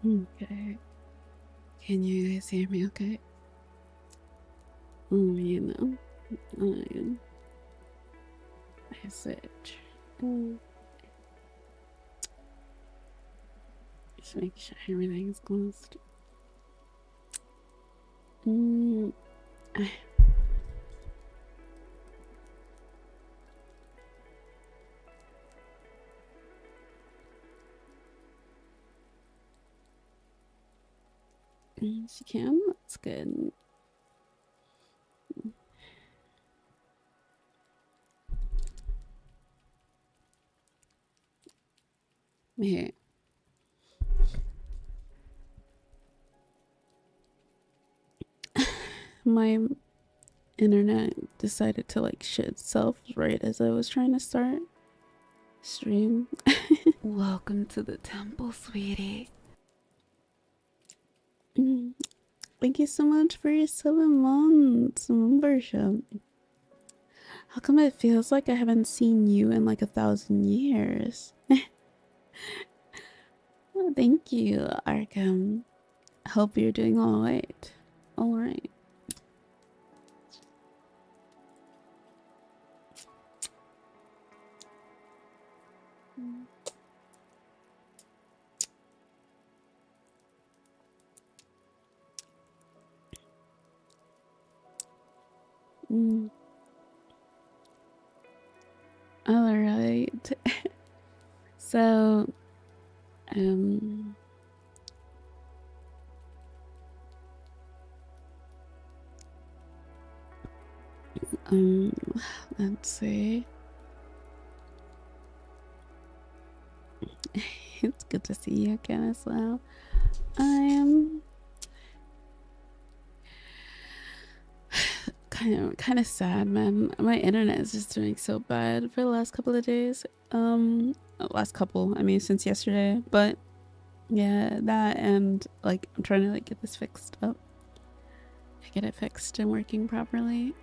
Okay. Can you guys hear me okay? You know, I switch. Just make sure everything's closed. She can. That's good. Here. My internet decided to like shit itself right as I was trying to start stream. Welcome to the temple, sweetie. Thank you so much for your 7 months membership. How come it feels like I haven't seen you in like 1,000 years? Well, thank you, Arkham. Hope you're doing alright. Alright. Alright. So, let's see. It's good to see you again as well. I'm kind of sad, man. My internet is just doing so bad for the last couple of days. I mean since yesterday, but yeah, that and like I'm trying to like get this fixed up. Get it fixed and working properly.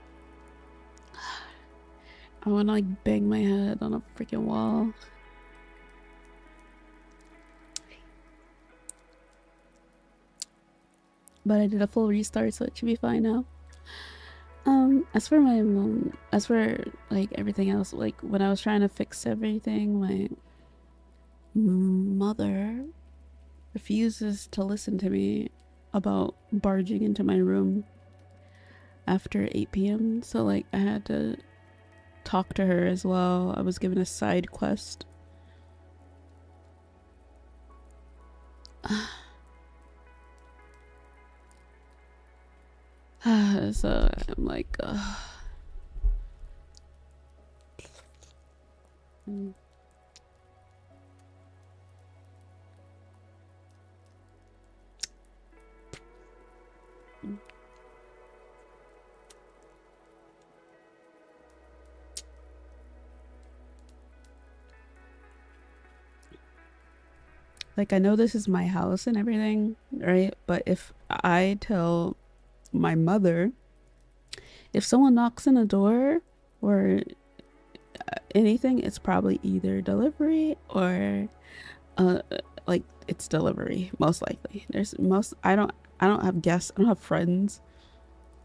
I want to like bang my head on a freaking wall. But I did a full restart, so it should be fine now. As for my mom, as for like everything else, like when I was trying to fix everything, my mother refuses to listen to me about barging into my room after 8 p.m. So like I had to talk to her as well. I was given a side quest. So I'm like, like I know this is my house and everything, right? But if I tell my mother, if someone knocks on a door or anything, it's probably either delivery or like it's delivery, most likely. I don't have guests, I don't have friends.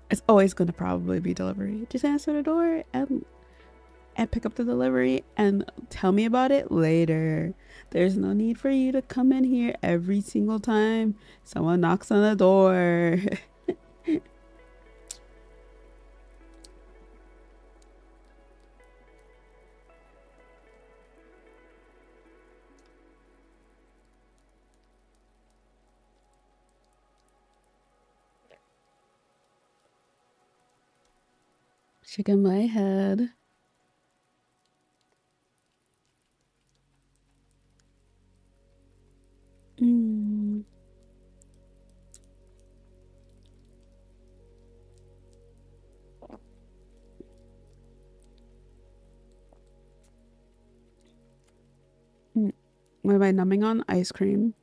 It's always gonna probably be delivery. Just answer the door and pick up the delivery and tell me about it later. There's no need for you to come in here every single time someone knocks on the door. Shaking my head. What am I numbing on? Ice cream.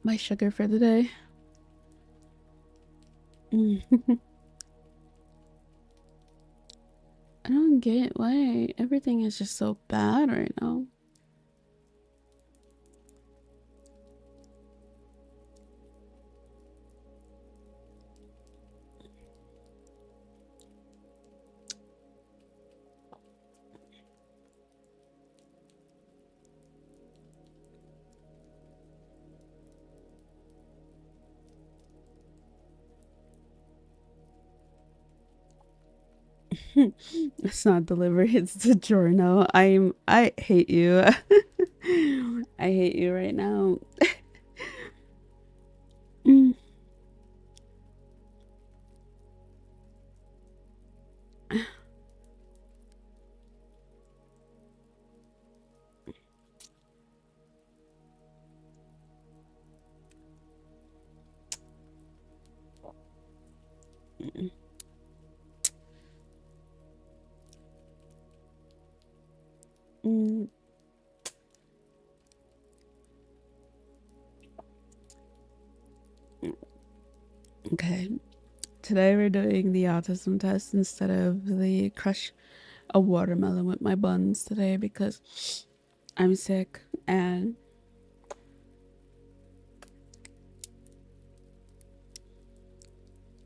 My sugar for the day. I don't get why everything is just so bad right now. It's not delivery, it's the giorno. I hate you. I hate you right now. Mm. Mm. Okay. Today we're doing the autism test instead of the crush a watermelon with my buns today because I'm sick and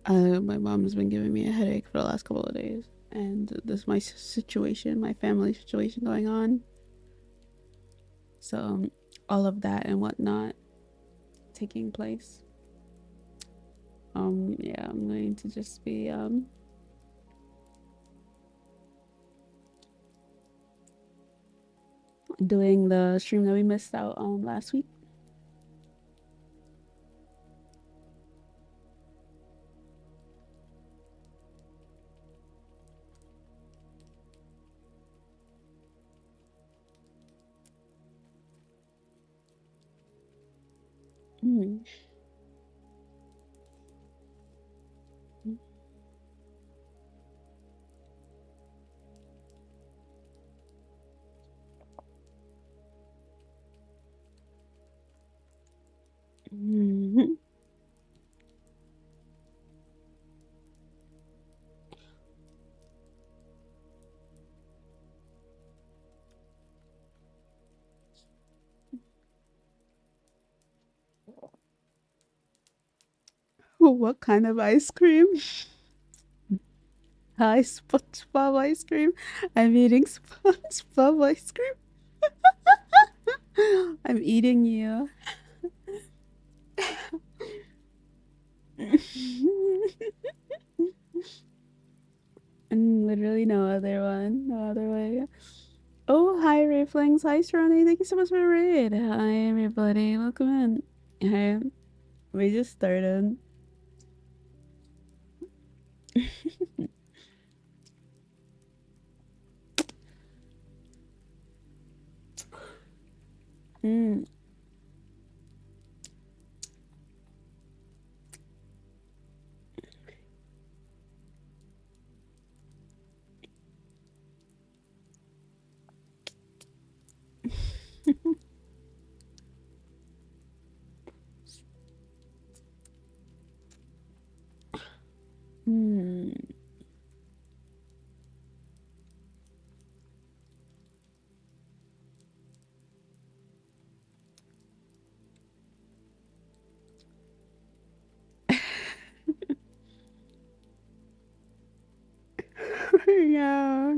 my mom's been giving me a headache for the last couple of days. And this is my situation, my family situation going on. So all of that and whatnot taking place. Yeah, I'm going to just be doing the stream that we missed out on last week. Mm. Mm. What kind of ice cream? Hi, SpongeBob ice cream. I'm eating SpongeBob ice cream. I'm eating you. And literally no other one, no other way. Oh, hi, Rayflings. Hi, Serrani. Thank you so much for the raid. Hi, everybody. Welcome in. Hi. We just started. Mm. Mm. Yeah.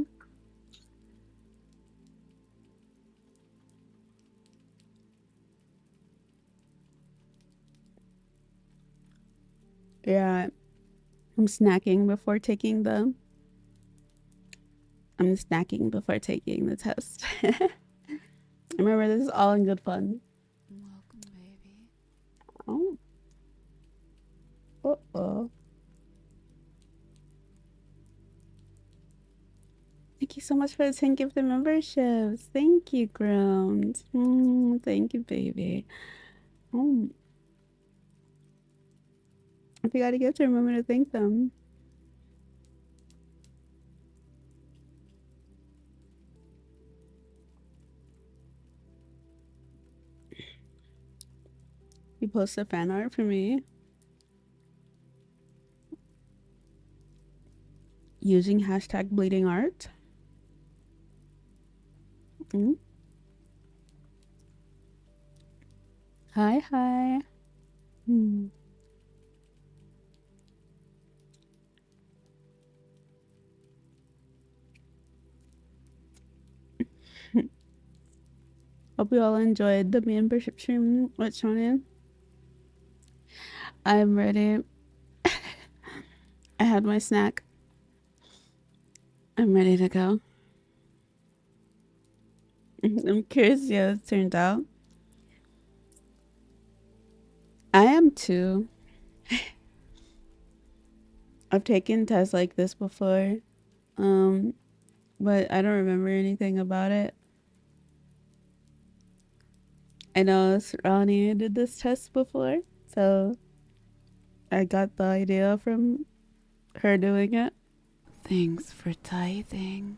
Yeah. I'm snacking before taking the. I'm snacking before taking the test. Remember, this is all in good fun. Welcome, baby. Oh. Uh-oh. Thank you so much for the 10 gifted memberships. Thank you, Groomed. Thank you, baby. Oh, if you got a gift, remember to thank them. You posted fan art for me using hashtag bleeding art. Mm. Hi, hi. Mm. Hope you all enjoyed the membership stream with Shonen. I'm ready. I had my snack. I'm ready to go. I'm curious how it turned out. I am too. I've taken tests like this before, but I don't remember anything about it. I know Ronnie did this test before, so I got the idea from her doing it. Thanks for tithing.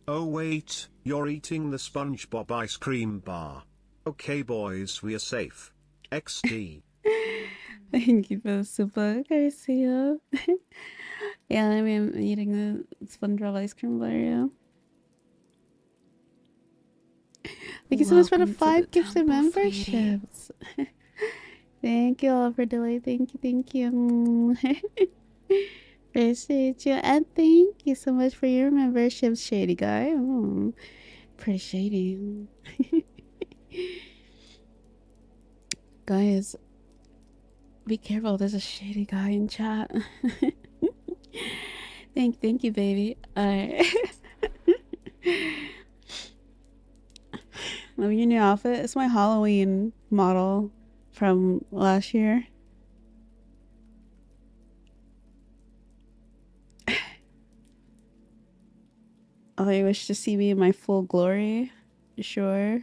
Oh wait, you're eating the SpongeBob ice cream bar. Okay boys, we are safe. XD. Thank you for the super, Garcia. Yeah, I mean, I'm eating the SpongeBob ice cream bar, yeah. Thank you so much for the Welcome to 5 the gifted temple, sweetie. memberships. Thank you all for Dulait. Thank you. Appreciate you. And thank you so much for your memberships, Shady Guy. Oh, pretty shady. Guys, be careful. There's a shady guy in chat. Thank you, baby. Love your new outfit. It's my Halloween model from last year. Oh, you wish to see me in my full glory? Sure.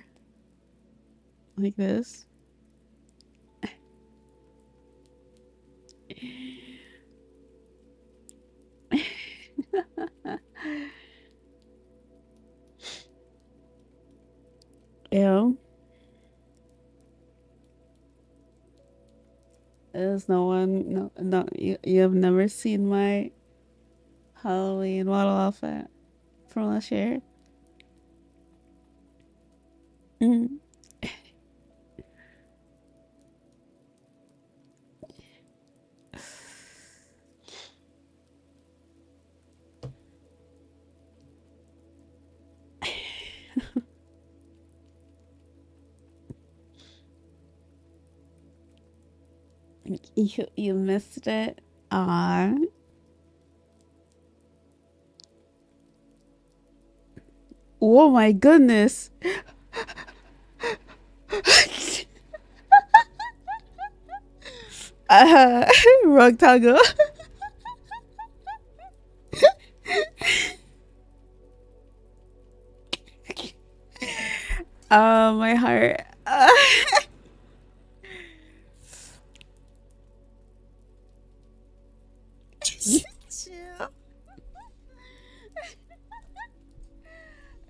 Like this. Ew. There's no one. No. You have never seen my Halloween model outfit from last year. Mm. You missed it. Ah. Oh my goodness. Rug toggle. Oh, my heart. Chill.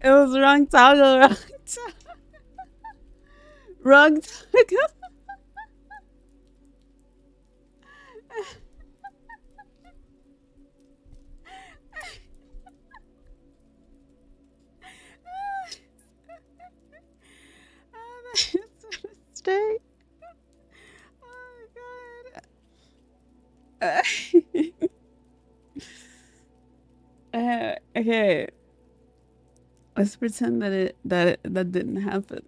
It was wrong toggle. Wrong toggle. Wrong toggle. Oh, that's a mistake. Oh my god. Okay. Let's pretend that didn't happen.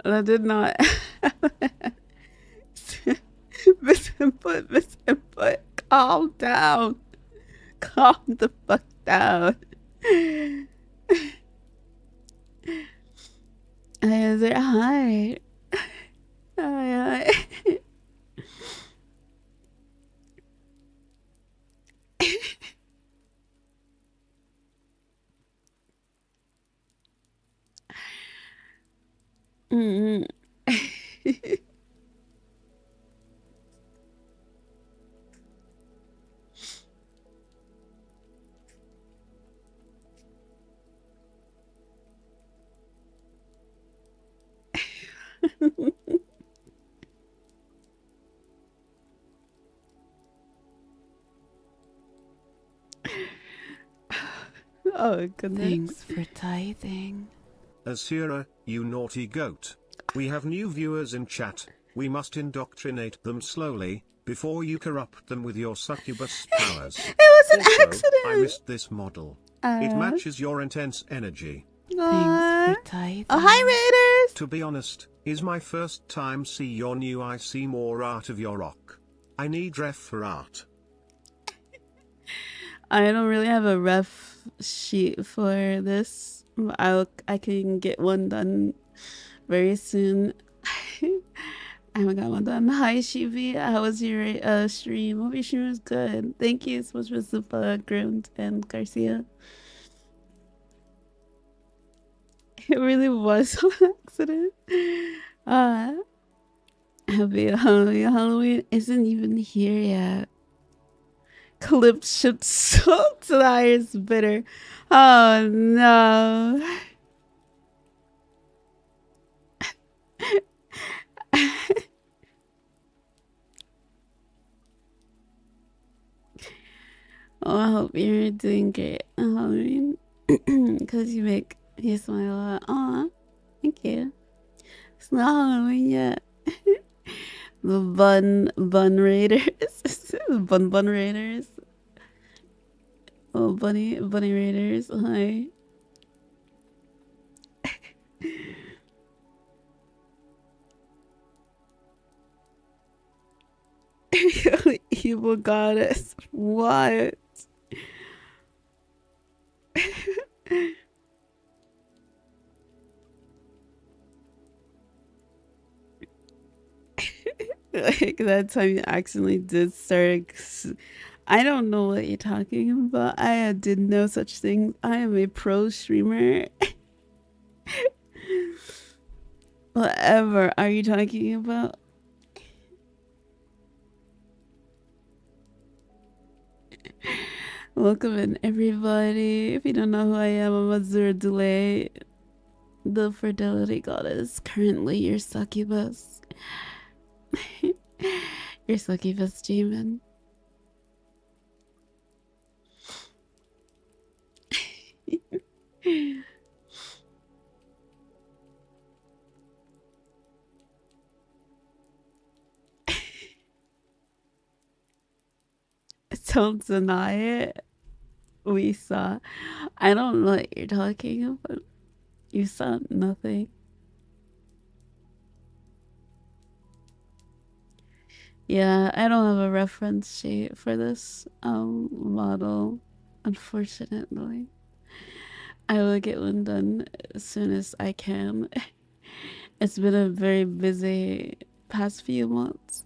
That did not. Misinput. Calm down. Calm the fuck down. Is it hard? Hi. Mm-hmm. Oh goodness. Thanks for tithing. Azura, you naughty goat. We have new viewers in chat. We must indoctrinate them slowly, before you corrupt them with your succubus powers. It was an Also, accident. I missed this model. It matches your intense energy. Thanks for tithing. Oh, hi To be honest, is my first time see your new I see more art of your rock. I need ref for art. I don't really have a ref sheet for this. I can get one done very soon. I haven't got one done. Hi Shivi, how was your stream? Hope your stream was good. Thank you so much for Zupa, Grunt, and Garcia. It really was an accident. Happy Halloween. Halloween isn't even here yet. Clips should salt to the highest bidder. Oh no. Oh, I hope you're doing great on Halloween. Because you make me smile a lot. Aw, thank you. It's not Halloween yet. The bun raiders. bun raiders. Oh, bunny raiders. Hi. Evil goddess. What? Like that time you accidentally did start. I don't know what you're talking about. I did no such thing. I am a pro streamer. Whatever are you talking about? Welcome in everybody. If you don't know who I am, I'm Azura Dulait, the fertility goddess, currently your succubus. Your succubus demon. Don't deny it. We saw. I don't know what you're talking about. You saw nothing. Yeah, I don't have a reference sheet for this model, unfortunately. I will get one done as soon as I can. It's been a very busy past few months.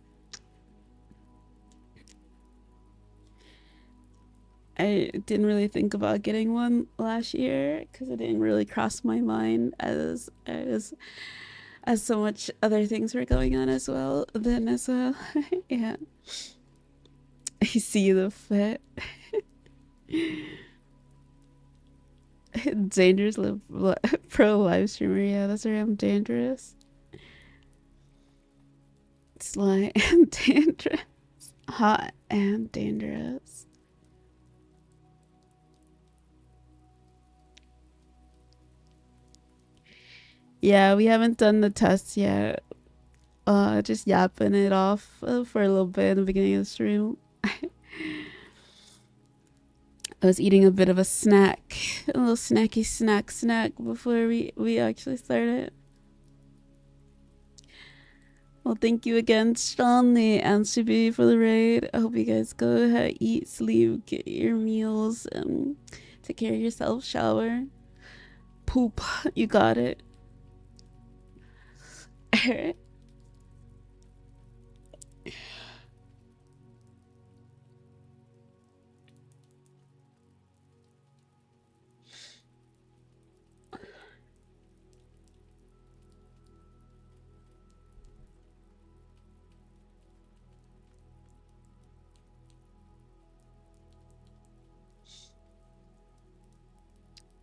I didn't really think about getting one last year because it didn't really cross my mind as so much other things were going on as well. Then as well, yeah. I see the fit. Dangerous pro live streamer. Yeah, that's right. I'm dangerous. Sly and dangerous. Hot and dangerous. Yeah, we haven't done the test yet. Just yapping it off for a little bit in the beginning of the stream. I was eating a bit of a snack, a little snacky snack before we actually started. Well, thank you again, Strongly and Shibi, for the raid. I hope you guys go ahead, eat, sleep, get your meals, take care of yourself, shower, poop. You got it. Alright.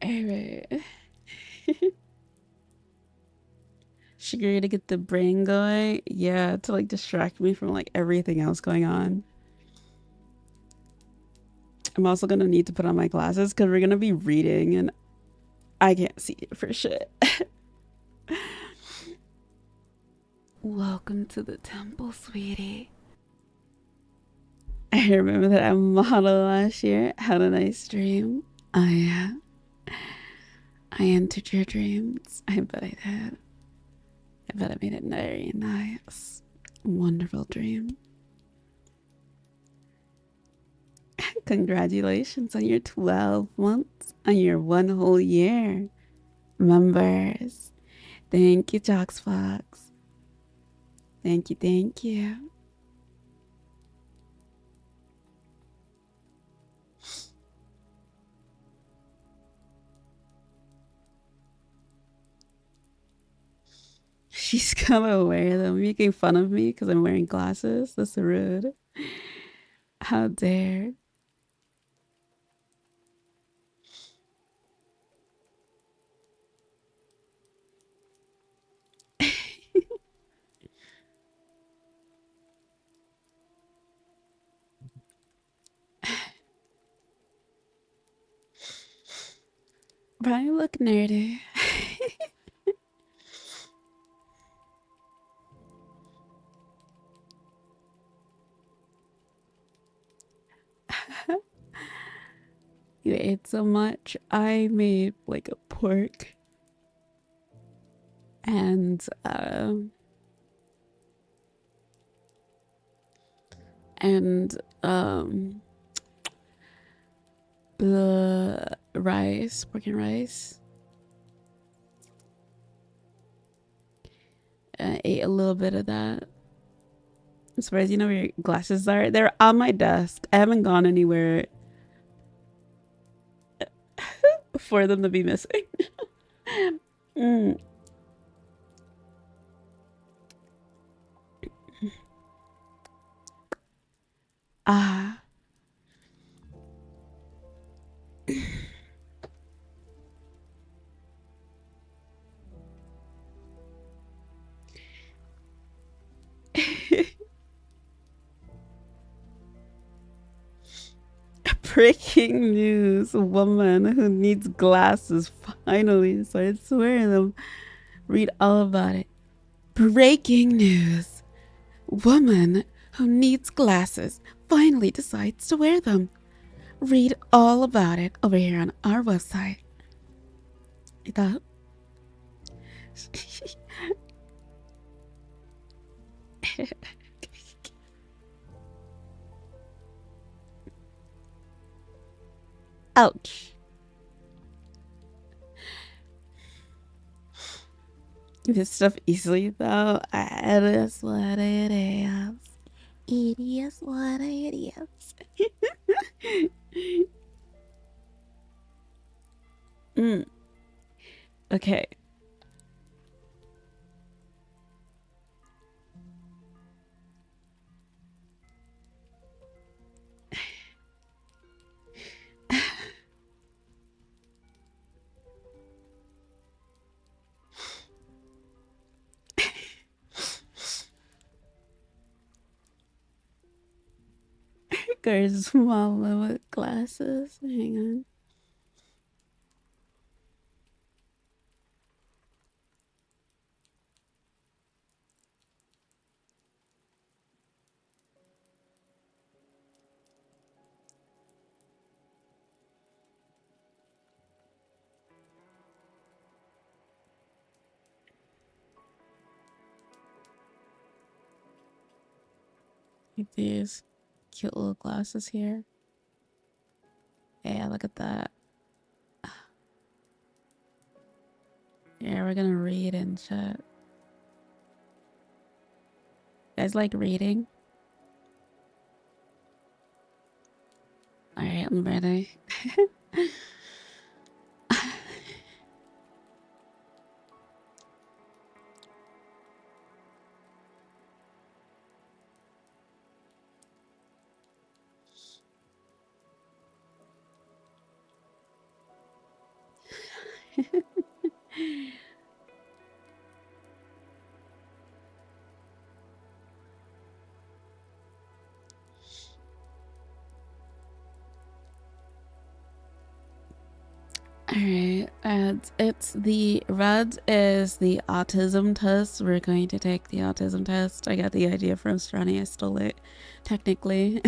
Alright. Sugar to get the brain going. Yeah, to like distract me from like everything else going on. I'm also gonna need to put on my glasses because we're gonna be reading and I can't see it for shit. Welcome to the temple, sweetie. I remember that I modeled last year. Had a nice dream. I entered your dreams. I bet I did. But I made it very nice. Wonderful dream. Congratulations on your 12 months, on your 1 whole year. Members. Thank you, Joxfox. Thank you, thank you. She's gonna wear them, making fun of me because I'm wearing glasses. That's rude. How dare. Brian, look nerdy. You ate so much. I made like a pork and the rice, pork and rice. I ate a little bit of that. I'm surprised you know where your glasses are. They're on my desk. I haven't gone anywhere for them to be missing. Mm. Ah. Breaking news. A woman who needs glasses finally decided to wear them. Read all about it. Breaking news. Woman who needs glasses finally decides to wear them. Read all about it over here on our website. Ito. Ouch. This stuff easily though. It is what it is. It is what it is. Okay. Girls smaller with glasses. Hang on. Like these cute little glasses here. Yeah, look at that. Yeah, we're gonna read and chat. You guys like reading? Alright, I'm ready. Alright, and it's the RAADs is the autism test. We're going to take the autism test. I got the idea from Strani, I stole it, technically.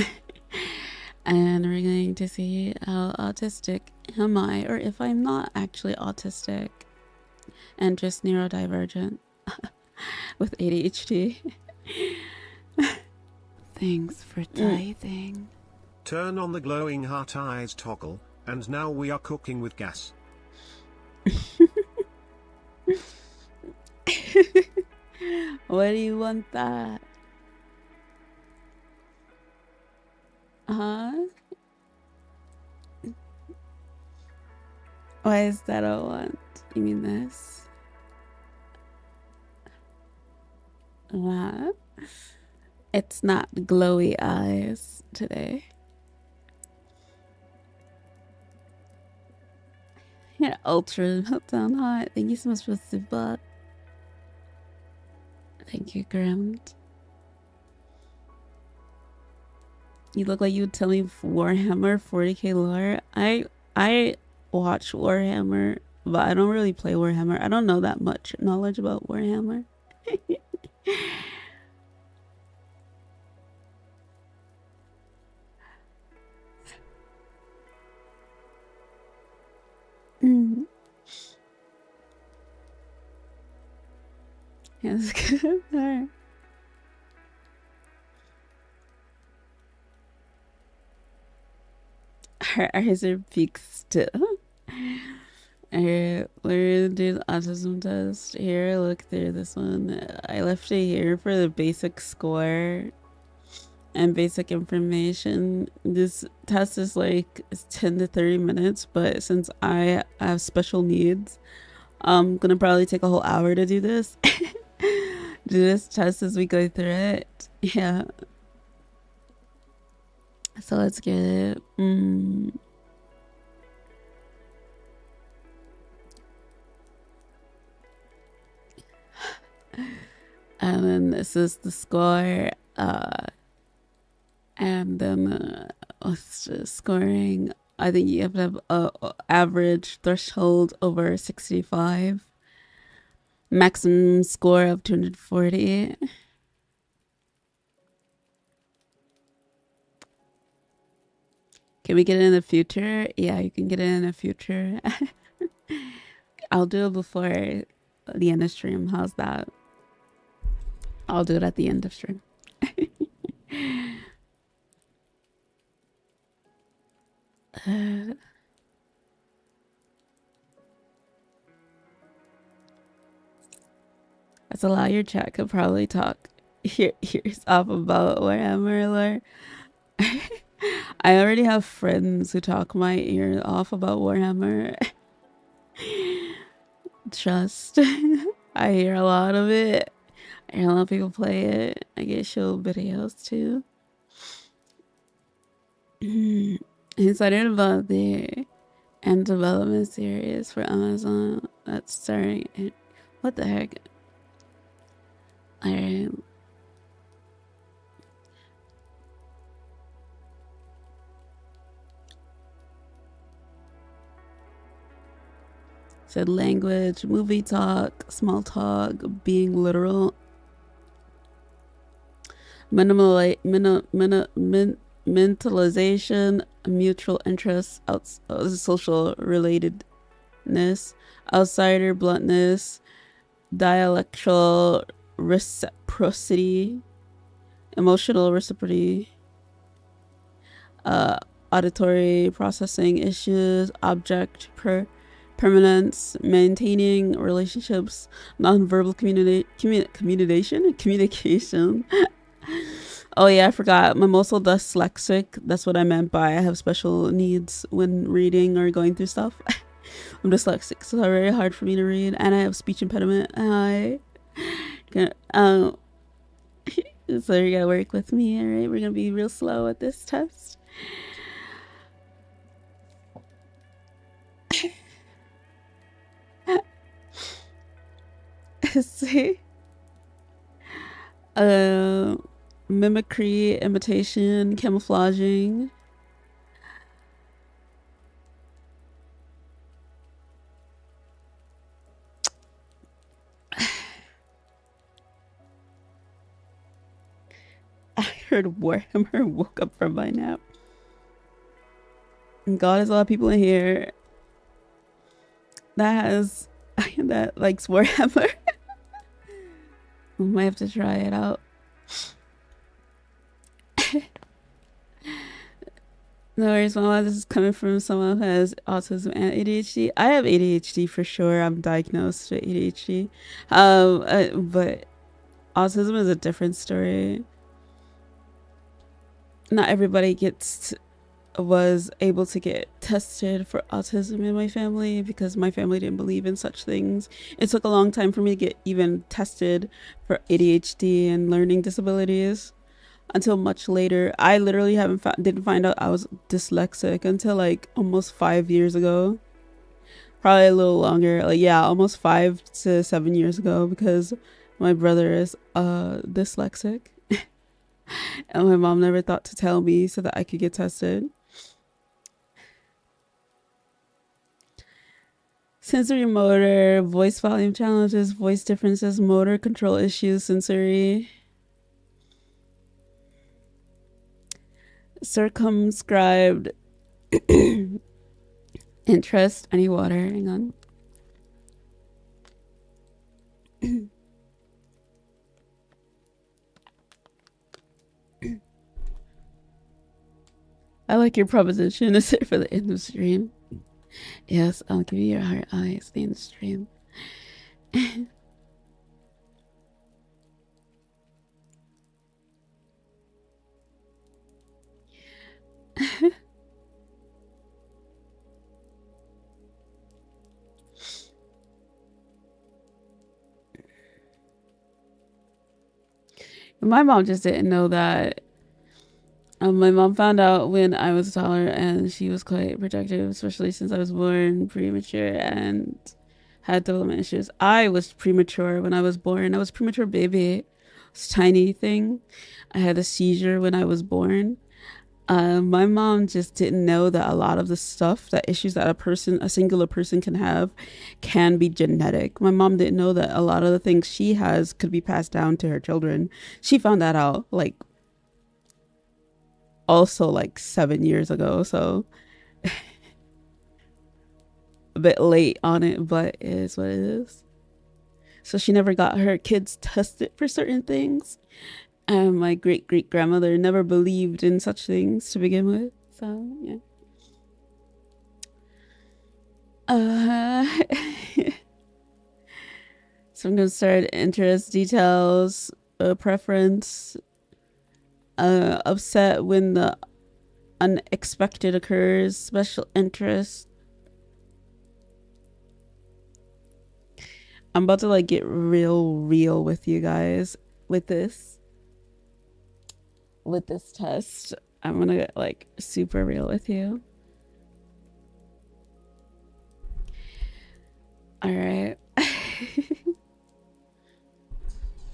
And we're going to see how autistic am I, or if I'm not actually autistic and just neurodivergent. with ADHD. Thanks for tithing. Turn on the glowing heart eyes toggle, and now we are cooking with gas. Why do you want that? Huh? Why is that a want? You mean this? What? It's not glowy eyes today. You're ultra meltdown hot. Thank you so much for the super. Thank you, Grimt. You look like you would tell me Warhammer 40k lore. I watch Warhammer, but I don't really play Warhammer. I don't know that much knowledge about Warhammer. Yes, good. Alright. Her eyes are big still. Alright, we're gonna do the autism test. Here, look through this one. I left it here for the basic score and basic information. This test is like 10 to 30 minutes, but since I have special needs, I'm gonna probably take a whole hour to do this. Do this test as we go through it. Yeah. So let's get it. And then this is the score. And then what's the scoring? I think you have to have a average threshold over 65. Maximum score of 240. Can we get it in the future? Yeah, you can get it in the future. I'll do it before the end of stream. How's that? I'll do it at the end of stream. That's a lot. Your chat could probably talk ears off about Warhammer lore. I already have friends who talk my ear off about Warhammer. Trust. I hear a lot of it. I hear a lot of people play it. I get show videos too. Excited about the end development series for Amazon that's starting. What the heck? Alright. Said language, movie talk, small talk, being literal, mentalization, mutual interests, social relatedness, outsider bluntness, dialectical reciprocity, emotional reciprocity, auditory processing issues, object permanence, maintaining relationships, nonverbal communication. Oh yeah, I forgot. I'm also dyslexic. That's what I meant by I have special needs when reading or going through stuff. I'm dyslexic, so it's very hard for me to read, and I have speech impediment. So you gotta work with me, all right? We're gonna be real slow at this test. See, mimicry, imitation, camouflaging. I heard Warhammer, woke up from my nap. And God, there's a lot of people in here that likes Warhammer. We might have to try it out. No worries, Mama. This is coming from someone who has autism and ADHD. I have ADHD for sure. I'm diagnosed with ADHD. But autism is a different story. Not everybody was able to get tested for autism in my family because my family didn't believe in such things. It took a long time for me to get even tested for ADHD and learning disabilities until much later. I literally didn't find out I was dyslexic until like almost 5 years ago. Probably a little longer. Like, yeah, almost 5 to 7 years ago, because my brother is dyslexic. And my mom never thought to tell me so that I could get tested. Sensory motor, voice volume challenges, voice differences, motor control issues, sensory. Circumscribed interest. I need water. Hang on. I like your proposition to sit for the end of stream. Yes, I'll give you your heart eyes. Stay in the stream. My mom just didn't know that. My mom found out when I was taller, and she was quite protective, especially since I was born premature and had development issues. I was premature when I was born. I was a premature baby. It was a tiny thing. I had a seizure when I was born. My mom just didn't know that a lot of the stuff, that issues that a singular person can have, can be genetic. My mom didn't know that a lot of the things she has could be passed down to her children. She found that out also 7 years ago, so a bit late on it, but it is what it is. So she never got her kids tested for certain things. And my great-great-grandmother never believed in such things to begin with. So, yeah. So I'm going to start interest, details, preference, upset when the unexpected occurs, special interest. I'm about to get real with you guys with this test. I'm gonna get super real with you. All right.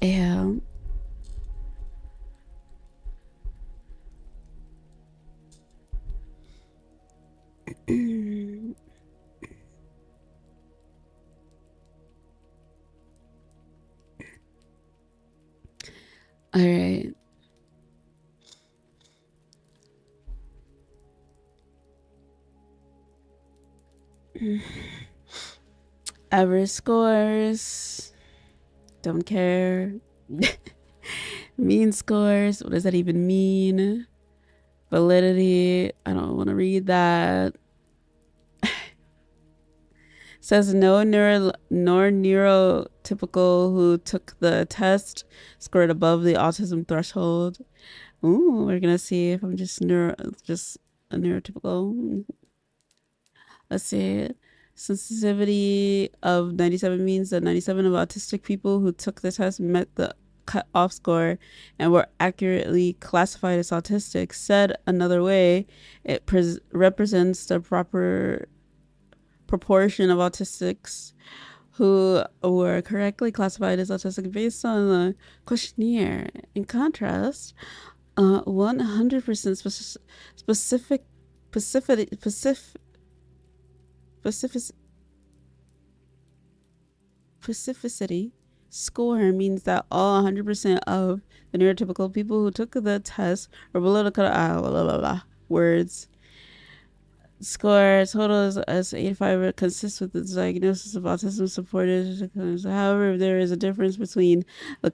Yeah. All right. Average scores. Don't care. Mean scores. What does that even mean? Validity. I don't want to read that. Says no neurotypical who took the test scored above the autism threshold. Ooh, we're gonna see if I'm just a neurotypical. Let's see. Sensitivity of 97 means that 97 of autistic people who took the test met the cut-off score and were accurately classified as autistic. Said another way, it represents the proper proportion of autistics who were correctly classified as autistic based on the questionnaire. In contrast, 100% specificity score means that all 100% of the neurotypical people who took the test were below the cut words. score total is as 85, it consists with the diagnosis of autism supported. However, there is a difference between the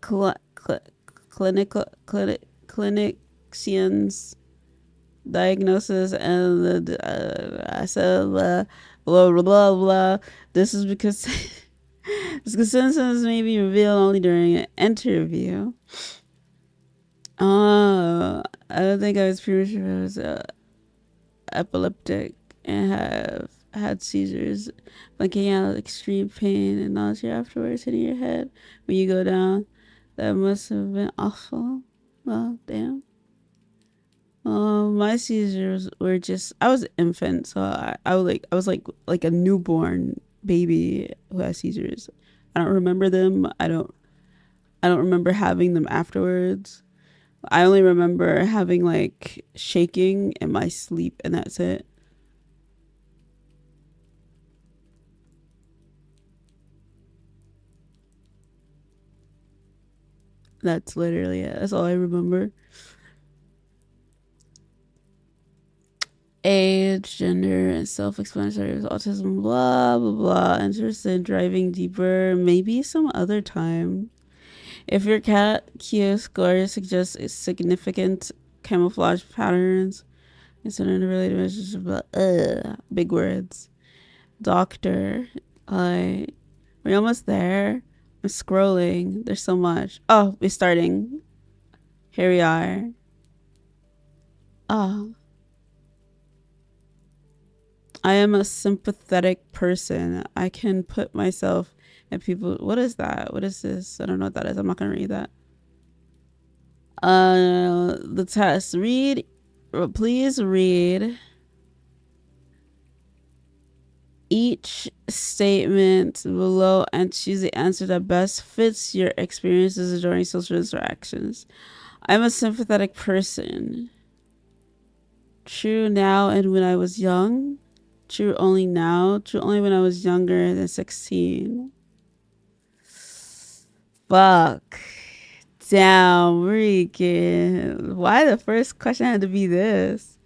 clinician's diagnosis and the I said blah blah blah blah. This is because this consensus may be revealed only during an interview. I don't think I was premature. I was epileptic and have had seizures, blinking out extreme pain and nausea afterwards, hitting your head when you go down. That must have been awful. Well, damn. My seizures were just, I was an infant, so I was like a newborn baby who has seizures. I don't remember them. I don't remember having them afterwards. I only remember having like shaking in my sleep, and that's it. That's literally it. That's all I remember. Age, gender, and self-explanatory with autism, blah, blah, blah. Interested in driving deeper, maybe some other time. If your cat Q score suggests significant camouflage patterns, consider the related relationship, big words. Doctor, we're almost there. I'm scrolling. There's so much. Oh, we're starting. Here we are. Oh. I am a sympathetic person. I can put myself in people. What is that? What is this? I don't know what that is. I'm not gonna read that. The test. Please read each statement below and choose the answer that best fits your experiences during social interactions. I'm a sympathetic person. True now and when I was young. True only now. True only when I was younger than 16. Fuck. Damn, Rican. Why the first question had to be this?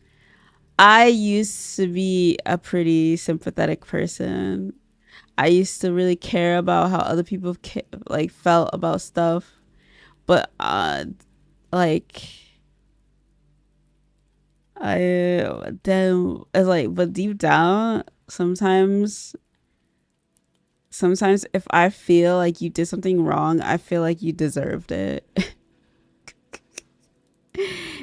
I used to be a pretty sympathetic person. I used to really care about how other people like felt about stuff. But like I then it's like, but deep down, sometimes if I feel like you did something wrong, I feel like you deserved it.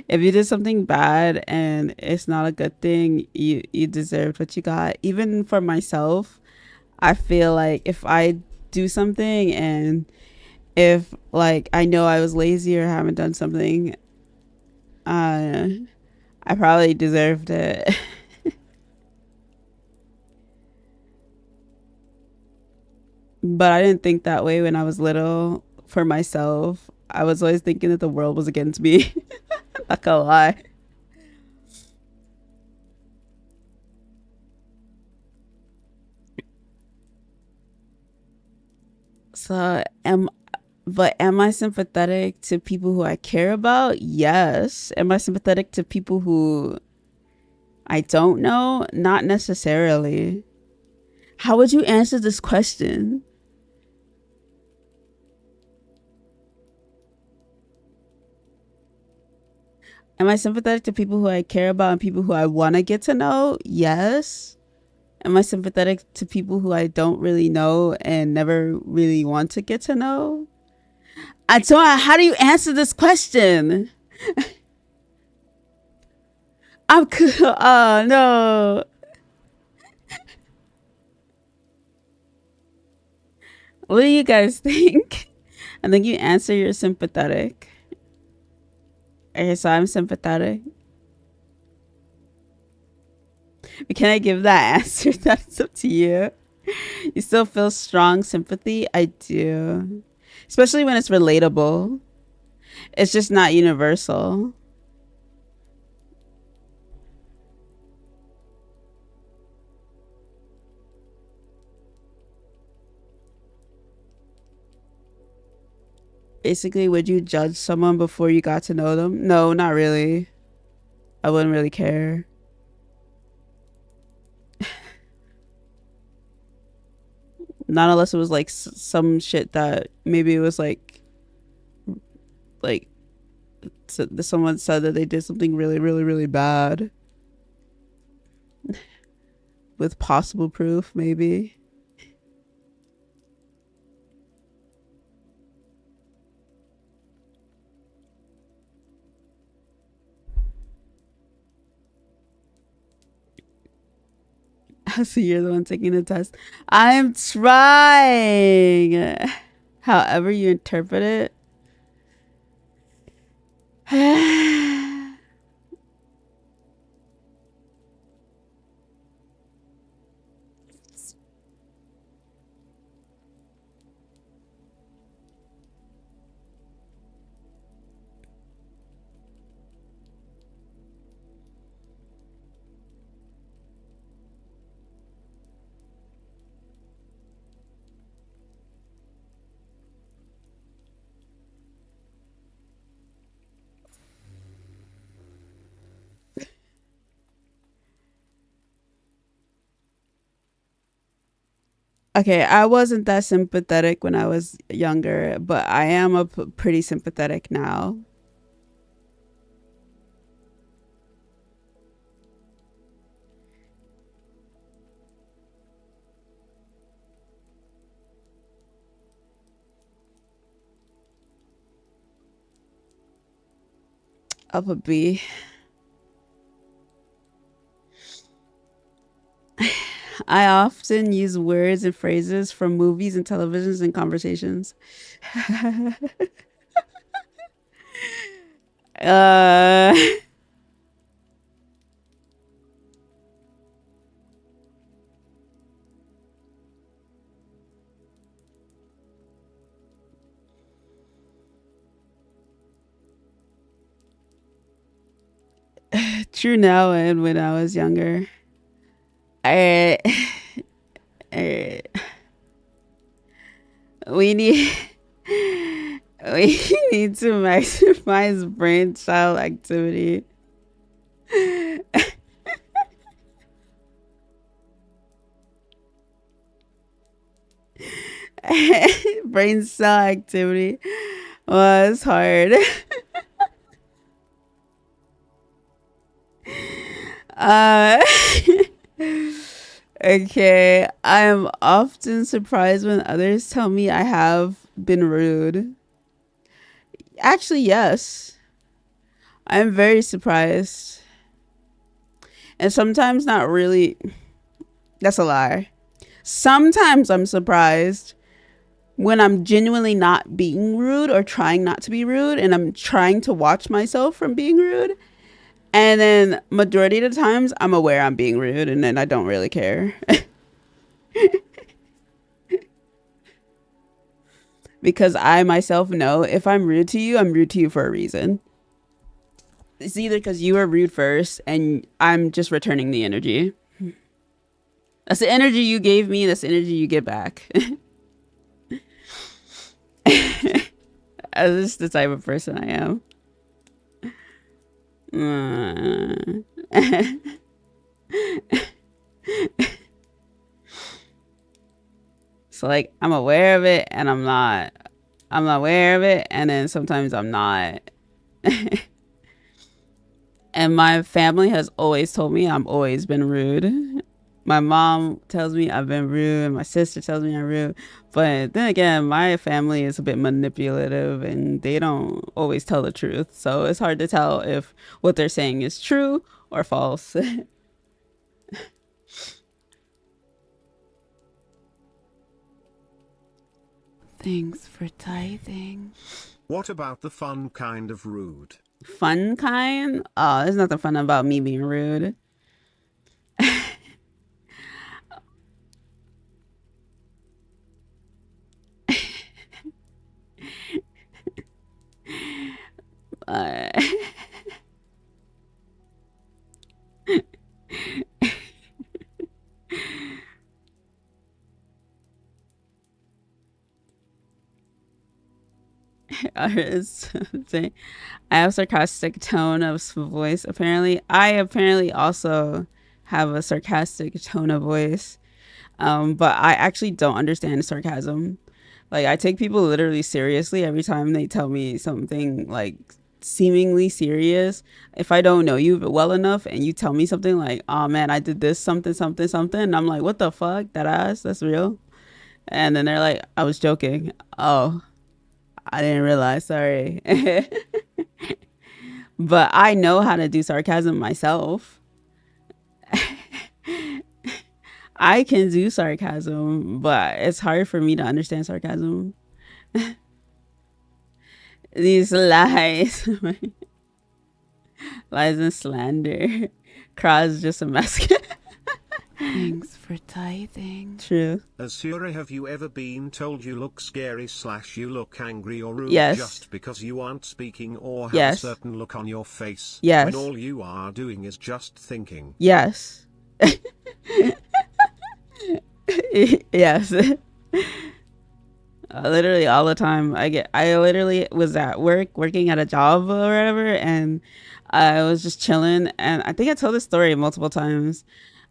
If you did something bad and it's not a good thing, you deserved what you got. Even for myself, I feel like if I do something and if like I know I was lazy or haven't done something, I probably deserved it. But I didn't think that way when I was little for myself. I was always thinking that the world was against me. Not gonna lie. So am I sympathetic to people who I care about? Yes. Am I sympathetic to people who I don't know? Not necessarily. How would you answer this question? Am I sympathetic to people who I care about and people who I want to get to know? Yes. Am I sympathetic to people who I don't really know and never really want to get to know? How do you answer this question? Oh no. What do you guys think? I think you answer you're sympathetic. Okay, so I'm sympathetic. Can I give that answer? That's up to you. You still feel strong sympathy? I do. Especially when it's relatable. It's just not universal. Basically, would you judge someone before you got to know them? No, not really. I wouldn't really care. Not unless it was like some shit that maybe it was like someone said that they did something really, really, really bad with possible proof, maybe. So you're the one taking the test. I'm trying. However you interpret it. Okay, I wasn't that sympathetic when I was younger, but I am pretty sympathetic now. Up a B. I often use words and phrases from movies and televisions and conversations. uh True now and when I was younger. I, I we need we need to maximize brain child activity. Brain cell activity was hard. uh Okay, I am often surprised when others tell me I have been rude. Actually, yes. I'm very surprised. And sometimes not really. That's a lie. Sometimes I'm surprised when I'm genuinely not being rude or trying not to be rude, and I'm trying to watch myself from being rude. And then majority of the times I'm aware I'm being rude, and then I don't really care. Because I myself know if I'm rude to you, I'm rude to you for a reason. It's either because you were rude first and I'm just returning the energy. That's the energy you gave me, that's the energy you get back. That's just the type of person I am. So like I'm aware of it and I'm not aware of it, and then sometimes I'm not. And my family has always told me I've always been rude. My mom tells me I've been rude, and my sister tells me I'm rude. But then again, my family is a bit manipulative and they don't always tell the truth. So it's hard to tell if what they're saying is true or false. Thanks for tithing. What about the fun kind of rude? Fun kind? Oh, there's nothing fun about me being rude. Artists say I have sarcastic tone of voice. Apparently, I also have a sarcastic tone of voice. But I actually don't understand sarcasm. Like, I take people literally seriously every time they tell me something like seemingly serious. If I don't know you well enough and you tell me something like, oh man, I did this something something something, and I'm like, what the fuck, that ass, that's real. And then they're like, I was joking. Oh, I didn't realize, sorry. But I know how to do sarcasm myself. I can do sarcasm, but it's hard for me to understand sarcasm. These lies. Lies and slander. Kra is just a mask. Thanks for tithing. True. Azura, have you ever been told you look scary / you look angry or rude Yes. just because you aren't speaking or have Yes. a certain look on your face? Yes. When all you are doing is just thinking. Yes. Yes. Literally all the time. I literally was at work working at a job or whatever, and I was just chilling, and I think I told this story multiple times.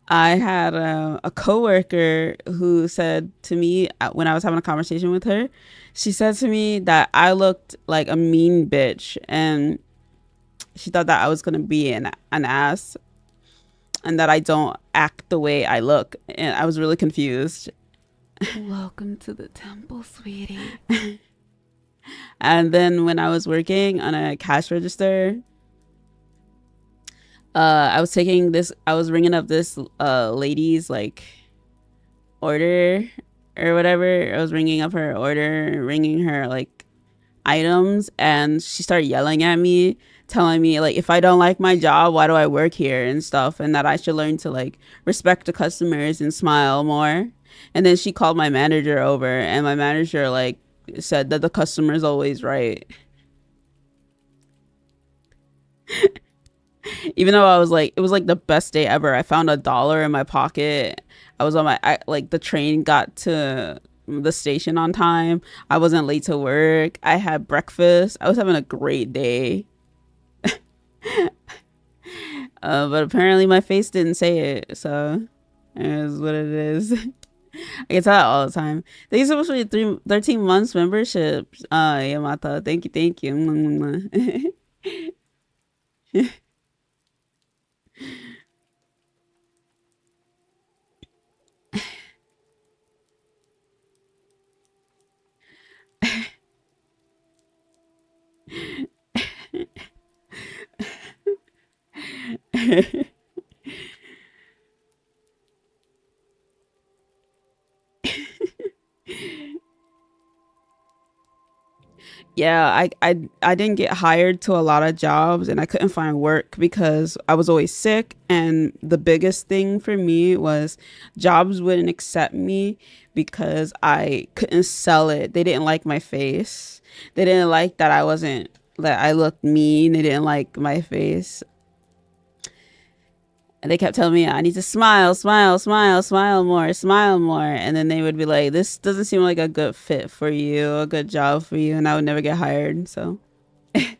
I had a coworker who said to me when I was having a conversation with her, she said to me that I looked like a mean bitch, and she thought that I was gonna be an ass, and that I don't act the way I look, and I was really confused. Welcome to the temple, sweetie. And then when I was working on a cash register, I was ringing up this lady's like order or whatever. I was ringing up her order, ringing her like items, and she started yelling at me, telling me like, if I don't like my job, why do I work here and stuff, and that I should learn to like respect the customers and smile more. And then she called my manager over, and my manager like said that the customer's always right. Even though I was like, it was like the best day ever. I found $1 in my pocket. I was on like the train got to the station on time. I wasn't late to work. I had breakfast. I was having a great day. But apparently my face didn't say it, so it is what it is. I get that all the time. Thank you so much for your 13 months membership, Yamata. Thank you, thank you. Yeah, I didn't get hired to a lot of jobs, and I couldn't find work because I was always sick. And the biggest thing for me was jobs wouldn't accept me because I couldn't sell it. They didn't like my face. They didn't like that I looked mean. They didn't like my face. And they kept telling me I need to smile, smile, smile, smile more, smile more. And then they would be like, this doesn't seem like a good fit for you, a good job for you. And I would never get hired. So, and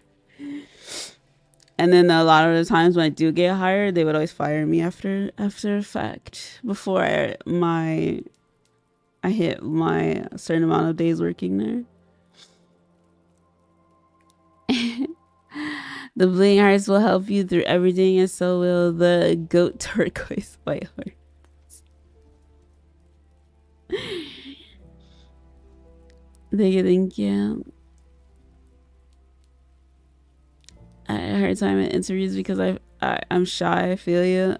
then a lot of the times when I do get hired, they would always fire me after a fact before I hit my certain amount of days working there. The bling hearts will help you through everything, and so will the goat turquoise white hearts. Thank you. I had a hard time at interviews because I'm shy. I feel you.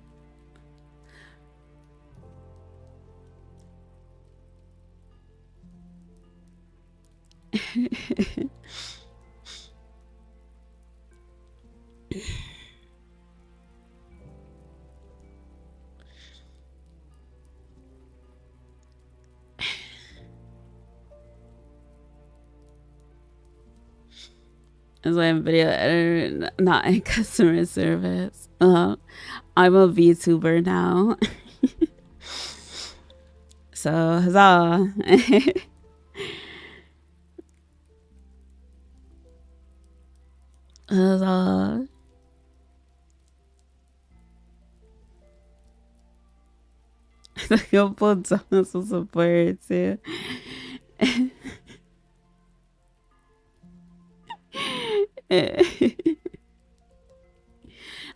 As I'm a video editor, not in customer service. I'm a VTuber now. So, huzzah. Huzzah. Yo pulled down some support too.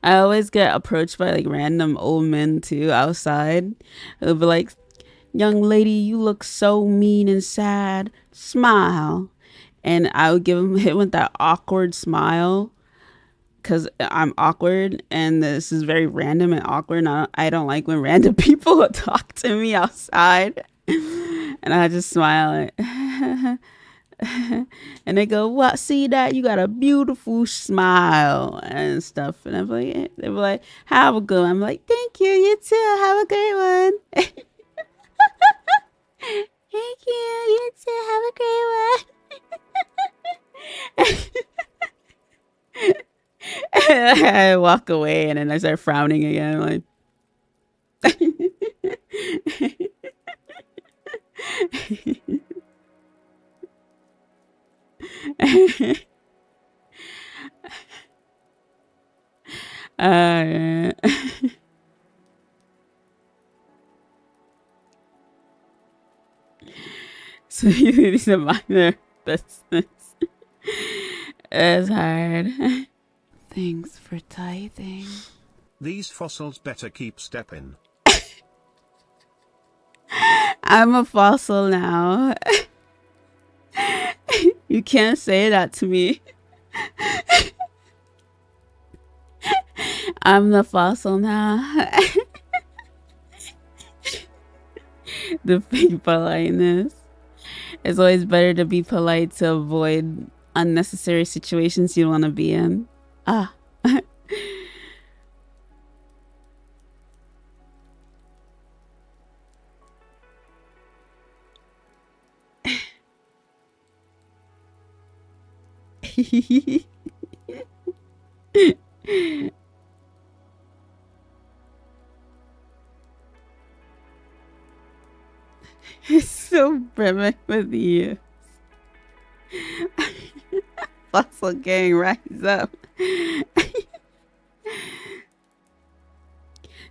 I always get approached by like random old men too outside. They'll be like, "Young lady, you look so mean and sad. Smile." And I would give him with that awkward smile because I'm awkward and this is very random and awkward. And I don't like when random people talk to me outside. And I just smile and they go, "What? See that? You got a beautiful smile and stuff." And I'm like, they're like, "Have a good one." I'm like, "Thank you. You too. Have a great one." Thank you. You too. Have a great one. I walk away and then I start frowning again. Like, uh, so you need to mind their business. It's hard. Thanks for tithing. These fossils better keep stepping. I'm a fossil now. You can't say that to me. I'm the fossil now. The fake politeness. It's always better to be polite to avoid unnecessary situations you don't want to be in. Ah. It's so brimming with you. Fossil gang, rise up.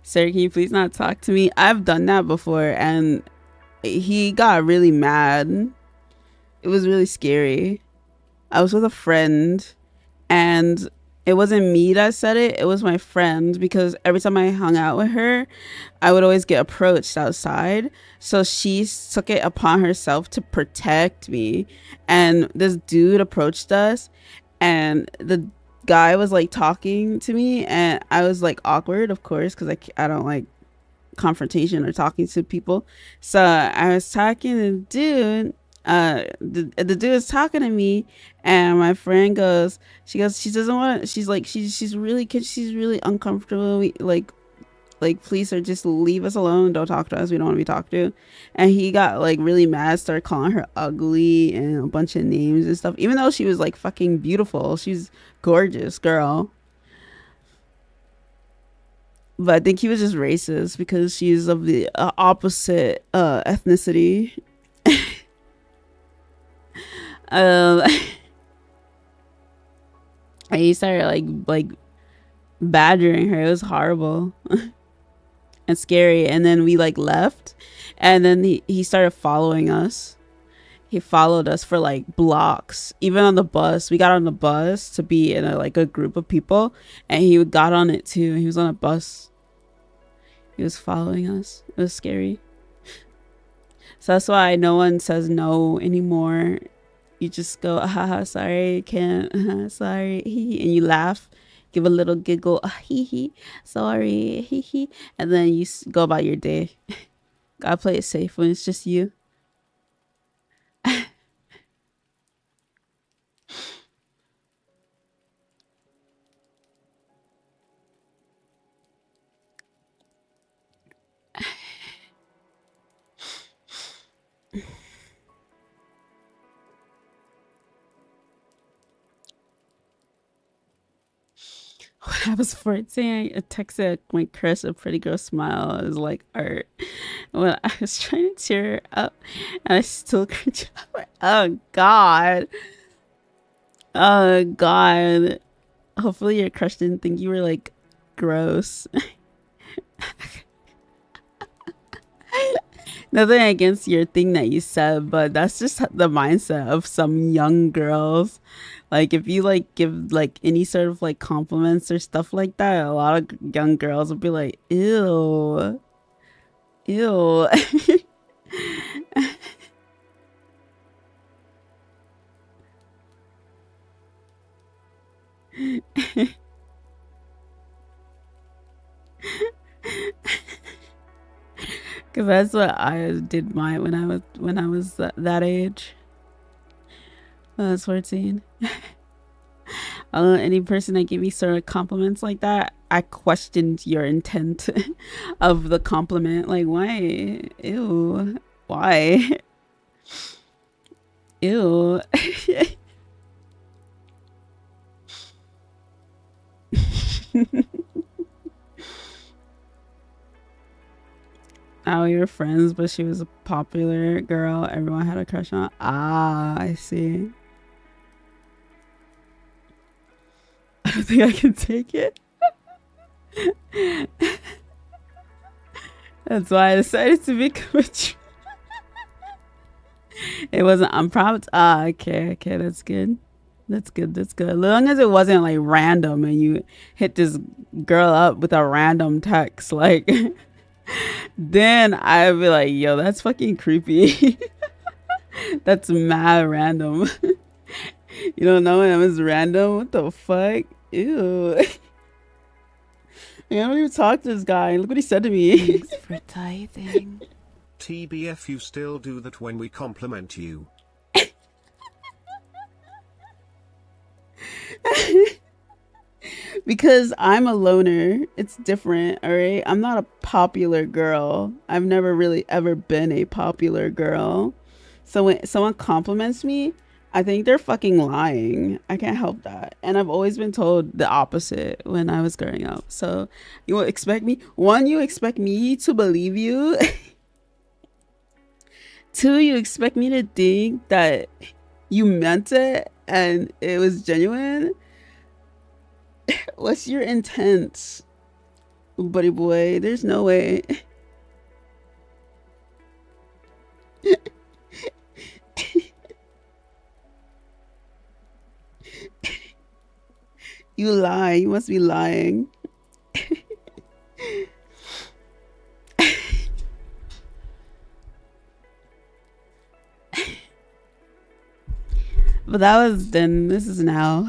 Sir, can you please not talk to me? I've done that before and he got really mad. It was really scary. I was with a friend and it wasn't me that said it. It was my friend because every time I hung out with her, I would always get approached outside. So she took it upon herself to protect me. And this dude approached us and the guy was like talking to me and I was like awkward, of course, because I don't like confrontation or talking to people. So I was talking to the dude. The dude is talking to me and my friend goes, she doesn't want, she's like, she's really uncomfortable. Like please sir, just leave us alone, don't talk to us, we don't want to be talked to. And he got like really mad, started calling her ugly and a bunch of names and stuff, even though she was like fucking beautiful. She's gorgeous girl, but I think he was just racist because she's of the opposite ethnicity. And he started like badgering her. It was horrible and scary. And then we like left and then he started following us. He followed us for like blocks. Even on the bus, we got on the bus to be in a group of people and he got on it too. He was on a bus. He was following us. It was scary. So that's why no one says no anymore. You just go, haha, sorry, can't, sorry, and you laugh, give a little giggle, hee hee, sorry, hee hee, and then you go about your day. Gotta play it safe when it's just you. When I was 14, I texted my crush a pretty girl smile. It was like art. When I was trying to cheer her up, and I still cringe. Oh God. Oh God. Hopefully your crush didn't think you were like gross. Nothing against your thing that you said, but that's just the mindset of some young girls. Like if you like give like any sort of like compliments or stuff like that, a lot of young girls will be like, ew, ew. Cause that's what I did when I was that age. When I was 14. Any person that gave me sort of compliments like that, I questioned your intent of the compliment. Like, why? Ew. Why? Ew. Now we were friends, but she was a popular girl everyone had a crush on. Ah, I see. I don't think I can take it. That's why I decided to become a It wasn't, I'm proud. Ah, okay, that's good. That's good. As long as it wasn't like random and you hit this girl up with a random text, like, then I'd be like, yo, that's fucking creepy. That's mad random. You don't know it was random? What the fuck? Ew. I don't even talk to this guy. Look what he said to me. Thanks for tithing. TBF, you still do that when we compliment you. Because I'm a loner. It's different, all right? I'm not a popular girl. I've never really ever been a popular girl. So when someone compliments me, I think they're fucking lying. I can't help that. And I've always been told the opposite when I was growing up. So you will expect me, one, you expect me to believe you. Two, you expect me to think that you meant it and it was genuine. What's your intent, buddy boy? There's no way. You lie. You must be lying. But that was then. This is now.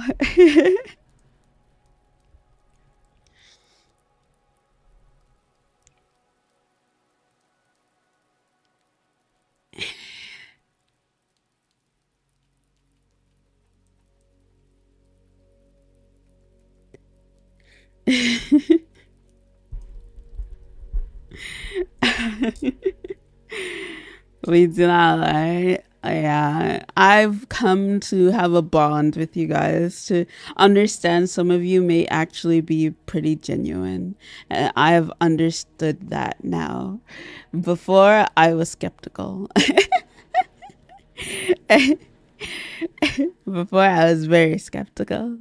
We do not lie. Yeah, I've come to have a bond with you guys to understand some of you may actually be pretty genuine. And I've understood that now. Before, I was skeptical. Before, I was very skeptical.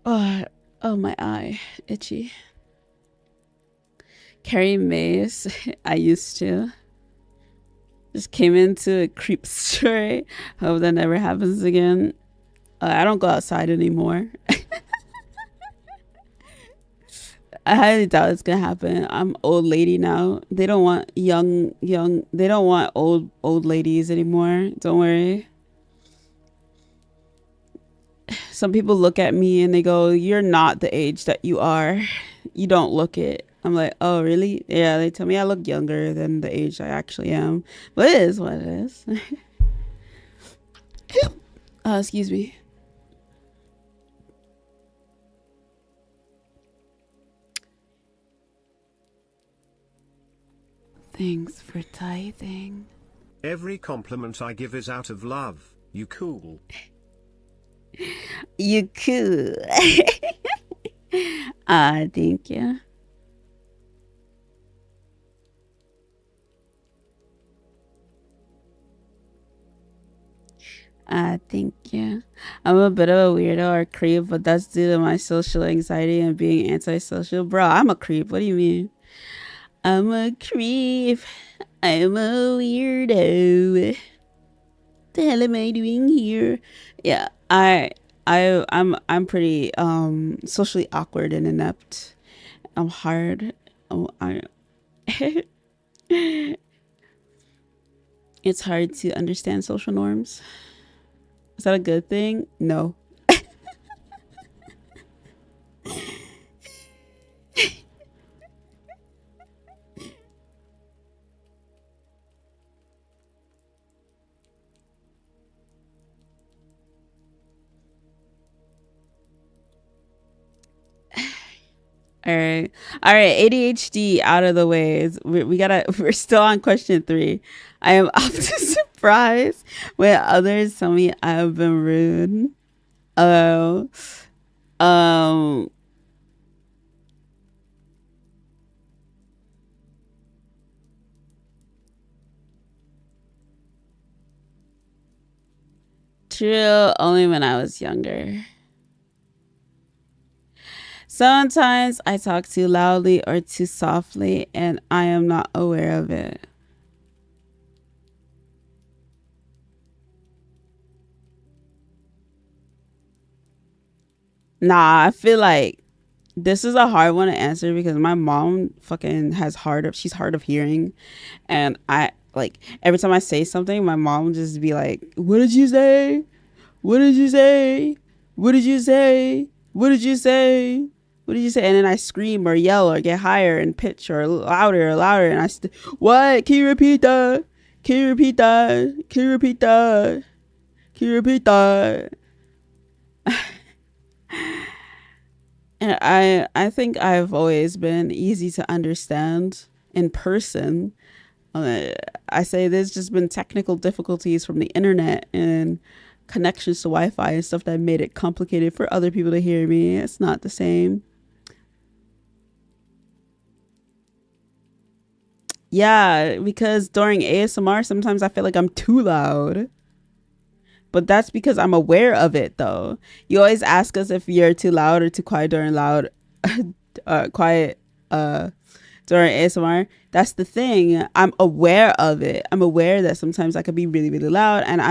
Uh, oh, my eye, itchy. Carry mace. I used to. Just came into a creep story. Hope that never happens again. I don't go outside anymore. I highly doubt it's gonna happen. I'm old lady now. They don't want young. They don't want old ladies anymore. Don't worry. Some people look at me and they go, "You're not the age that you are. You don't look it." I'm like, "Oh, really?" Yeah, they tell me I look younger than the age I actually am. But it is what it is. Excuse me. Thanks for tithing. Every compliment I give is out of love. You cool. You cool. Thank you. Thank you. I'm a bit of a weirdo or creep, but that's due to my social anxiety and being antisocial. Bro, I'm a creep. What do you mean? I'm a creep. I'm a weirdo. The hell am I doing here? Yeah, I'm pretty socially awkward and inept. I'm hard. Oh, I it's hard to understand social norms. Is that a good thing? No. All right. ADHD out of the way. We gotta. We're still on question 3. I am often surprised when others tell me I've been rude. Oh, um, true. Only when I was younger. Sometimes I talk too loudly or too softly, and I am not aware of it. Nah, I feel like this is a hard one to answer because my mom fucking she's hard of hearing, and I like every time I say something, my mom just be like, "What did you say? What did you say? What did you say? What did you say? What did you say?" And then I scream or yell or get higher in pitch or louder, and what? Can you repeat that? Can you repeat that? Can you repeat that? Can you repeat that? And I think I've always been easy to understand in person. Uh, I say there's just been technical difficulties from the internet and connections to Wi-Fi and stuff that made it complicated for other people to hear me. It's not the same. Yeah, because during ASMR, sometimes I feel like I'm too loud. But that's because I'm aware of it, though. You always ask us if you're too loud or too quiet during quiet during ASMR. That's the thing. I'm aware of it. I'm aware that sometimes I could be really, really loud, and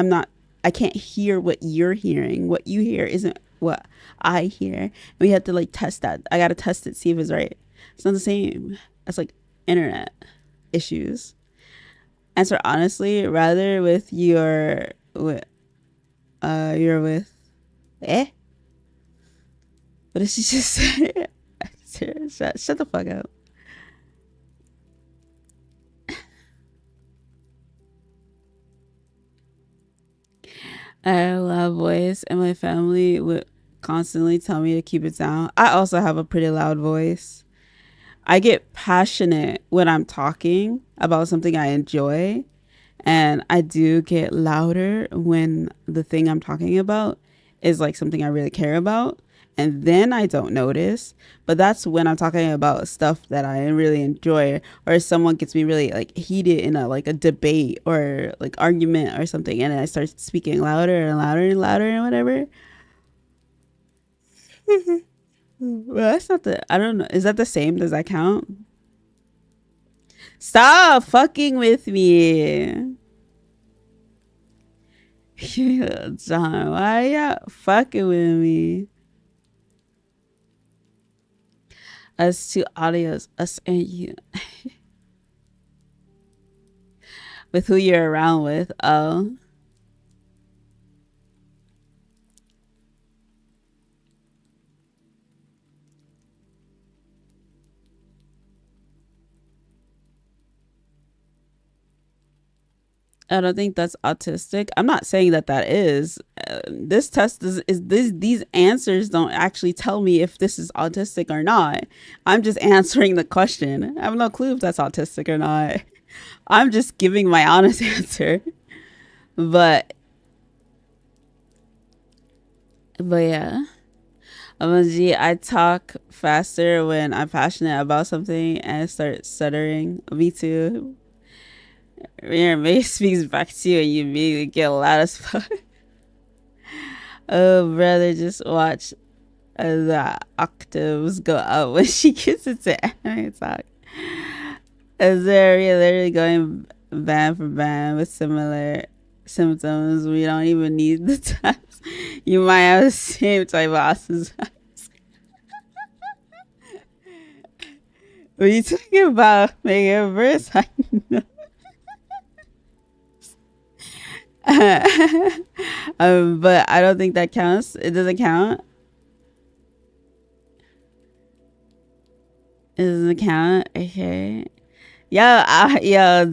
I can't hear what you're hearing. What you hear isn't what I hear. We have to like test that. I gotta test it, see if it's right. It's not the same. It's like internet issues. Answer honestly, rather with you're with eh? What did she just say? Shut the fuck up. I have a loud voice, and my family would constantly tell me to keep it down. I also have a pretty loud voice. I get passionate when I'm talking about something I enjoy, and I do get louder when the thing I'm talking about is like something I really care about. And then I don't notice. But that's when I'm talking about stuff that I really enjoy, or someone gets me really like heated in a debate or like argument or something, and I start speaking louder and louder and louder and whatever. Well, that's not the I don't know. Is that the same? Does that count? Stop fucking with me. John, why y'all fucking with me? Us two audios, us and you. With who you're around with. Oh. I don't think that's autistic. I'm not saying that that is. This test is this. These answers don't actually tell me if this is autistic or not. I'm just answering the question. I have no clue if that's autistic or not. I'm just giving my honest answer. But But yeah. OMG, I talk faster when I'm passionate about something and I start stuttering. Me too. Your mate speaks back to you and you immediately get loud as fuck. Oh, brother, just watch the octaves go up when she gets into anime talk. Azura literally going band for band with similar symptoms. We don't even need the types. You might have the same type of autism. What are you talking about? Making a verse? I know. But I don't think that counts. It doesn't count. It doesn't count. Okay. Yeah,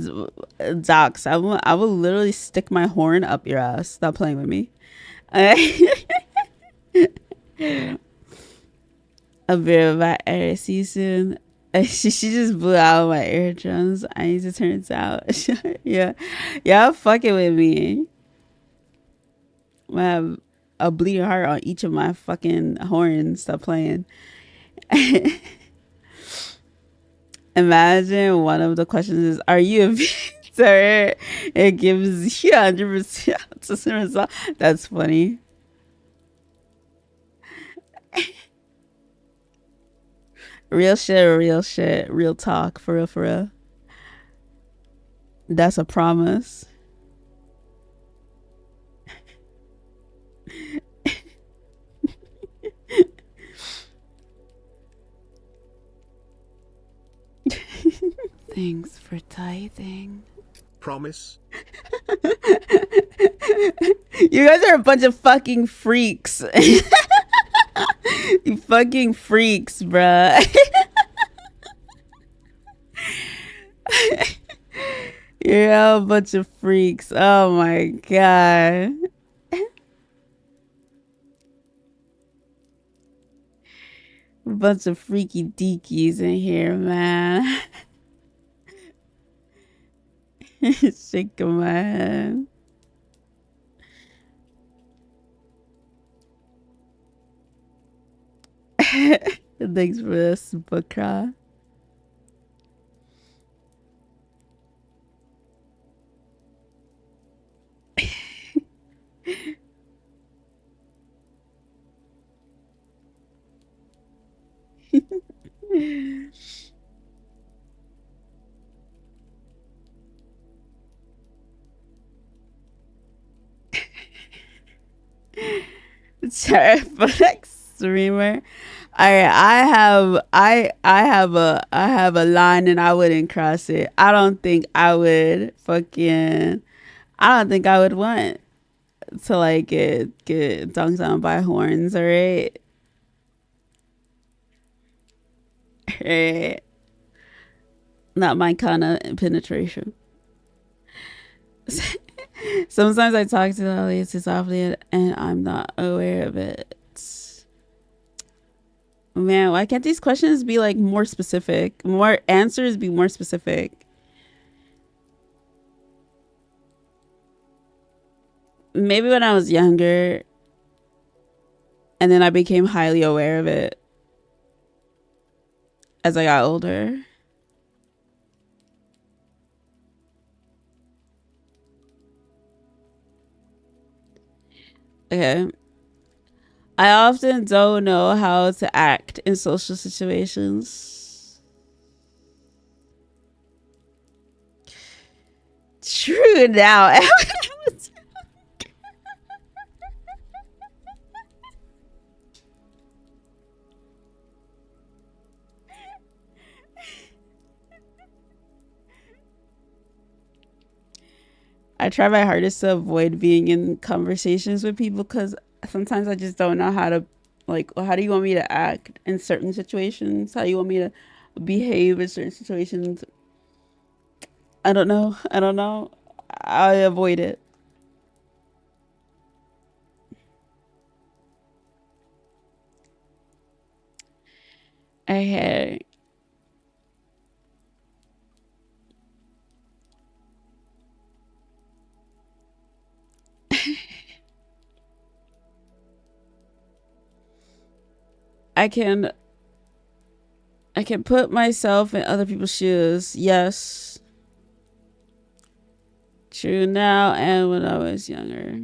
docs. I will literally stick my horn up your ass. Stop playing with me. A bit of my air season. She just blew out my eardrums. I need to turn it out. Yeah, fucking with me. I have a bleeding heart on each of my fucking horns. Stop playing. Imagine one of the questions is, "Are you a vtuber?" It gives you 100% autism result. That's funny. Real shit, real talk, for real, for real. That's a promise. Thanks for tithing. Promise. You guys are a bunch of fucking freaks. You fucking freaks, bruh. You're a bunch of freaks. Oh my god. A bunch of freaky deakies in here, man. Shaking my head. Thanks for this, Bukra. Terriflex streamer. Alright, I have a line and I wouldn't cross it. I don't think I would want to like get dunked on by horns, alright? Right. Not my kind of penetration. Sometimes I talk to the audience too softly and I'm not aware of it. Man, why can't these questions be like more specific? More answers be more specific. Maybe when I was younger and then I became highly aware of it as I got older. Okay. I often don't know how to act in social situations. True now. I try my hardest to avoid being in conversations with people because sometimes I just don't know how to, like, how do you want me to act in certain situations? How do you want me to behave in certain situations? I don't know. I avoid it. Okay. I can put myself in other people's shoes. Yes. True now and when I was younger.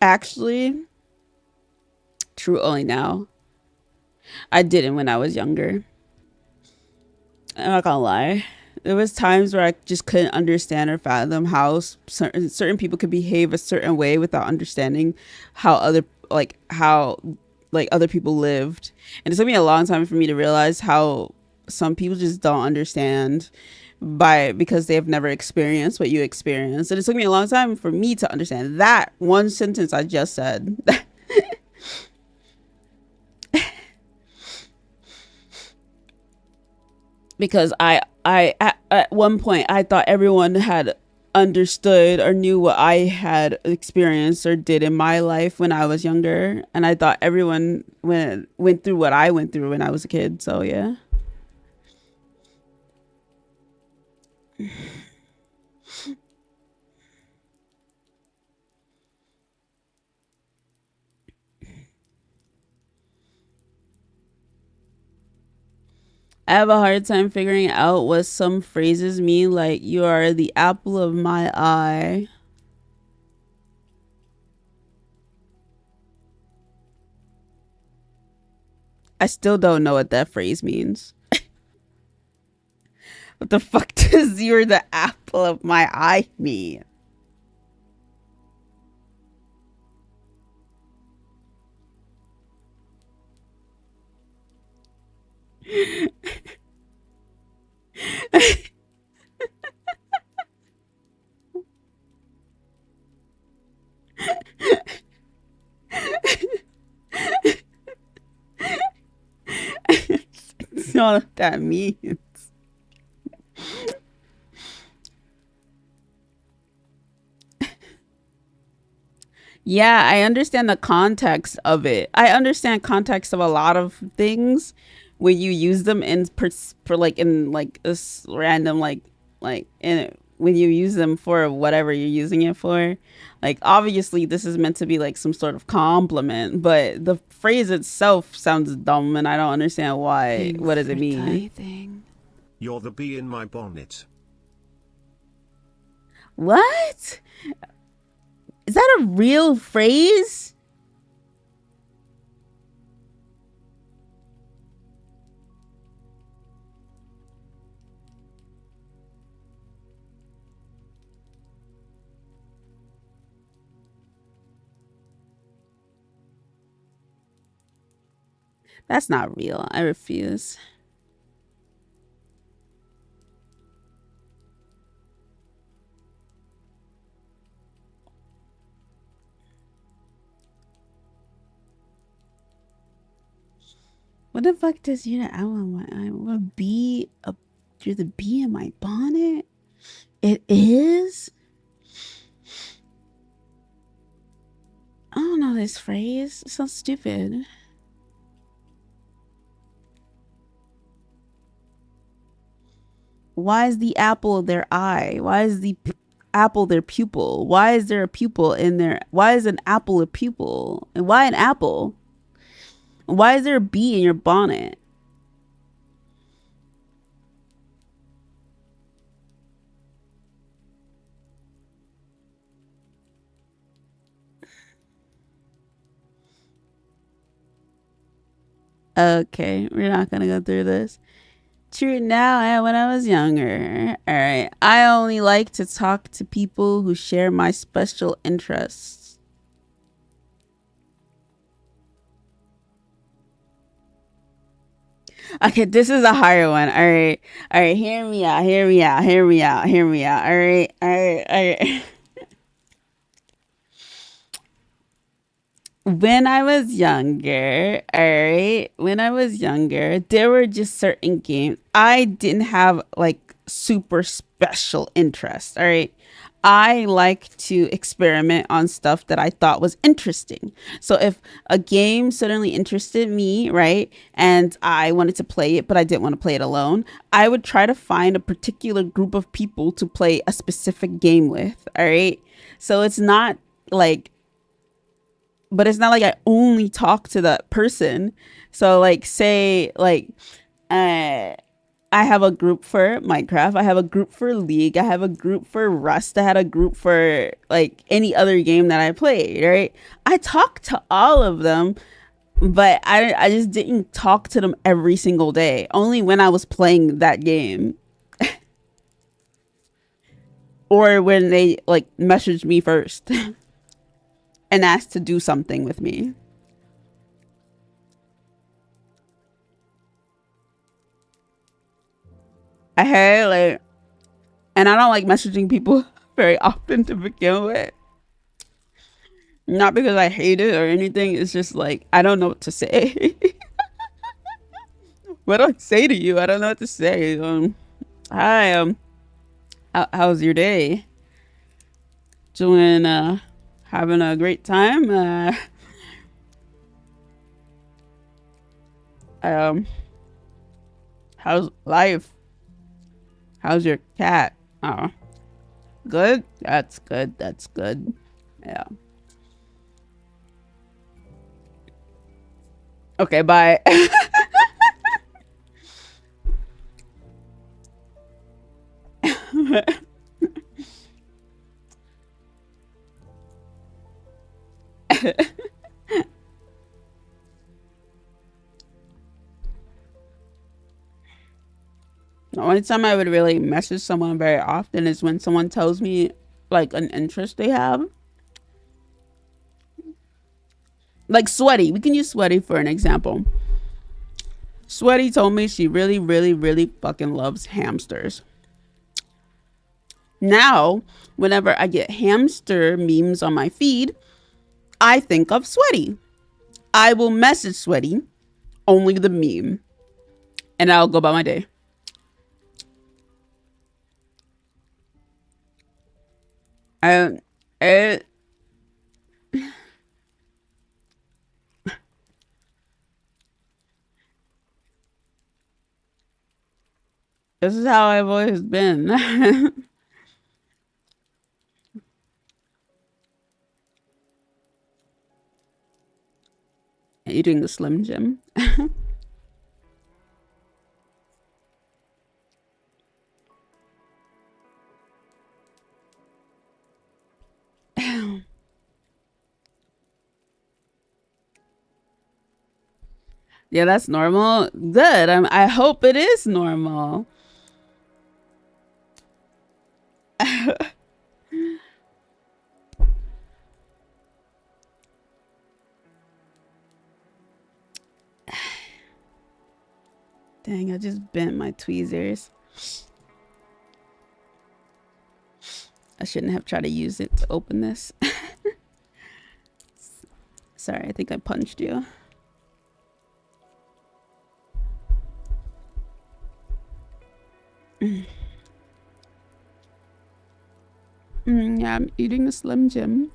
Actually, true only now. I didn't when I was younger. I'm not gonna lie. There was times where I just couldn't understand or fathom how certain people could behave a certain way without understanding how other people lived. And it took me a long time for me to realize how some people just don't understand because they have never experienced what you experienced. And it took me a long time for me to understand that one sentence I just said. Because I at one point I thought everyone had understood or knew what I had experienced or did in my life when I was younger, and I thought everyone went through what I went through when I was a kid. So yeah. I have a hard time figuring out what some phrases mean, like you are the apple of my eye. I still don't know what that phrase means. What the fuck does you're the apple of my eye mean? That's not what that means. Yeah, I understand the context of it. I understand context of a lot of things when you use them for like in like this random when you use them for whatever you're using it for. Like obviously this is meant to be like some sort of compliment, but the phrase itself sounds dumb and I don't understand why. What does it mean? Tithing. You're the bee in my bonnet. What? Is that a real phrase? That's not real. I refuse. What the fuck does you're the apple of my eye? You're the bee in my bonnet? It is? I don't know this phrase. It sounds stupid. Why is the apple their eye? Why is the apple their pupil? Why is there a pupil in there? Why is an apple a pupil? And why an apple? Why is there a bee in your bonnet? Okay, we're not gonna go through this. True now and when I was younger. Alright. I only like to talk to people who share my special interests. Okay, this is a higher one. Alright. Alright, hear me out. Alright. When I was younger, there were just certain games I didn't have like super special interest. All right. I like to experiment on stuff that I thought was interesting. So if a game suddenly interested me, right, and I wanted to play it, but I didn't want to play it alone, I would try to find a particular group of people to play a specific game with. All right. So it's not like, but it's not like I only talk to that person. So like, say like, uh, I have a group for Minecraft. I have a group for League. I have a group for Rust. I had a group for like any other game that I played, right? I talked to all of them, but I just didn't talk to them every single day. Only when I was playing that game or when they like messaged me first and asked to do something with me. I had like, and I don't like messaging people very often to begin with. Not because I hate it or anything. It's just like, I don't know what to say. What do I say to you? I don't know what to say. Hi, how's your day? Doing, having a great time? Um, how's life? How's your cat? Oh, good? That's good. That's good. Yeah. Okay, bye. The only time I would really message someone very often is when someone tells me like an interest they have. Like Sweaty. We can use Sweaty for an example. Sweaty told me she really, really, really fucking loves hamsters. Now, whenever I get hamster memes on my feed, I think of Sweaty. I will message Sweaty only the meme, and I'll go about my day. And it, this is how I've always been. Eating the Slim Jim. Yeah, that's normal. Good. I hope it is normal. Dang, I just bent my tweezers. I shouldn't have tried to use it to open this. Sorry, I think I punched you. Yeah, I'm eating a Slim Jim.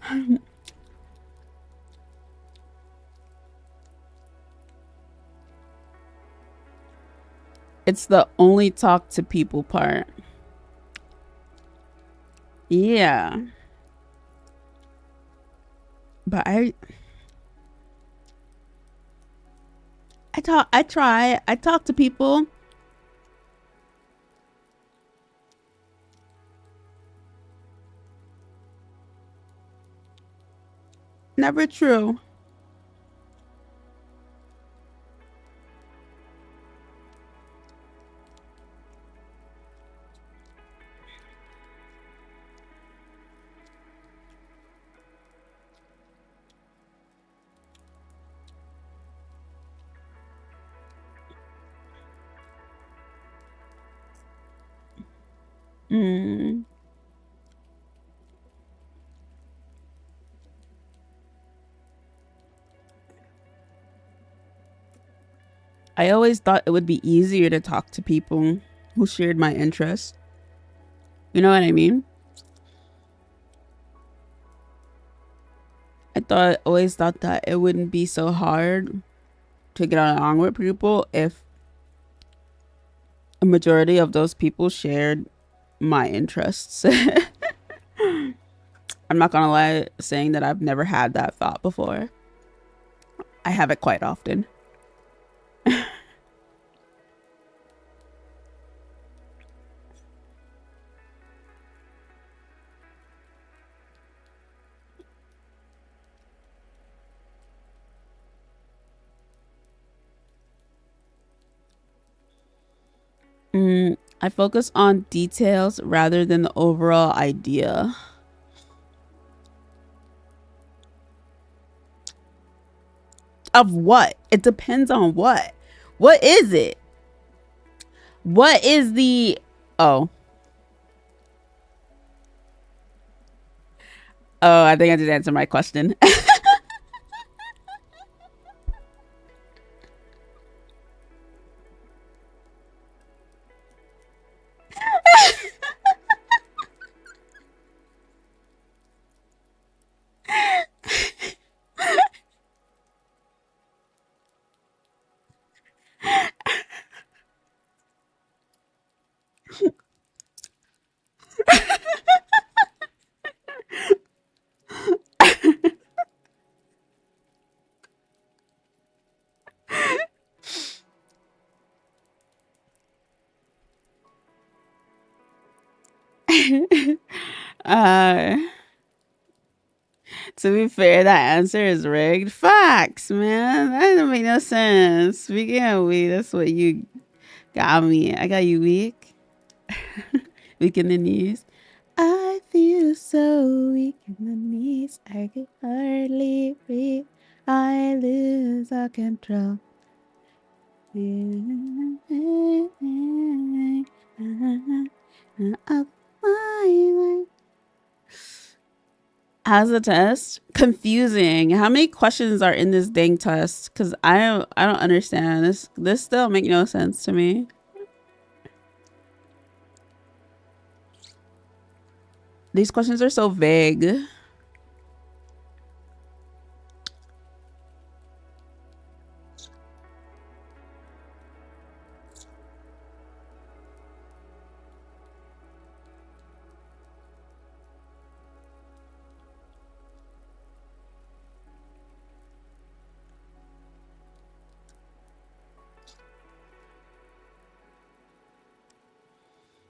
It's the only talk to people part. Yeah. But I talk to people. Never true. Mm. I always thought it would be easier to talk to people who shared my interests. You know what I mean? always thought that it wouldn't be so hard to get along with people if a majority of those people shared my interests. I'm not gonna lie, saying that I've never had that thought before. I have it quite often. I focus on details rather than the overall idea. Of what? It depends on what. What is it? What is the... Oh. Oh, I think I did answer my question. uh, to be fair, that answer is rigged. Facts, man. That doesn't make no sense. Speaking of weak, that's what you got me. I got you weak. Weak in the knees. I feel so weak in the knees. I can hardly breathe. I lose all control. Of my life. How's the test? Confusing. How many questions are in this dang test? Cause I don't understand this. This still make no sense to me. These questions are so vague.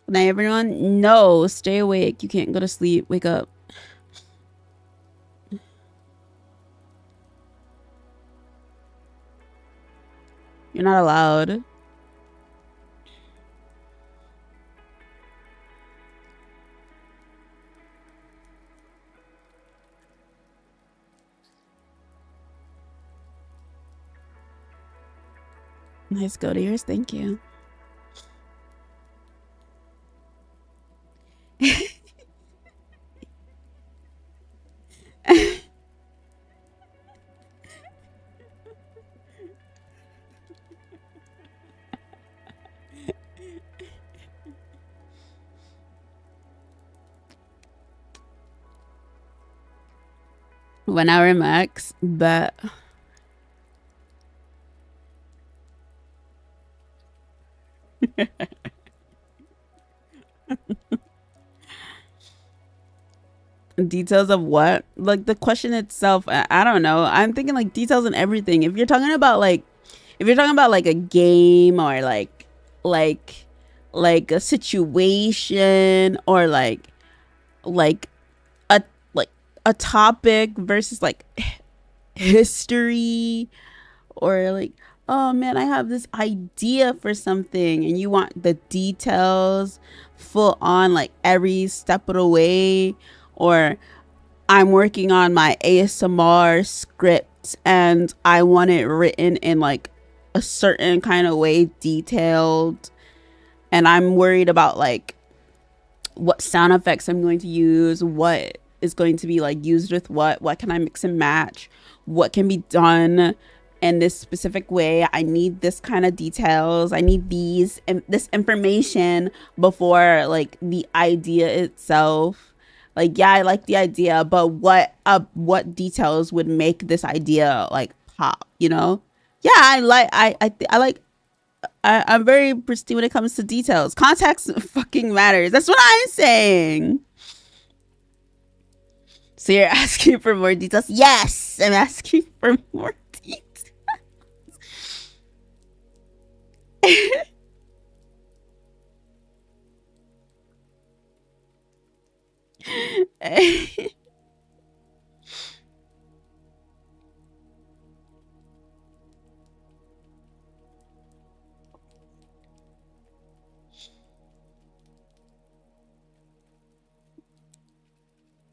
Good night, everyone. No, stay awake. You can't go to sleep. Wake up. You're not allowed. Nice go to yours. Thank you. One hour max, but details of what? Like the question itself, I don't know. I'm thinking like details and everything. If you're talking about like a game or like a situation or like a topic versus like history or like, oh man, I have this idea for something and you want the details full on like every step of the way, or I'm working on my ASMR script and I want it written in like a certain kind of way, detailed, and I'm worried about like what sound effects I'm going to use, what is going to be like used with what can I mix and match, what can be done in this specific way. I need this kind of details. I need this information before like the idea itself. Like, yeah, I like the idea, but what details would make this idea like pop, you know? Yeah, I'm very pristine when it comes to details. Context fucking matters. That's what I'm saying. So you're asking for more details? Yes, I'm asking for more details.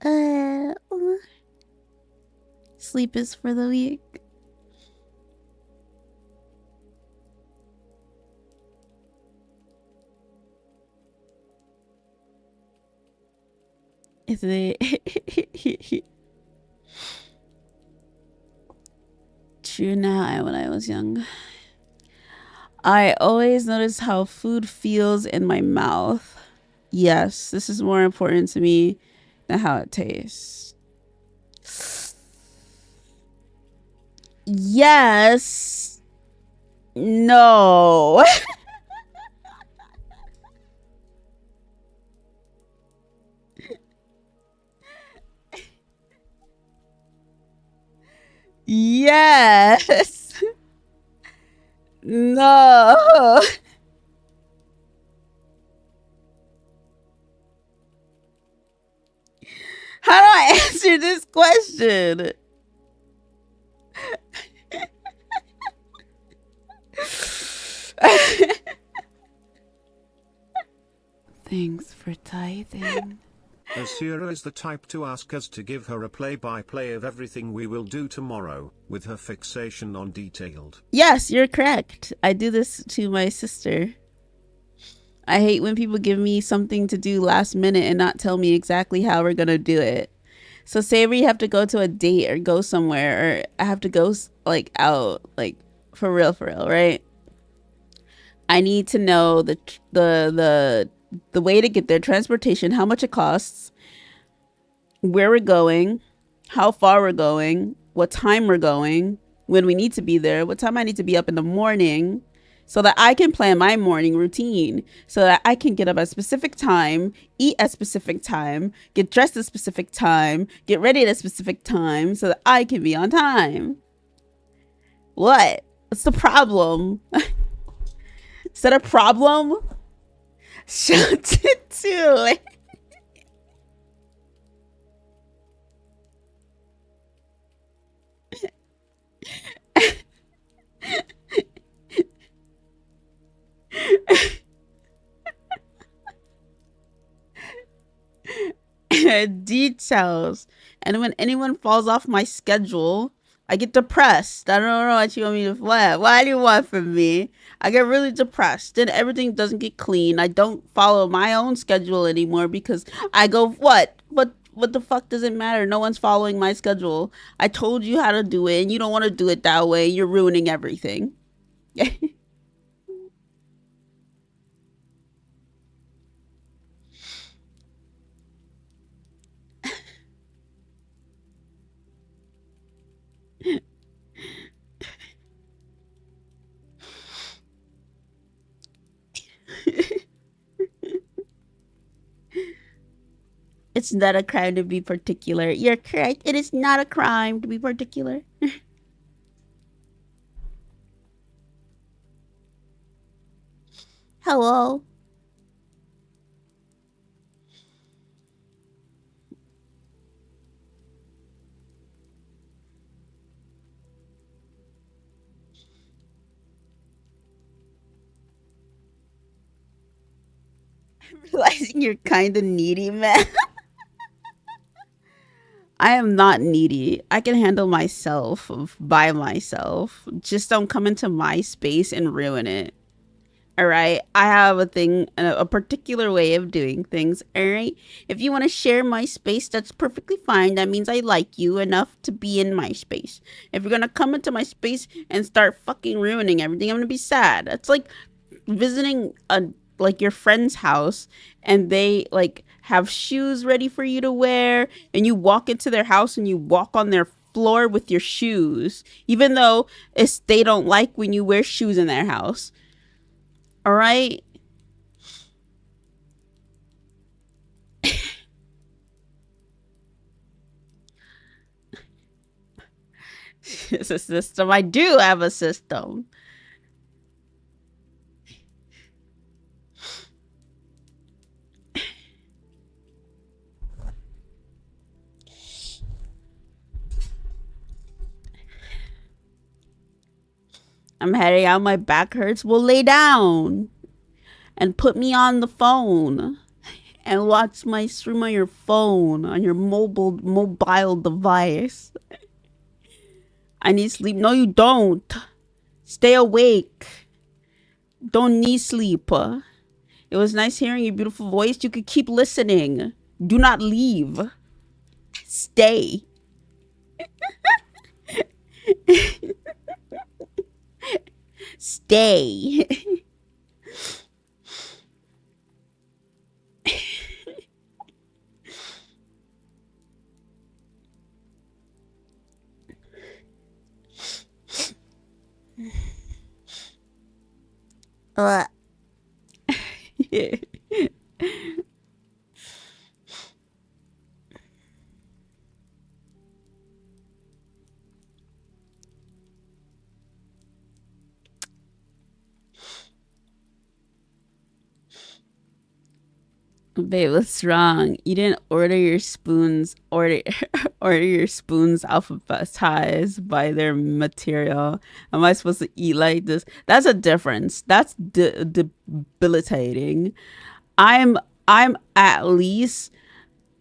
uh, Sleep is for the weak. Is it true now and when I was young? I always notice how food feels in my mouth. Yes, this is more important to me than how it tastes. Yes. No. Yes. No. How do I answer this question? Thanks for tithing. Azura is the type to ask us to give her a play-by-play of everything we will do tomorrow, with her fixation on detailed. Yes, you're correct. I do this to my sister. I hate when people give me something to do last minute and not tell me exactly how we're gonna do it. So say we have to go to a date or go somewhere, or I have to go like out, like for real, right? I need to know the way to get there, transportation, how much it costs, where we're going, how far we're going, what time we're going, when we need to be there, what time I need to be up in the morning, so that I can plan my morning routine, so that I can get up at a specific time, eat at a specific time, get dressed at a specific time, get ready at a specific time, so that I can be on time. What? What's the problem? Is that a problem? Shout it too. Details. And when anyone falls off my schedule, I get depressed. I don't know what you want me to what. What do you want from me? I get really depressed. Then everything doesn't get clean. I don't follow my own schedule anymore because I go, what the fuck does it matter? No one's following my schedule. I told you how to do it and you don't want to do it that way. You're ruining everything. It's not a crime to be particular. You're correct. It is not a crime to be particular. Hello. I'm realizing you're kind of needy, man. I am not needy. I can handle myself by myself. Just don't come into my space and ruin it. All right. I have a thing, a particular way of doing things. All right. If you want to share my space, that's perfectly fine. That means I like you enough to be in my space. If you're going to come into my space and start fucking ruining everything, I'm going to be sad. It's like visiting like your friend's house and they like have shoes ready for you to wear, and you walk into their house and you walk on their floor with your shoes, even though they don't like when you wear shoes in their house. All right. It's a system. I do have a system. I'm heading out. My back hurts. Well, lay down and put me on the phone and watch my stream on your phone, on your mobile device. I need sleep. No, you don't. Stay awake. Don't need sleep. It was nice hearing your beautiful voice. You could keep listening. Do not leave. Stay. Stay. Yeah. Babe, what's wrong? You didn't order your spoons. Order your spoons alphabetized by their material. Am I supposed to eat like this? That's a difference. That's debilitating. I'm at least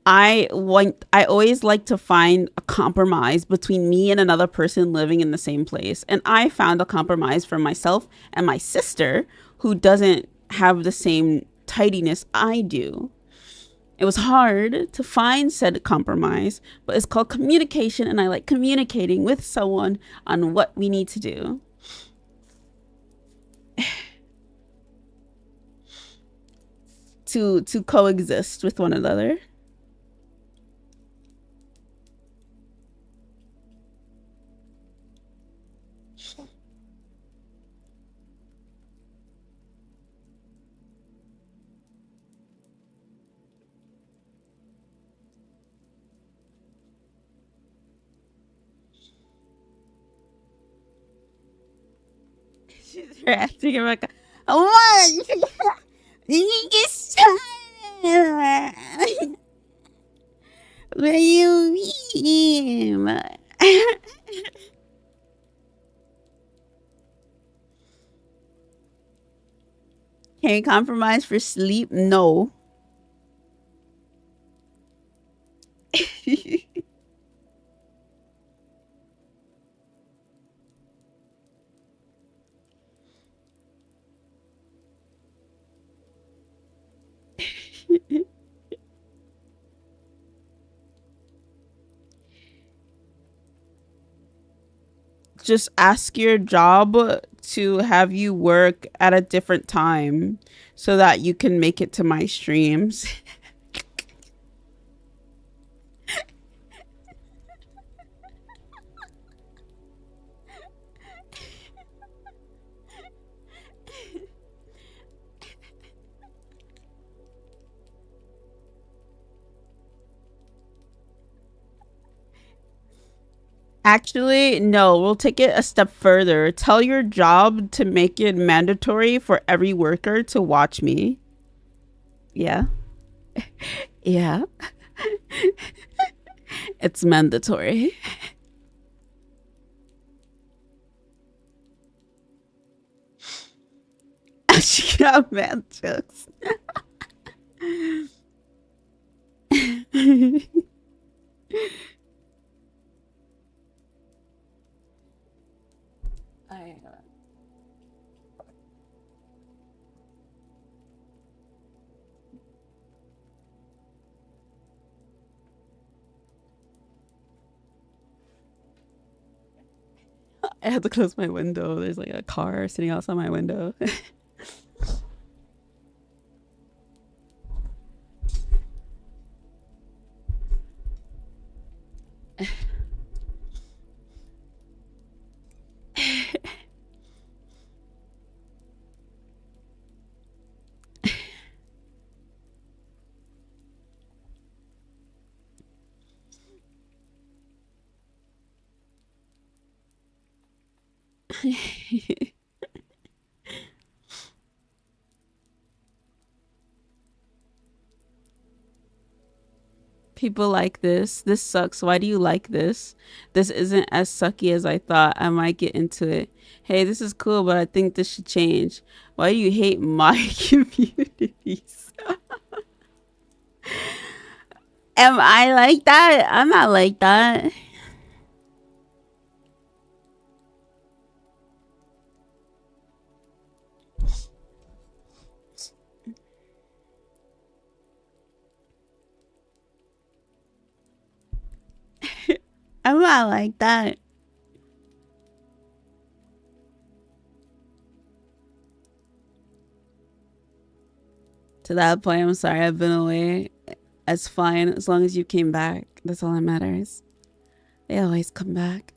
I always like to find a compromise between me and another person living in the same place. And I found a compromise for myself and my sister, who doesn't have the same tidiness I do. It was hard to find said compromise, but it's called communication, and I like communicating with someone on what we need to do. to coexist with one another. She's reacting like, what? What do you mean? Can you compromise for sleep? No. Just ask your job to have you work at a different time so that you can make it to my streams. Actually, no, we'll take it a step further. Tell your job to make it mandatory for every worker to watch me. Yeah. Yeah. It's mandatory. She got mad jokes. I had to close my window. There's like a car sitting outside my window. People like this. This sucks. Why do you like this? This isn't as sucky as I thought. I might get into it. Hey, this is cool, but I think this should change. Why do you hate my communities? Am I like that? I'm not like that. I'm not like that. To that point, I'm sorry I've been away. It's fine as long as you came back. That's all that matters. They always come back.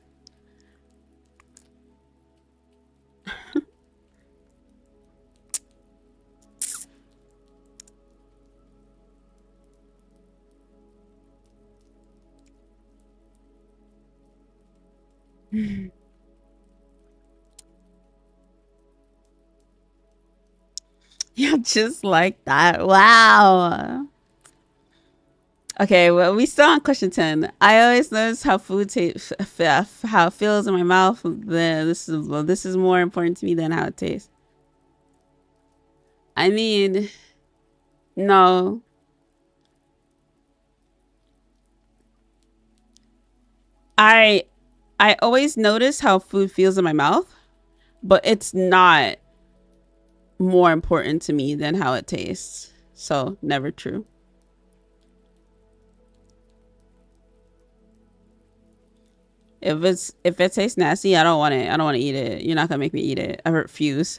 You're just like that. Wow. Okay, well, we still on question 10. I always notice how food tastes, how it feels in my mouth. This is more important to me than how it tastes. I mean, no. I always notice how food feels in my mouth, but it's not more important to me than how it tastes. So, never true. If it tastes nasty, I don't want it. I don't want to eat it. You're not gonna make me eat it. I refuse.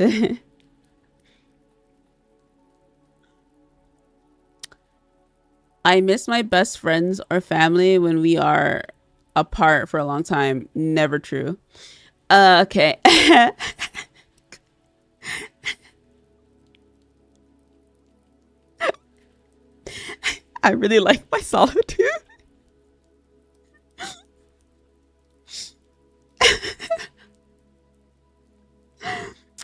I miss my best friends or family when we are apart for a long time. Never true. Okay. I really like my solitude.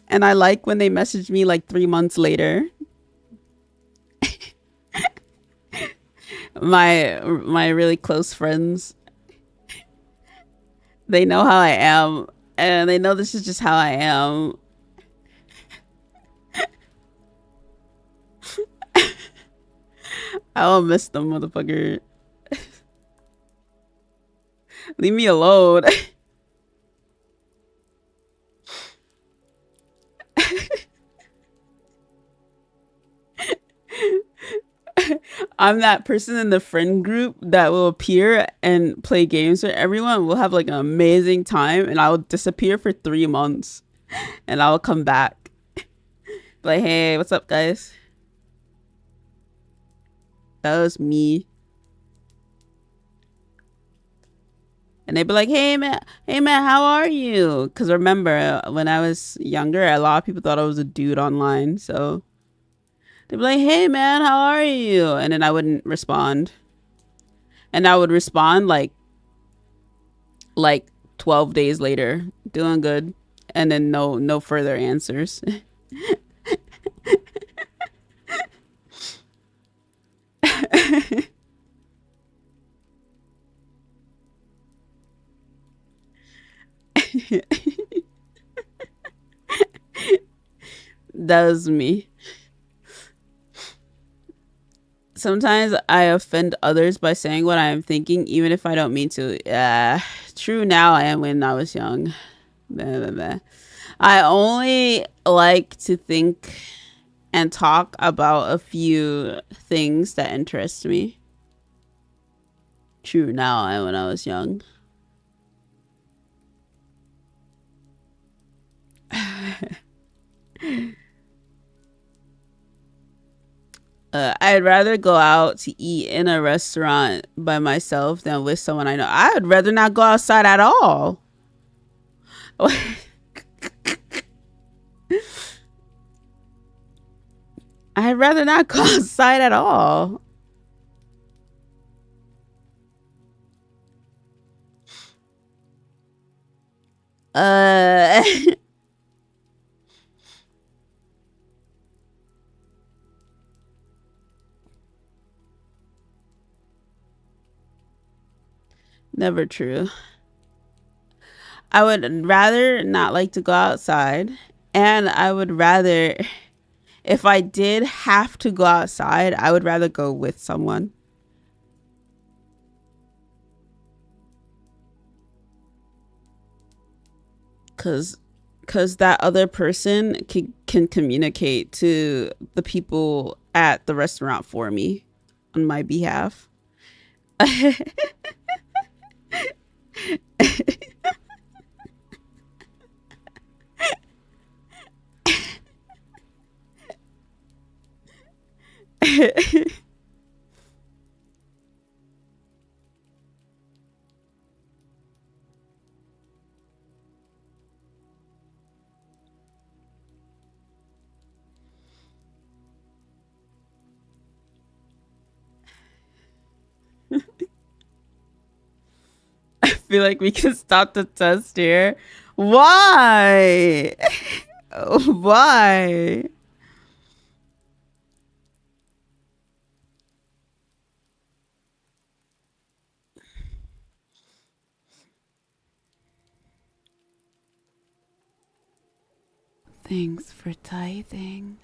And I like when they message me like 3 months later. My really close friends, they know how I am, and they know this is just how I am. I'll miss them, motherfucker. Leave me alone. I'm that person in the friend group that will appear and play games with everyone. We'll have like an amazing time, and I will disappear for 3 months, and I will come back. Like, hey, what's up, guys? That was me. And they'd be like, hey man, how are you? Because remember, when I was younger, a lot of people thought I was a dude online. So they'd be like, hey man, how are you? And then I wouldn't respond. And I would respond like 12 days later, doing good. And then no further answers. That was me. Sometimes I offend others by saying what I am thinking, even if I don't mean to. True now I am when I was young. Blah, blah, blah. I only like to think and talk about a few things that interest me. True now I am when I was young. I'd rather go out to eat in a restaurant by myself than with someone I know. I would rather not go outside at all. I'd rather not go outside at all. Uh, never true. I would rather not like to go outside, and I would rather, if I did have to go outside, I would rather go with someone. Cause that other person can communicate to the people at the restaurant for me on my behalf. I feel like we can stop the test here. Why? Why? Thanks for tithing.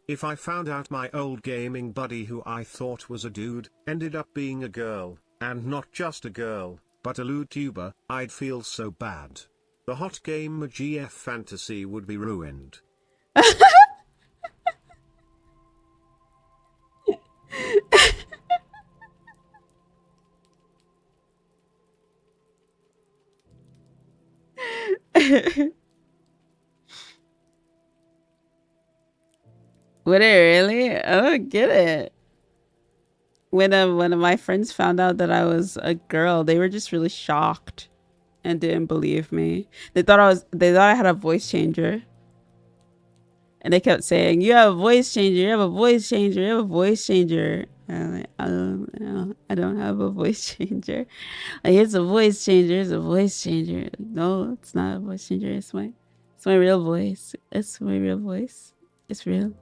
If I found out my old gaming buddy who I thought was a dude, ended up being a girl, and not just a girl, but a vtuber, I'd feel so bad. The hot game GF fantasy would be ruined. Would it really? I don't get it. When one of my friends found out that I was a girl, they were just really shocked and didn't believe me. They thought I had a voice changer. And they kept saying, "You have a voice changer, you have a voice changer, you have a voice changer." And I'm like, no, I don't have a voice changer. Like, it's a voice changer, it's a voice changer. Like, no, it's not a voice changer, it's my real voice. It's my real voice. It's real.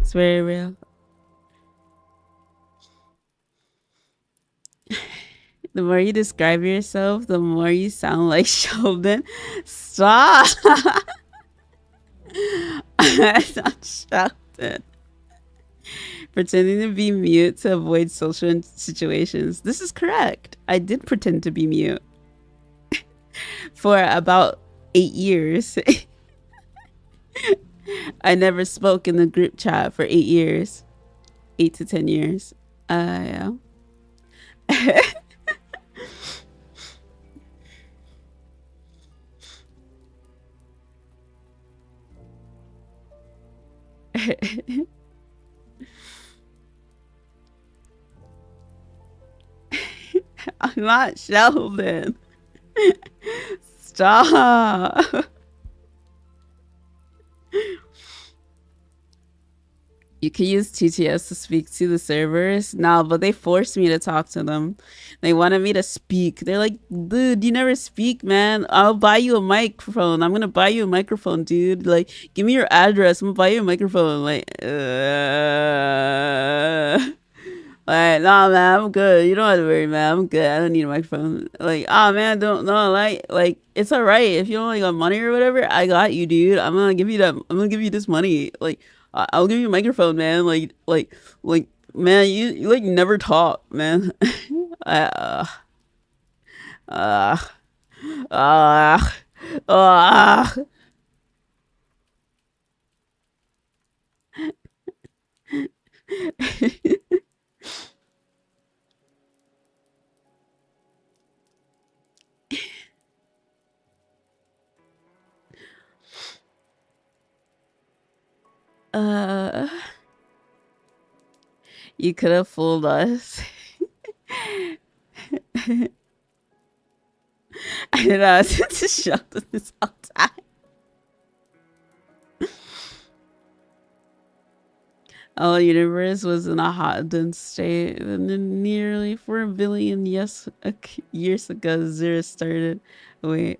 It's very real. The more you describe yourself, the more you sound like Sheldon. Stop. I'm not Sheldon. Pretending to be mute to avoid social situations. This is correct. I did pretend to be mute for about 8 years. I never spoke in the group chat for 8 years. 8 to 10 years. Yeah. I'm not Sheldon. Stop. You can use TTS to speak to the servers. No, but they forced me to talk to them. They wanted me to speak. They're like, dude, you never speak, man. I'll buy you a microphone. I'm gonna buy you a microphone, dude. Like, give me your address. I'm gonna buy you a microphone. Like, nah, man, I'm good. You don't have to worry, man. I'm good. I don't need a microphone. Like, ah, man, don't no, like, it's all right. If you don't like got money or whatever, I got you, dude. I'm gonna give you that. I'm gonna give you this money. Like, I'll give you a microphone, man. Like, man, you like never talk, man. uh, uh, uh, uh. uh. You could have fooled us. I didn't know to show this all time. Our universe was in a hot, dense state, and then nearly 4 billion years ago, Azura started. Wait.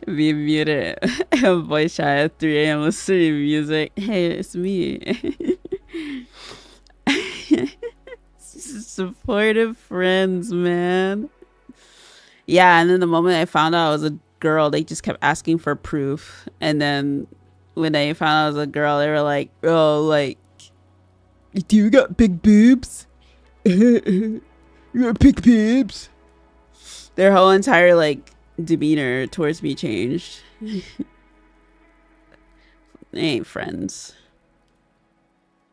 Be muted. Voice chat at 3 a.m. listening to music. Hey, it's me. Supportive friends, man. Yeah, and then the moment I found out I was a girl, they just kept asking for proof. And then when they found out I was a girl, they were like, "Oh, like, do you got big boobs? You got big boobs?" Their whole entire like demeanor towards me changed. They ain't friends.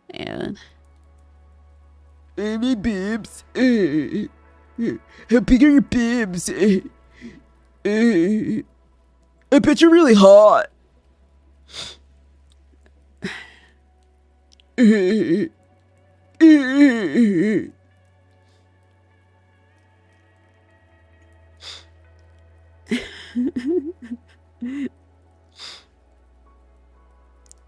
And my boobs. How big are your boobs? I bet you're really hot.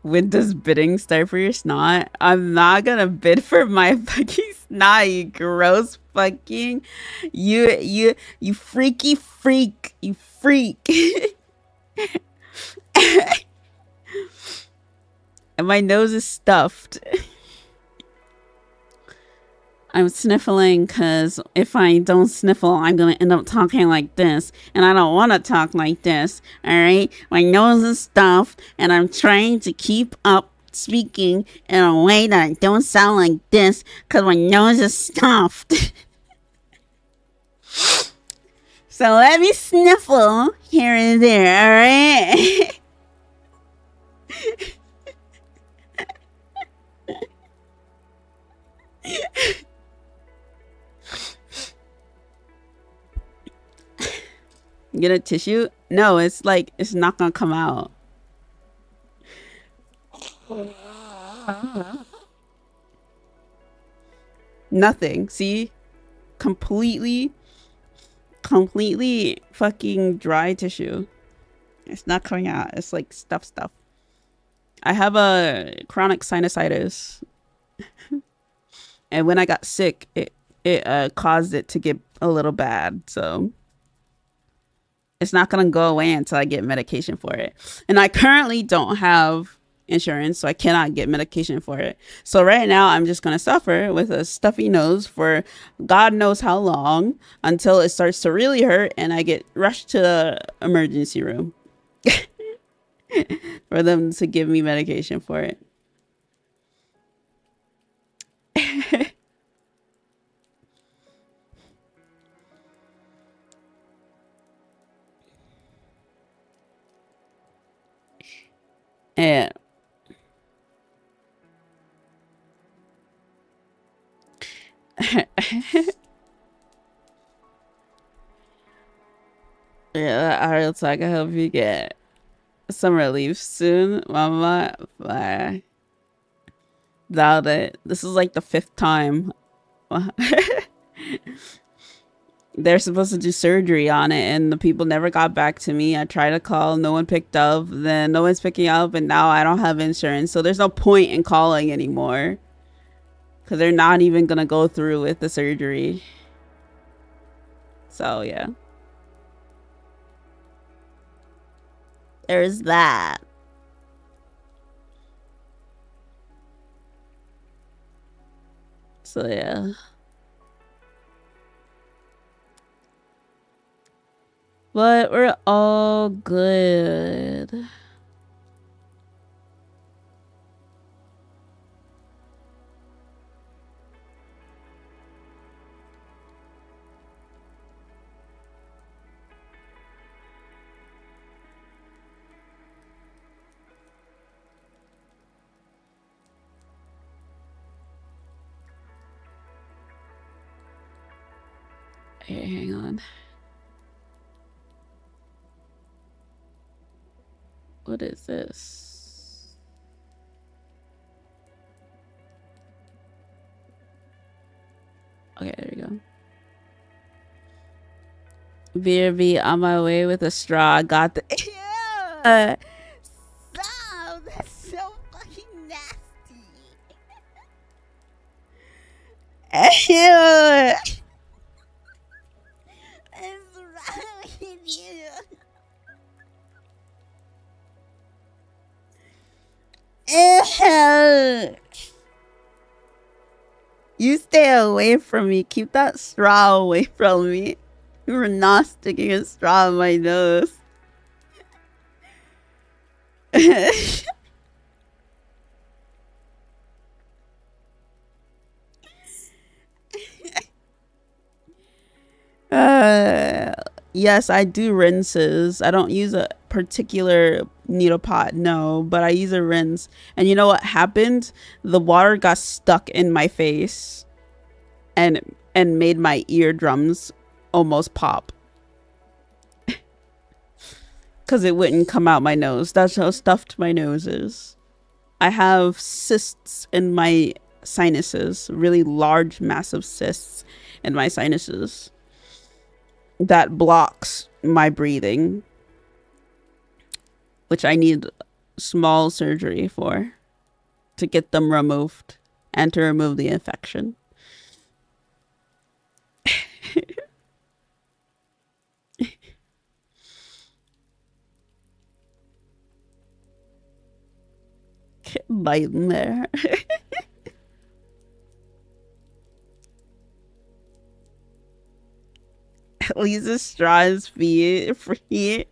When does bidding start for your snot? I'm not gonna bid for my fucking snot, you gross fucking you freaky freak, you freak. And my nose is stuffed. I'm sniffling because if I don't sniffle, I'm going to end up talking like this. And I don't want to talk like this. All right? My nose is stuffed and I'm trying to keep up speaking in a way that I don't sound like this because my nose is stuffed. So let me sniffle here and there, all right? Get a tissue? No, it's like, it's not gonna come out. Nothing. See? Completely fucking dry tissue. It's not coming out. It's like stuff. I have a chronic sinusitis. And when I got sick, it caused it to get a little bad. So it's not going to go away until I get medication for it. And I currently don't have insurance, so I cannot get medication for it. So right now I'm just going to suffer with a stuffy nose for God knows how long until it starts to really hurt and I get rushed to the emergency room for them to give me medication for it. Yeah. Yeah, alright, so I can help you get some relief soon, mama. Bye. Doubt it. This is like the 5th time. They're supposed to do surgery on it and the people never got back to me. I tried to call, no one picked up, then no one's picking up, and now I don't have insurance, so there's no point in calling anymore because they're not even gonna go through with the surgery. So yeah, there's that. So yeah, but we're all good. Okay, hang on. What is this? Okay, there you go. VRV on my way with a straw. Got the. Ew! Stop! That's so fucking nasty. Ew! What's wrong with you? Ew! You stay away from me. Keep that straw away from me. You were not sticking a straw in my nose. Yes, I do rinses. I don't use a particular needle pot, no, but I use a rinse. And you know what happened? The water got stuck in my face and made my eardrums almost pop. Because it wouldn't come out my nose. That's how stuffed my nose is. I have cysts in my sinuses, really large, massive cysts in my sinuses that blocks my breathing, which I need small surgery for to get them removed and to remove the infection. Nightmare. At least the straw is free.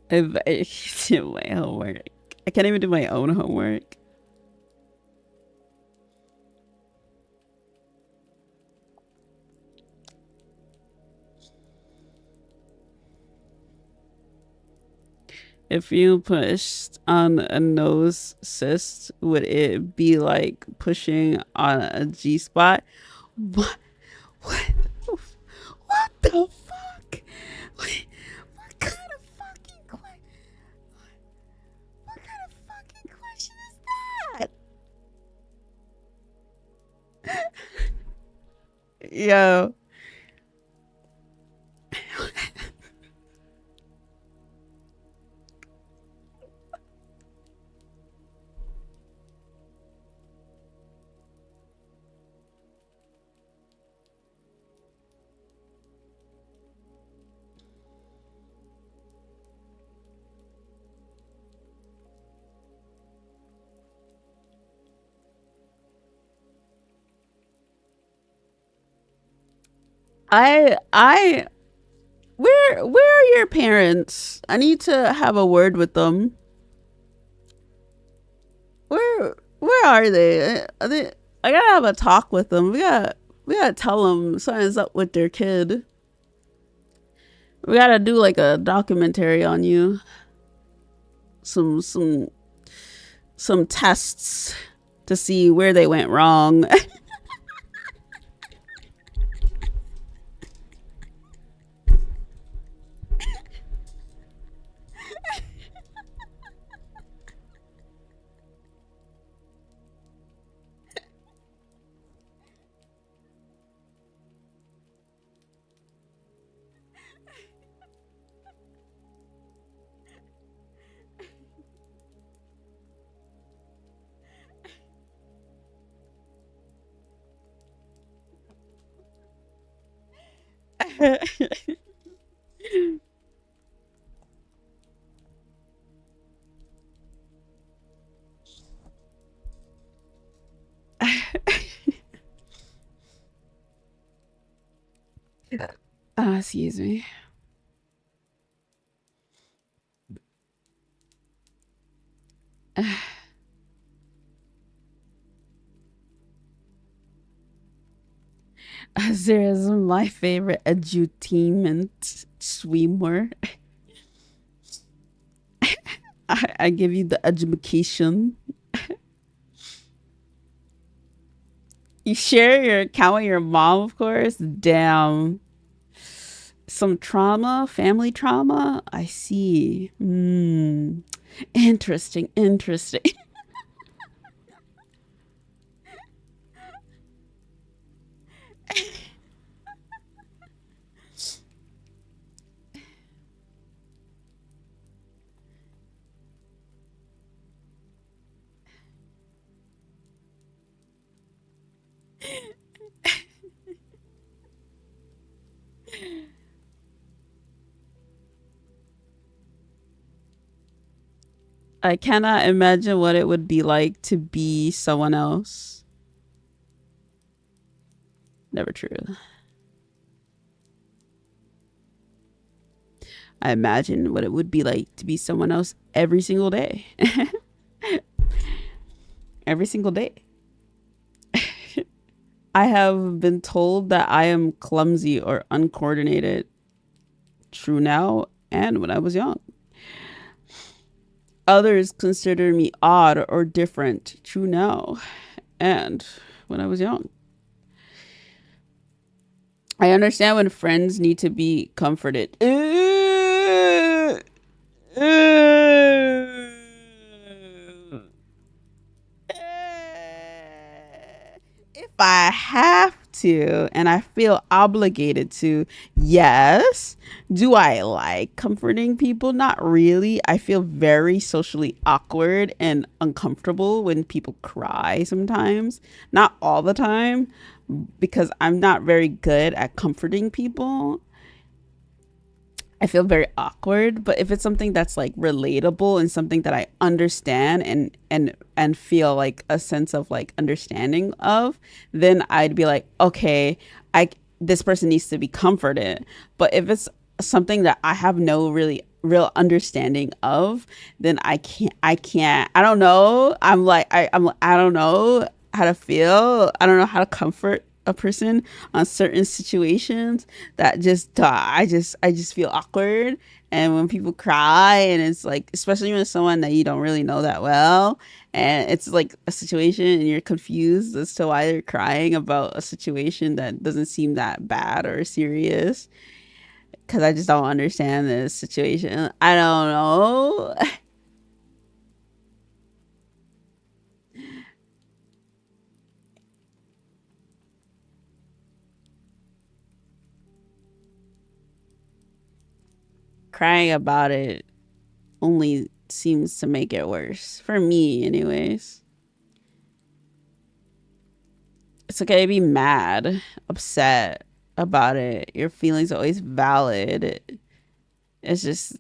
I do my homework. I can't even do my own homework. If you pushed on a nose cyst, would it be like pushing on a G spot? What? What? What the fuck? What kind of fucking question? What kind of fucking question is that? Yo. I where are your parents? I need to have a word with them. Where are they? I gotta have a talk with them. We gotta tell them something's up with their kid. We gotta do like a documentary on you. Some tests to see where they went wrong. Excuse me. Azura is my favorite edutainment swimmer. I give you the education. You share your account with your mom, of course. Damn. Some trauma, family trauma. I see. Interesting, interesting. I cannot imagine what it would be like to be someone else. Never true. I imagine what it would be like to be someone else every single day. Every single day. I have been told that I am clumsy or uncoordinated. True now and when I was young. Others consider me odd or different. True now and when I was young. I understand when friends need to be comforted. If I have to and I feel obligated to, yes. Do I like comforting people? Not really. I feel very socially awkward and uncomfortable when people cry sometimes. Not all the time, because I'm not very good at comforting people. I feel very awkward, but if it's something that's like relatable and something that I understand and feel like a sense of like understanding of, then I'd be like, okay, I this person needs to be comforted. But if it's something that I have no really real understanding of, then I don't know. I don't know how to feel. I don't know how to comfort a person on certain situations that just I just feel awkward. And when people cry, and it's like, especially when it's someone that you don't really know that well, and it's like a situation and you're confused as to why they're crying about a situation that doesn't seem that bad or serious, because I just don't understand this situation. I don't know. Crying about it only seems to make it worse. For me, anyways. It's okay to be mad, upset about it. Your feelings are always valid. It's just,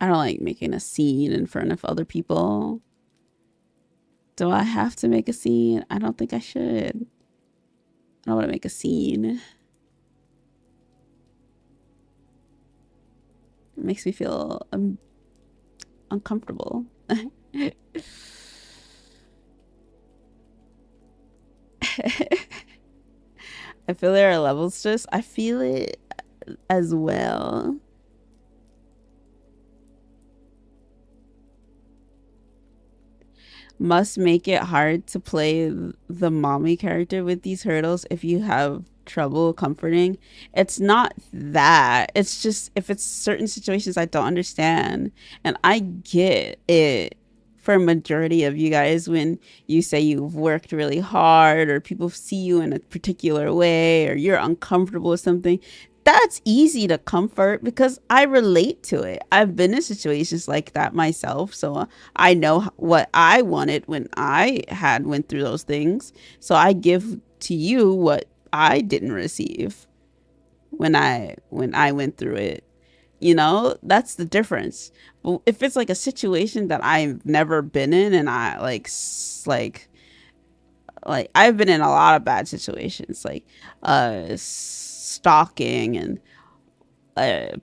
I don't like making a scene in front of other people. Do I have to make a scene? I don't think I should. I don't want to make a scene. It makes me feel uncomfortable. I feel there are levels to this. I feel it as well. Must make it hard to play the mommy character with these hurdles if you have trouble comforting. It's not that. It's just if it's certain situations I don't understand. And I get it for a majority of you guys when you say you've worked really hard or people see you in a particular way or you're uncomfortable with something. That's easy to comfort because I relate to it. I've been in situations like that myself, so I know what I wanted when I had went through those things. So I give to you what I didn't receive when I went through it. You know, that's the difference. But if it's like a situation that I've never been in, and I like I've been in a lot of bad situations, like stalking and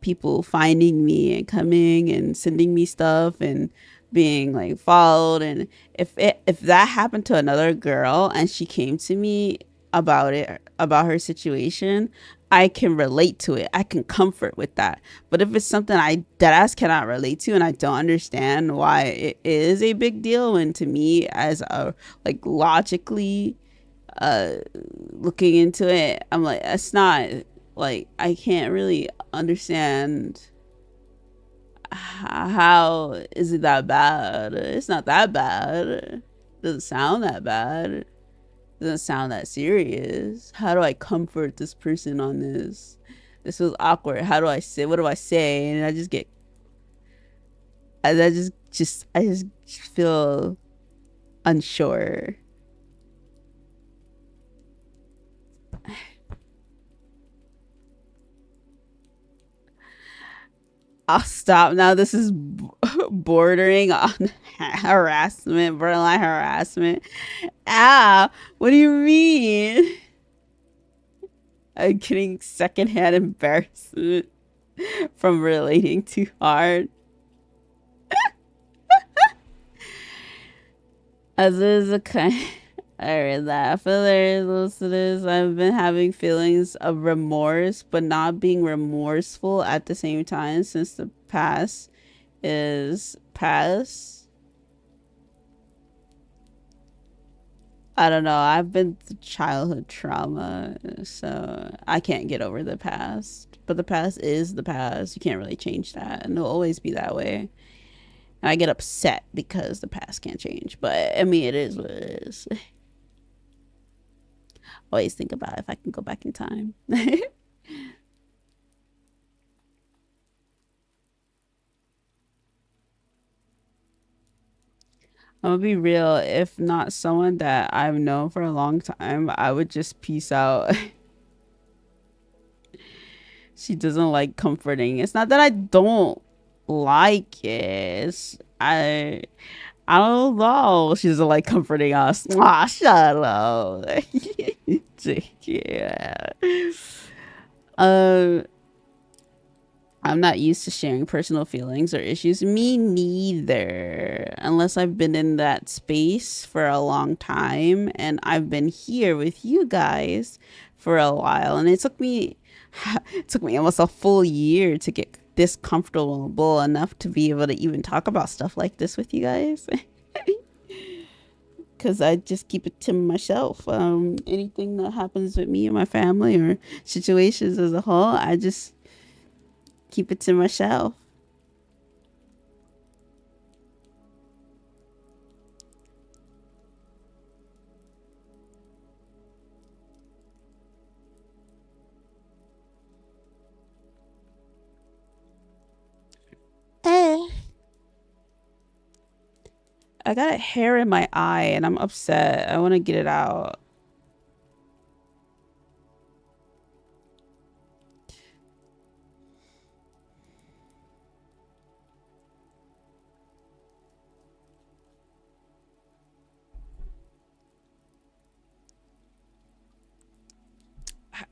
people finding me and coming and sending me stuff and being like followed. And if that happened to another girl and she came to me, about it, about her situation, I can relate to it. I can comfort with that. But if it's something I deadass cannot relate to and I don't understand why it is a big deal, when to me as a like logically uh looking into it, I'm like, that's not, like, I can't really understand how is it that bad. It's not that bad. It doesn't sound that bad. It doesn't sound that serious. How do I comfort this person on this? This was awkward. How do I say, what do I say? And I just get, I just feel unsure. I'll stop now. This is bordering on harassment, borderline harassment. Ah, what do you mean? I'm getting secondhand embarrassment from relating too hard. As is a kind. I read that. I feel there's to this. I've been having feelings of remorse, but not being remorseful at the same time since the past is past. I don't know. I've been through childhood trauma, so I can't get over the past. But the past is the past. You can't really change that, and it'll always be that way. And I get upset because the past can't change. But I mean, it is what it is. Always think about if I can go back in time. I'm gonna be real. If not someone that I've known for a long time, I would just peace out. She doesn't like comforting. It's not that I don't like it. I don't know. She doesn't like comforting us. Ah, shut up. Yeah. Um, I'm not used to sharing personal feelings or issues. Me neither. Unless I've been in that space for a long time and I've been here with you guys for a while. And it took me almost a full year to get this comfortable enough to be able to even talk about stuff like this with you guys. Because I just keep it to myself. Anything that happens with me and my family or situations as a whole, I just keep it to myself. Eh. I got a hair in my eye and I'm upset. I want to get it out.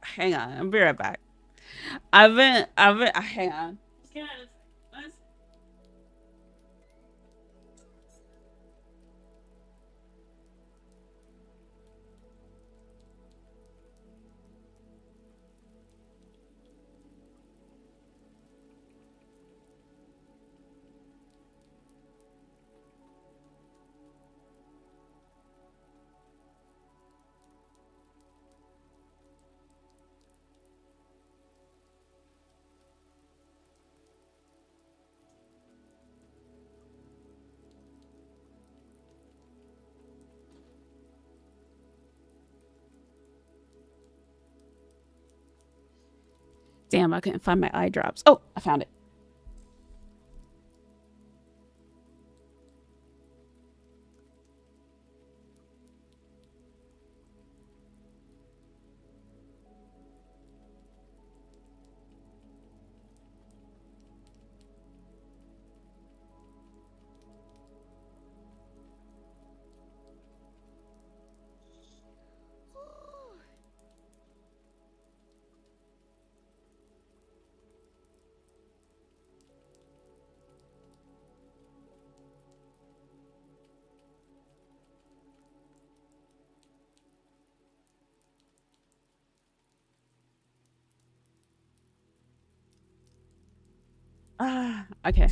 Hang on, I'll be right back. Hang on. Damn, I couldn't find my eye drops. Oh, I found it. Okay.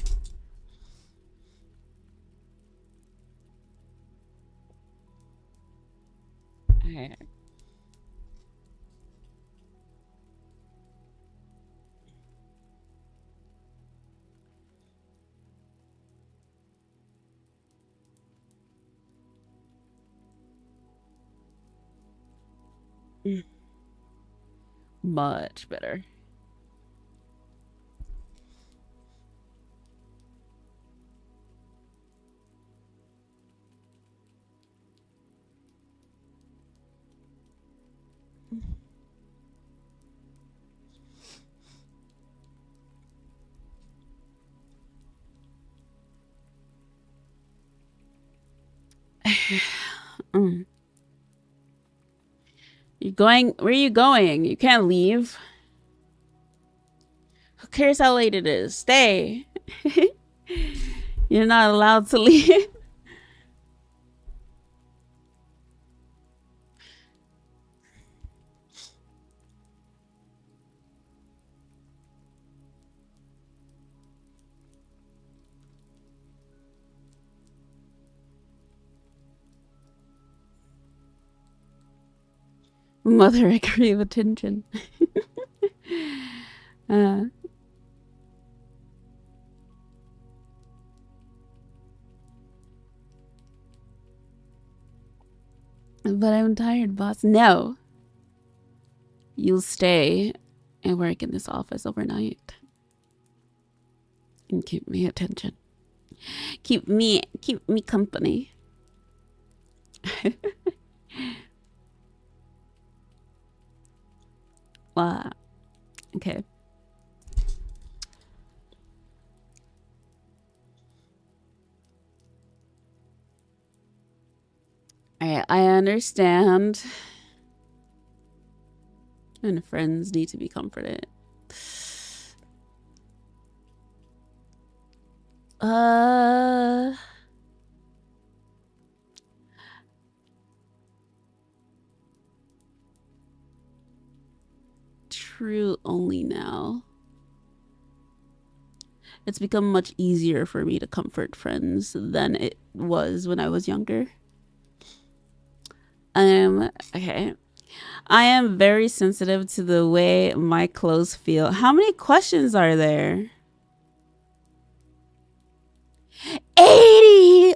Okay. Much better. Mm. You going? Where are you going? You can't leave. Who cares how late it is? Stay. You're not allowed to leave. Mother, I crave attention. uh, but I'm tired, boss. No. You'll stay and work in this office overnight. And keep me attention. Keep me company. Okay. I understand. And friends need to be comforted. True only now. It's become much easier for me to comfort friends than it was when I was younger. Okay. I am very sensitive to the way my clothes feel. How many questions are there? 80!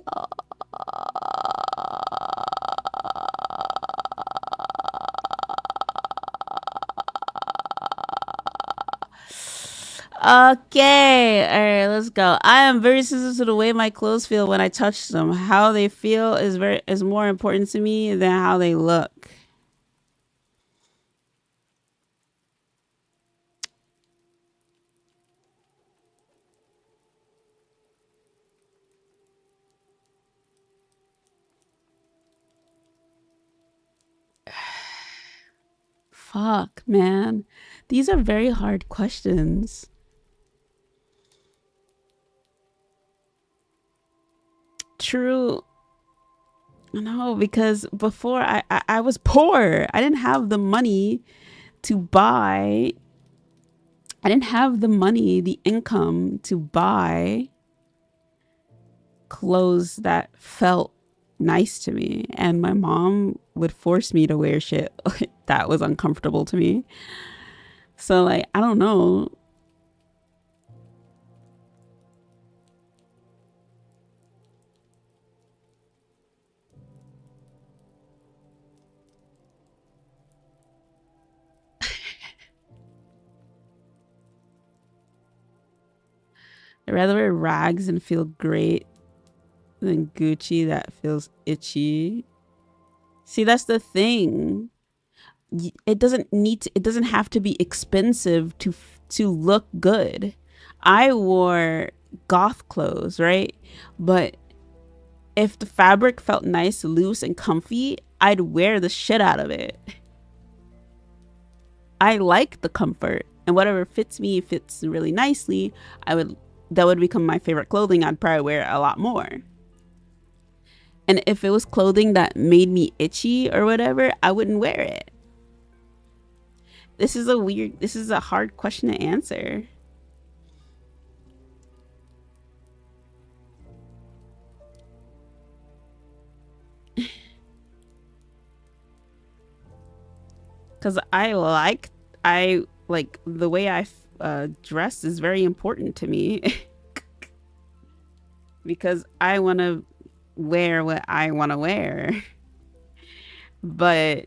Okay, all right, let's go. I am very sensitive to the way my clothes feel when I touch them. How they feel is more important to me than how they look. Fuck, man. These are very hard questions. True. No, because before I was poor. I didn't have the money to buy. I didn't have the money, the income to buy clothes that felt nice to me. And my mom would force me to wear shit that was uncomfortable to me. So, like, I don't know. I'd rather wear rags and feel great than Gucci that feels itchy. See, that's the thing. It doesn't have to be expensive to look good. I wore goth clothes, right? But if the fabric felt nice, loose, and comfy, I'd wear the shit out of it. I like the comfort, and whatever fits me fits really nicely. That would become my favorite clothing. I'd probably wear it a lot more. And if it was clothing that made me itchy or whatever, I wouldn't wear it. This is a hard question to answer. because I like the way I dress is very important to me because I want to wear what I want to wear. But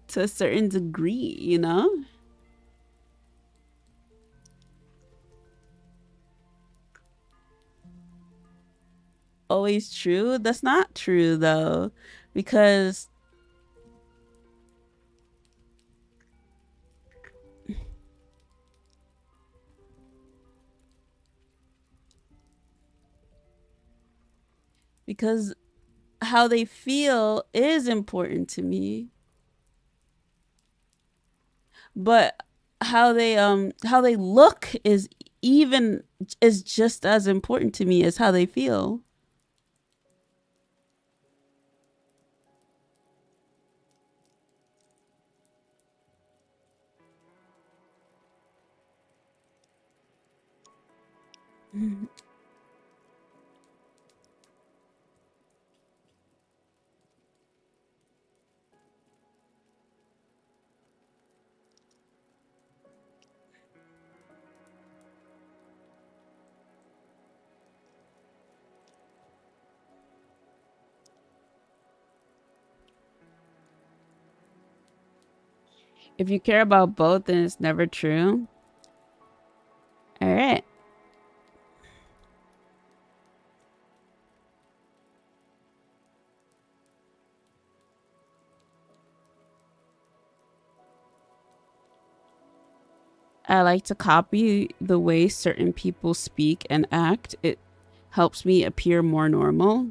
to a certain degree, you know? Always true? That's not true though, because because how they feel is important to me, but how they look is just as important to me as how they feel. If you care about both, then it's never true. All right. I like to copy the way certain people speak and act. It helps me appear more normal.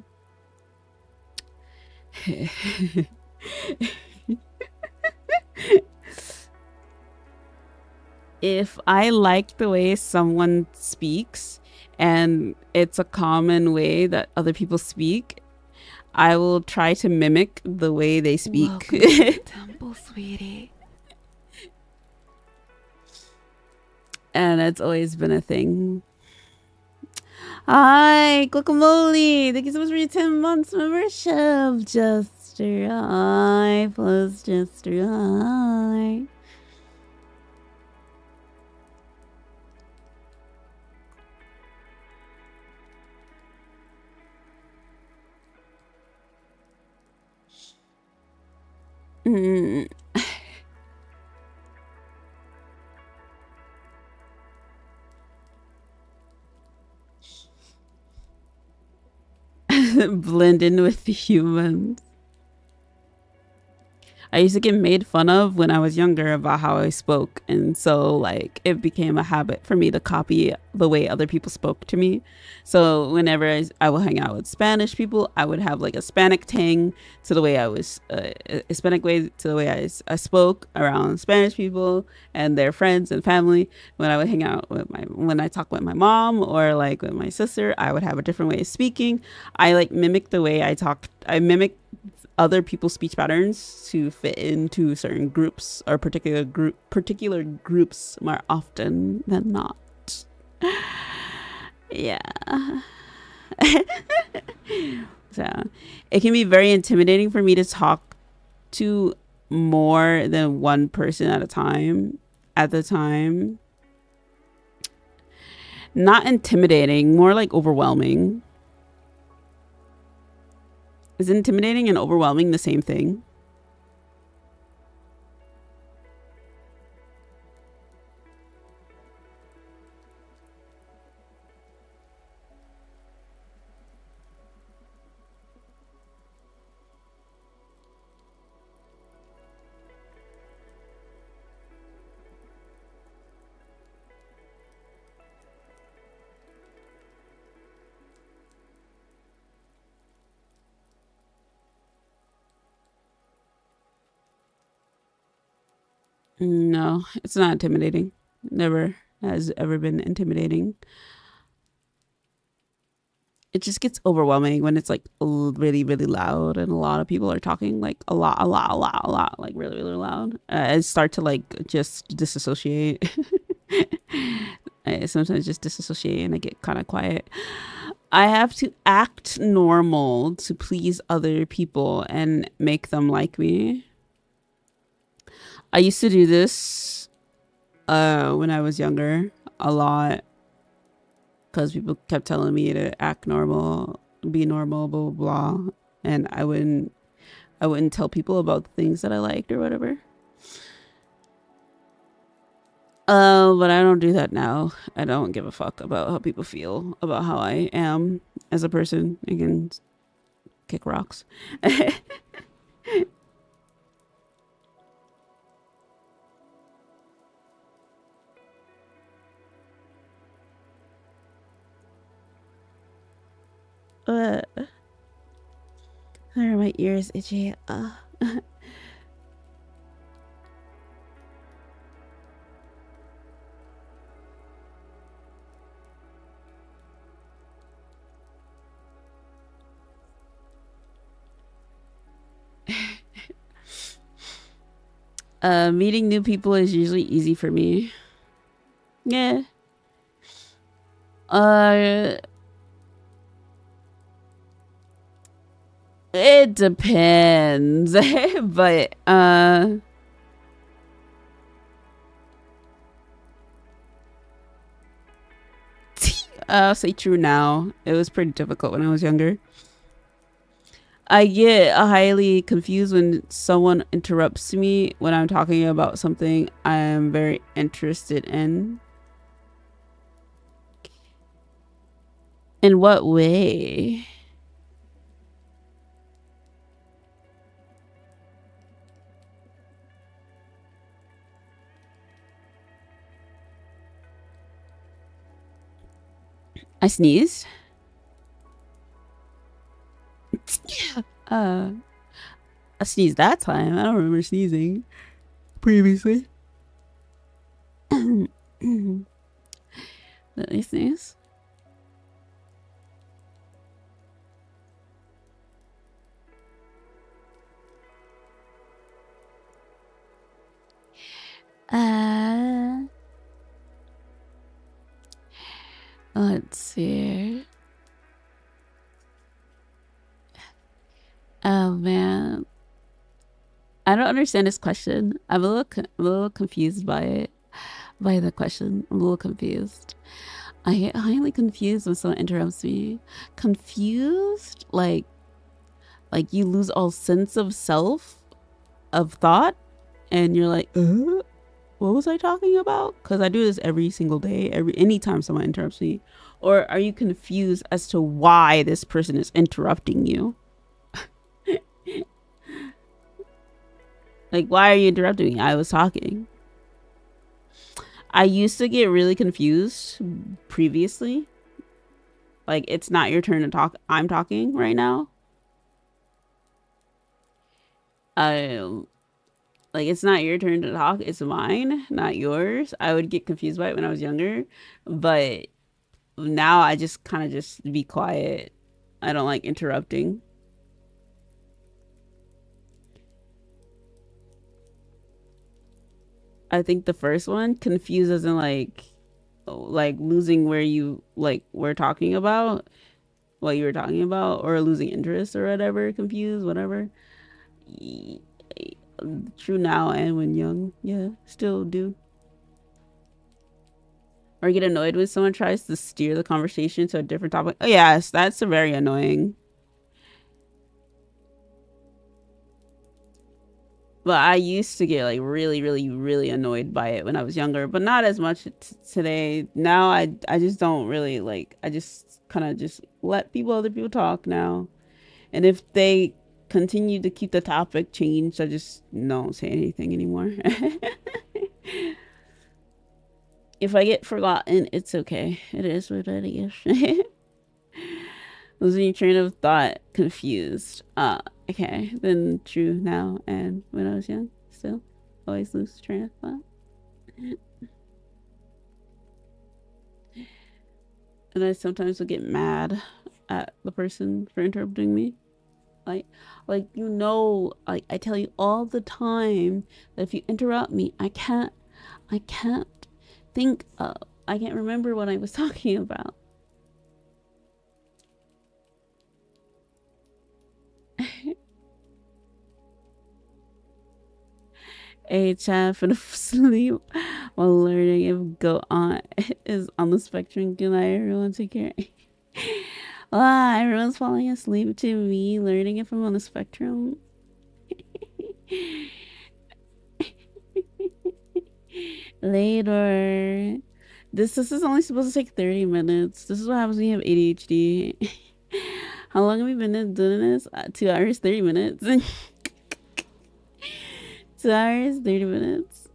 If I like the way someone speaks and it's a common way that other people speak, I will try to mimic the way they speak. Welcome to the temple, sweetie. And it's always been a thing. Hi, Guacamole. Thank you so much for your 10 months membership. Jester, hi. Plus Jester, hi. Blend in with the humans. I used to get made fun of when I was younger about how I spoke, and so like it became a habit for me to copy the way other people spoke to me. So whenever I would hang out with Spanish people, I would have like a Hispanic tang to the way I was, Hispanic way to the way I spoke around Spanish people and their friends and family. When I would hang out with when I talk with my mom or like with my sister, I would have a different way of speaking. I like mimic the way I talk. I mimic other people's speech patterns to fit into certain groups or particular groups more often than not. Yeah. So it can be very intimidating for me to talk to more than one person at a time at the time. Not intimidating, more like overwhelming. Is intimidating and overwhelming the same thing? No, it's not intimidating. Never has ever been intimidating. It just gets overwhelming when it's like really, really loud and a lot of people are talking like a lot, like really, really loud. I start to like just disassociate. I sometimes just disassociate and I get kind of quiet. I have to act normal to please other people and make them like me. I used to do this when I was younger a lot because people kept telling me to act normal, be normal, blah blah blah, and I wouldn't tell people about the things that I liked or whatever. But I don't do that now. I don't give a fuck about how people feel about how I am as a person. I can kick rocks. Sorry, my ears itchy. Meeting new people is usually easy for me. Yeah. It depends. But I'll say true now. It was pretty difficult when I was younger. I get highly confused when someone interrupts me when I'm talking about something I am very interested in. In what way? I sneezed. I sneezed that time. I don't remember sneezing previously. Let me sneeze. Let's see. Oh man, I don't understand this question. I'm a little confused by the question. I'm a little confused. I get highly confused when someone interrupts me. Confused, like you lose all sense of self, of thought, and you're like, what was I talking about? Because I do this every single day, anytime someone interrupts me. Or are you confused as to why this person is interrupting you? Like, why are you interrupting me? I was talking. I used to get really confused previously. Like, it's not your turn to talk. I'm talking right now. Like, it's not your turn to talk. It's mine, not yours. I would get confused by it when I was younger. But now I just kind of just be quiet. I don't like interrupting. I think the first one, confused as in like losing where you were talking about, what you were talking about, or losing interest or whatever, confused, whatever. True now and when young, yeah, still do. Or get annoyed when someone tries to steer the conversation to a different topic. Oh yes, that's very annoying. But I used to get like really, really, really annoyed by it when I was younger, but not as much today. Now I just don't really like. I just kind of just let other people talk now, and if they continue to keep the topic changed, I just don't say anything anymore. If I get forgotten, it's okay. It is what it is. Losing your train of thought, confused. Okay, then true now and when I was young, still always lose train of thought. And I sometimes will get mad at the person for interrupting me. Like I tell you all the time that if you interrupt me, I can't think of, I can't remember what I was talking about. A chat for the sleep while learning if go on is on the spectrum. Good night, everyone. Take care. Ah, everyone's falling asleep to me learning if I'm on the spectrum. Later. This is only supposed to take 30 minutes. This is what happens when you have ADHD. How long have we been doing this? 2 hours, 30 minutes. 2 hours, 30 minutes.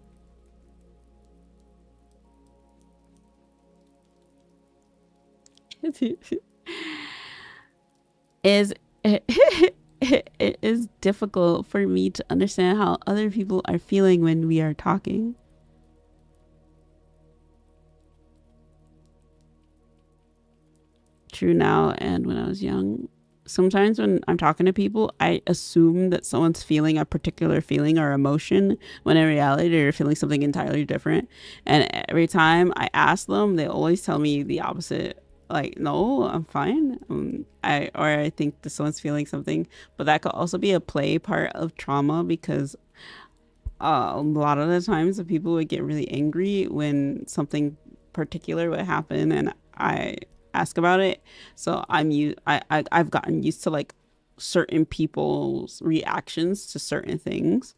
Is it is difficult for me to understand how other people are feeling when we are talking. True now and when I was young. Sometimes when I'm talking to people, I assume that someone's feeling a particular feeling or emotion when in reality they're feeling something entirely different. And every time I ask them, they always tell me the opposite. Like, no, I'm fine. I think that someone's feeling something, but that could also be a play part of trauma because a lot of the times the people would get really angry when something particular would happen, and I ask about it. So I've gotten used to like certain people's reactions to certain things.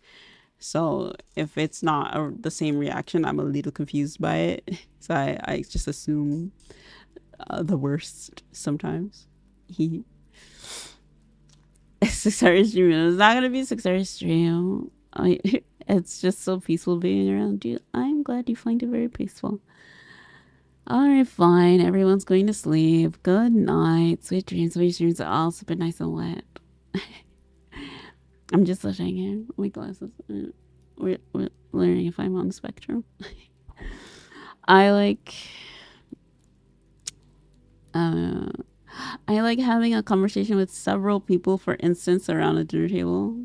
So if it's not the same reaction, I'm a little confused by it. So I just assume the worst sometimes. 6 hour stream. It's not gonna be a 6 hour stream. It's just so peaceful being around you. I'm glad you find it very peaceful. Alright, fine. Everyone's going to sleep. Good night. Sweet dreams. Sweet dreams are all super nice and wet. I'm just sitting here. My glasses. We're learning if I'm on the spectrum. I like having a conversation with several people, for instance, around a dinner table,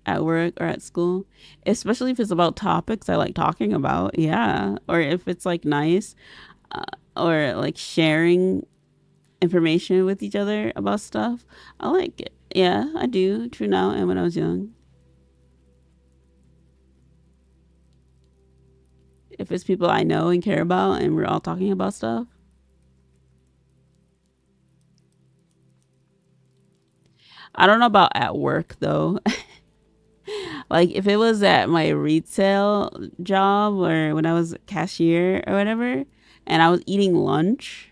at work or at school, especially if it's about topics I like talking about. Yeah. Or if it's like nice, or like sharing information with each other about stuff. I like it. Yeah, I do. True now and when I was young. If it's people I know and care about and we're all talking about stuff. I don't know about at work though. Like if it was at my retail job or when I was a cashier or whatever and I was eating lunch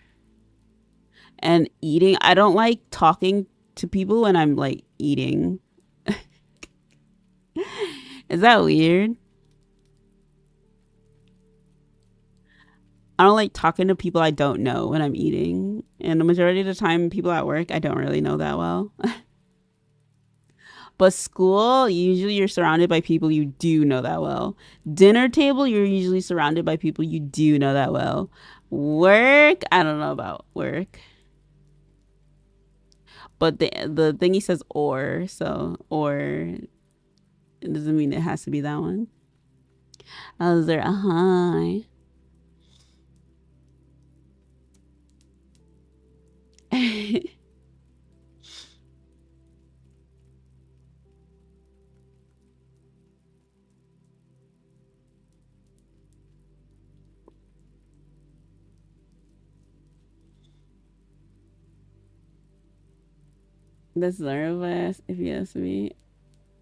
and eating, I don't like talking to people when I'm like eating. Is that weird? I don't like talking to people I don't know when I'm eating. And the majority of the time, people at work, I don't really know that well. But school, usually you're surrounded by people you do know that well. Dinner table, you're usually surrounded by people you do know that well. Work, I don't know about work. But the thingy says or, so or it doesn't mean it has to be that one. Oh, is there a hi? That's nervous, if you ask me.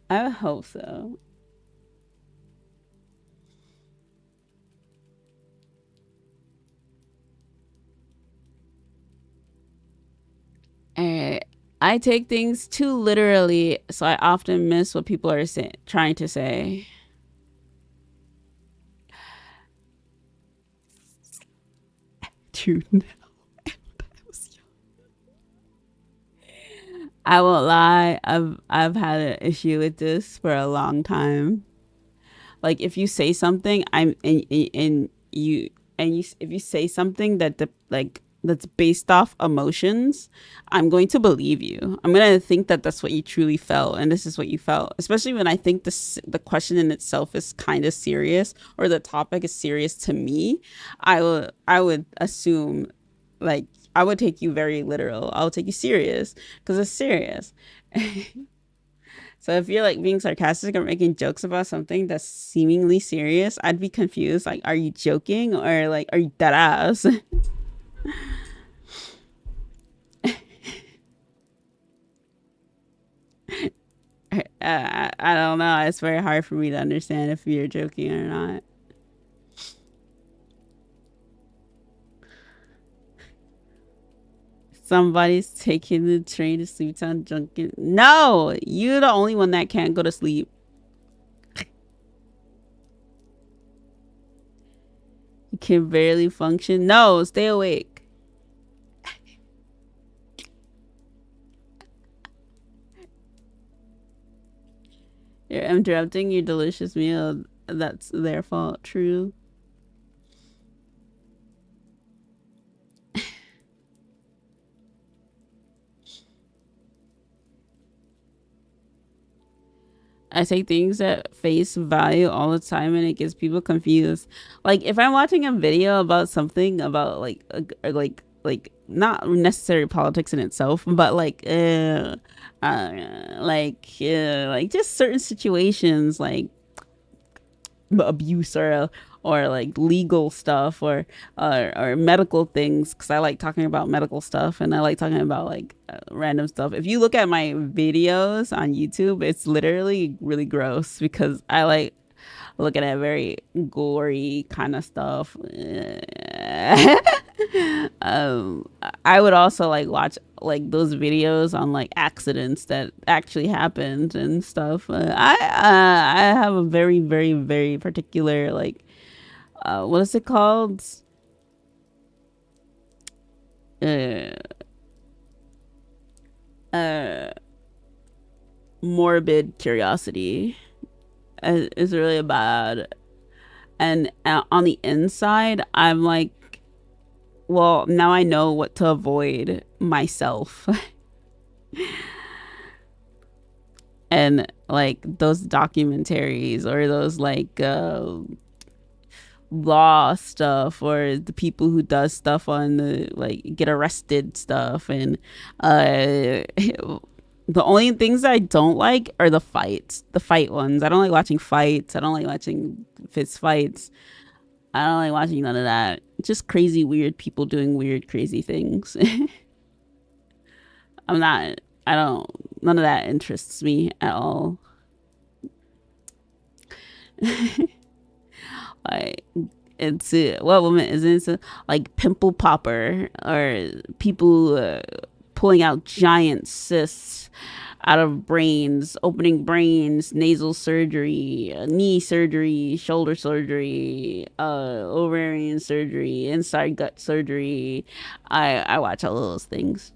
I would hope so. Alright. I take things too literally, so I often miss what people are trying to say. Dude, no. I won't lie. I've had an issue with this for a long time. Like if you say something, if you say something that's based off emotions, I'm going to believe you. I'm going to think that that's what you truly felt and this is what you felt. Especially when I think the question in itself is kind of serious or the topic is serious to me, I would assume like I would take you very literal. I would take you serious because it's serious. So if you're like being sarcastic or making jokes about something that's seemingly serious, I'd be confused. Like, are you joking or like are you dead ass? I don't know. It's very hard for me to understand if you're joking or not. Somebody's taking the train to Sleeptown Junction. No, you're the only one that can't go to sleep. You can barely function. No, stay awake. You're interrupting your delicious meal. That's their fault. True. I say things at face value all the time and it gets people confused. Like if I'm watching a video about something about like not necessarily politics in itself, but like just certain situations like abuse or like legal stuff or medical things, because I like talking about medical stuff and I like talking about like random stuff. If you look at my videos on YouTube, it's literally really gross because I like looking at very gory kind of stuff. I would also like watch like those videos on like accidents that actually happened and stuff. I have a very very very particular like what is it called? Uh, uh, morbid curiosity is really bad, and on the inside, I'm like, well, now I know what to avoid myself. And like those documentaries or those like law stuff or the people who does stuff on the like get arrested stuff and the only things I don't like are the fight ones. I don't like watching fights. I don't like watching fist fights. I don't like watching none of that. Just crazy weird people doing weird crazy things. I don't, none of that interests me at all. Like it's what woman is into like pimple popper or people pulling out giant cysts out of brains, opening brains, nasal surgery, knee surgery, shoulder surgery, ovarian surgery, inside gut surgery. I watch all of those things.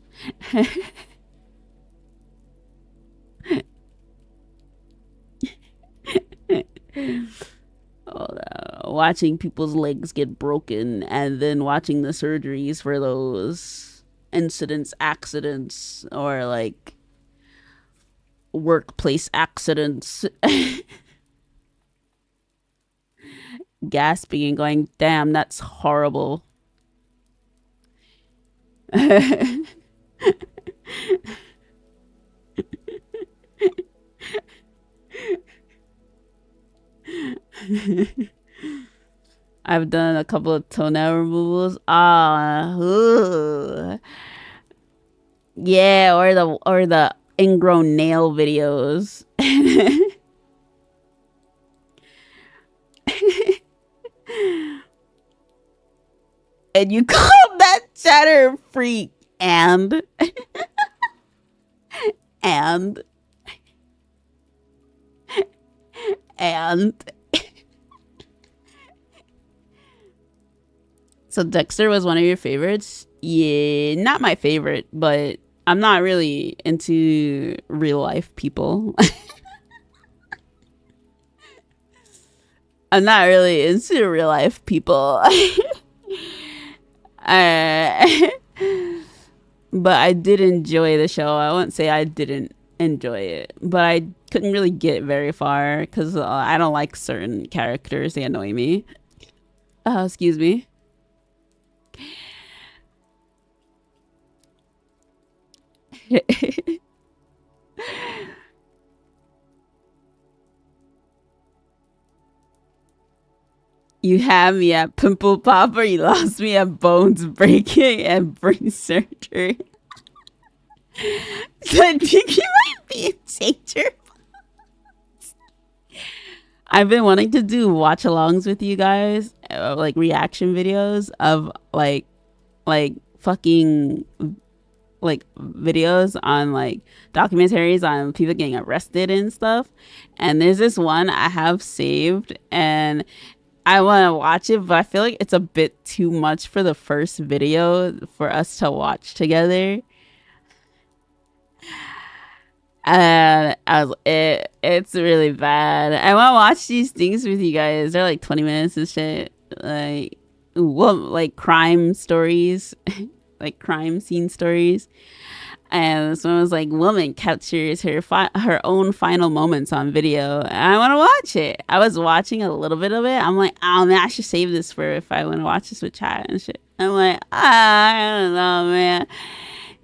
Watching people's legs get broken and then watching the surgeries for those incidents, accidents, or like workplace accidents. Gasping and going, damn, that's horrible. I've done a couple of toenail removals. Yeah, or the ingrown nail videos. And you call that chatter freak and and and so Dexter was one of your favorites? Yeah, not my favorite, but I'm not really into real life people. I'm not really into real life people. But I did enjoy the show. I wouldn't say I didn't enjoy it, but I couldn't really get very far because I don't like certain characters. They annoy me. Excuse me. You had me at pimple popper. You lost me at bones breaking and brain surgery. So I think you might be in danger. I've been wanting to do watch alongs with you guys, like reaction videos of like fucking like videos on like documentaries on people getting arrested and stuff. And there's this one I have saved and I want to watch it, but I feel like it's a bit too much for the first video for us to watch together. And it's really bad. I want to watch these things with you guys. They're like 20 minutes and shit. Like, well, like crime stories, like crime scene stories. And this one was like, woman captures her own final moments on video. And I want to watch it. I was watching a little bit of it. I'm like, oh man, I should save this for if I want to watch this with chat and shit. I'm like, I don't know, man.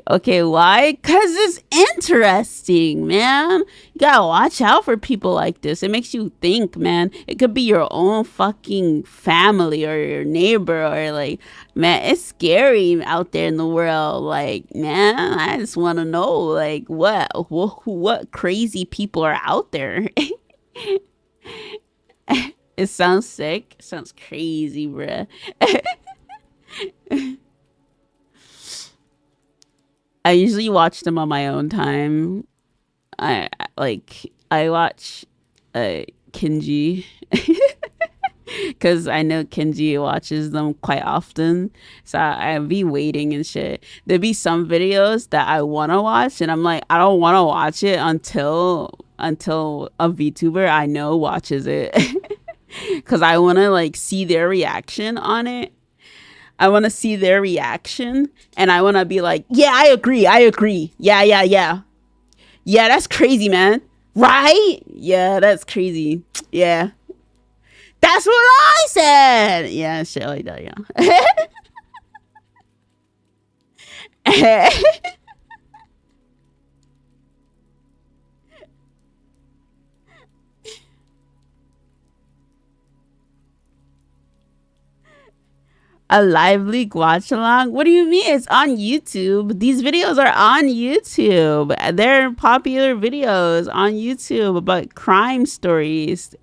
Okay, why? Because it's interesting, man. You gotta watch out for people like this. It makes you think, man. It could be your own fucking family or your neighbor or like, man, it's scary out there in the world. Like, man, I just want to know, like, what crazy people are out there. It sounds sick. It sounds crazy, bruh. I usually watch them on my own time. I watch Kenji because I know Kenji watches them quite often. So I be waiting and shit. There'd be some videos that I want to watch and I'm like, I don't want to watch it until a VTuber I know watches it. Because I want to like see their reaction on it. I want to see their reaction and I want to be like, yeah, I agree. Yeah. Yeah, that's crazy, man. Right? Yeah, that's crazy. Yeah. That's what I said. Yeah, shit like that, yeah. A live leak watch along? What do you mean? It's on YouTube. These videos are on YouTube. They're popular videos on YouTube about crime stories.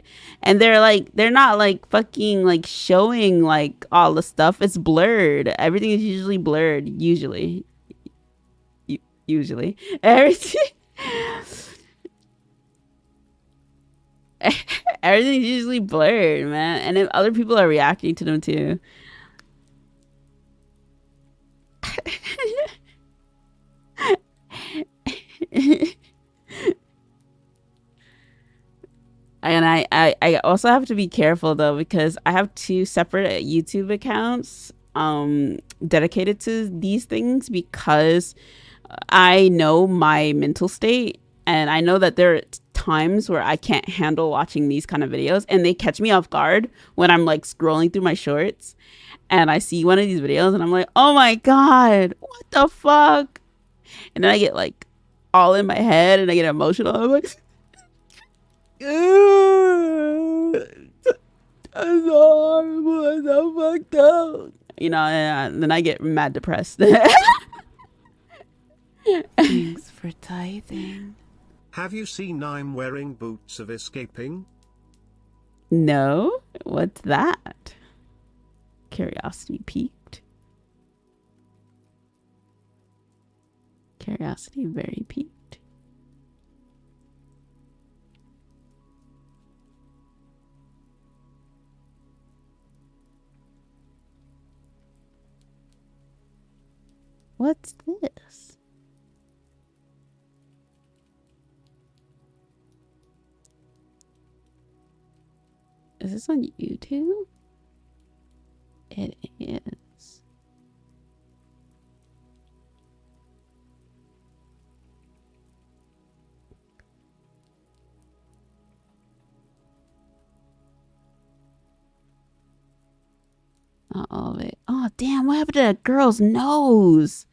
And they're not like fucking like showing like all the stuff. It's blurred. Everything is usually blurred. Usually. Everything everything's usually blurred, man. And if other people are reacting to them too. And I also have to be careful though because I have two separate YouTube accounts dedicated to these things because I know my mental state and I know that there are times where I can't handle watching these kind of videos and they catch me off guard when I'm like scrolling through my shorts and I see one of these videos and I'm like, oh my God, what the fuck? And then I get like all in my head and I get emotional. I'm like, that's so horrible. That's so fucked up. You know, and then I get mad depressed. Thanks for tithing. Have you seen I'm wearing boots of escaping? No? What's that? Curiosity peaked. Curiosity very peaked. What's this? Is this on YouTube? It is. Not all of it. Oh, damn. What happened to that girl's nose?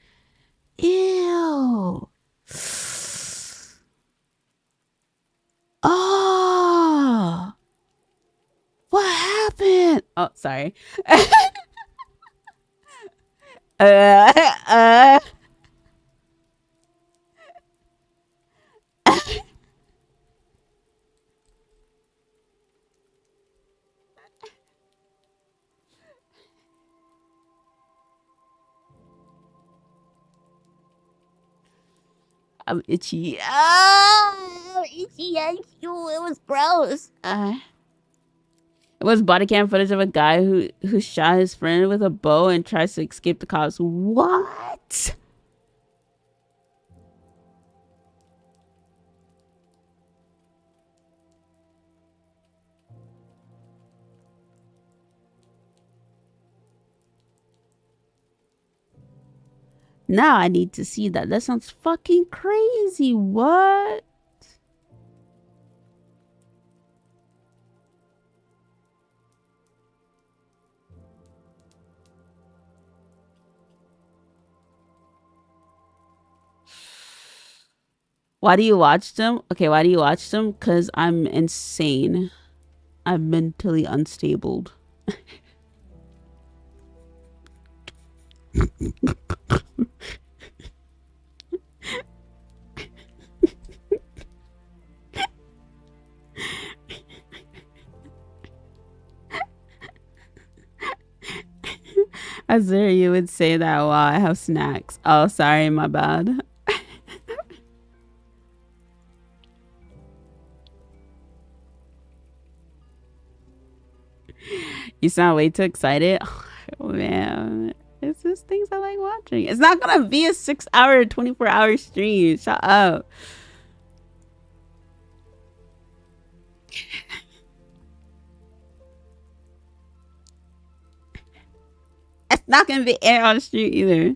Ew. Oh. What happened? Oh, sorry. uh, uh, I'm itchy. I'm itchy. It was gross. It was body cam footage of a guy who shot his friend with a bow and tries to escape the cops. What? Now I need to see that. That sounds fucking crazy. What? Why do you watch them? Okay, why do you watch them? Because I'm insane. I'm mentally unstable. Azura, you would say that while I have snacks. Oh, sorry, my bad. You sound way too excited. Oh, man. It's just things I like watching. It's not gonna be a 6-hour, 24-hour stream. Shut up. It's not gonna be air on the street either.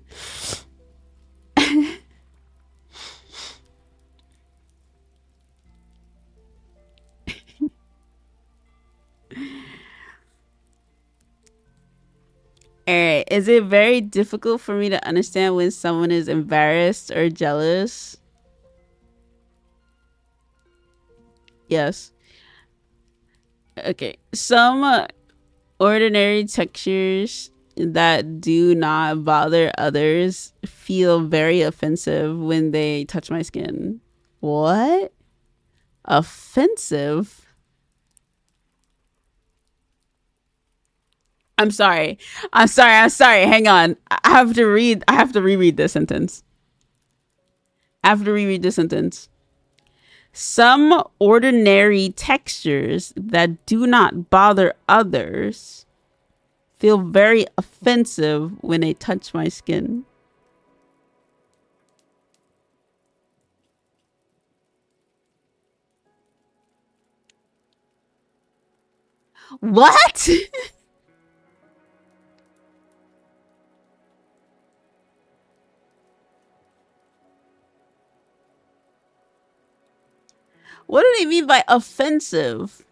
Alright, is it very difficult for me to understand when someone is embarrassed or jealous? Yes. Okay. Some ordinary textures that do not bother others feel very offensive when they touch my skin. What? Offensive? I'm sorry. I'm sorry. Hang on. I have to reread this sentence. Some ordinary textures that do not bother others feel very offensive when they touch my skin. What? What do they mean by offensive?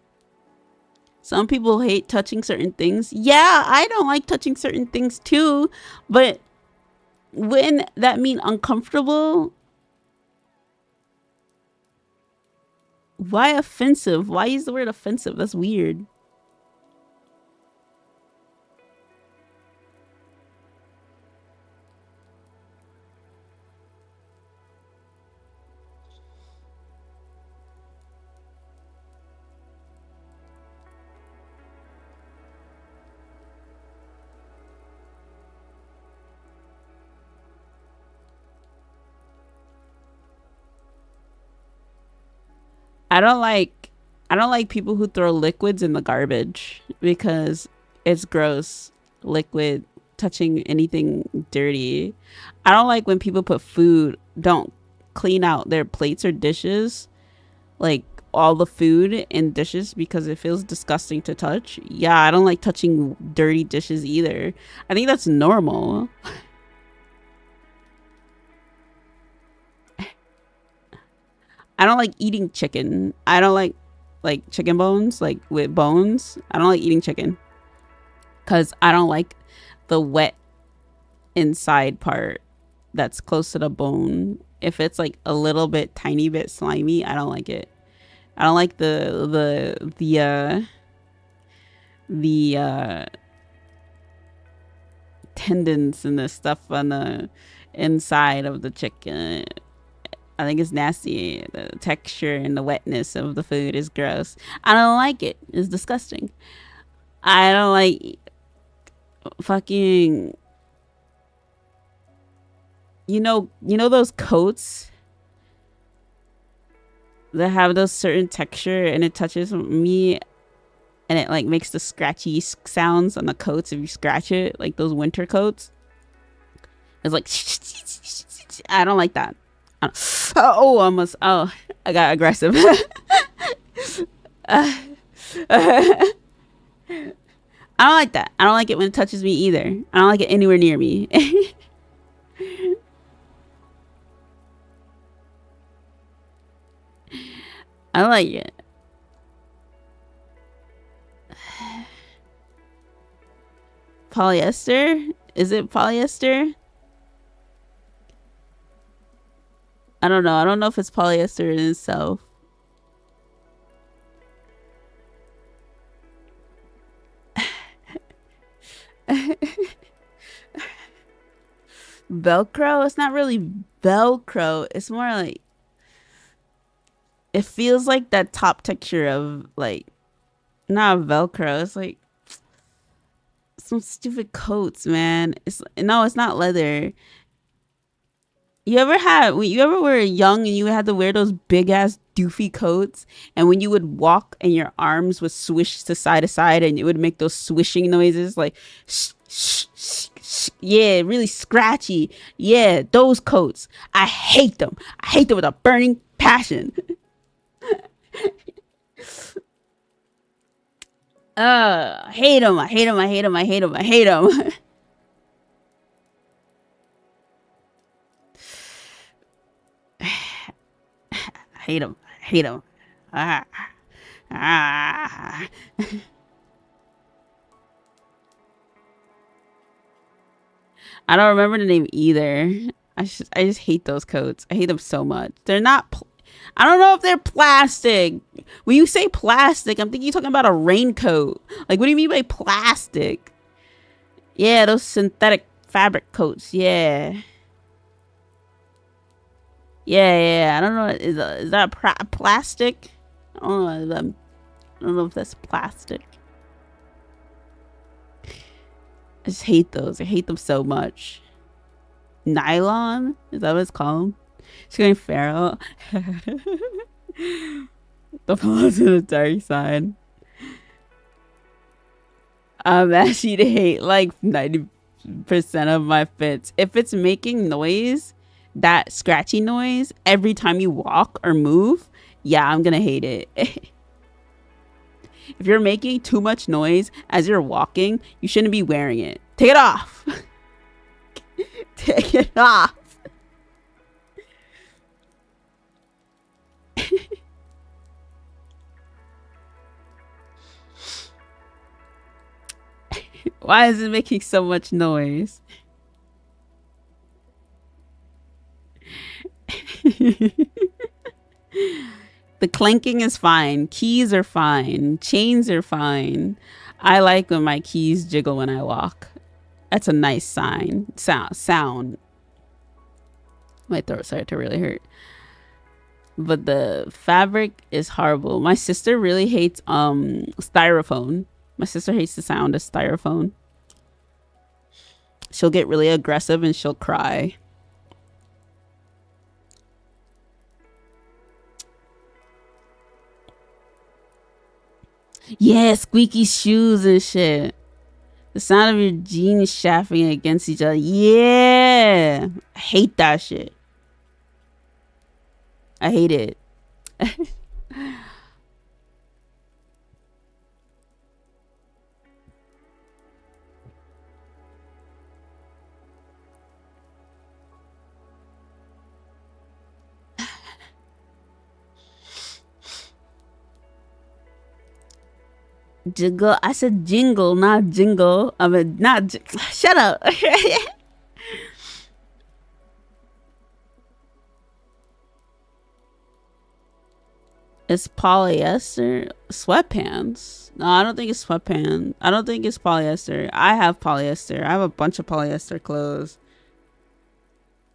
Some people hate touching certain things. Yeah, I don't like touching certain things too. But when that mean uncomfortable, why offensive? Why use the word offensive? That's weird. I don't like people who throw liquids in the garbage because it's gross. Liquid touching anything dirty. I don't like when people don't clean out their plates or dishes, like all the food in dishes, because it feels disgusting to touch. Yeah, I don't like touching dirty dishes either. I think that's normal. I don't like eating chicken. I don't like chicken bones, like with bones. I don't like eating chicken because I don't like the wet inside part that's close to the bone. If it's like a little bit, tiny bit slimy, I don't like it. I don't like the tendons and the stuff on the inside of the chicken. I think it's nasty. The texture and the wetness of the food is gross. I don't like it. It's disgusting. I don't like fucking, you know those coats that have those certain texture and it touches me and it like makes the scratchy sounds on the coats if you scratch it, like those winter coats. It's like I don't like that. I got aggressive. I don't like that. I don't like it when it touches me either. I don't like it anywhere near me. I like it. Polyester? Is it polyester? I don't know. I don't know if it's polyester in itself. Velcro? It's not really Velcro. It's more like, it feels like that top texture of like, not Velcro. It's like some stupid coats, man. It's not leather. You ever were young and you had to wear those big ass doofy coats, and when you would walk and your arms would swish to side and it would make those swishing noises like yeah, really scratchy. Yeah, those coats. I hate them. I hate them with a burning passion. I hate them. I hate them. I hate them. I hate them. I hate them. Hate him. Hate him. I don't remember the name either. I just hate those coats. I hate them so much. They're not. I don't know if they're plastic. When you say plastic, I'm thinking you're talking about a raincoat. Like, what do you mean by plastic? Yeah, those synthetic fabric coats. Yeah. Yeah. I don't know. Is that plastic? I don't know if that's plastic. I just hate those. I hate them so much. Nylon? Is that what it's called? She's going feral. The pause to the dark side. I'm actually to hate like 90% of my fits. If it's making noise, that scratchy noise, every time you walk or move, yeah, I'm gonna hate it. If you're making too much noise as you're walking, you shouldn't be wearing it. Take it off. Take it off. Why is it making so much noise? The clanking is fine. Keys are fine. Chains are fine. I like when my keys jiggle when I walk. That's a nice sound. My throat started to really hurt. But the fabric is horrible. My sister really hates styrofoam. My sister hates the sound of styrofoam. She'll get really aggressive and she'll cry. Yeah, squeaky shoes and shit. The sound of your jeans shafting against each other. Yeah. I hate that shit. I hate it. Jiggle. I said jingle, not jingle. I mean, not. Shut up. It's polyester sweatpants. No, I don't think it's sweatpants. I don't think it's polyester. I have polyester. I have a bunch of polyester clothes.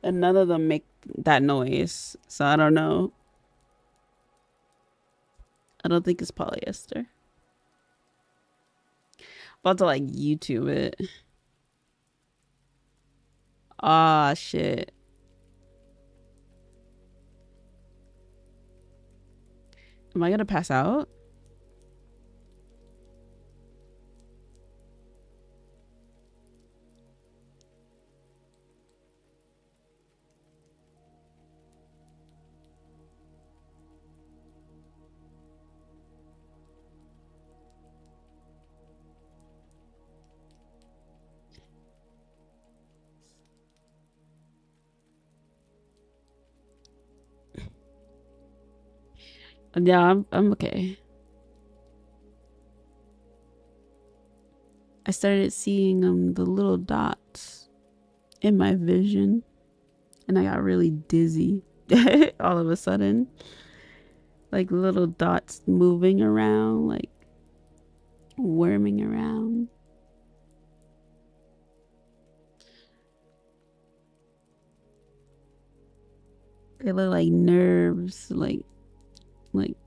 And none of them make that noise. So I don't know. I don't think it's polyester. About to like YouTube it. Ah, shit. Am I gonna pass out? Yeah, I'm okay. I started seeing the little dots in my vision, and I got really dizzy all of a sudden. Like little dots moving around, like worming around. They look like nerves, like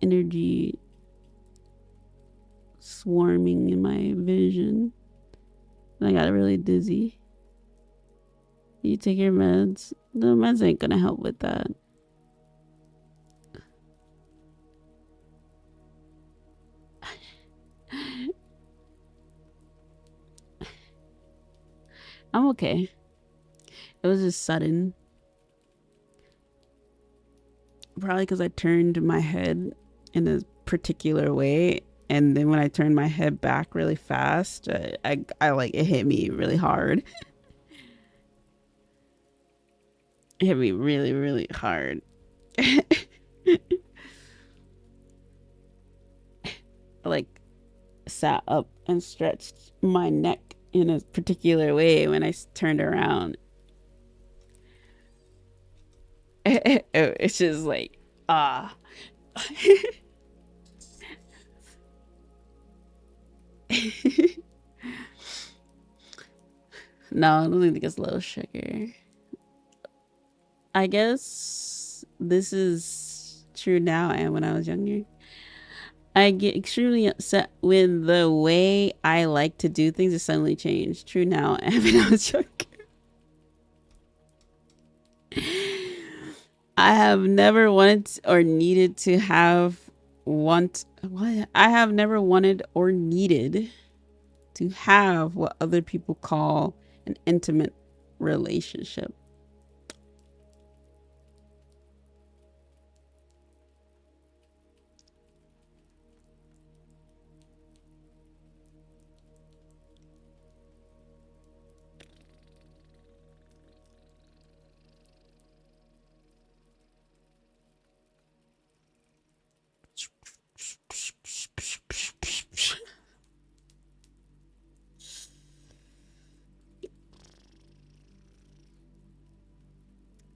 energy swarming in my vision. And I got really dizzy. You take your meds. The meds ain't gonna help with that. I'm okay. It was just sudden. Probably because I turned my head in a particular way, and then when I turned my head back really fast, I like it hit me really hard. It hit me really, really hard. I like sat up and stretched my neck in a particular way when I turned around. It's just like, ah. No, I don't think it's low sugar. I guess this is true now and when I was younger. I get extremely upset when the way I like to do things is suddenly changed. True now and when I was younger. I have never wanted or needed to have I have never wanted or needed to have what other people call an intimate relationship.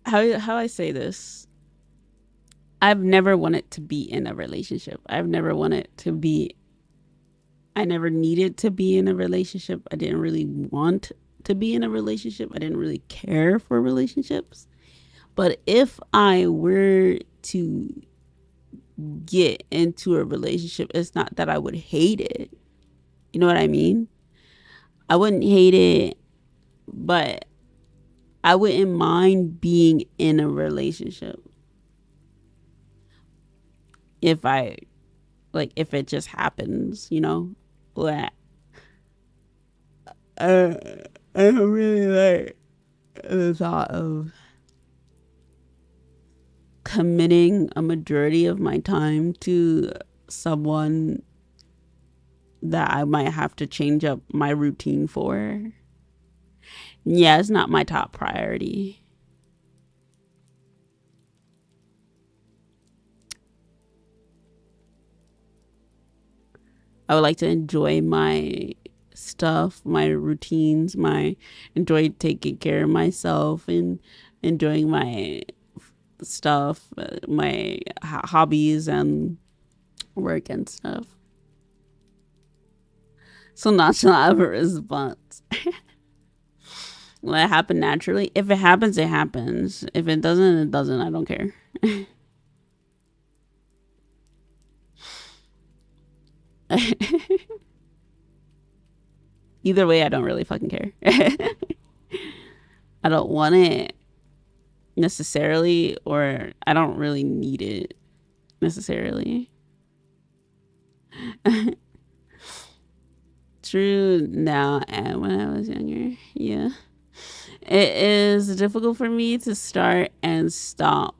How I say this? I've never wanted to be in a relationship. I never needed to be in a relationship. I didn't really want to be in a relationship. I didn't really care for relationships. But if I were to get into a relationship, it's not that I would hate it. You know what I mean? I wouldn't hate it, but I wouldn't mind being in a relationship if it just happens, you know? But I don't really like the thought of committing a majority of my time to someone that I might have to change up my routine for. Yeah, it's not my top priority. I would like to enjoy my stuff, my routines, enjoy taking care of myself and enjoying my stuff, my hobbies and work and stuff. So not to have a response. Will it happen naturally? If it happens, it happens. If it doesn't, it doesn't. I don't care. Either way, I don't really fucking care. I don't want it necessarily, or I don't really need it necessarily. True now and when I was younger. Yeah. It is difficult for me to start and stop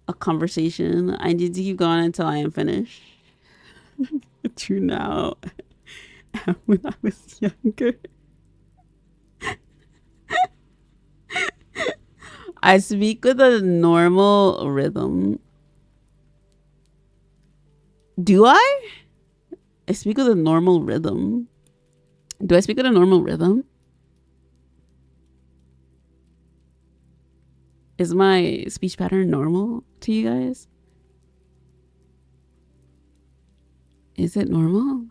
a conversation. I need to keep going until I am finished. True now. When I was younger. I speak with a normal rhythm. Do I? I speak with a normal rhythm. Do I speak with a normal rhythm? Is my speech pattern normal to you guys? Is it normal?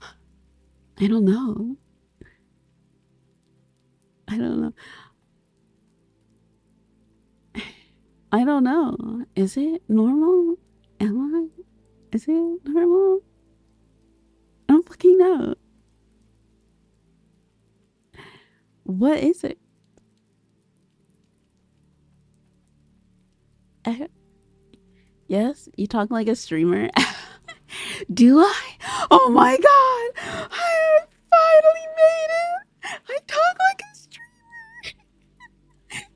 I don't know. I don't know. I don't know. Is it normal? Am I? Is it normal? I don't fucking know. What is it? Yes, you talk like a streamer. Do I? Oh my god! I finally made it! I talk like a streamer! Yes!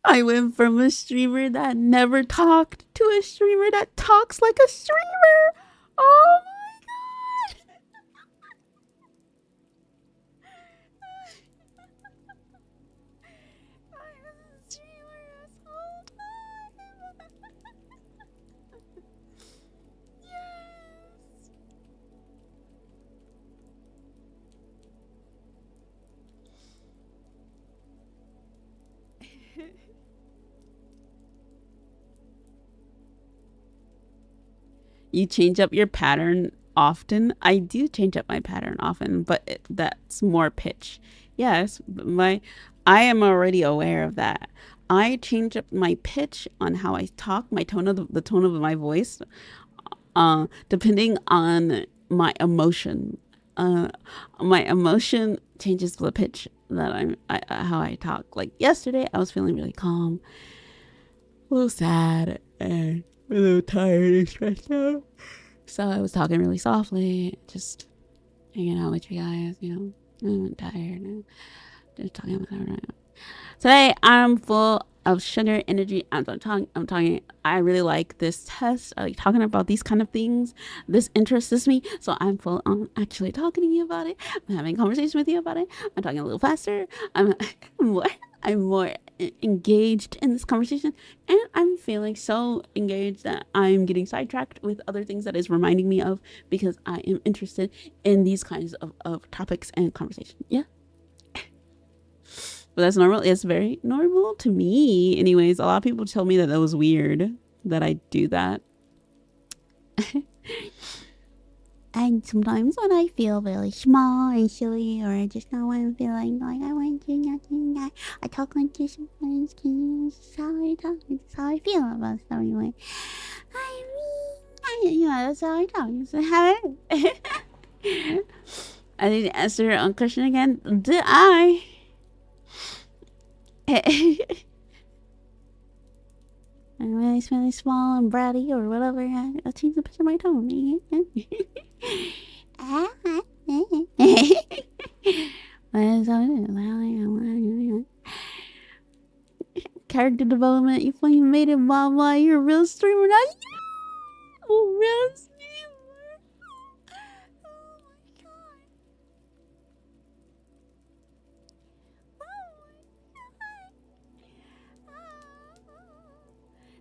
I went from a streamer that never talked to a streamer that talks like a streamer! Oh my god! I was a streamer this whole time! Yes! You change up your pattern often. I do change up my pattern often, but that's more pitch. Yes, I am already aware of that. I change up my pitch on how I talk, my tone of the tone of my voice, depending on my emotion. My emotion changes the pitch that how I talk. Like yesterday, I was feeling really calm, a little sad, and a little tired and stressed out. So I was talking really softly, just hanging out with you guys, I'm tired and just talking about that. Today I'm full of sugar energy. I'm talking. I really like this test. I like talking about these kind of things. This interests me, so I'm full on actually talking to you about it. I'm having a conversation with you about it. I'm talking a little faster. I'm more engaged in this conversation, and I'm feeling so engaged that I'm getting sidetracked with other things that is reminding me of, because I am interested in these kinds of topics and conversation. Yeah. But that's normal. It's very normal to me. Anyways, a lot of people tell me that was weird that I do that. And sometimes when I feel really small and silly, or I just know I'm feeling like I want to do nothing, I talk like this sometimes, because this is how I talk. This is how I feel about stuff anyway. That's how I talk. That's how I need to answer your own question again. Did I? I'm really small and bratty or whatever. I'll change the pitch of my tone. Character development. You fucking made it, Mama. You're a real streamer now. Oh, real streamer. Oh my god.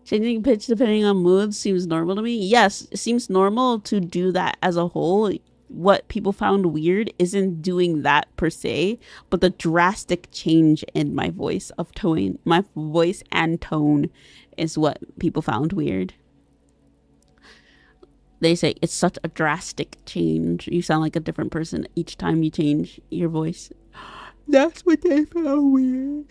Changing pitch depending on mood seems normal to me. Yes, it seems normal to do that as a whole. what people found weird isn't doing that per se, but the drastic change in my voice of tone, my voice and tone is what people found weird. They say it's such a drastic change. You sound like a different person each time you change your voice. That's what they found weird.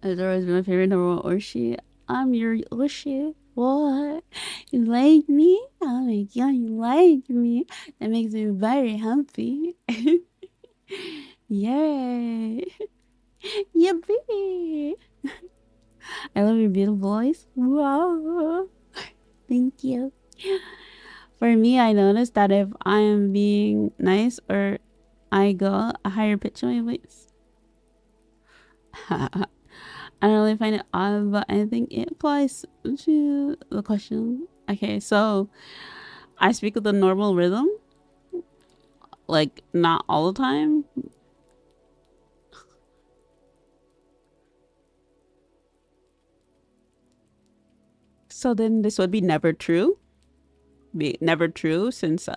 Azura has been my favorite number one Orshi. I'm your Orshi. What? You like me? Oh my god, you like me. That makes me very happy. Yay. Yippee. I love your beautiful voice. Wow. Thank you. For me, I noticed that if I am being nice or I go a higher pitch in my voice, I don't really find it odd, but I think it applies to the question. Okay, so I speak with a normal rhythm, like not all the time. So then this would be never true. Be never true since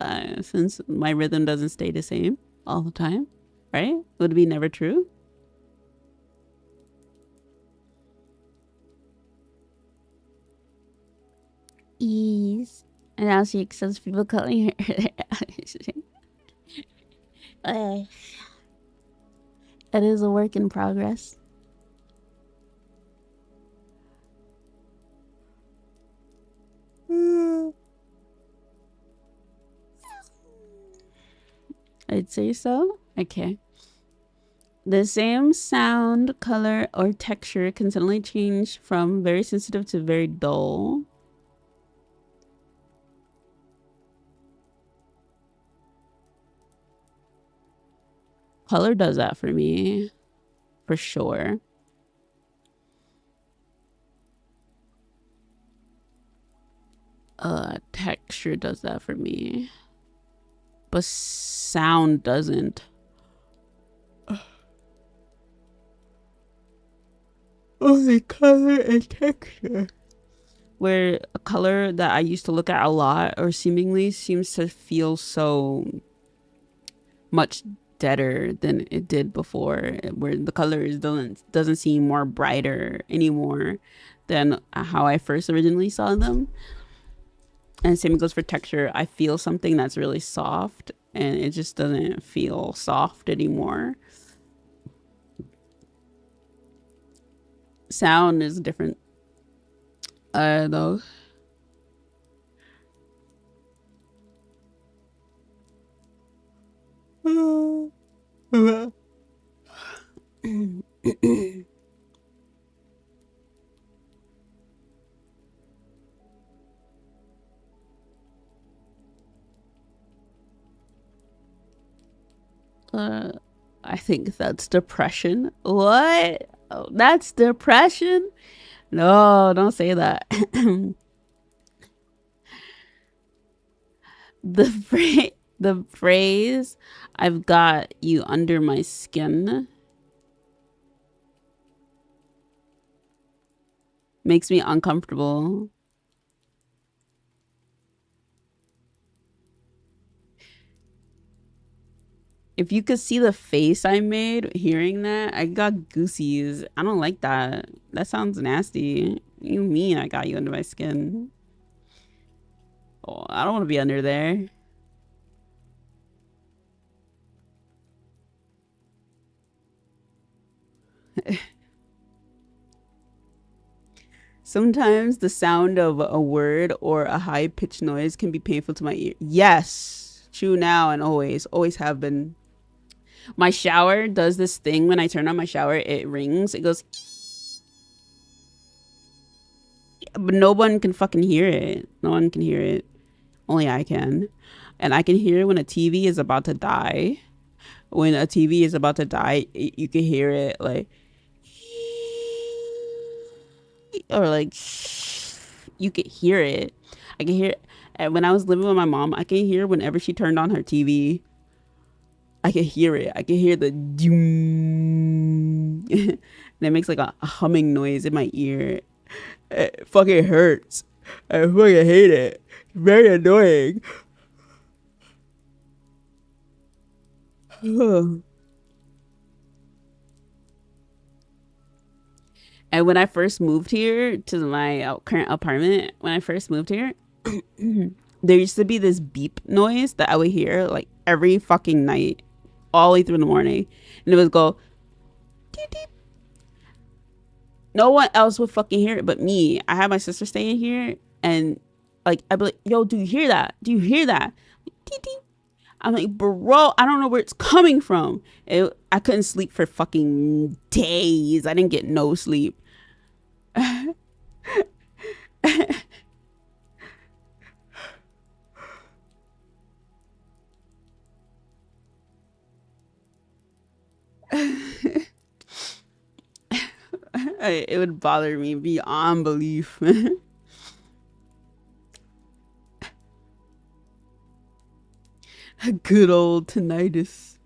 my rhythm doesn't stay the same all the time, right? Would it be never true? Ease. And now she accepts people calling her. It is a work in progress. I'd say so. Okay. The same sound, color, or texture can suddenly change from very sensitive to very dull. Color does that for me, for sure. Texture does that for me, but sound doesn't. Only color and texture. Where a color that I used to look at a lot or seemingly seems to feel so much deader than it did before, where the colors doesn't seem more brighter anymore than how I first originally saw them. And same goes for texture. I feel something that's really soft and it just doesn't feel soft anymore. Sound is different though. I think that's depression. What? Oh, that's depression? No, don't say that. The phrase "I've got you under my skin" makes me uncomfortable. If you could see the face I made hearing that, I got goosies. I don't like that. That sounds nasty. You mean I got you under my skin? Oh, I don't want to be under there. Sometimes the sound of a word or a high-pitched noise can be painful to my ear. Yes, true now and always have been. My shower does this thing when I turn on my shower. It rings. It goes. But no one can fucking hear it. No one can hear it. Only I can. And I can hear when a TV is about to die. When a TV is about to die, you can hear it like. Or like. You can hear it. I can hear it. And when I was living with my mom, I can hear whenever she turned on her TV. I can hear it. I can hear the doom. and it makes like a humming noise in my ear. It fucking hurts. I fucking hate it. It's very annoying. And when I first moved here to my current apartment, when I first moved here, there used to be this beep noise that I would hear like every fucking night, all the way through the morning. And it would go, deep, deep. No one else would fucking hear it but me. I had my sister staying here, and like, I'd be like, yo, do you hear that? Do you hear that? Deep, deep. I'm like, bro, I don't know where it's coming from. I couldn't sleep for fucking days. I didn't get no sleep. It would bother me beyond belief. Good old tinnitus.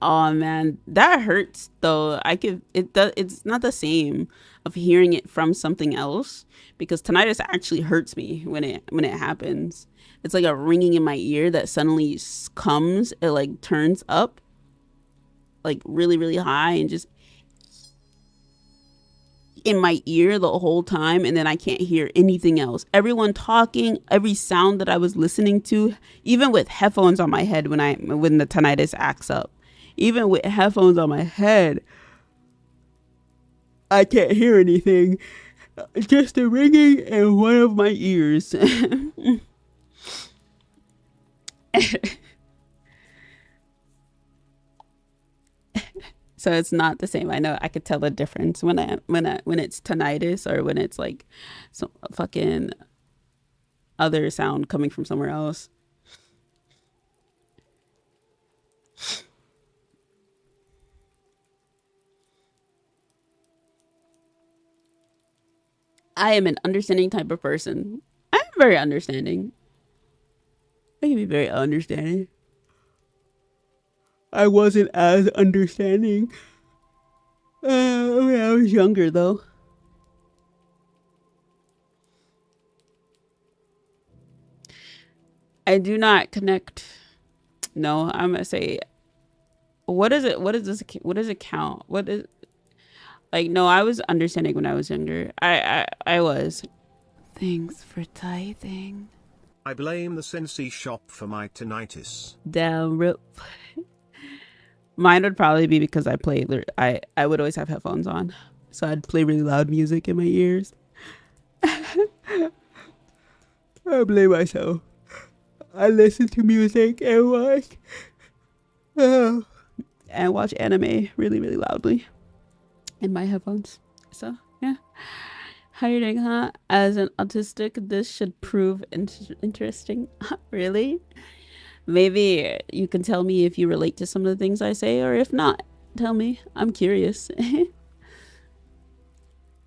Oh man, that hurts though. It's not the same of hearing it from something else, because tinnitus actually hurts me when it happens. It's like a ringing in my ear that suddenly comes. It like turns up like really really high and just in my ear the whole time, and then I can't hear anything else. Everyone talking, every sound that I was listening to, even with headphones on my head when the tinnitus acts up. Even with headphones on my head, I can't hear anything. Just a ringing in one of my ears. So it's not the same. I know I could tell the difference when it's tinnitus or when it's like some fucking other sound coming from somewhere else. I am an understanding type of person. I'm very understanding. I can be very understanding. I wasn't as understanding when I was younger, though. I do not connect. No, I'm gonna say, what is it? What is this? What does it count? What is like? No, I was understanding when I was younger. I was. Thanks for tithing. I blame the Scentsy shop for my tinnitus. Damn rip. Mine would probably be because I would always have headphones on, so I'd play really loud music in my ears. I blame myself. I listen to music and watch anime really really loudly in my headphones. So yeah. How you doing, huh? As an autistic, this should prove interesting. Really? Maybe you can tell me if you relate to some of the things I say, or if not, tell me. I'm curious.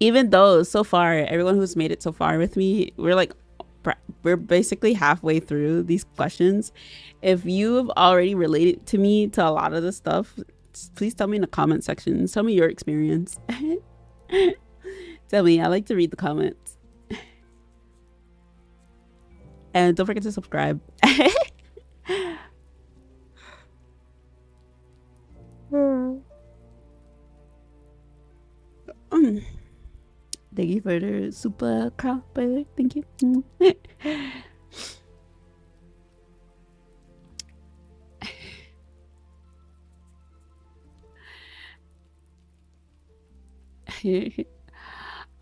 Even though so far, everyone who's made it so far with me, we're basically halfway through these questions. If you've already related to me to a lot of the stuff, please tell me in the comment section. Tell me your experience. Tell me. I like to read the comments. And don't forget to subscribe. Thank you for the super crowd, by the way. Thank you.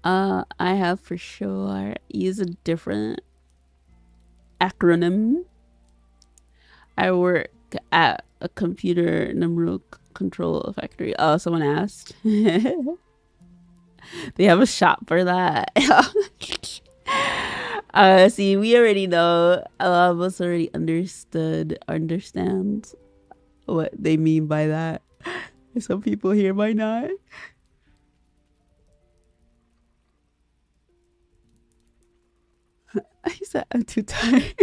I have for sure used a different acronym. I work at a computer number control factory. Oh, someone asked. They have a shop for that. See, we already know. A lot of us already understand what they mean by that. Some people here might not. I said I'm too tired.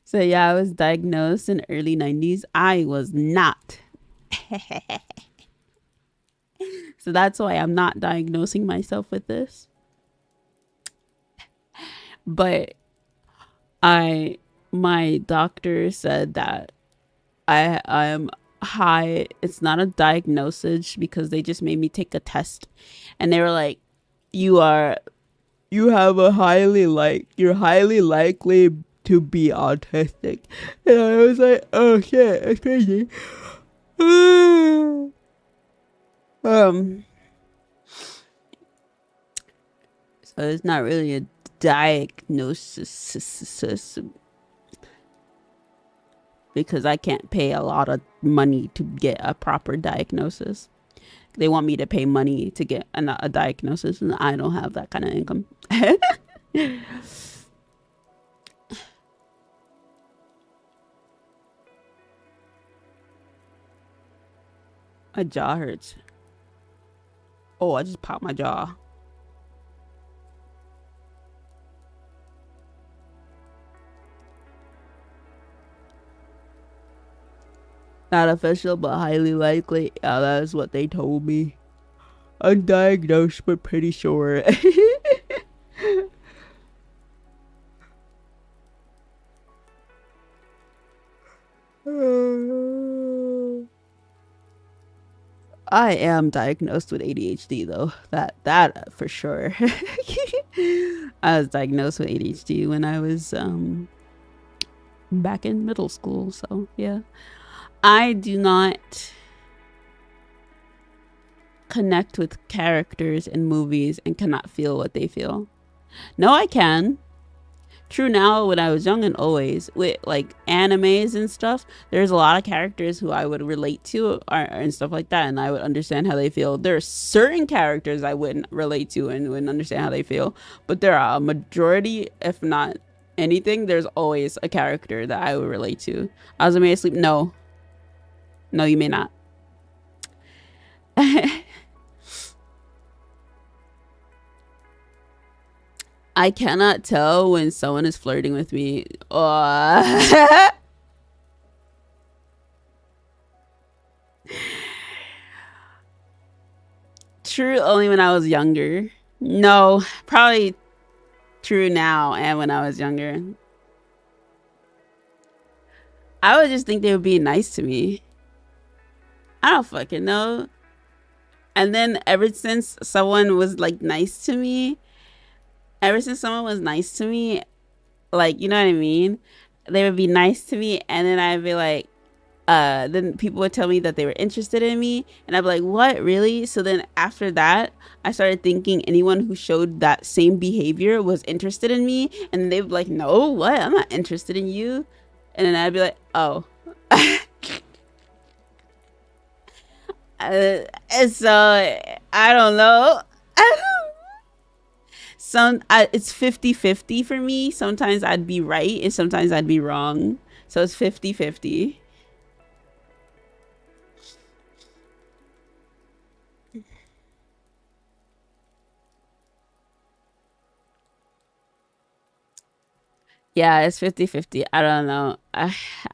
So yeah, I was diagnosed in early 90s. I was not. So that's why I'm not diagnosing myself with this. But my doctor said that I'm high. It's not a diagnosis because they just made me take a test, and they were like, you have a you're highly likely to be autistic. And I was like, oh shit, that's crazy. So it's not really a diagnosis because I can't pay a lot of money to get a proper diagnosis. They want me to pay money to get a diagnosis, and I don't have that kind of income. My jaw hurts. Oh, I just popped my jaw. Not official, but highly likely. Yeah, that is what they told me. Undiagnosed, but pretty sure. I am diagnosed with ADHD though. That for sure. I was diagnosed with ADHD when I was back in middle school, so yeah. I do not connect with characters in movies and cannot feel what they feel. No, I can. True now, when I was young and always, with like animes and stuff, there's a lot of characters who I would relate to and stuff like that, and I would understand how they feel. There are certain characters I wouldn't relate to and wouldn't understand how they feel, but there are a majority, if not anything, there's always a character that I would relate to. Azura, may I sleep? No, you may not. I cannot tell when someone is flirting with me. True only when I was younger. No, probably true now and when I was younger. I would just think they would be nice to me. I don't fucking know. And then ever since someone was like nice to me, like, you know what I mean? They would be nice to me, and then I'd be like, then people would tell me that they were interested in me, and I'd be like, what, really? So then after that, I started thinking anyone who showed that same behavior was interested in me, and they'd be like, no, what? I'm not interested in you. And then I'd be like, oh. And so, I don't know. It's 50-50 for me. Sometimes I'd be right and sometimes I'd be wrong. So it's 50-50. Yeah, it's 50-50. I don't know. I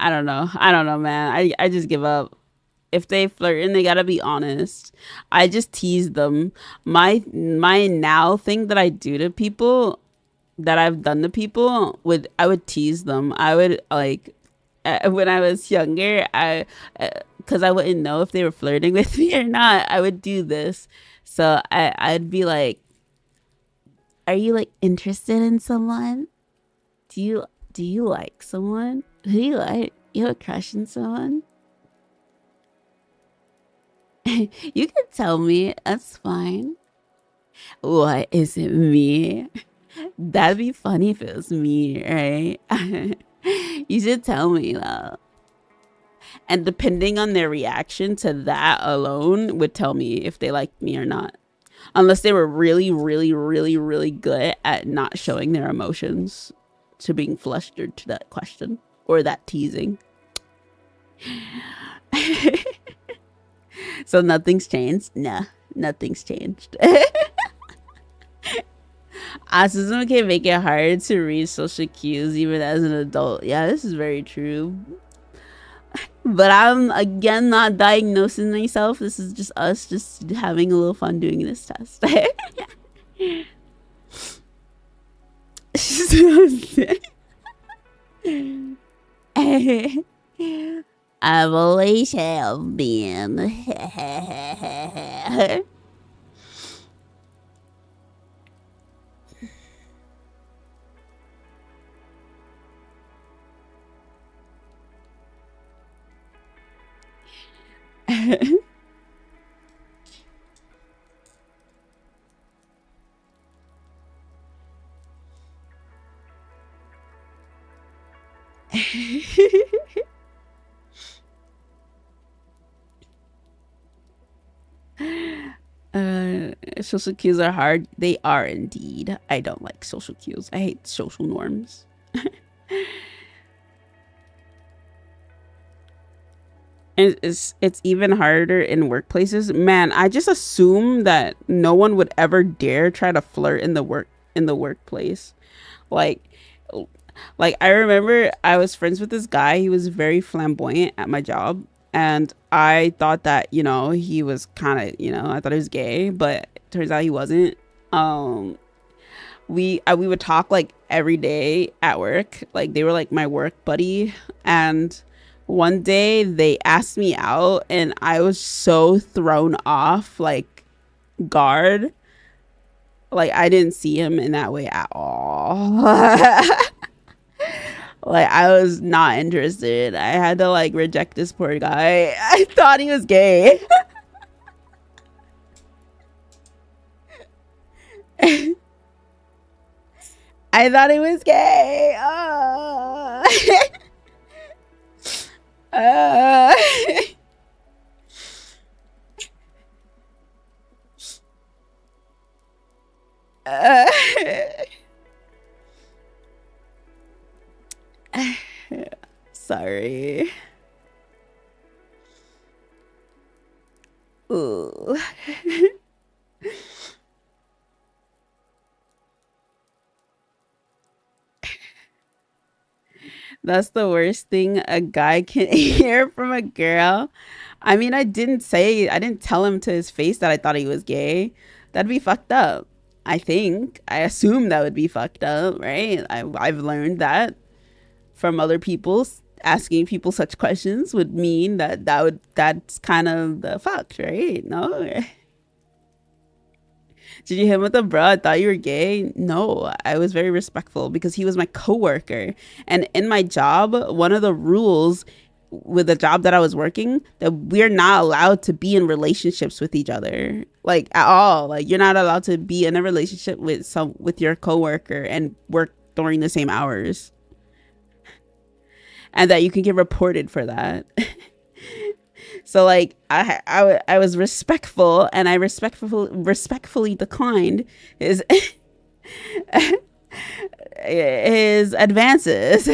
don't know. I don't know, man. I just give up. If they flirt and they gotta be honest. I just tease them. My now thing that I do to people, that I've done to people, I would tease them. I would like when I was younger, because I wouldn't know if they were flirting with me or not. I would do this. So I'd be like, "Are you like interested in someone? Do you like someone? Who do you like? You have a crush on someone?" You can tell me. That's fine. What, is it me? That'd be funny if it was me, right? You should tell me though. And depending on their reaction to that alone would tell me if they liked me or not. Unless they were really, really, really, really good at not showing their emotions to being flustered to that question or that teasing. So nothing's changed? Nah, nothing's changed. Autism can make it hard to read social cues even as an adult. Yeah, this is very true. But I'm again not diagnosing myself. This is just us just having a little fun doing this test. Evolution of being. Social cues are hard. They are indeed. I don't like social cues. I hate social norms. And it's even harder in workplaces. Man, I just assume that no one would ever dare try to flirt in the workplace. Like like I remember I was friends with this guy. He was very flamboyant at my job, and I thought that, you know, he was kind of, you know, I thought he was gay, but it turns out he wasn't. Um we would talk like every day at work. Like they were like my work buddy, and one day they asked me out and I was so thrown off, like guard. Like I didn't see him in that way at all. Like I was not interested. I had to like reject this poor guy. I thought he was gay. I thought he was gay. Uh, uh, sorry. Ooh. That's the worst thing a guy can hear from a girl. I mean, I didn't tell him to his face that I thought he was gay. That'd be fucked up. I think. I assume that would be fucked up, right? I've learned that from other people. Asking people such questions would mean that's kind of the fucked, right? No? Did you hit him with a bro? I thought you were gay. No, I was very respectful because he was my coworker. And in my job, one of the rules with the job that I was working, that we're not allowed to be in relationships with each other, like at all. Like you're not allowed to be in a relationship with your coworker and work during the same hours, and that you can get reported for that. So like I was respectful, and I respectfully declined his his advances.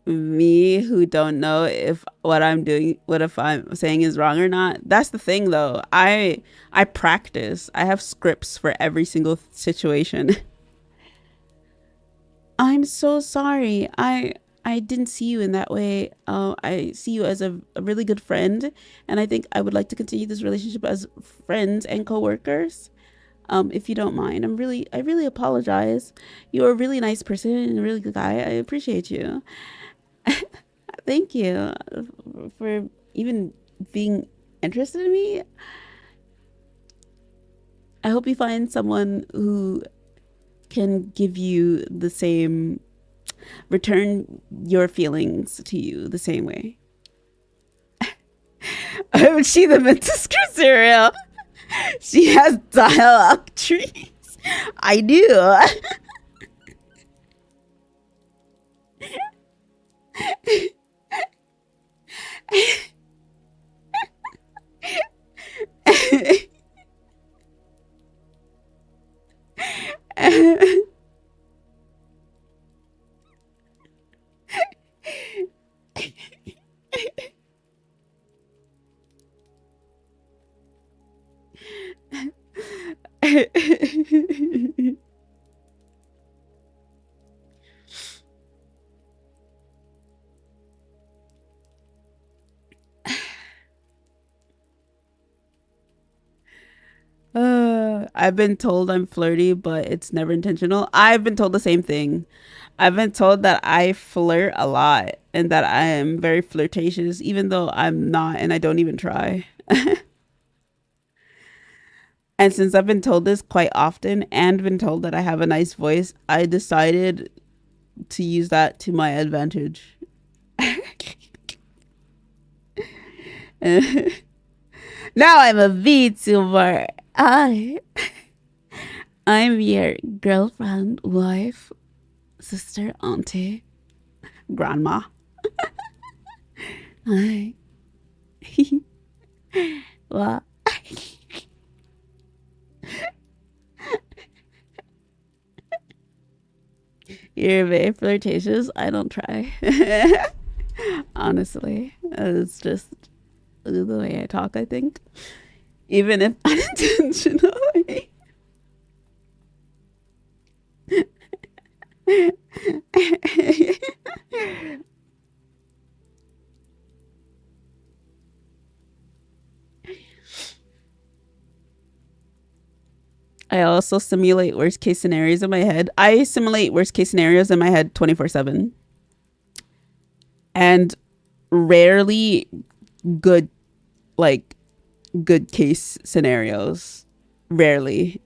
Me who don't know if what if I'm saying is wrong or not. That's the thing though. I practice. I have scripts for every single situation. I'm so sorry. I didn't see you in that way. I see you as a really good friend, and I think I would like to continue this relationship as friends and coworkers. If you don't mind, I really apologize. You're a really nice person and a really good guy. I appreciate you. Thank you for even being interested in me. I hope you find someone who can give you the same, return your feelings to you the same way. Oh, she the mental cereal. She has dialogue trees. I do. I've been told I'm flirty, but it's never intentional. I've been told the same thing. I've been told that I flirt a lot and that I am very flirtatious, even though I'm not and I don't even try. And since I've been told this quite often and been told that I have a nice voice, I decided to use that to my advantage. Now I'm a VTuber. I'm your girlfriend, wife, sister, auntie, grandma. Hi. What? You're very flirtatious. I don't try. Honestly, it's just the way I talk, I think. Even if unintentionally. I also simulate worst case scenarios in my head. I simulate worst case scenarios in my head 24/7. And rarely good, like, good case scenarios. Rarely.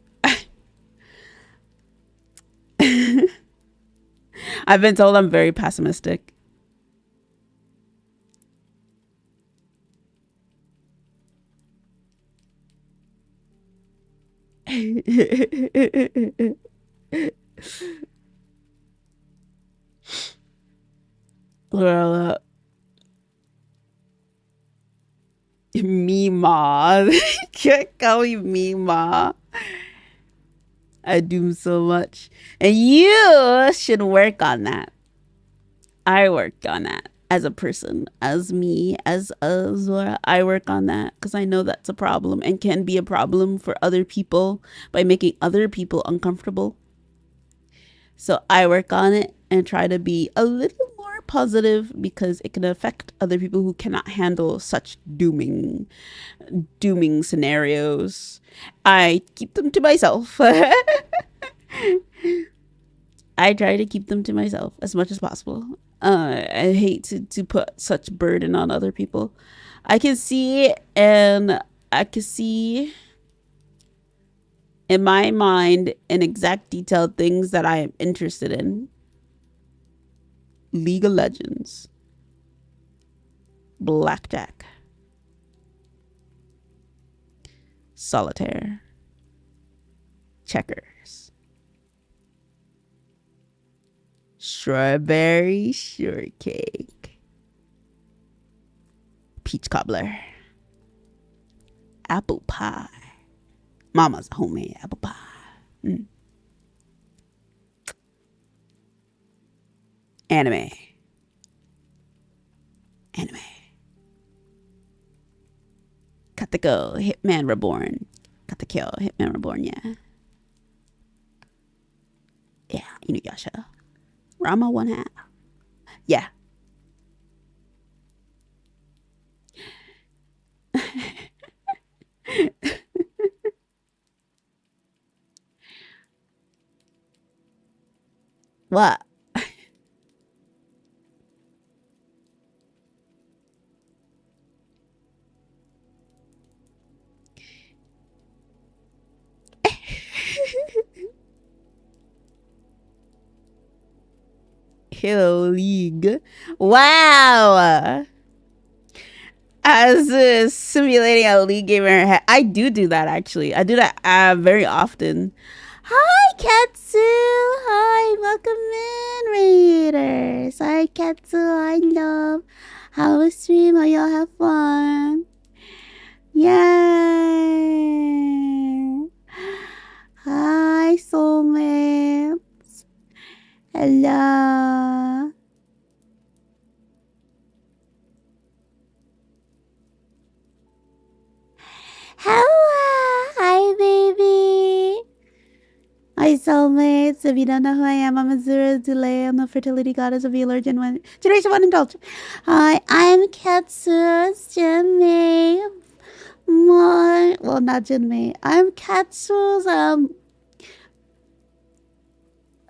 I've been told I'm very pessimistic. Well, Mima. Can't call me Mima. I do so much. And you should work on that. I worked on that as a person, as me, as Azura. I work on that because I know that's a problem and can be a problem for other people by making other people uncomfortable. So I work on it and try to be a little more positive because it can affect other people who cannot handle such dooming scenarios. I keep them to myself. I try to keep them to myself as much as possible. I hate to put such burden on other people. I can see in my mind in exact detail things that I am interested in. League of Legends, blackjack, solitaire, checkers, strawberry shortcake, peach cobbler, apple pie. Mama's homemade apple pie. Anime. Katako, Hitman Reborn. Katakyo, Hitman Reborn, yeah. Yeah, Inuyasha. Rama 1/2. Yeah. What? Halo League. Wow. As simulating a League game in her head. I do that actually. I do that very often. Hi, Katsu. Hi, welcome in, Raiders. Hi, Katsu. I love. How was stream? Hope y'all have fun. Yay. Hi, soulmates. Hello. Hello. Hi, baby. Hi, soulmates. If you don't know who I am, I'm Azura Dulait. I'm the fertility goddess of VAllure Generation 1 indulge. Hi, I'm Katsu's Jimmy. Well, not Jinmei. I'm Katsu's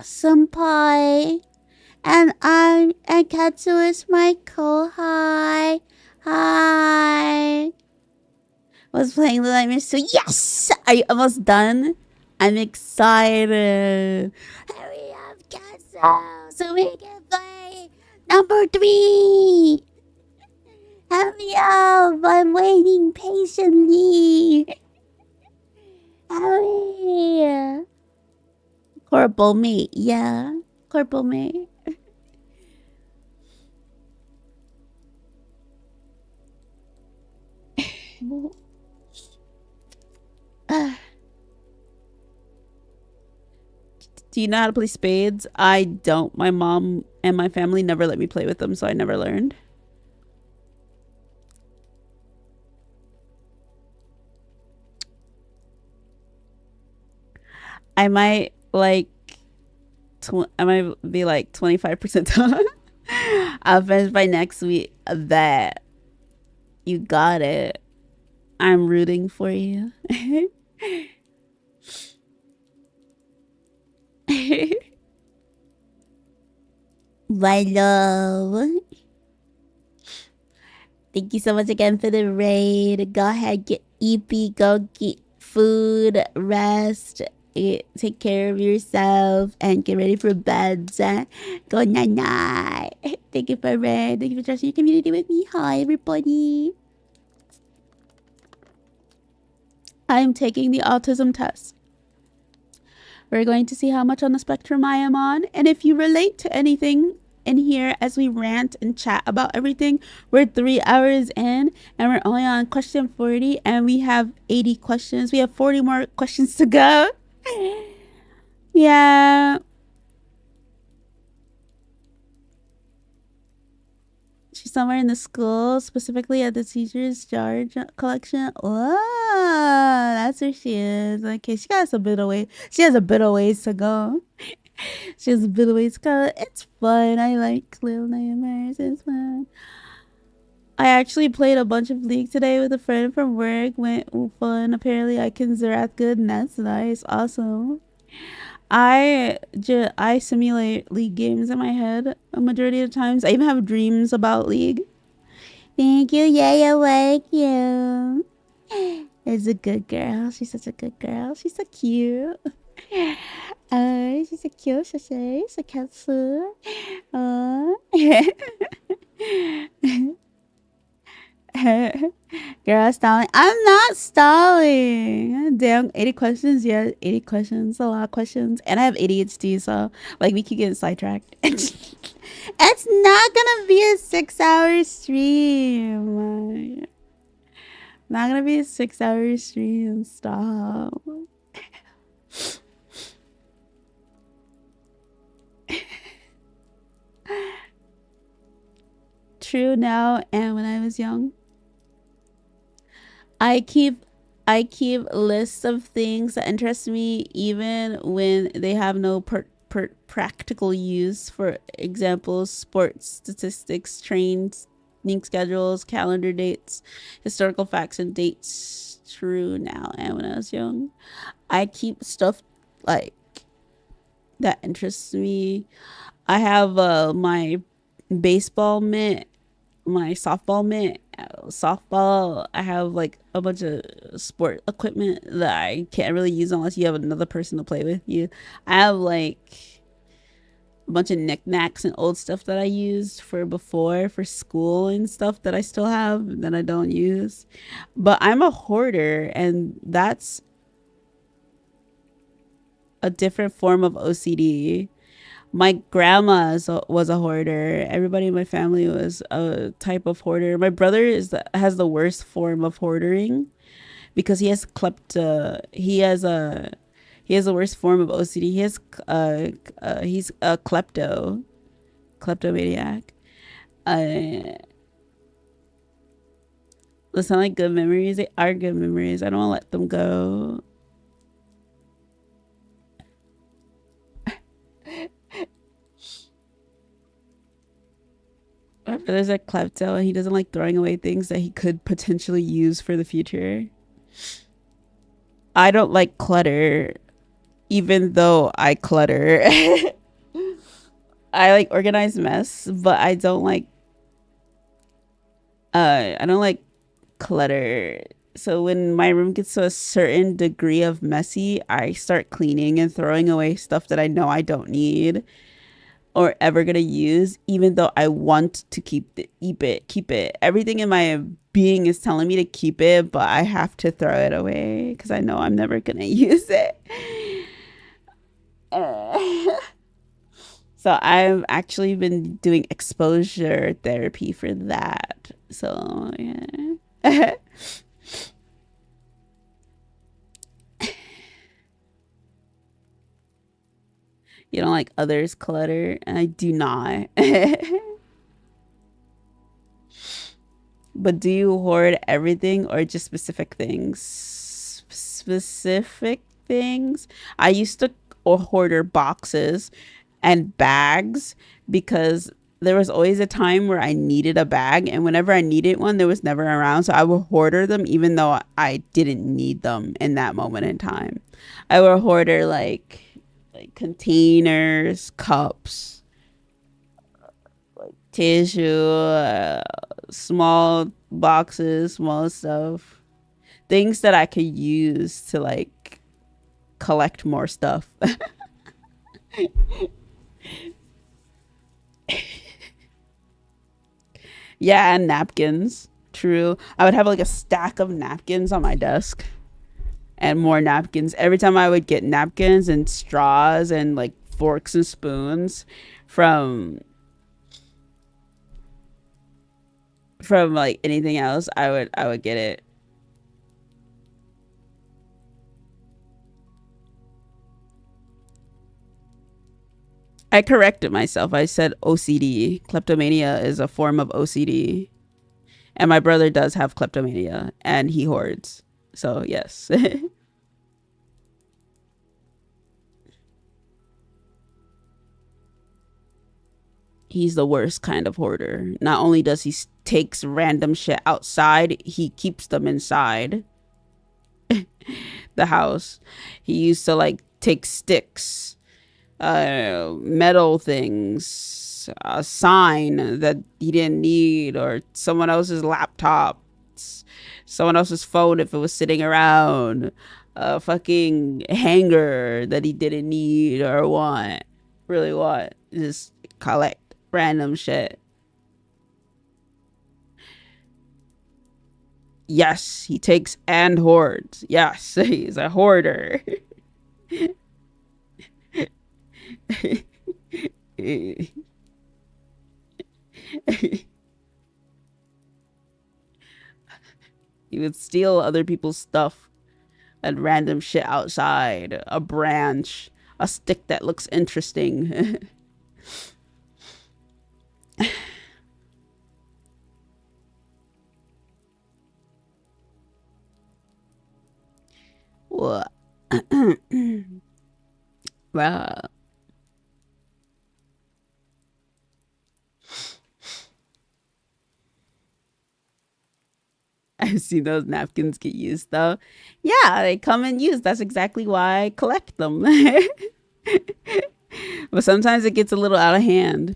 senpai, and Katsu is my kohai. Hi. Was playing the Nightmare so yes! Are you almost done? I'm excited. Hurry up, Katsu, so we can play number 3. Hurry up! I'm waiting patiently. Hurry! Corporal mate, yeah. Corporal mate. Do you know how to play spades? I don't. My mom and my family never let me play with them, so I never learned. I might like I might be like 25% done. I'll finish by next week. That you got it. I'm rooting for you. My love. Thank you so much again for the raid. Go ahead, get EP, go get food, rest, take care of yourself, and get ready for beds. Go night night. Thank you for raid. Thank you for trusting your community with me. Hi, everybody. I'm taking the autism test. We're going to see how much on the spectrum I am on, and if you relate to anything in here as we rant and chat about everything. We're 3 hours in and we're only on question 40 and we have 80 questions. We have 40 more questions to go. Yeah. She's somewhere in the school, specifically at the teacher's charge collection. Oh, that's where she is. Okay, she has a bit of ways. She has a bit of ways to go. She has a bit of ways to go. It's fun. I like Little Nightmares. It's fun. I actually played a bunch of League today with a friend from work. Went fun. Apparently, I can Zerath good, and that's nice. Awesome. I simulate League games in my head a majority of the times. I even have dreams about League. Thank you, yeah, I like you. Is a good girl. She's such a good girl. She's so cute. She's so cute. She's so cute. Girl, stalling. I'm not stalling. Damn, 80 questions. Yeah, 80 questions. A lot of questions. And I have ADHD, so like we keep getting sidetracked. It's not gonna be a 6-hour stream. Not gonna be a 6-hour stream. Stop. True now and when I was young. I keep lists of things that interest me even when they have no practical use. For example, sports statistics, training schedules, calendar dates, historical facts and dates. True now and when I was young. I keep stuff like that interests me. I have my baseball mitt, my softball mitt, softball. I have like a bunch of sport equipment that I can't really use unless you have another person to play with you. I have like a bunch of knickknacks and old stuff that I used for before for school and stuff that I still have that I don't use. But I'm a hoarder, and that's a different form of OCD. My grandma was a hoarder. Everybody in my family was a type of hoarder. My brother has the worst form of hoarding because he has he has the worst form of OCD. He's a kleptomaniac. They sound like good memories. They are good memories. I don't want to let them go. There's a klepto and he doesn't like throwing away things that he could potentially use for the future. I don't like clutter, even though I clutter. I like organized mess, but I don't like clutter. So when my room gets to a certain degree of messy, I start cleaning and throwing away stuff that I know I don't need or ever gonna use, even though I want to keep it. Everything in my being is telling me to keep it, but I have to throw it away because I know I'm never gonna use it. So I've actually been doing exposure therapy for that. So yeah. You don't like others clutter, and I do not. But do you hoard everything or just specific things? Specific things. I used to hoarder boxes and bags because there was always a time where I needed a bag, and whenever I needed one, there was never around. So I would hoarder them even though I didn't need them in that moment in time. I would hoarder like containers, cups, tissue, small boxes, small stuff, things that I could use to like collect more stuff. Yeah, and napkins. True. I would have like a stack of napkins on my desk and more napkins. Every time I would get napkins and straws and like forks and spoons from like anything else, I would get it. I corrected myself. I said OCD. Kleptomania is a form of OCD. And my brother does have kleptomania and he hoards. So, yes. He's the worst kind of hoarder. Not only does he takes random shit outside, he keeps them inside the house. He used to like take sticks, metal things, a sign that he didn't need, or someone else's laptop, someone else's phone if it was sitting around, a fucking hanger that he didn't need or really want. Just collect random shit. Yes, he takes and hoards. Yes, he's a hoarder. He would steal other people's stuff and random shit outside. A branch, a stick that looks interesting. What? Wow. I've seen those napkins get used though. Yeah, they come in use. That's exactly why I collect them. But sometimes it gets a little out of hand.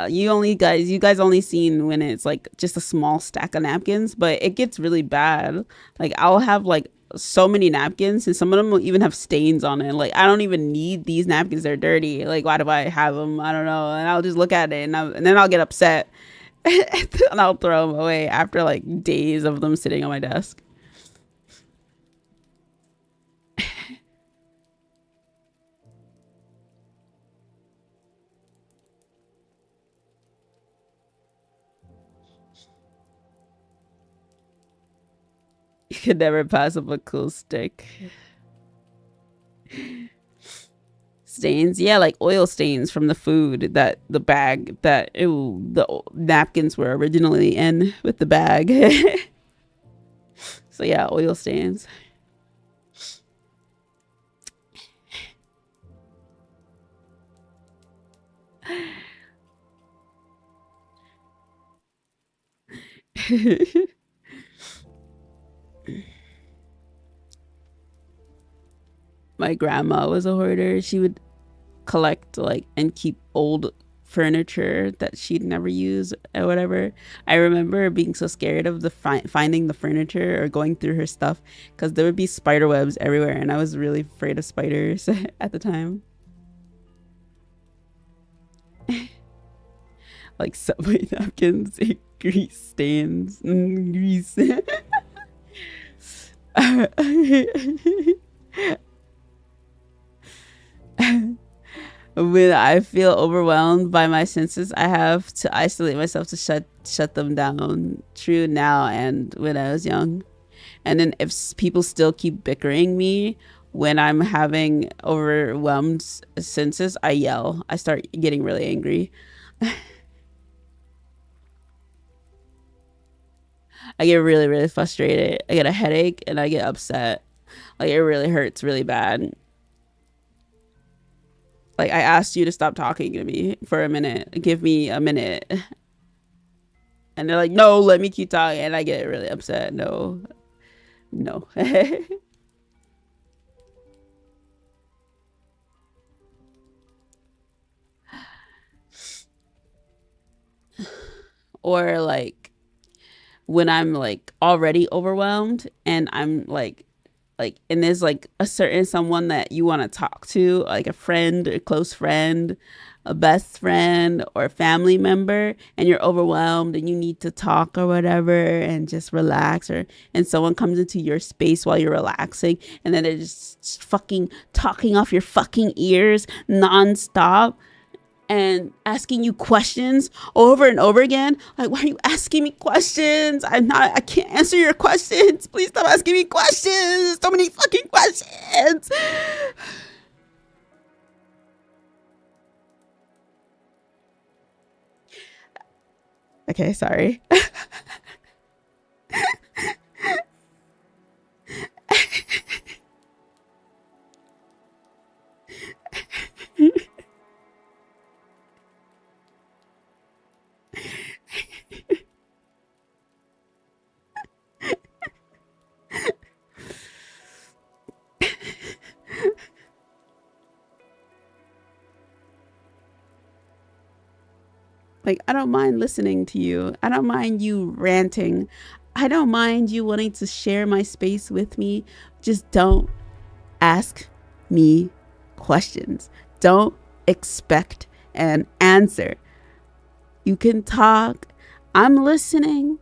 You guys only seen when it's like just a small stack of napkins, but it gets really bad. Like I'll have like so many napkins, and some of them will even have stains on it. Like I don't even need these napkins; they're dirty. Like why do I have them? I don't know. And I'll just look at it, and then I'll get upset, and I'll throw them away after like days of them sitting on my desk. You could never pass up a cool stick. Stains, yeah, like oil stains from the food that the bag that the napkins were originally in with the bag. So yeah, oil stains. My grandma was a hoarder. She would collect like and keep old furniture that she'd never use or whatever. I remember being so scared of the finding the furniture or going through her stuff because there would be spider webs everywhere, and I was really afraid of spiders at the time. Like Subway napkins, grease stains, grease. When I feel overwhelmed by my senses, I have to isolate myself to shut them down. True now and when I was young. And then if people still keep bickering me when I'm having overwhelmed senses, I yell. I start getting really angry. I get really, really frustrated. I get a headache and I get upset. Like it really hurts really bad. Like I asked you to stop talking to me for a minute. Give me a minute. And they're like, no, let me keep talking. And I get really upset. No. Or like when I'm like already overwhelmed and I'm like and there's like a certain someone that you want to talk to, like a friend, a close friend, a best friend, or a family member, and you're overwhelmed and you need to talk or whatever and just relax, and someone comes into your space while you're relaxing and then they're just fucking talking off your fucking ears nonstop and asking you questions over and over again. Like, why are you asking me questions? I can't answer your questions. Please stop asking me questions. So many fucking questions. Okay, sorry. Like, I don't mind listening to you. I don't mind you ranting. I don't mind you wanting to share my space with me. Just don't ask me questions. Don't expect an answer. You can talk. I'm listening.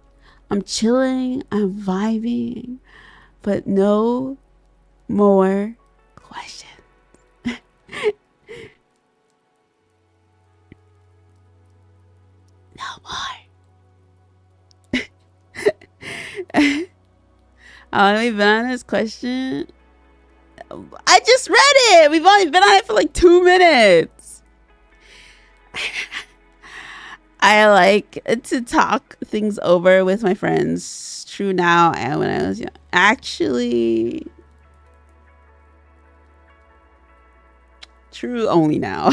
I'm chilling. I'm vibing. But no more questions. No more. We've been on this question. I just read it. We've only been on it for like 2 minutes. I like to talk things over with my friends. True now and when I was young. Actually, true only now.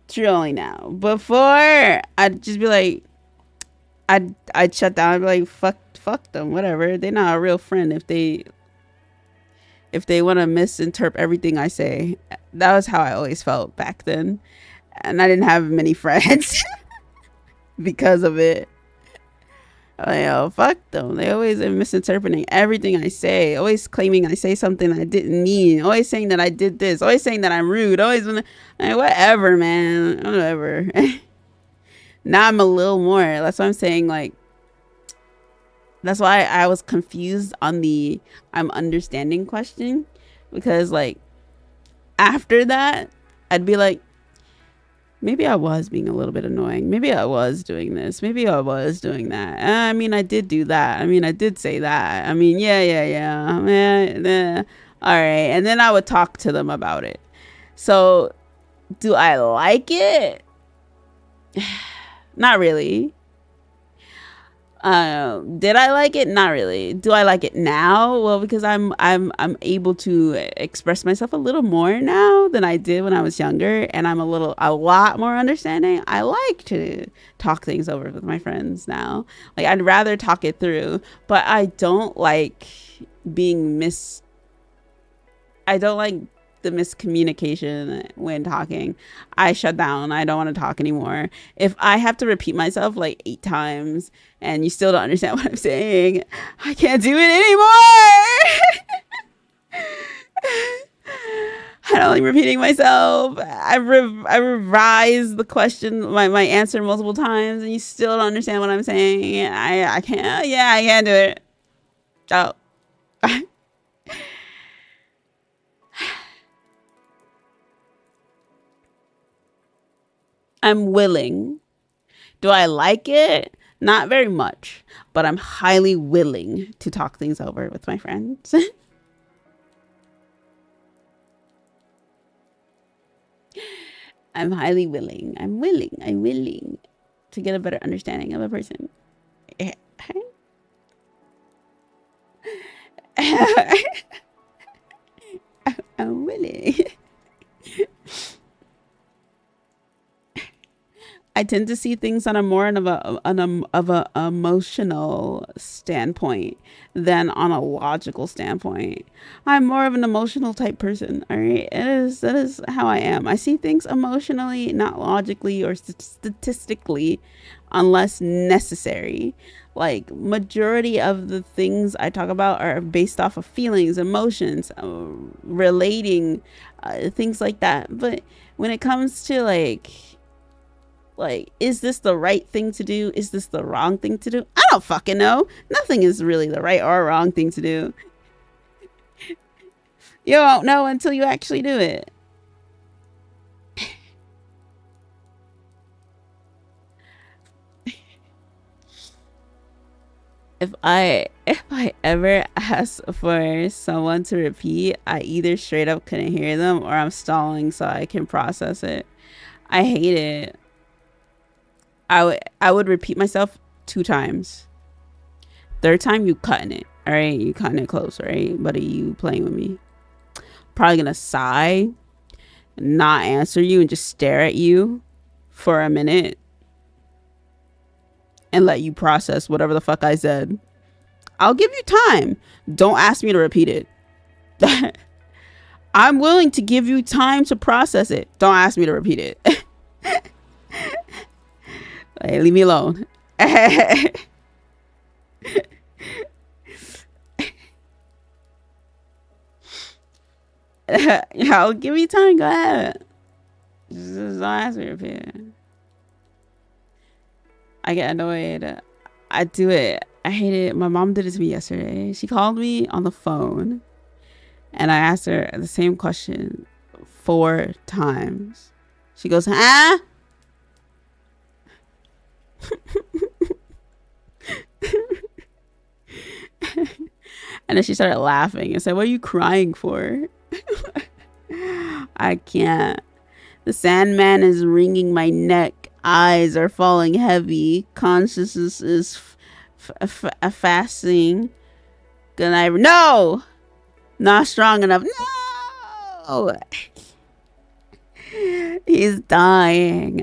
True only now. Before, I'd just be like, I'd shut down. I'd be like, fuck them, whatever. They're not a real friend if they want to misinterpret everything I say. That was how I always felt back then, and I didn't have many friends because of it. Like, oh, fuck them. They always are misinterpreting everything I say. Always claiming I say something I didn't mean. Always saying that I did this. Always saying that I'm rude. Always, like, whatever, man. Whatever. Now I'm a little more. That's what I'm saying. Like, that's why I was confused on the I'm understanding question. Because, like, after that, I'd be like, maybe I was being a little bit annoying. Maybe I was doing this. Maybe I was doing that. I mean, I did do that. I mean, I did say that. I mean, yeah. All right. And then I would talk to them about it. So, do I like it? Not really. Did I like it? Not really. Do I like it now? Well, because I'm able to express myself a little more now than I did when I was younger, and I'm a lot more understanding. I like to talk things over with my friends now. Like I'd rather talk it through, but I don't like being I don't like the miscommunication when talking. I shut down. I don't want to talk anymore. If I have to repeat myself like 8 times and you still don't understand what I'm saying, I can't do it anymore. I don't like repeating myself. I revised the question, my answer multiple times, and you still don't understand what I'm saying. I can't. Yeah, I can't do it. Oh. I'm willing. Do I like it? Not very much, but I'm highly willing to talk things over with my friends. I'm highly willing. I'm willing. I'm willing to get a better understanding of a person. I'm willing. I tend to see things on a more of a emotional standpoint than on a logical standpoint. I'm more of an emotional type person. All right, that is how I am. I see things emotionally, not logically or statistically, unless necessary. Like majority of the things I talk about are based off of feelings, emotions, relating, things like that. But when it comes to like, is this the right thing to do? Is this the wrong thing to do? I don't fucking know. Nothing is really the right or wrong thing to do. You won't know until you actually do it. If I ever ask for someone to repeat, I either straight up couldn't hear them or I'm stalling so I can process it. I hate it. I would repeat myself 2 times. 3rd time you cutting it. All right, you cutting it close, right? Buddy, you playing with me. Probably gonna sigh, not answer you, and just stare at you for a minute and let you process whatever the fuck I said. I'll give you time. Don't ask me to repeat it. I'm willing to give you time to process it. Don't ask me to repeat it. Hey, leave me alone. I'll give you time. Go ahead. Just don't ask me to repeat it. I get annoyed. I do it. I hate it. My mom did it to me yesterday. She called me on the phone and I asked her the same question 4 times. She goes, huh? And then she started laughing and said, what are you crying for? I can't. The Sandman is wringing my neck. Eyes are falling heavy. Consciousness is fasting. Good night. No! Not strong enough. No! He's dying.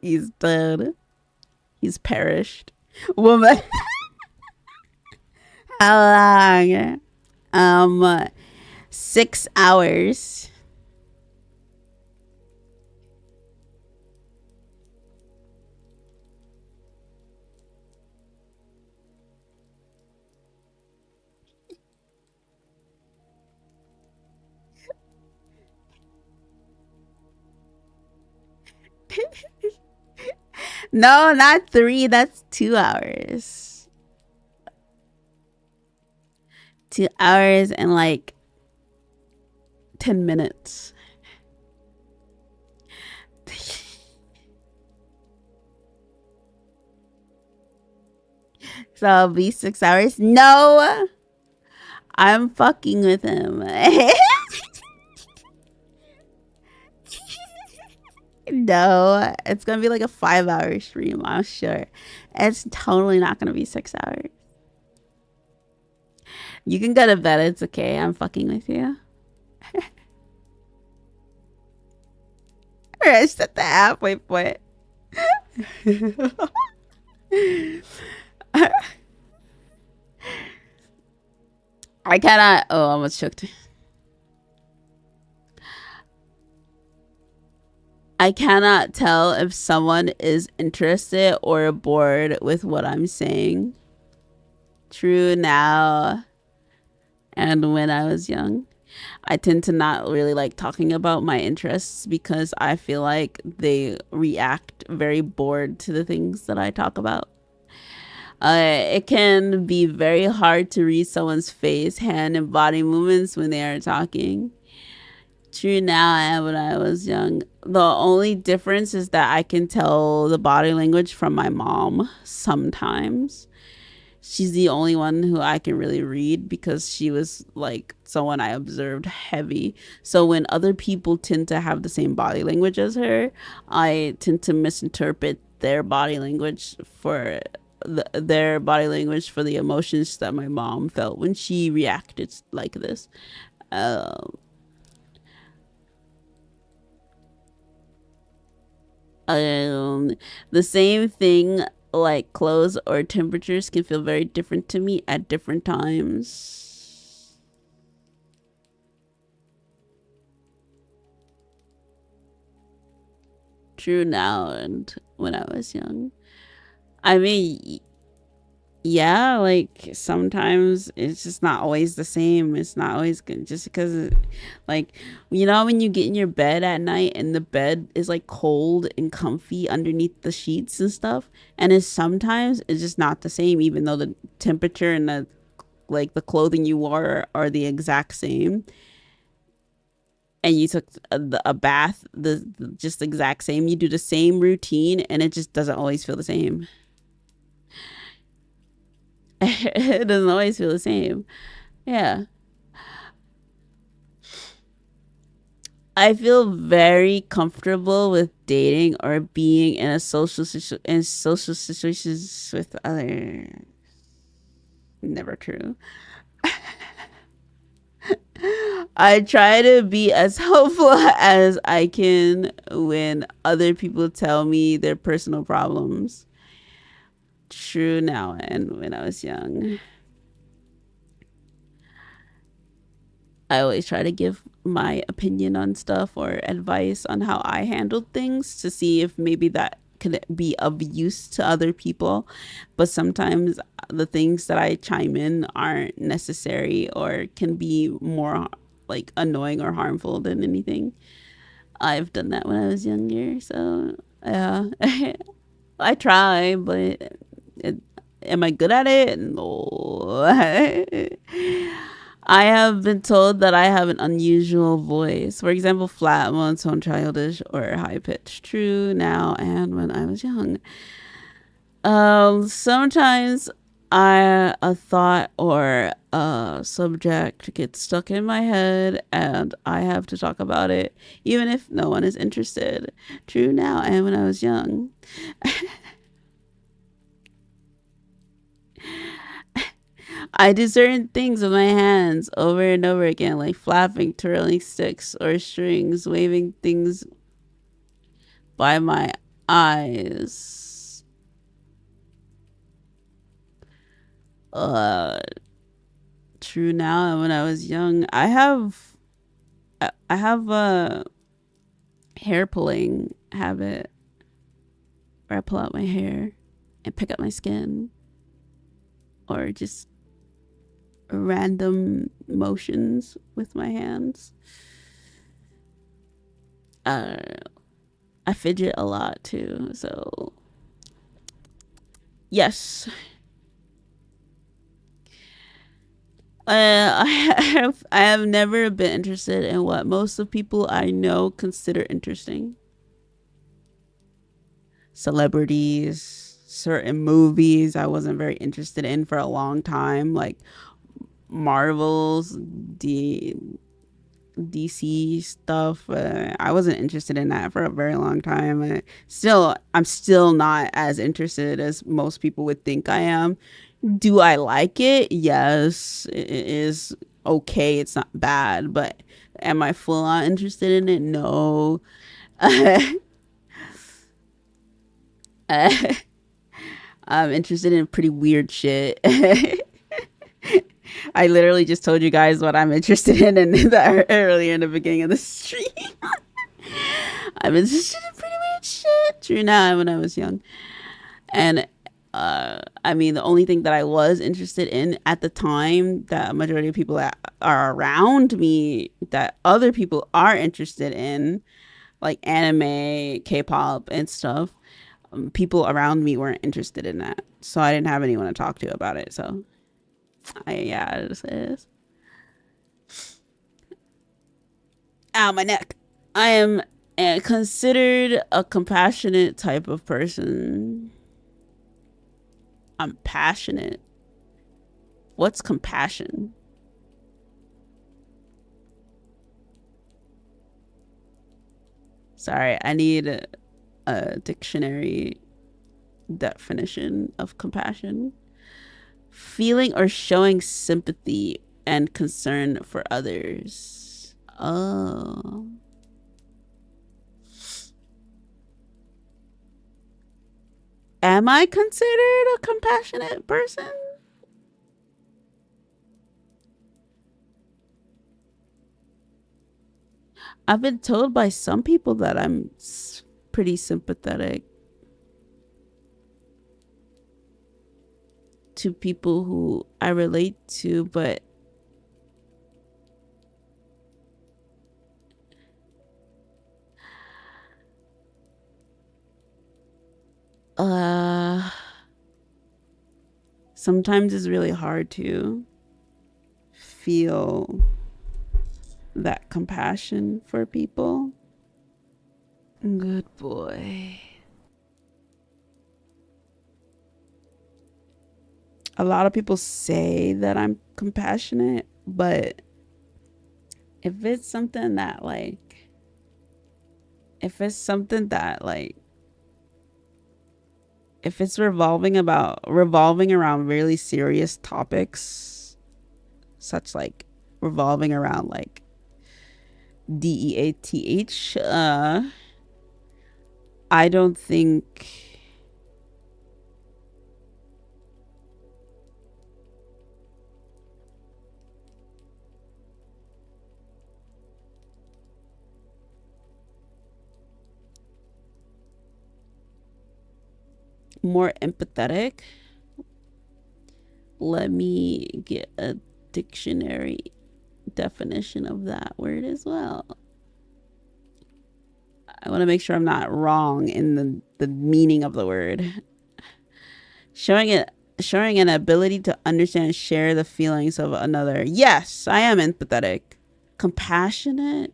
He's dead. He's perished. Woman. How long? 6 hours. No, not 3. That's 2 hours. 2 hours and like 10 minutes. So I'll be 6 hours. No, I'm fucking with him. No, it's gonna be like a 5-hour stream, I'm sure. It's totally not gonna be 6 hours. You can go to bed, it's okay. I'm fucking with you. Rest at the halfway point. I cannot. Oh, I almost choked. I cannot tell if someone is interested or bored with what I'm saying. True now. And when I was young, I tend to not really like talking about my interests because I feel like they react very bored to the things that I talk about. It can be very hard to read someone's face, hand, and body movements when they are talking. True now, and when I was young, the only difference is that I can tell the body language from my mom sometimes. She's the only one who I can really read because she was like someone I observed heavy. So when other people tend to have the same body language as her, I tend to misinterpret their body language for their body language for the emotions that my mom felt when she reacted like this. The same thing like clothes or temperatures can feel very different to me at different times. True now and when I was young. I mean, yeah, like sometimes it's just not always the same. It's not always good just because, like, you know, when you get in your bed at night and the bed is like cold and comfy underneath the sheets and stuff, and it's just not the same, even though the temperature and the clothing you wore are the exact same. And you took a bath, just the exact same. You do the same routine, and it just doesn't always feel the same. It doesn't always feel the same. Yeah. I feel very comfortable with dating or being in social situations with others. Never true. I try to be as helpful as I can when other people tell me their personal problems. True now and when I was young. I always try to give my opinion on stuff or advice on how I handled things to see if maybe that could be of use to other people. But sometimes the things that I chime in aren't necessary or can be more like annoying or harmful than anything. I've done that when I was younger. So, yeah. I try, but am I good at it? No. I have been told that I have an unusual voice. For example, flat, monotone, childish, or high pitched. True now and when I was young. Sometimes a thought or a subject gets stuck in my head and I have to talk about it, even if no one is interested. True now and when I was young. I do certain things with my hands over and over again, like flapping, twirling sticks or strings, waving things by my eyes. True now and when I was young, I have a hair pulling habit where I pull out my hair and pick up my skin or just random motions with my hands. I fidget a lot too, so yes. I have never been interested in what most of people I know consider interesting. Celebrities, certain movies I wasn't very interested in for a long time, like Marvel's DC stuff. I wasn't interested in that for a very long time. I'm still not as interested as most people would think I am. Do I like it? Yes, it is okay. It's not bad, but am I full on interested in it? No. I'm interested in pretty weird shit. I literally just told you guys what I'm interested in the earlier in the beginning of the stream. I'm interested in pretty weird shit. True, now when I was young. And I mean, the only thing that I was interested in at the time that majority of people that are around me that other people are interested in, like anime, K-pop and stuff, people around me weren't interested in that. So I didn't have anyone to talk to about it. So yeah, it is. Ow, my neck. I am considered a compassionate type of person. I'm passionate. What's compassion? Sorry, I need a dictionary definition of compassion. Feeling or showing sympathy and concern for others. Oh. Am I considered a compassionate person? I've been told by some people that I'm pretty sympathetic to people who I relate to, but sometimes it's really hard to feel that compassion for people. Good boy. A lot of people say that I'm compassionate, but if it's something that like, if it's revolving around really serious topics, such like revolving around like DEATH, I don't think more empathetic. Let me get a dictionary definition of that word as well. I want to make sure I'm not wrong in the meaning of the word. Showing an ability to understand and share the feelings of another. Yes, I am empathetic. Compassionate?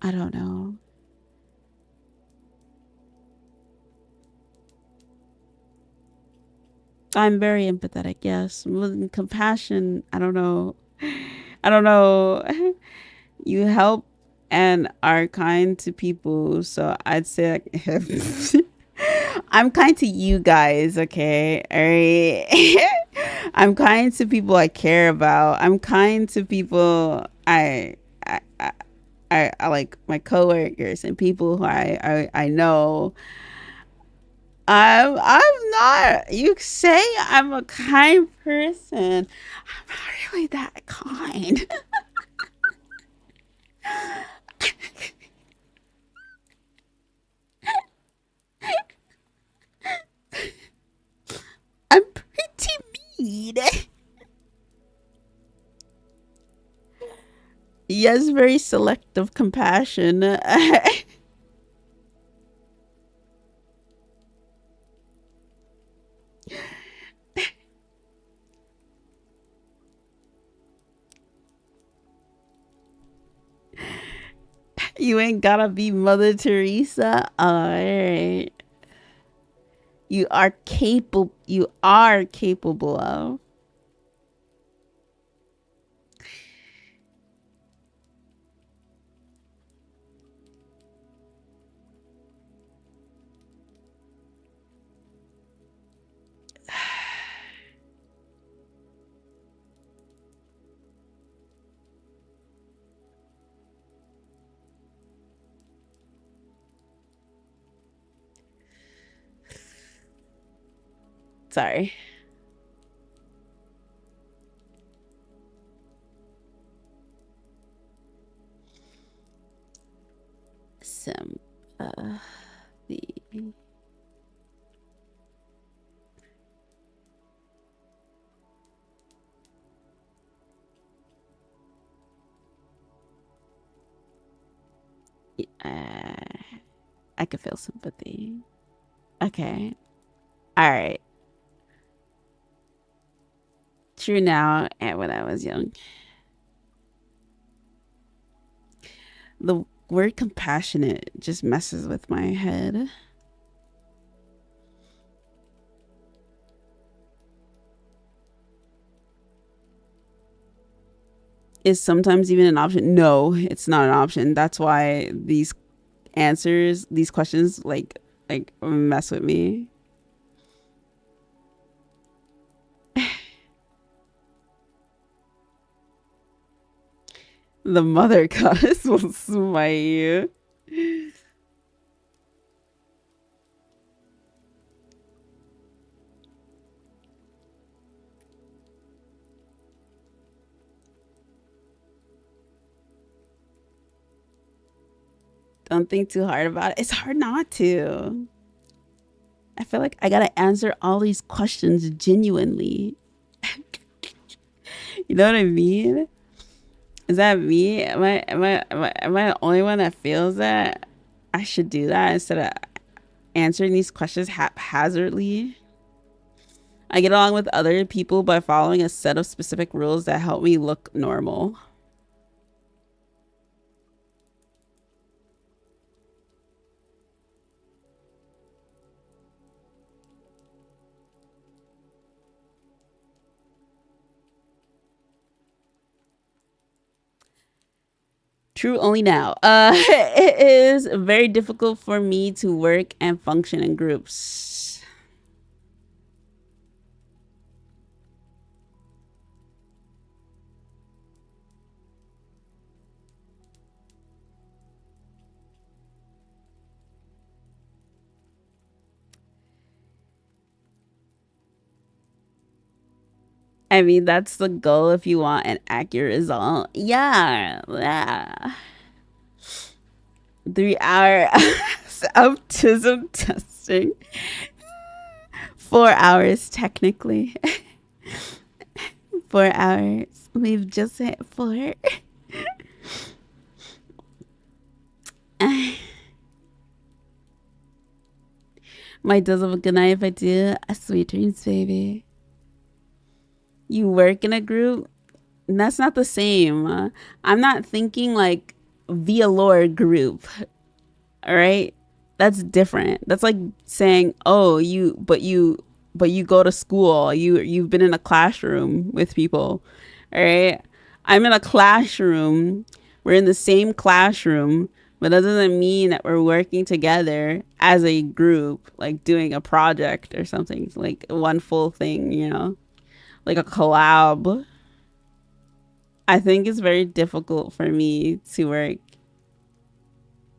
I don't know. I'm very empathetic, yes. With compassion, I don't know. You help and are kind to people, so I'd say like, I'm kind to you guys, okay? All right. I'm kind to people I care about. I'm kind to people I like, my coworkers and people who I know. I'm not. You say I'm a kind person. I'm not really that kind. I'm pretty mean. Yes, very selective compassion. You ain't gotta be Mother Teresa. All right. You are capable. You are capable of. Sorry. Sympathy. I could feel sympathy. Okay. All right. True now and when I was young. The word compassionate just messes with my head. Is sometimes even an option? No, it's not an option. That's why these answers, these questions, like mess with me. The mother goddess will smite you. Don't think too hard about it. It's hard not to. I feel like I gotta answer all these questions genuinely. You know what I mean? Is that me? Am I the only one that feels that I should do that instead of answering these questions haphazardly? I get along with other people by following a set of specific rules that help me look normal. True only now. It is very difficult for me to work and function in groups. I mean, that's the goal if you want an accurate result. Yeah. 3-hour autism testing. 4 hours, technically. 4 hours. We've just hit 4. My does have a good night if I do. A sweet dreams, baby. You work in a group? That's not the same. I'm not thinking like VAllure group. All right? That's different. That's like saying, "Oh, you go to school. You've been in a classroom with people." All right? I'm in a classroom. We're in the same classroom, but that doesn't mean that we're working together as a group, like doing a project or something, like one full thing, you know? Like a collab. I think it's very difficult for me to work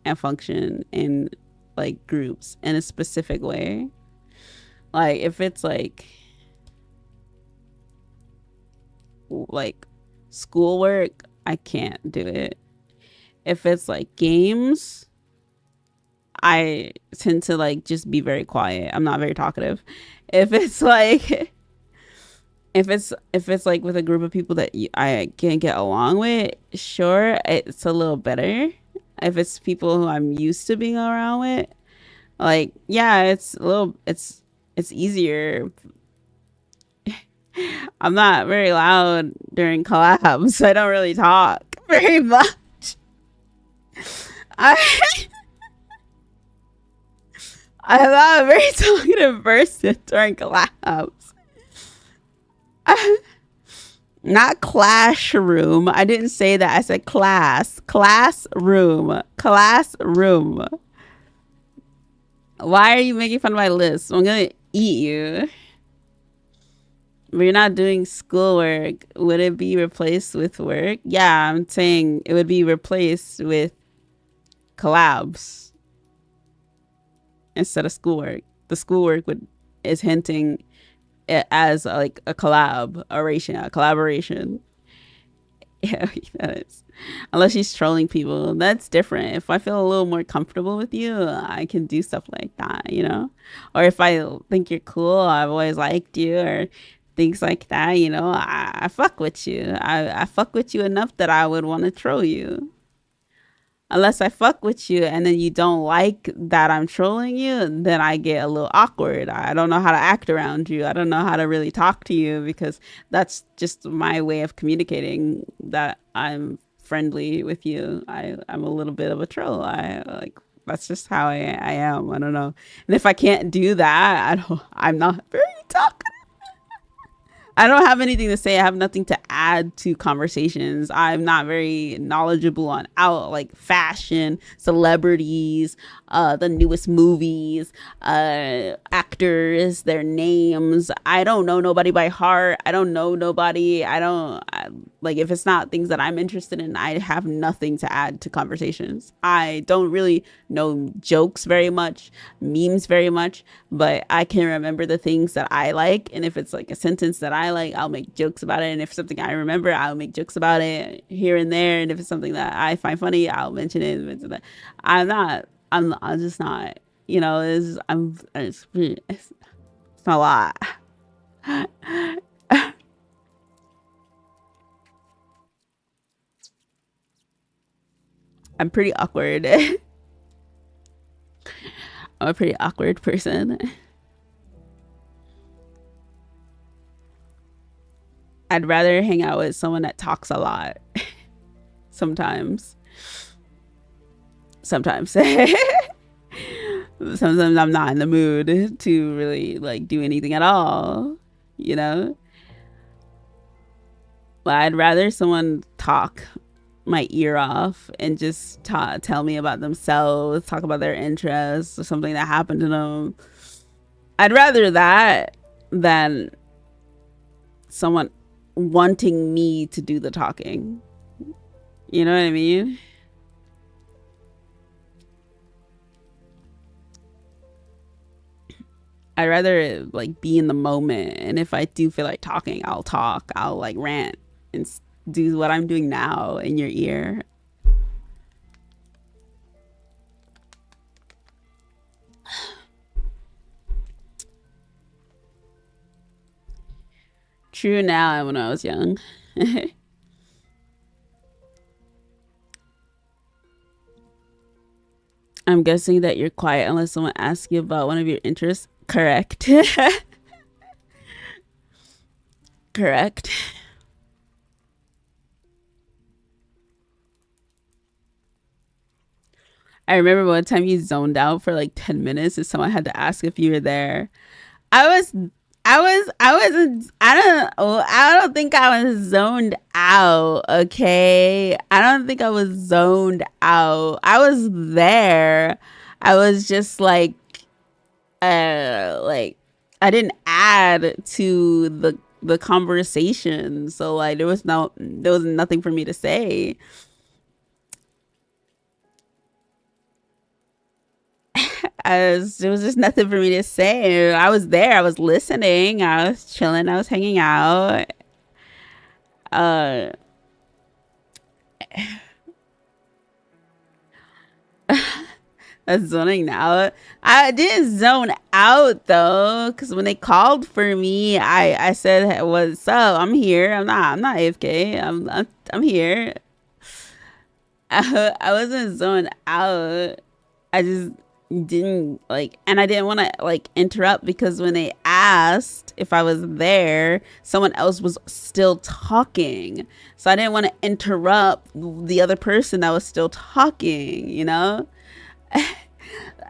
and function in like groups in a specific way. Like if it's like schoolwork, I can't do it. If it's like games, I tend to like just be very quiet. I'm not very talkative. If it's like if it's like with a group of people that I can get along with, sure, it's a little better. If it's people who I'm used to being around with, like, yeah, it's easier. I'm not very loud during collabs, so I don't really talk very I I'm not a very talkative person during collabs. Not classroom. I didn't say that. I said class. Classroom. Classroom. Why are you making fun of my list? I'm gonna eat you. We're not doing schoolwork. Would it be replaced with work? Yeah, I'm saying it would be replaced with collabs instead of schoolwork. The schoolwork is hinting it as like a collaboration. Yeah, that is. Unless she's trolling people, that's different. If I feel a little more comfortable with you, I can do stuff like that, you know? Or if I think you're cool, I've always liked you, or things like that, you know? I fuck with you. I fuck with you enough that I would want to troll you. Unless I fuck with you and then you don't like that I'm trolling you, then I get a little awkward. I don't know how to act around you. I don't know how to really talk to you because that's just my way of communicating that I'm friendly with you. I'm a little bit of a troll. I like that's just how I am. I don't know. And if I can't do that, I'm not very talkative. I don't have anything to say. I have nothing to add to conversations. I'm not very knowledgeable on like fashion, celebrities, the newest movies, actors, their names. I don't know nobody by heart. I don't know nobody. Like if it's not things that I'm interested in, I have nothing to add to conversations. I don't really know jokes very much, memes very much, but I can remember the things that I like. And if it's like a sentence that I like, I'll make jokes about it. And if something I remember, I'll make jokes about it here and there. And if it's something that I find funny, I'll mention it. I'm just not, you know, it's not a lot. I'm pretty awkward. I'm a pretty awkward person. I'd rather hang out with someone that talks a lot. Sometimes. Sometimes I'm not in the mood to really like do anything at all, you know? But I'd rather someone talk my ear off and just tell me about themselves, talk about their interests or something that happened to them. I'd rather that than someone wanting me to do the talking. You know what I mean? I'd rather like be in the moment, and if I do feel like talking, I'll talk. I'll like rant and do what I'm doing now in your ear. True now and when I was young. I'm guessing that you're quiet unless someone asks you about one of your interests. Correct. Correct. I remember one time you zoned out for like 10 minutes and someone had to ask if you were there. I don't think I was zoned out, okay? I don't think I was zoned out. I was there. I was just like I didn't add to the conversation. So like there was nothing for me to say. There was just nothing for me to say. I was there. I was listening. I was chilling. I was hanging out. That's zoning out. I didn't zone out though, because when they called for me, I said, "What's up? I'm here. I'm not AFK. I'm here." I wasn't zoned out. I just didn't like, and I didn't want to like interrupt because when they asked if I was there, someone else was still talking, so I didn't want to interrupt the other person that was still talking, you know.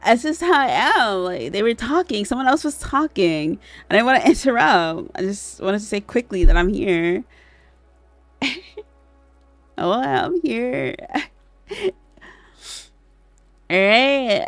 That's just how I am. Like, they were talking, someone else was talking, and I didn't want to interrupt. I just wanted to say quickly that I'm here. Oh, I'm here. All right.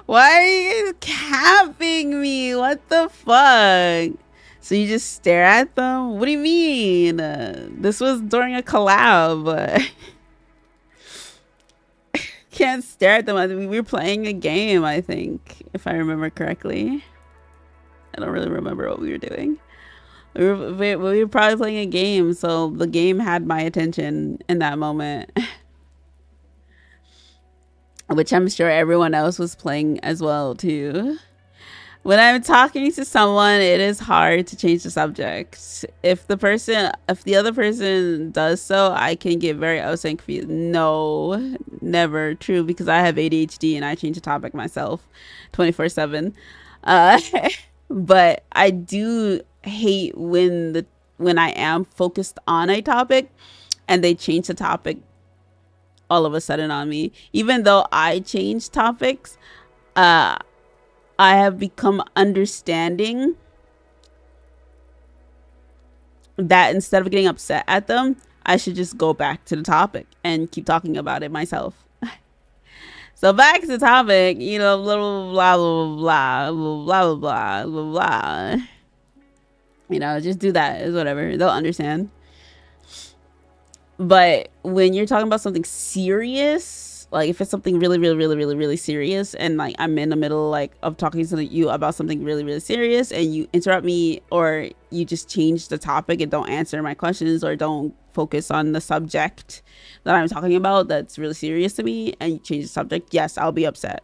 Why are you guys capping me? What the fuck? So you just stare at them? What do you mean? This was during a collab. Can't stare at them. I mean, we were playing a game, I think, if I remember correctly. I don't really remember what we were doing. We were probably playing a game, so the game had my attention in that moment. Which I'm sure everyone else was playing as well too. When I'm talking to someone, it is hard to change the subject. If the other person does so, I can get very upset and confused. No, never true, because I have ADHD and I change the topic myself 24/7. But I do hate when I am focused on a topic and they change the topic all of a sudden on me. Even though I change topics, I have become understanding that instead of getting upset at them, I should just go back to the topic and keep talking about it myself. So back to the topic, you know, blah blah blah blah blah blah blah blah blah. You know, just do that. It's whatever. They'll understand. But when you're talking about something serious, like if it's something really serious, and like I'm in the middle like of talking to you about something really serious, and you interrupt me, or you just change the topic and don't answer my questions, or don't focus on the subject that I'm talking about that's really serious to me, and you change the subject, yes, I'll be upset.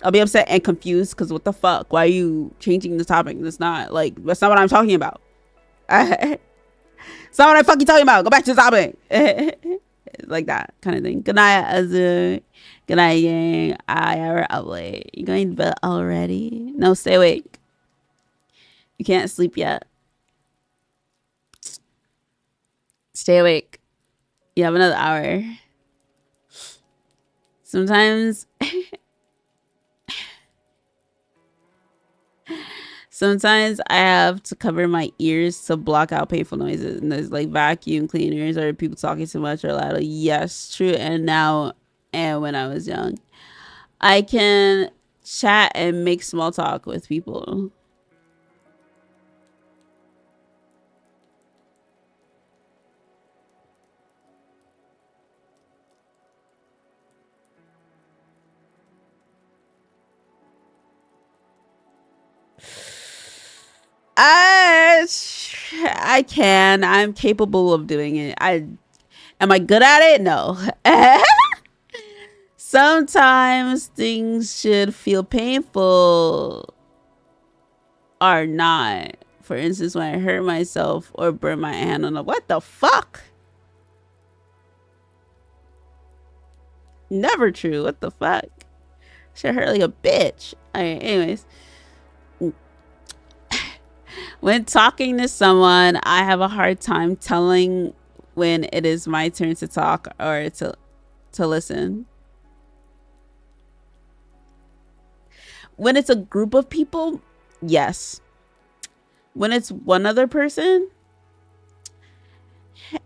I'll be upset and confused, because what the fuck? Why are you changing the topic? That's not what I'm talking about. It's not what I'm fucking talking about. Go back to the topic. Like that kind of thing. Good night, Azura. Good night, gang. You're up late. You going to bed already? No, stay awake. You can't sleep yet. Stay awake. You have another hour. Sometimes Sometimes I have to cover my ears to block out painful noises. And there's like vacuum cleaners or people talking too much or loud. Yes, true. And now, and when I was young, I can chat and make small talk with people. I can. I'm capable of doing it. Am I good at it? No. Sometimes things should feel painful or not. For instance, when I hurt myself or burn my hand on what the fuck? Never true. What the fuck? Should hurt like a bitch. Alright, anyways. When talking to someone, I have a hard time telling when it is my turn to talk or to listen. When it's a group of people, yes. When it's one other person,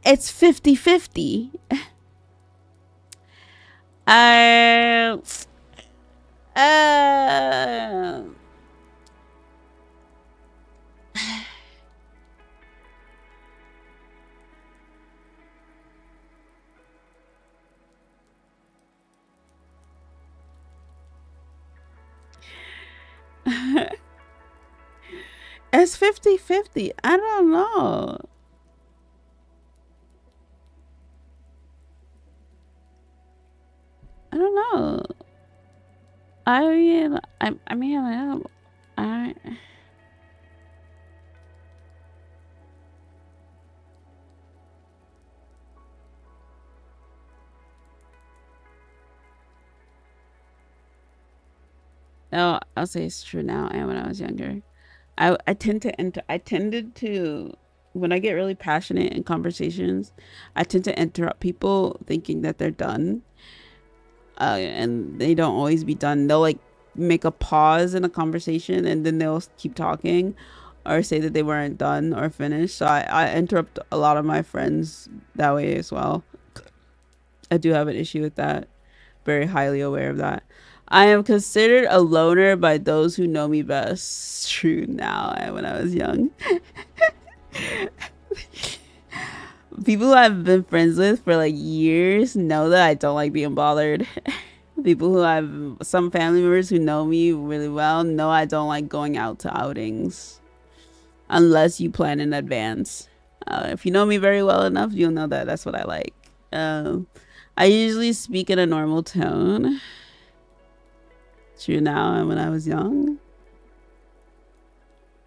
it's 50-50. It's 50-50. I don't know. I don't know. I mean, I No, I'll say it's true now and when I was younger. I tended to when I get really passionate in conversations, I tend to interrupt people thinking that they're done. And they don't always be done. They'll like make a pause in a conversation and then they'll keep talking or say that they weren't done or finished. So I interrupt a lot of my friends that way as well. I do have an issue with that. Very highly aware of that. I am considered a loner by those who know me best. True now and when I was young. People who I've been friends with for like years know that I don't like being bothered. People who I've some family members who know me really well know I don't like going out to outings unless you plan in advance. If you know me very well enough, you'll know that that's what I like. I usually speak in a normal tone. True now and when I was young.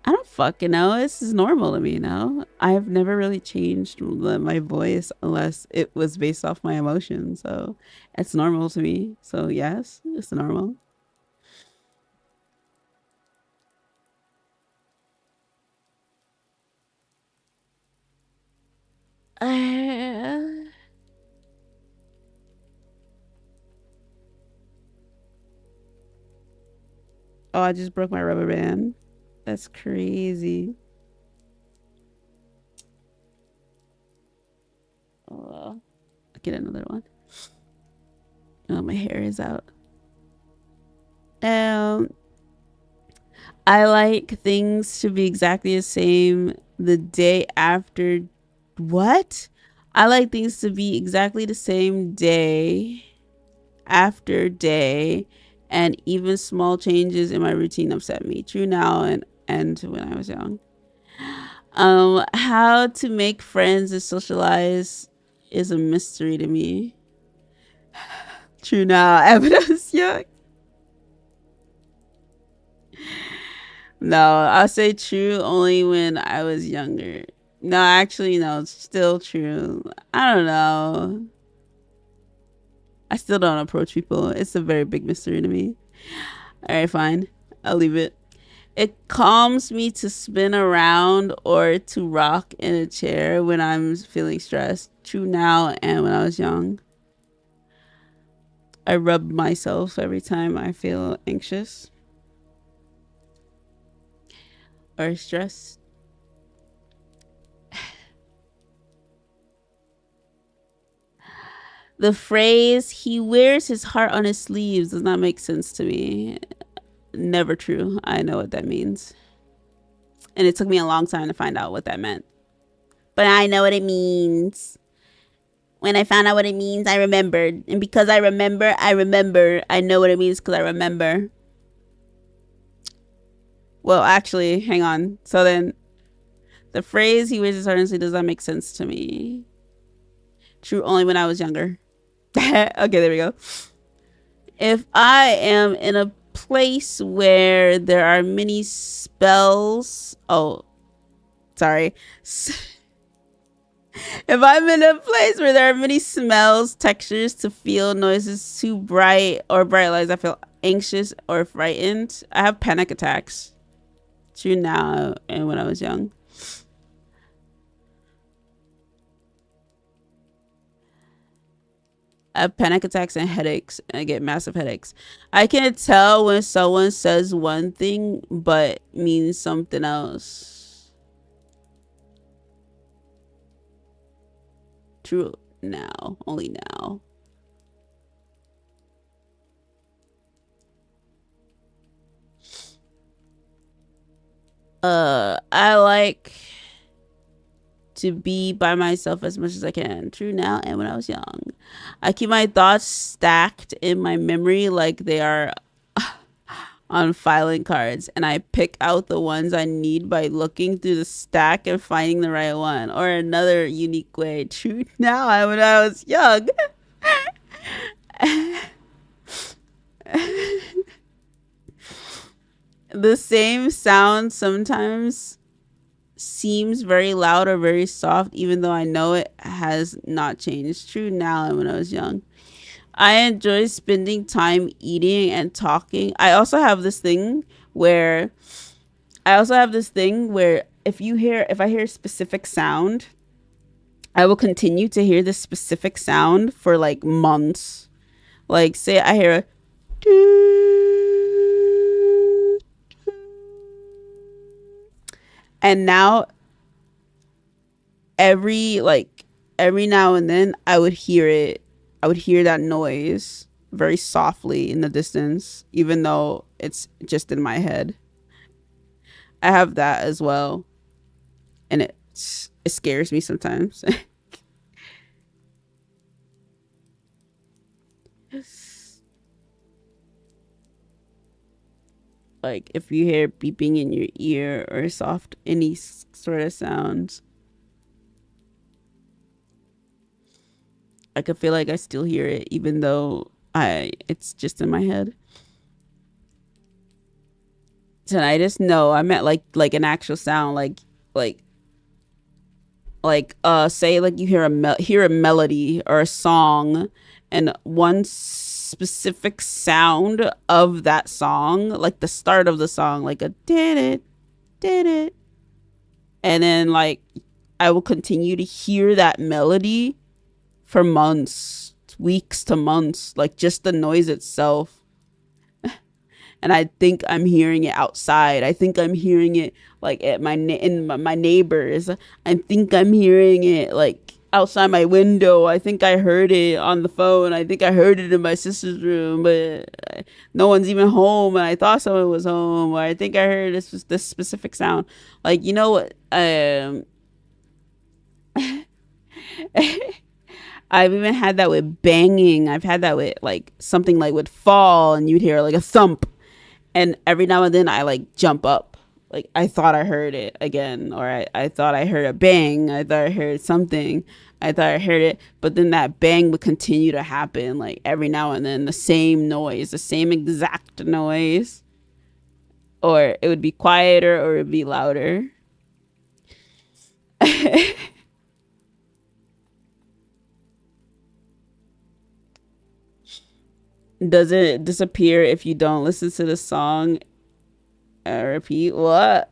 I don't fucking know. This is normal to me now. I've never really changed my voice unless it was based off my emotions. So it's normal to me. So yes, it's normal. Uh, oh, I just broke my rubber band. That's crazy. Oh, I'll get another one. Oh, my hair is out. Um, I like things to be exactly the same the day after. What? I like things to be exactly the same day after day, and even small changes in my routine upset me. True now and when I was young. How to make friends and socialize is a mystery to me. True now and when I was young. No, I'll say true only when I was younger. No, actually, no, it's still true. I don't know. I still don't approach people. It's a very big mystery to me. All right, fine. I'll leave it. It calms me to spin around or to rock in a chair when I'm feeling stressed. True now and when I was young. I rubbed myself every time I feel anxious or stressed. The phrase, he wears his heart on his sleeves, does not make sense to me. Never true. I know what that means. And it took me a long time to find out what that meant. But I know what it means. When I found out what it means, I remembered. And because I remember. I know what it means because I remember. Well, actually, hang on. So then, the phrase, he wears his heart on his sleeves, does not make sense to me. True only when I was younger. Okay, there we go. If I am in a place where there are many spells. Oh, sorry. If I'm in a place where there are many smells, textures to feel, noises too bright or bright lights, I feel anxious or frightened. I have panic attacks. True now and when I was young. I have panic attacks and headaches, and I get massive headaches. I can tell when someone says one thing but means something else. True now, only now. I like to be by myself as much as I can. True now and when I was young. I keep my thoughts stacked in my memory like they are on filing cards, and I pick out the ones I need by looking through the stack and finding the right one. Or another unique way. True now and when I was young. The same sound sometimes seems very loud or very soft, even though I know it has not changed. True now and when I was young. I enjoy spending time eating and talking. Where I also have this thing where if I hear a specific sound, I will continue to hear this specific sound for like months. Like say I hear a doo, and now every now and then I would hear it. I would hear that noise very softly in the distance, even though it's just in my head. I have that as well, and it scares me sometimes. Like if you hear beeping in your ear or soft any sort of sounds, I could feel like I still hear it, even though I it's just in my head. Tinnitus? No, I meant like an actual sound, like say like you hear a melody or a song, and one specific sound of that song, like the start of the song, like a did it, and then like I will continue to hear that melody for months, weeks to months, like just the noise itself. And I think I'm hearing it outside. I think I'm hearing it like at my neighbors. I think I'm hearing it like outside my window. I think I heard it on the phone. I think I heard it in my sister's room, but no one's even home. And I thought someone was home. Or I think I heard this specific sound. Like you know what? I've even had that with banging. I've had that with like something like would fall and you'd hear like a thump. And every now and then I like jump up. Like I thought I heard it again. Or I thought I heard a bang. I thought I heard something. I thought I heard it. But then that bang would continue to happen. Like every now and then the same noise. The same exact noise. Or it would be quieter or it would be louder. Does it disappear if you don't listen to the song? Repeat what?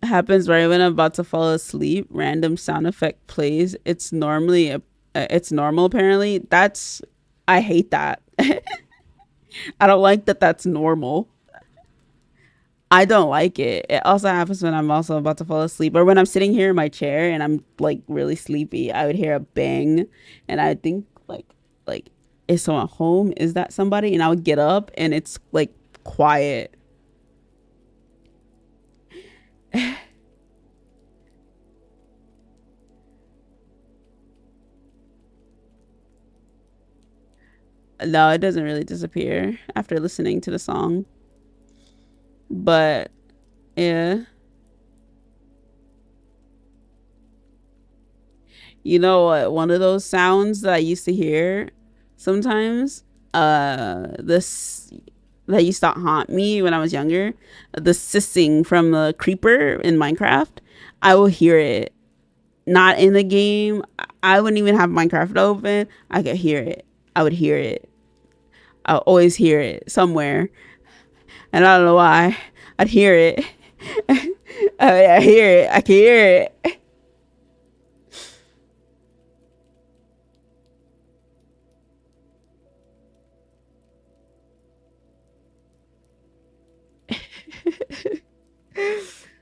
Happens right when I'm about to fall asleep. Random sound effect plays. It's normal apparently. I hate that. I don't like that that's normal. I don't like it. It also happens when I'm also about to fall asleep or when I'm sitting here in my chair and I'm like really sleepy. I would hear a bang and I think like is someone home? Is that somebody? And I would get up and it's like quiet. No, it doesn't really disappear after listening to the song. But yeah. You know what? One of those sounds that I used to hear sometimes, this that used to haunt me when I was younger, the sissing from the creeper in Minecraft. I will hear it. Not in the game. I wouldn't even have Minecraft open. I could hear it. I would hear it. I'll always hear it somewhere. And I don't know why. I'd hear it. I hear it. I can hear it.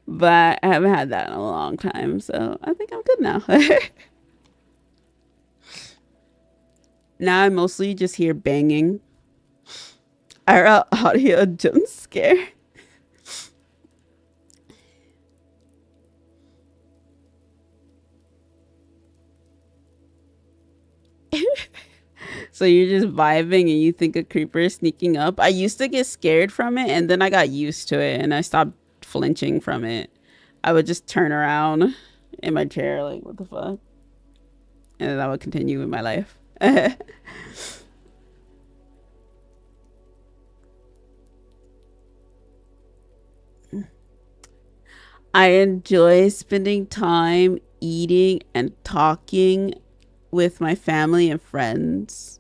But I haven't had that in a long time, so I think I'm good now. Now I mostly just hear banging. IRL audio jump scare. So you're just vibing and you think a creeper is sneaking up. I used to get scared from it and then I got used to it and I stopped flinching from it. I would just turn around in my chair like, what the fuck? And then I would continue with my life. I enjoy spending time eating and talking with my family and friends.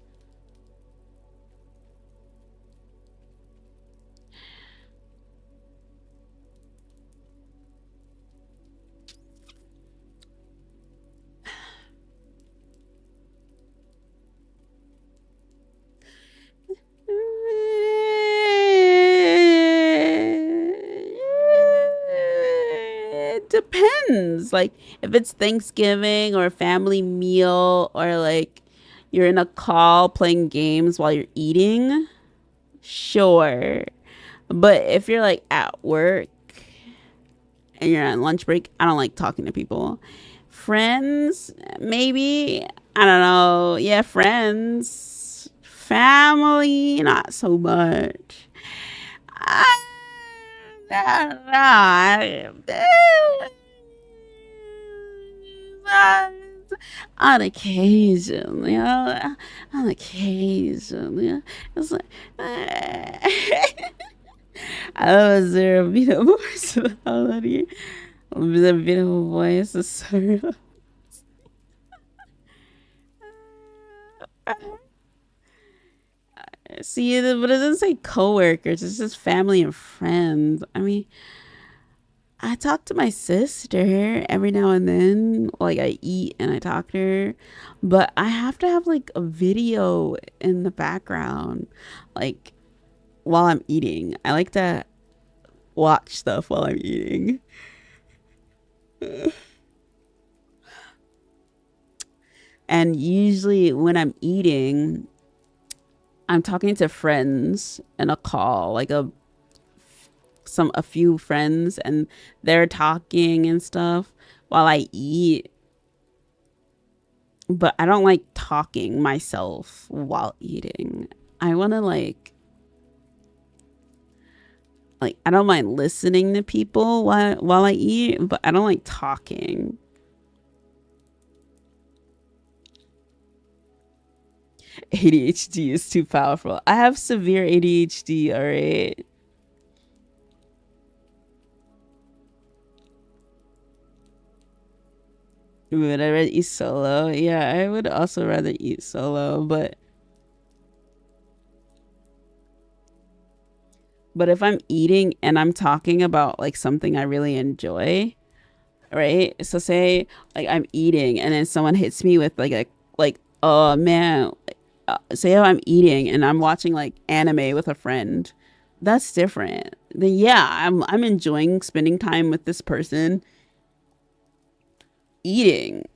It depends. Like if it's Thanksgiving or a family meal or like you're in a call playing games while you're eating, sure. But if you're like at work and you're on lunch break, I don't like talking to people. Friends, maybe. I don't know. Yeah, friends. Family, not so much. I, I don't know. On occasion, you know, on occasion, you know, it's like, oh, is there a beautiful personality? The beautiful voice is so. See, but it doesn't say coworkers. It's just family and friends. I mean, I talk to my sister every now and then. Like I eat and I talk to her, but I have to have like a video in the background, like while I'm eating. I like to watch stuff while I'm eating. And usually when I'm eating, I'm talking to friends in a call, like a few friends, and they're talking and stuff while I eat. But I don't like talking myself while eating. I want to like I don't mind listening to people while I eat, but I don't like talking. ADHD is too powerful. I have severe ADHD, all right? Would I rather eat solo? Yeah, I would also rather eat solo, but if I'm eating and I'm talking about like something I really enjoy, right? So say like I'm eating and then someone hits me with like oh man, say I'm eating and I'm watching like anime with a friend. That's different. Then yeah, I'm enjoying spending time with this person eating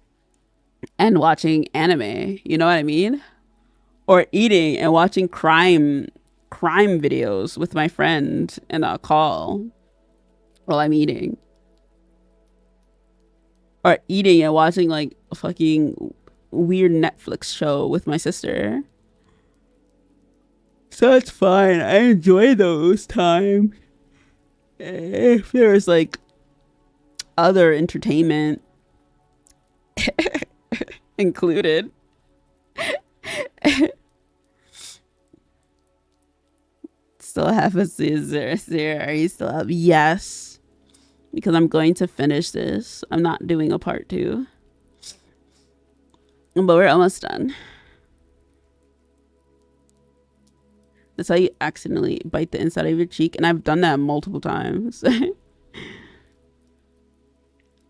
and watching anime. You know what I mean? Or eating and watching crime videos with my friend in a call while I'm eating. Or eating and watching like a fucking weird Netflix show with my sister. So it's fine. I enjoy those times. If there's like other entertainment included. Still have a zero. Are you still up? Yes. Because I'm going to finish this. I'm not doing a part 2. But we're almost done. That's how you accidentally bite the inside of your cheek. And I've done that multiple times.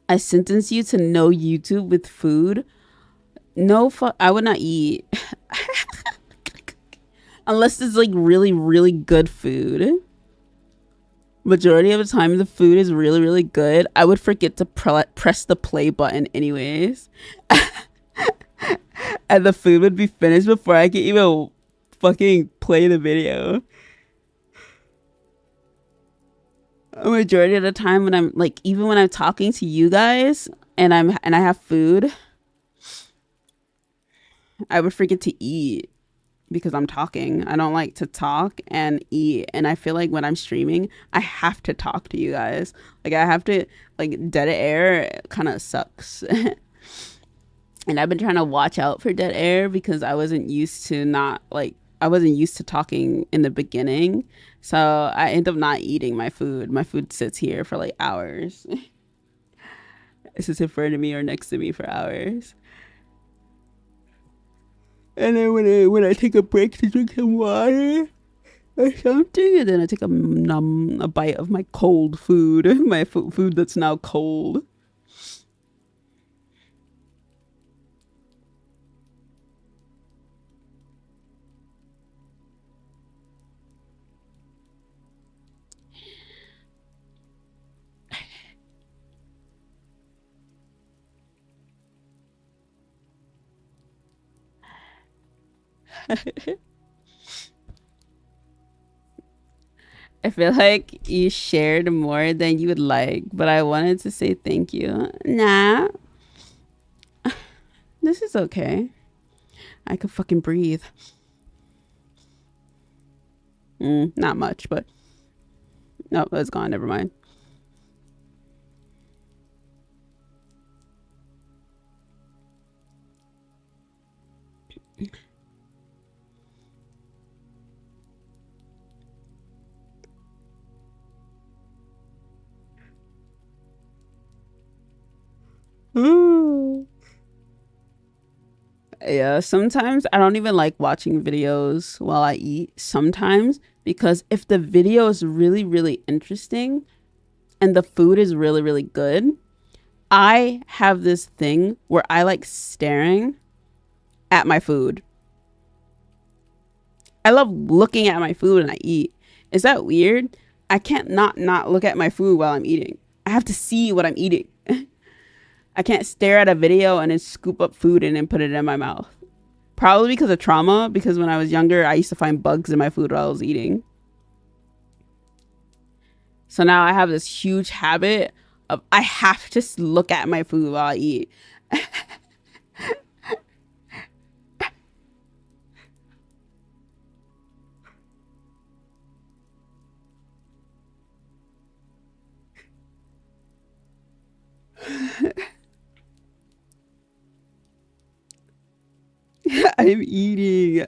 I sentence you to no YouTube with food. No, I would not eat. Unless it's like really, really good food. Majority of the time, the food is really, really good. I would forget to press the play button anyways. And the food would be finished before I could even fucking play the video. A majority of the time when I'm like, even when I'm talking to you guys and I have food, I would forget to eat because I'm talking. I don't like to talk and eat. And I feel like when I'm streaming, I have to talk to you guys. Like I have to, like, dead air kind of sucks. And I've been trying to watch out for dead air because I wasn't used to talking in the beginning. So I end up not eating my food. My food sits here for like hours. It sits in front of me or next to me for hours. And then when I take a break to drink some water or something, and then I take a bite of my cold food, my food that's now cold. I feel like you shared more than you would like, but I wanted to say thank you. Nah, this is okay. I could fucking breathe. Not much, but no, it's gone. Never mind. Yeah, sometimes I don't even like watching videos while I eat. Sometimes because if the video is really, really interesting and the food is really, really good, I have this thing where I like staring at my food. I love looking at my food when I eat. Is that weird? I can't not look at my food while I'm eating. I have to see what I'm eating. I can't stare at a video and then scoop up food and then put it in my mouth. Probably because of trauma, because when I was younger, I used to find bugs in my food while I was eating. So now I have this huge habit of I have to look at my food while I eat. I'm eating.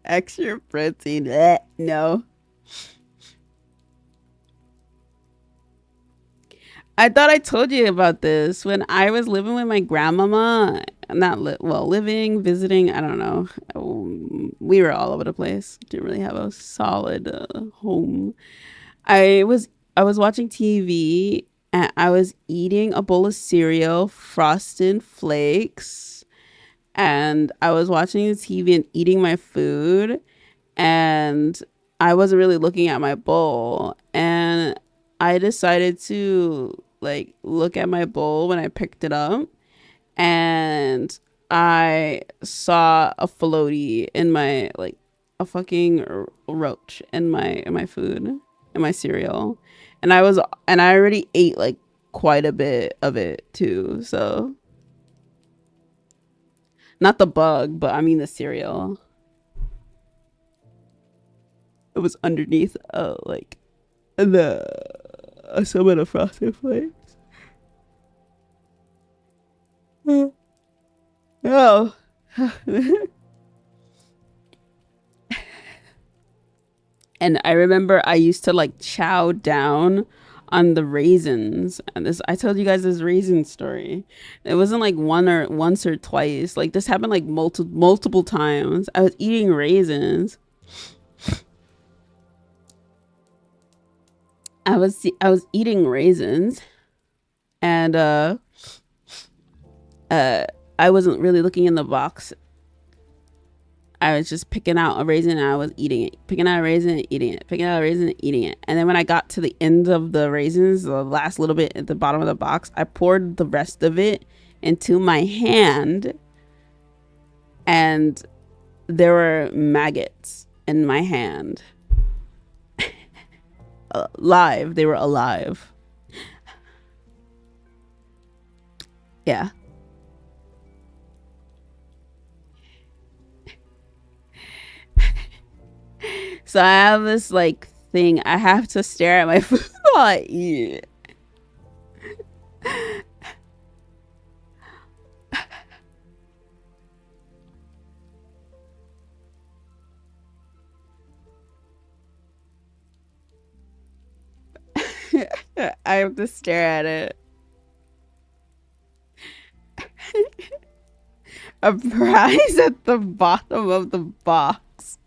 Extra protein. No. I thought I told you about this when I was living with my grandmama. Living, visiting, I don't know. We were all over the place. Didn't really have a solid home. I was watching TV and I was eating a bowl of cereal, Frosted Flakes, and I was watching the TV and eating my food, and I wasn't really looking at my bowl, and I decided to like look at my bowl when I picked it up, and I saw a floaty in my like a fucking roach in my food, in my cereal, and I already ate like quite a bit of it too, so not the bug, but I mean the cereal. It was underneath like the some of the Frosted Flakes. Oh. And I remember I used to like chow down on the raisins. And this, I told you guys this raisin story. It wasn't like once or twice. Like this happened like multiple times. I was eating raisins. I was eating raisins, and I wasn't really looking in the box. I was just picking out a raisin and I was eating it. Picking out a raisin and eating it. Picking out a raisin and eating it. And then when I got to the end of the raisins, the last little bit at the bottom of the box, I poured the rest of it into my hand. And there were maggots in my hand. Alive. They were alive. Yeah. So I have this like thing. I have to stare at my food while I eat it. I have to stare at it. A prize at the bottom of the box.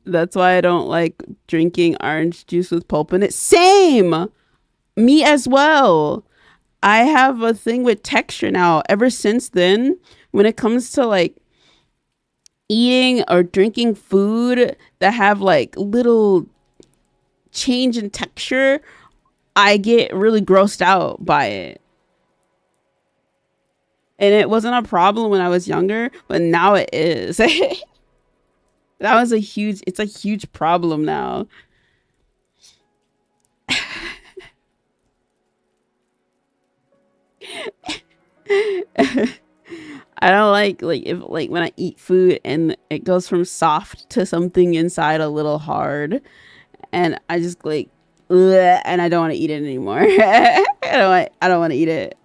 That's why I don't like drinking orange juice with pulp in it. Same! Me as well. I have a thing with texture now. Ever since then, when it comes to like eating or drinking food that have like little change in texture, I get really grossed out by it. And it wasn't a problem when I was younger, but now it is. It's a huge problem now. I don't like if like when I eat food and it goes from soft to something inside a little hard, and I just like ugh, and I don't want to eat it anymore. I don't want to eat it.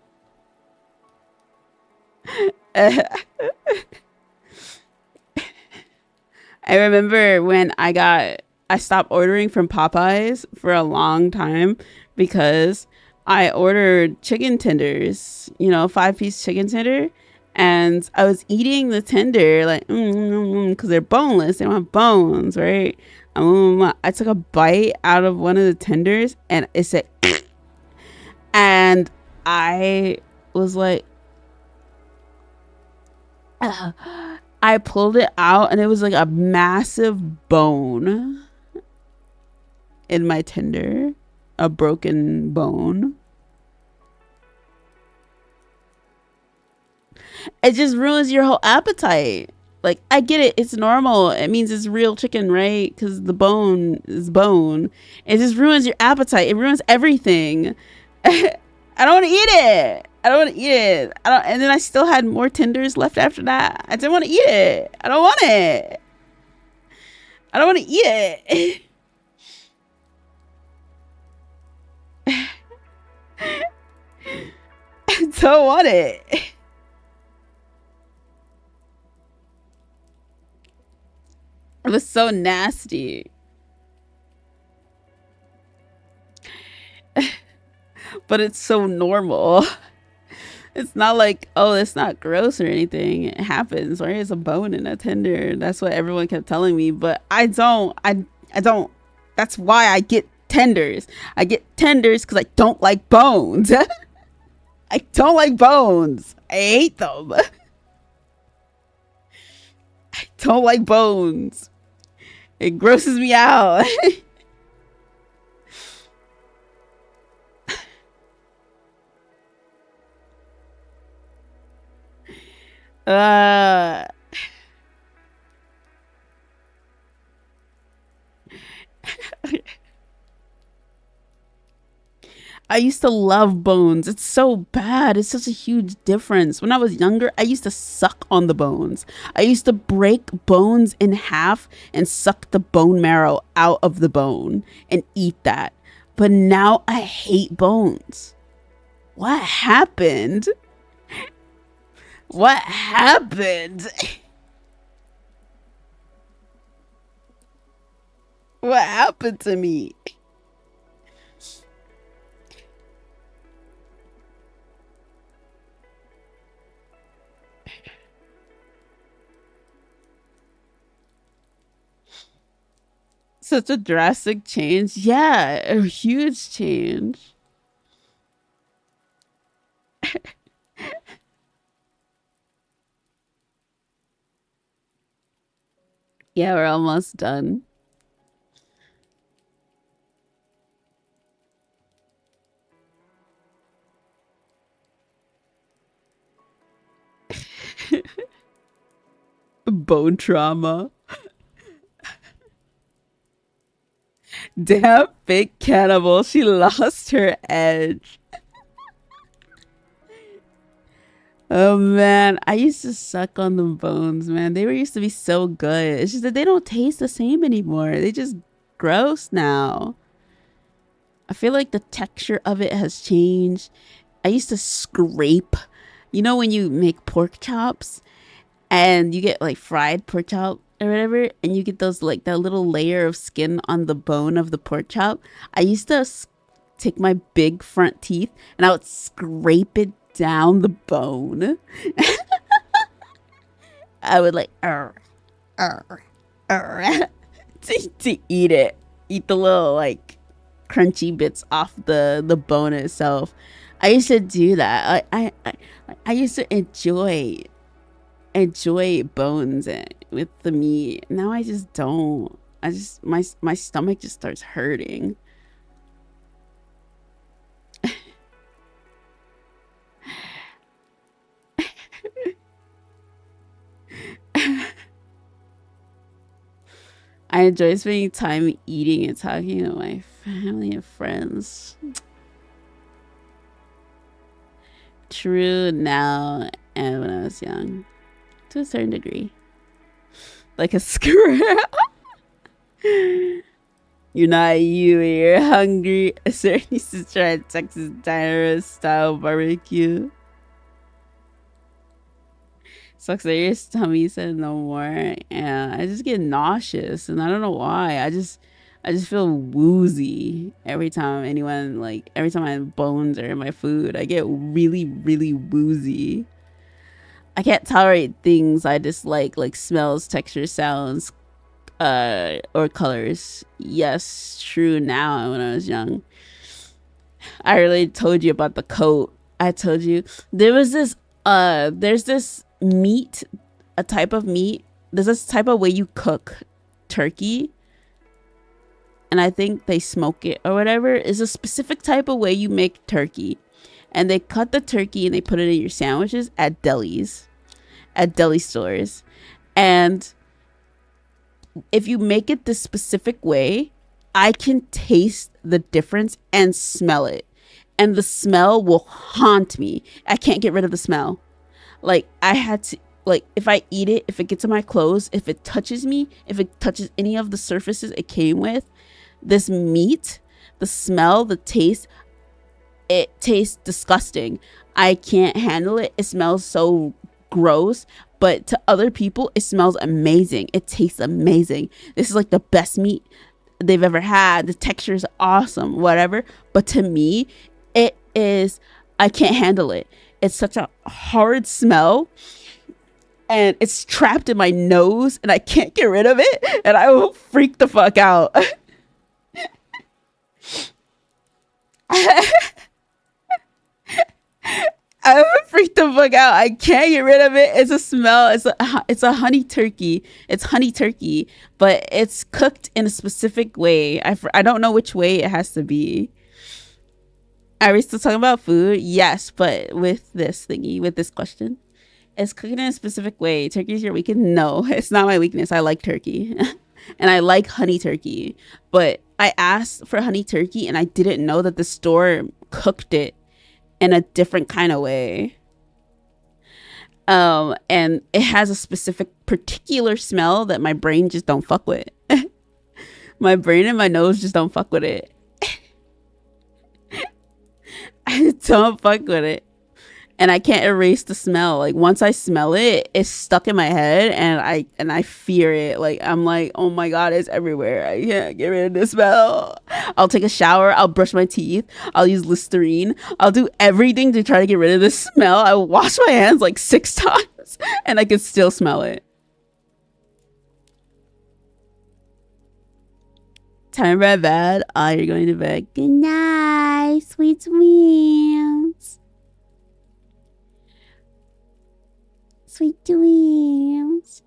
I remember when I stopped ordering from Popeyes for a long time because I ordered chicken tenders, 5-piece chicken tender. And I was eating the tender like, because they're boneless. They don't have bones, right? I took a bite out of one of the tenders and it said, and I was like, ugh. I pulled it out and it was like a massive bone in my tender, a broken bone. It just ruins your whole appetite. Like, I get it. It's normal. It means it's real chicken, right? Because the bone is bone. It just ruins your appetite. It ruins everything. I don't want to eat it. I don't want to eat it. And then I still had more tenders left after that. I didn't want to eat it. I don't want it. I don't want to eat it. I don't want it. It was so nasty. But it's so normal. It's not like, oh, it's not gross or anything. It happens, right? It's a bone in a tender. That's what everyone kept telling me. But I don't. That's why I get tenders. I get tenders because I don't like bones. I don't like bones. I hate them. I don't like bones. It grosses me out. uh I used to love bones. It's so bad. It's such a huge difference. When I was younger, I used to suck on the bones. I used to break bones in half and suck the bone marrow out of the bone and eat that. But now I hate bones. What happened? What happened? What happened to me? Such a drastic change. Yeah, a huge change. Yeah, we're almost done. Bone trauma. Damn fake cannibal. She lost her edge. Oh man, I used to suck on the bones, man. They were used to be so good. It's just that they don't taste the same anymore. They just gross now. I feel like the texture of it has changed. I used to scrape. You know when you make pork chops and you get like fried pork chop or whatever, and you get those like that little layer of skin on the bone of the pork chop? I used to take my big front teeth and I would scrape it down the bone. I would like to eat it, eat the little like crunchy bits off the bone itself. I used to do that. I used to enjoy bones with the meat. Now I just don't. I just my stomach just starts hurting. I enjoy spending time eating and talking to my family and friends. True now and when I was young, to a certain degree. Like a squirrel. You're not you, you're hungry. Sir needs to try Texas diner style barbecue. Sucks that your tummy said no more, and I just get nauseous, and I don't know why. I just feel woozy every time every time my bones are in my food. I get really, really woozy. I can't tolerate things I dislike, like smells, textures, sounds, or colors. Yes, true now when I was young. I already told you about the coat. I told you there's this meat, a type of meat. There's this type of way you cook turkey, and I think they smoke it or whatever. Is a specific type of way you make turkey, and they cut the turkey and they put it in your sandwiches at delis, at deli stores. And if you make it this specific way, I can taste the difference and smell it, and the smell will haunt me. I can't get rid of the smell. Like I had to, like if I eat it, if it gets in my clothes, if it touches me, if it touches any of the surfaces it came with, this meat, the smell, the taste, it tastes disgusting. I can't handle it. It smells so gross, but to other people it smells amazing. It tastes amazing. This is like the best meat they've ever had. The texture is awesome, whatever. But to me, it is, I can't handle it. It's such a hard smell, and it's trapped in my nose, and I can't get rid of it, and I will freak the fuck out. I would freak the fuck out. I can't get rid of it. It's a smell. It's a honey turkey. It's honey turkey, but it's cooked in a specific way. I don't know which way it has to be. Are we still talking about food? Yes, but with this thingy, with this question, it's cooked in a specific way. Turkey is your weakness? No, it's not my weakness. I like turkey, and I like honey turkey. But I asked for honey turkey, and I didn't know that the store cooked it in a different kind of way. And it has a specific, particular smell that my brain just don't fuck with. My brain and my nose just don't fuck with it. I don't fuck with it, and I can't erase the smell. Like once I smell it, it's stuck in my head, and I fear it. Like I'm like, oh my god, it's everywhere. I can't get rid of the smell. I'll take a shower. I'll brush my teeth. I'll use Listerine. I'll do everything to try to get rid of the smell. I will wash my hands like 6 times, and I can still smell it. Time for bed. Oh, you're going to bed. Good night, sweet dreams. Sweet dreams.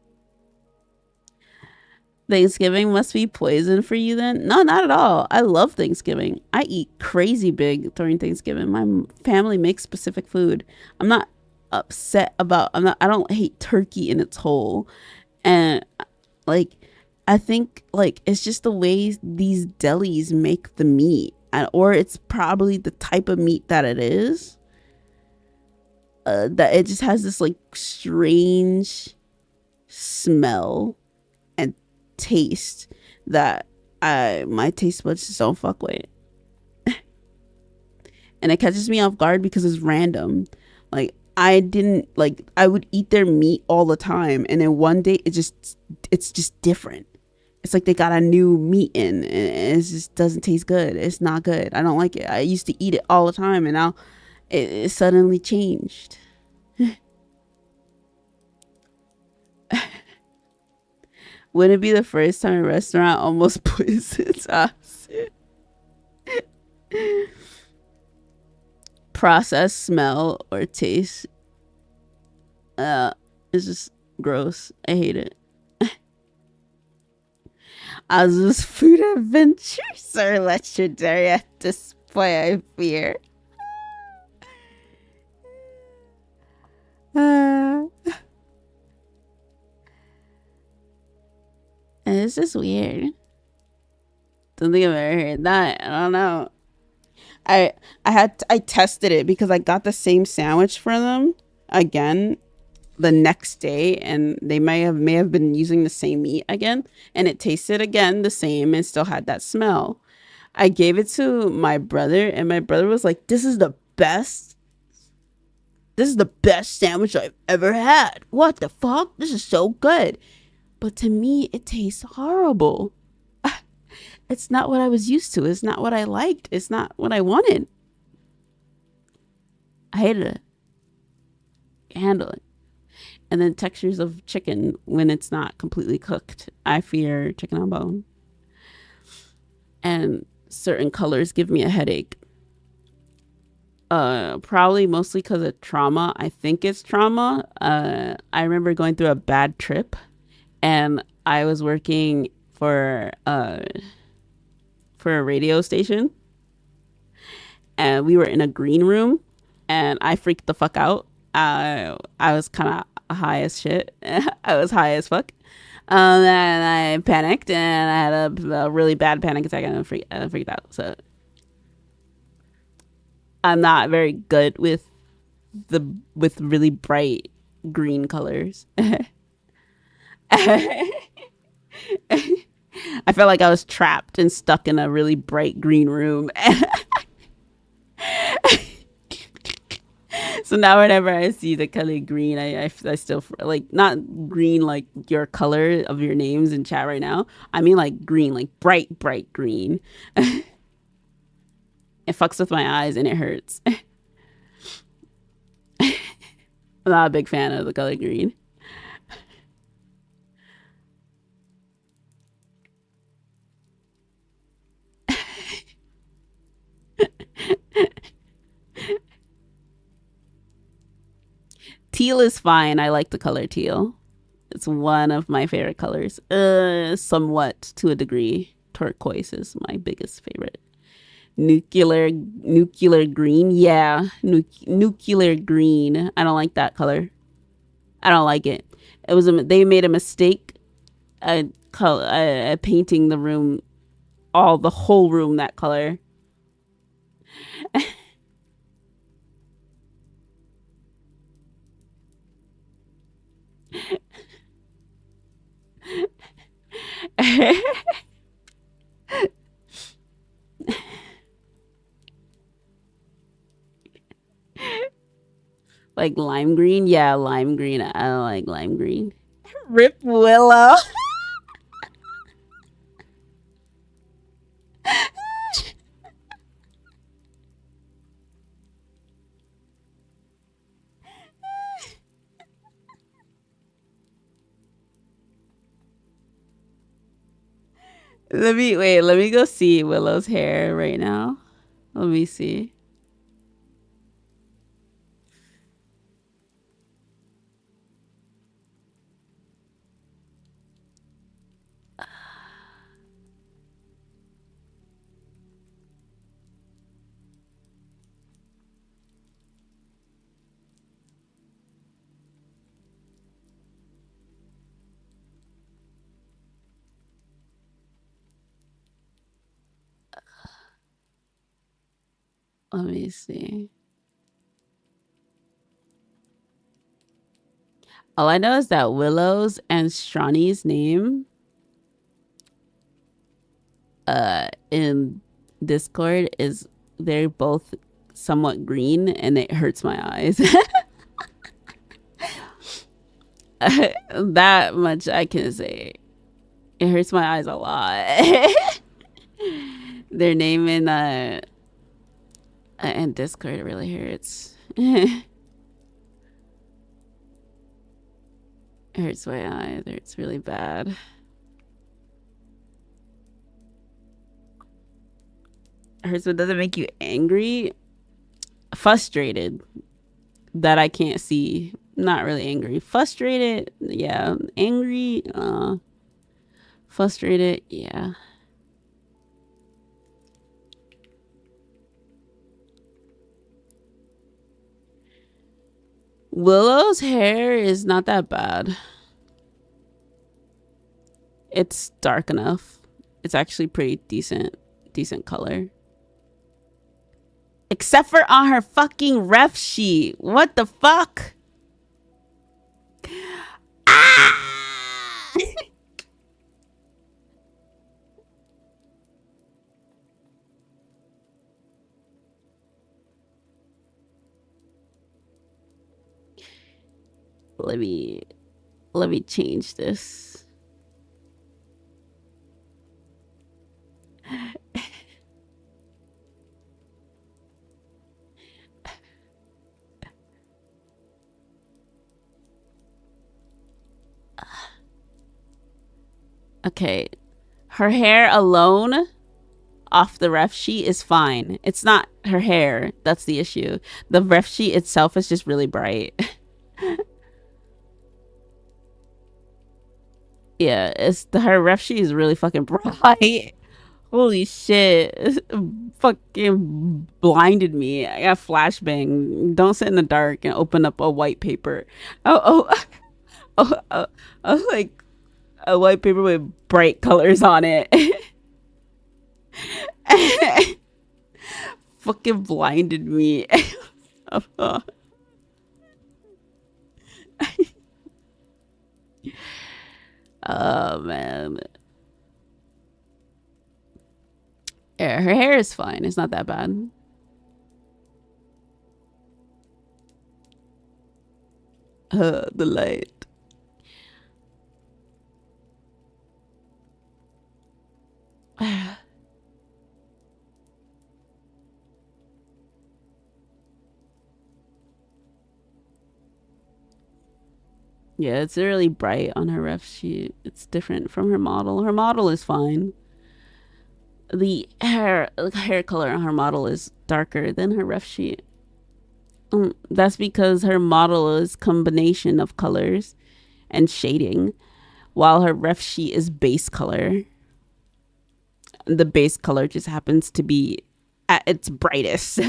Thanksgiving must be poison for you then? No, not at all. I love Thanksgiving. I eat crazy big during Thanksgiving. My family makes specific food. I'm not upset about, I don't hate turkey in its whole. And like, I think like it's just the way these delis make the meat, or it's probably the type of meat that it is. that it just has this like strange smell and taste that my taste buds just don't fuck with. And it catches me off guard because it's random. Like I didn't like I would eat their meat all the time, and then one day it's just different. It's like they got a new meat in, and it just doesn't taste good. It's not good. I don't like it. I used to eat it all the time, and now it suddenly changed. Wouldn't it be the first time a restaurant almost poisons us? Process, smell, or taste. It's just gross. I hate it. Azu's food adventures are legendary at this point, I fear. And it's just weird. Don't think I've ever heard that. I don't know. I tested it because I got the same sandwich for them again the next day, and they may have been using the same meat again, and it tasted again the same and still had that smell. I gave it to my brother, and my brother was like, this is the best sandwich I've ever had. What the fuck? This is so good. But to me, it tastes horrible. It's not what I was used to. It's not what I liked. It's not what I wanted. I hated it. Can't handle it. And then textures of chicken when it's not completely cooked. I fear chicken on bone. And certain colors give me a headache. Probably mostly because of trauma. I think it's trauma. I remember going through a bad trip, and I was working for a radio station, and we were in a green room, and I freaked the fuck out. I was kind of high as shit. I was high as fuck. And I panicked, and I had a really bad panic attack, and I freaked out. So I'm not very good with really bright green colors. I felt like I was trapped and stuck in a really bright green room. So now whenever I see the color green, I still like, not green like your color of your names in chat right now. I mean like green, like bright green. It fucks with my eyes and it hurts. I'm not a big fan of the color green. Teal is fine. I like the color teal. It's one of my favorite colors. Somewhat to a degree. Turquoise is my biggest favorite. Nuclear green. Yeah, nuclear green. I don't like that color. I don't like it. They made a mistake painting the room, the whole room that color. Like lime green? Yeah, lime green. I don't like lime green. Rip Willow. Let me go see Willow's hair right now. Let me see. Let me see. All I know is that Willow's and Strawny's name in Discord is they're both somewhat green and it hurts my eyes. That much I can say. It hurts my eyes a lot. Their name in Discord really hurts. It hurts my eyes. It hurts really bad. It hurts, but doesn't make you angry. Frustrated that I can't see. Not really angry. Frustrated, yeah. Angry, frustrated, yeah. Willow's hair is not that bad. It's dark enough. It's actually pretty decent color. Except for on her fucking ref sheet. What the fuck? Ah! Let me change this. Okay. Her hair alone off the ref sheet is fine. It's not her hair that's the issue. The ref sheet itself is just really bright. Yeah, her ref sheet is really fucking bright. Holy shit. It fucking blinded me. I got flashbang. Don't sit in the dark and open up a white paper. Like a white paper with bright colors on it. Fucking blinded me. Oh man. Yeah, her hair is fine. It's not that bad. The light. Yeah, it's really bright on her ref sheet. It's different from her model. Her model is fine. The hair color on her model is darker than her ref sheet. That's because her model is combination of colors and shading, while her ref sheet is base color. The base color just happens to be at its brightest.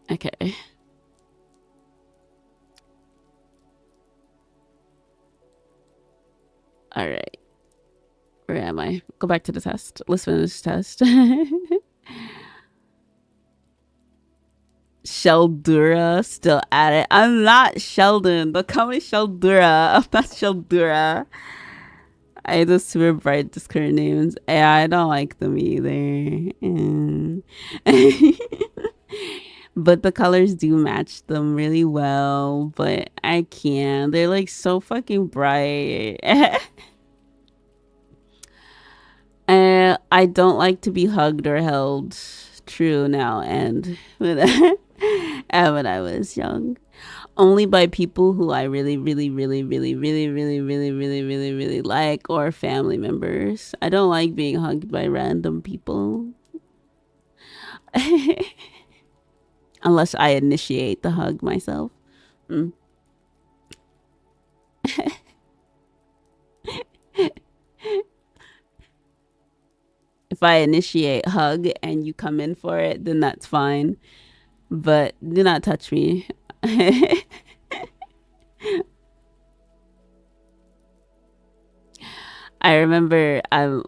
Okay. All right. Where am I? Go back to the test. Let's finish the test. Sheldura still at it. I'm not Sheldon. Don't call me Sheldura. I'm not Sheldura. I just super bright Discord names. Yeah, I don't like them either. But the colors do match them really well. But I can't. They're like so fucking bright. I don't like to be hugged or held. True now and when I was young. Only by people who I really like or family members. I don't like being hugged by random people. Unless I initiate the hug myself. If I initiate hug and you come in for it, then that's fine. But do not touch me. I remember I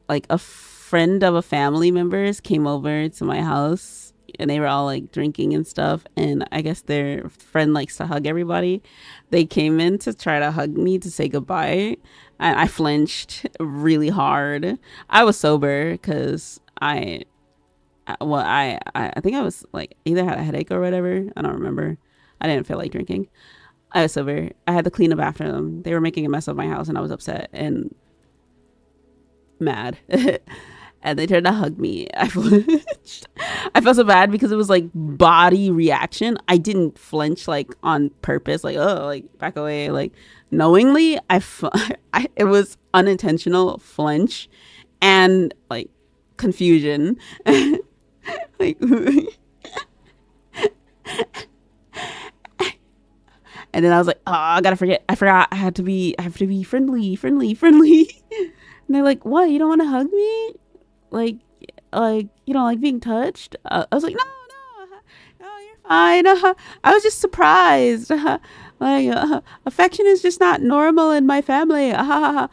like a friend of a family members came over to my house and they were all like drinking and stuff, and I guess their friend likes to hug everybody. They came in to try to hug me to say goodbye, and I flinched really hard. I was sober because I think I was like either had a headache or whatever. I don't remember. I didn't feel like drinking. I was sober. I had to clean up after them. They were making a mess of my house and I was upset and mad. And they tried to hug me. I flinched. I felt so bad because it was like body reaction. I didn't flinch like on purpose, like, oh, like back away. Like knowingly, it was unintentional flinch and like confusion. Like, and then I was like, oh, I forgot I have to be friendly. And they're like, what, you don't want to hug me? Like you don't like being touched? I was like, no, you're fine. I was just surprised. Affection is just not normal in my family. There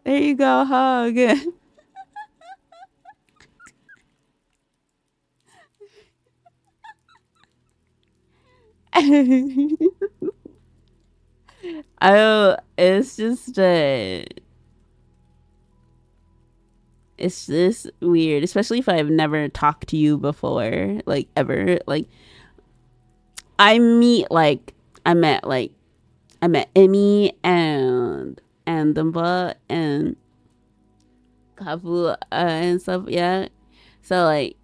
you go, hug. It's just it's just weird, especially if I've never talked to you before, like ever. Like I met Emmy and Dumba and Kafu and stuff, yeah. So like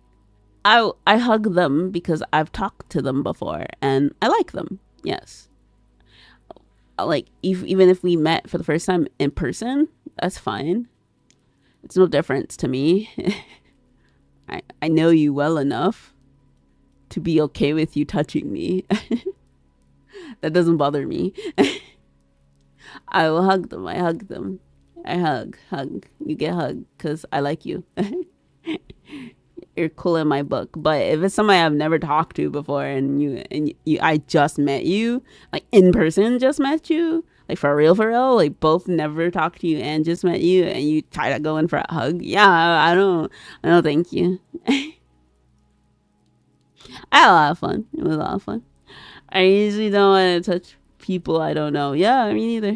I hug them because I've talked to them before and I like them. Yes. Like even if we met for the first time in person, that's fine. It's no difference to me. I know you well enough to be okay with you touching me. That doesn't bother me. I will hug them. I hug them. I hug. You get hugged because I like you. You're cool in my book. But if it's somebody I've never talked to before and you I just met you, like in person just met you, like for real, like both never talked to you and just met you and you try to go in for a hug, yeah, I don't thank you. I had a lot of fun. It was a lot of fun. I usually don't want to touch people I don't know. Yeah, me neither.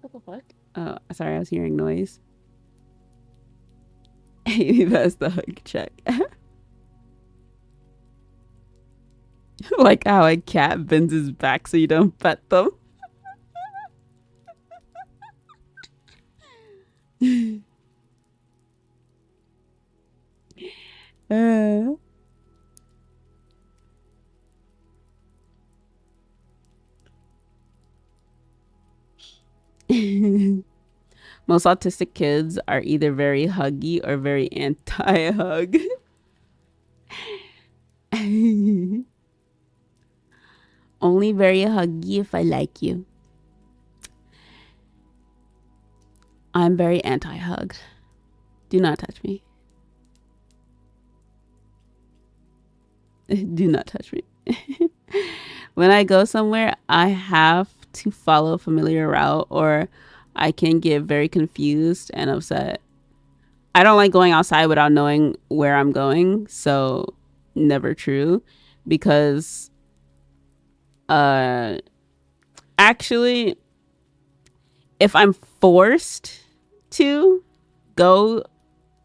What the fuck? Oh, sorry, I was hearing noise. That's the hug check. Like how a cat bends his back so you don't pet them. Most autistic kids are either very huggy or very anti-hug. Only very huggy if I like you. I'm very anti-hug. Do not touch me. Do not touch me. When I go somewhere, I have to follow a familiar route or I can get very confused and upset. I don't like going outside without knowing where I'm going, so never true. Because actually, if I'm forced to go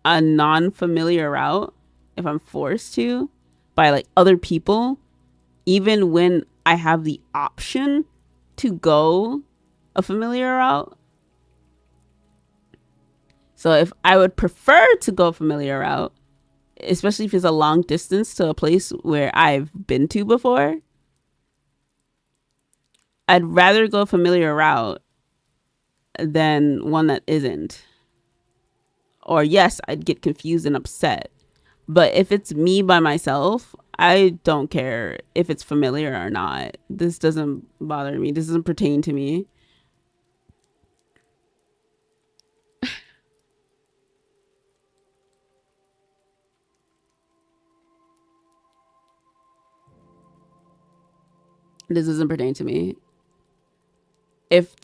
a non-familiar route, if I'm forced to by like other people, even when I have the option to go a familiar route. So if I would prefer to go a familiar route, especially if it's a long distance to a place where I've been to before, I'd rather go a familiar route than one that isn't. Or yes, I'd get confused and upset. But if it's me by myself, I don't care if it's familiar or not. This doesn't bother me. This doesn't pertain to me. This doesn't pertain to me. If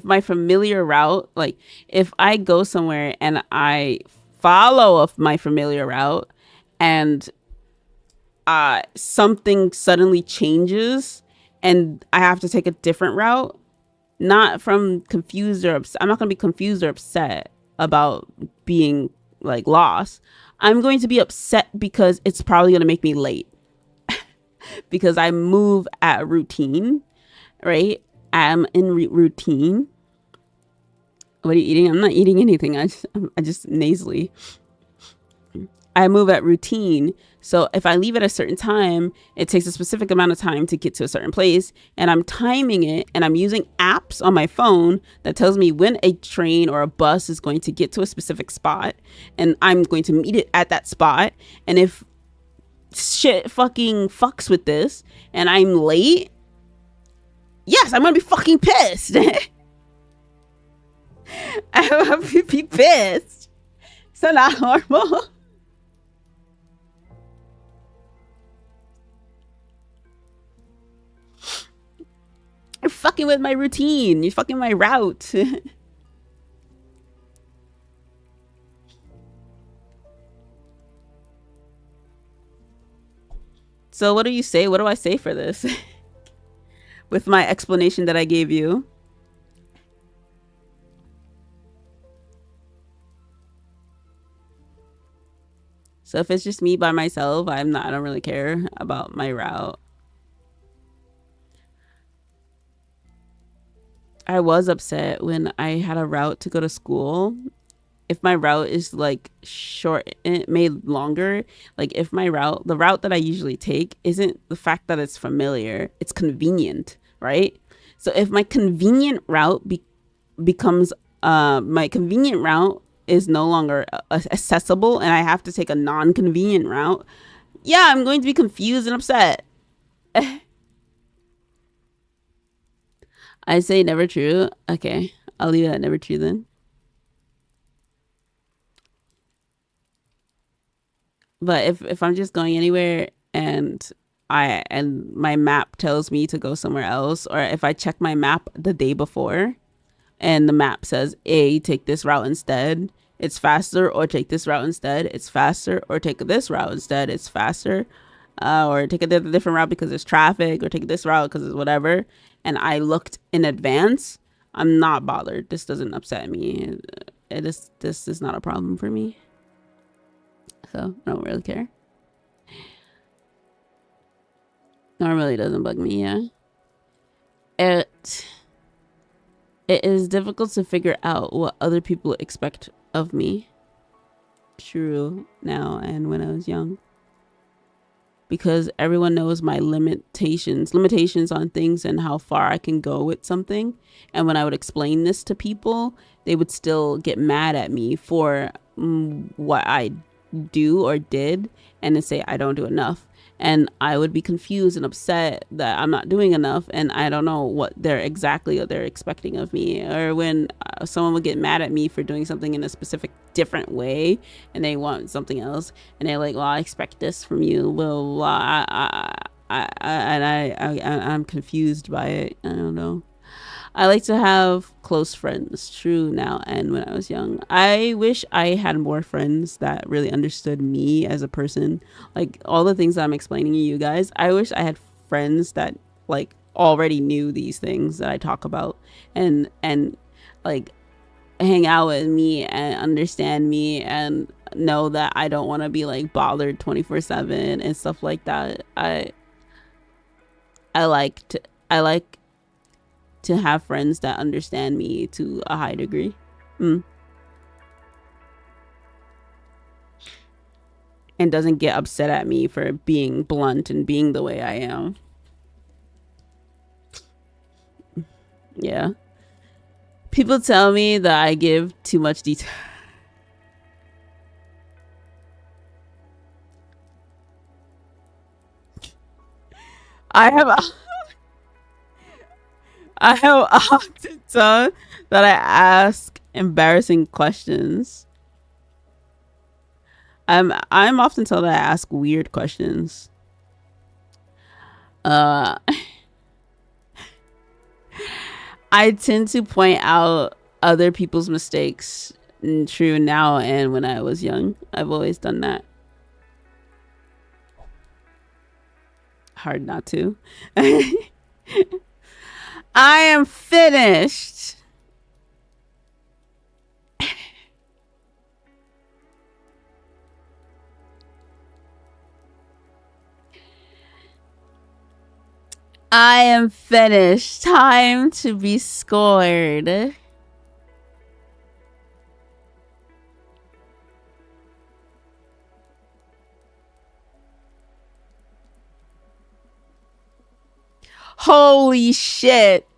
my familiar route, like if I go somewhere and I follow my familiar route and something suddenly changes and I have to take a different route, not from confused or upset. I'm not going to be confused or upset about being like lost. I'm going to be upset because it's probably going to make me late because I move at routine, right? I'm in routine. What are you eating? I'm not eating anything. I just nasally. I move at routine. So if I leave at a certain time, it takes a specific amount of time to get to a certain place, and I'm timing it, and I'm using apps on my phone that tells me when a train or a bus is going to get to a specific spot, and I'm going to meet it at that spot. And if shit fucking fucks with this and I'm late, yes, I'm gonna be fucking pissed. I'm gonna be pissed. So not normal. You're fucking with my routine. You're fucking my route. So what do you say? What do I say for this? With my explanation that I gave you. So if it's just me by myself, I don't really care about my route. I was upset when I had a route to go to school. If my route is like short, made longer, like if the route that I usually take isn't the fact that it's familiar, it's convenient, right? So if my convenient route becomes my convenient route is no longer accessible and I have to take a non-convenient route, yeah, I'm going to be confused and upset. I say never true. Okay, I'll leave it at never true then. But if I'm just going anywhere and my map tells me to go somewhere else, or if I check my map the day before and the map says, A, take this route instead, it's faster, or take this route instead, it's faster, or take this route instead, it's faster, or take a different route because there's traffic, or take this route because it's whatever, and I looked in advance, I'm not bothered. This doesn't upset me. This is not a problem for me. So I don't really care. Normally doesn't bug me, yeah. It is difficult to figure out what other people expect of me. True now and when I was young. Because everyone knows my limitations on things and how far I can go with something. And when I would explain this to people, they would still get mad at me for what I do or did, and then say I don't do enough. And I would be confused and upset that I'm not doing enough, and I don't know what they're expecting of me. Or when someone would get mad at me for doing something in a specific different way and they want something else, and they're like, well, I expect this from you, well, I'm confused by it. I don't know. I like to have close friends, true now and when I was young. I wish I had more friends that really understood me as a person. Like all the things that I'm explaining to you guys, I wish I had friends that like already knew these things that I talk about and like hang out with me and understand me and know that I don't want to be like bothered 24/7 and stuff like that. I like to have friends that understand me to a high degree. And doesn't get upset at me for being blunt and being the way I am. Yeah. People tell me that I give too much detail. I have I have often done that I ask embarrassing questions. I'm often told that I ask weird questions. Uh I tend to point out other people's mistakes. True now and when I was young. I've always done that. Hard not to. I am finished. I am finished. Time to be scored. Holy shit.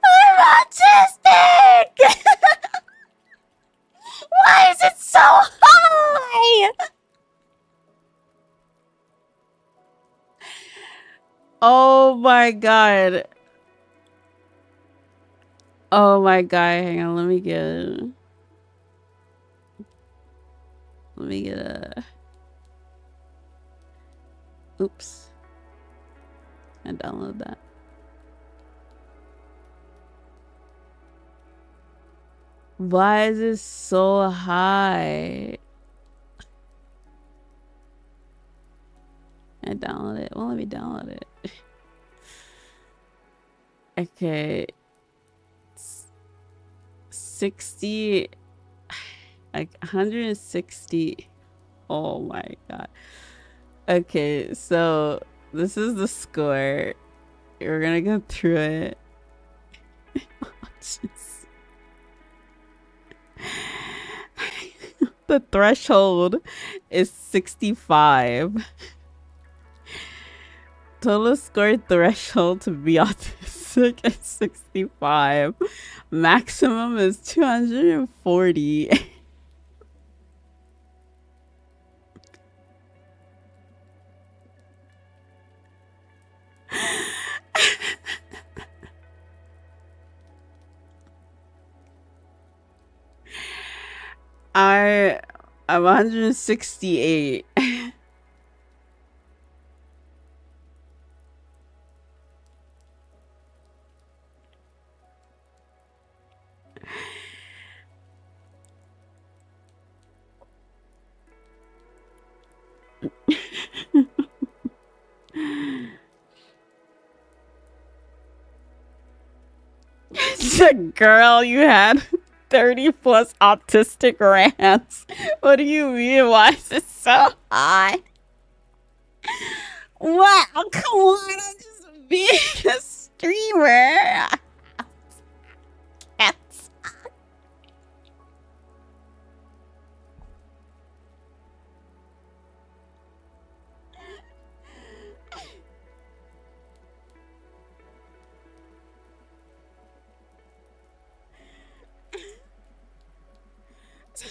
I'm autistic. Why is it so high? Oh my god. Oh my god. Hang on. Let me get a. Oops. And download that. Why is it so high? I download it. Well, let me download it. Okay. 60. Like 160. Oh my god. Okay, so this is the score. We're gonna go through it. The threshold is 65. Total score threshold to be autistic is 65. Maximum is 240. I'm 168. Girl, you had 30 plus autistic rants. What do you mean? Why is it so high? What? Oh, come on. I'm just being a streamer. Cats.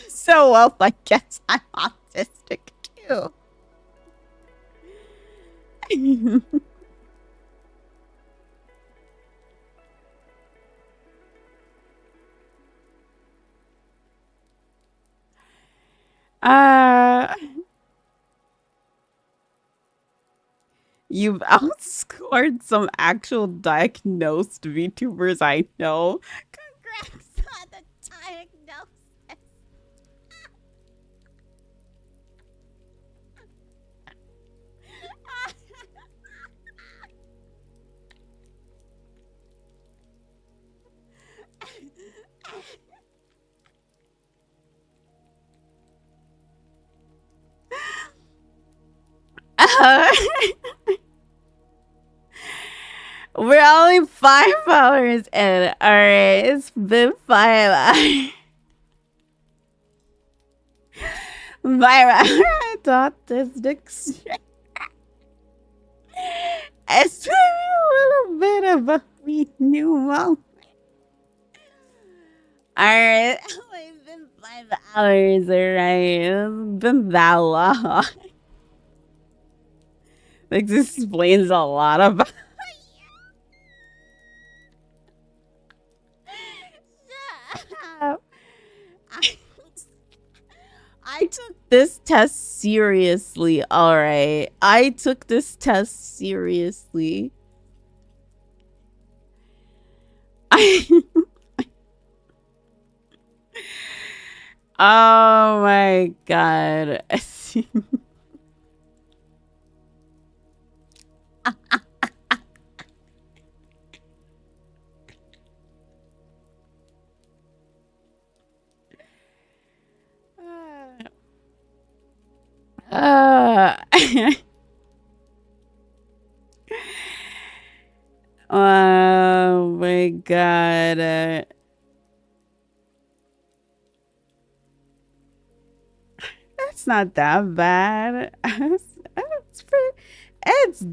So, well, I guess I'm autistic too. You've outscored some actual diagnosed VTubers I know. Congrats on the diagnosis. We're only 5 hours in. Alright, it's been 5 hours. My autistic. It's a little bit of a new moment. Alright, it's been 5 hours, alright? It's been that long. This explains a lot about Shut up. I took this test seriously, alright? I took this test seriously. Oh my god. Oh my god. It's not that bad. It's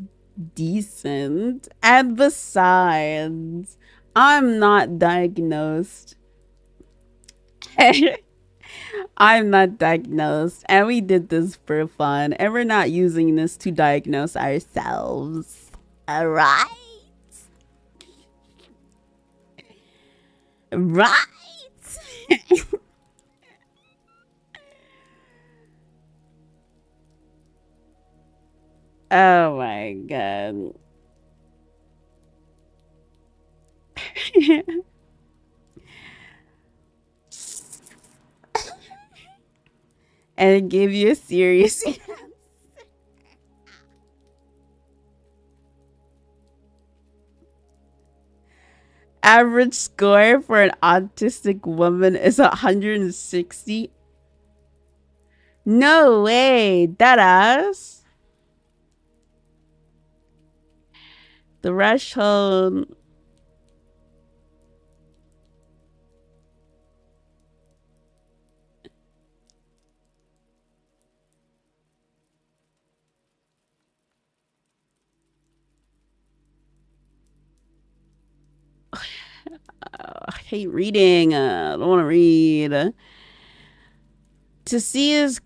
decent. And besides, I'm not diagnosed. I'm not diagnosed. And we did this for fun. And we're not using this to diagnose ourselves. Alright? Right? Oh my god. And it gave you a serious average score for an autistic woman is 160. No way, that ass. The threshold. I hate reading. I don't want to read. To see his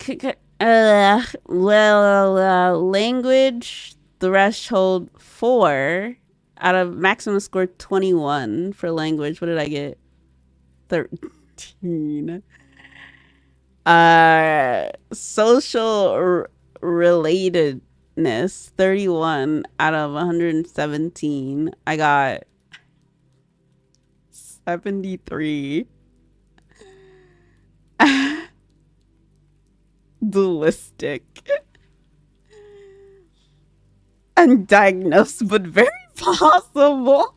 language threshold 4 out of maximum score 21 for language. What did I get? 13. Social relatedness 31 out of 117. I got 73. Dualistic. Undiagnosed, but very possible.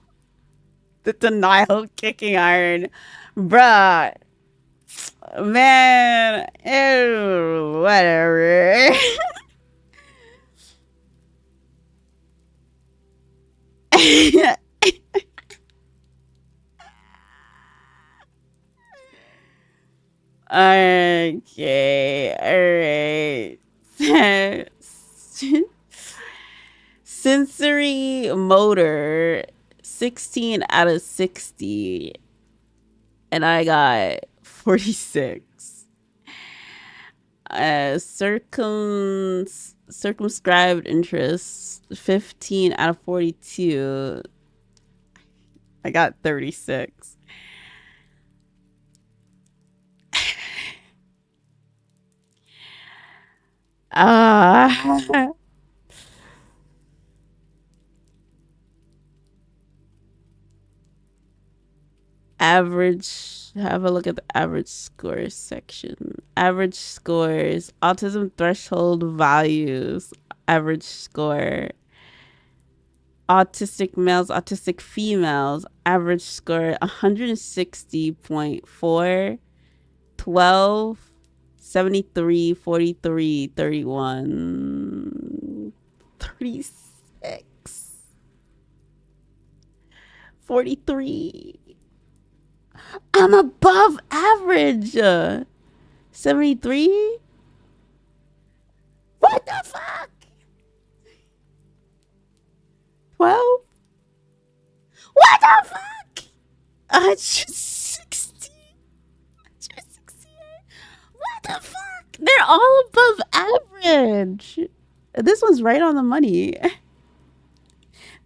The denial kicking iron. Bruh. Man. Ew, whatever. Okay, alright. Sensory motor, 16 out of 60. And I got 46. Circumscribed interest, 15 out of 42. I got 36. average. Have a look at the average scores section. Average scores. Autism threshold values. Average score. Autistic males, autistic females. Average score 160.4, 12, 73, 43, 31, 36, 43. I'm above average. 73? What the fuck? 12? What the fuck? 160? 168? What the fuck? They're all above average. This one's right on the money.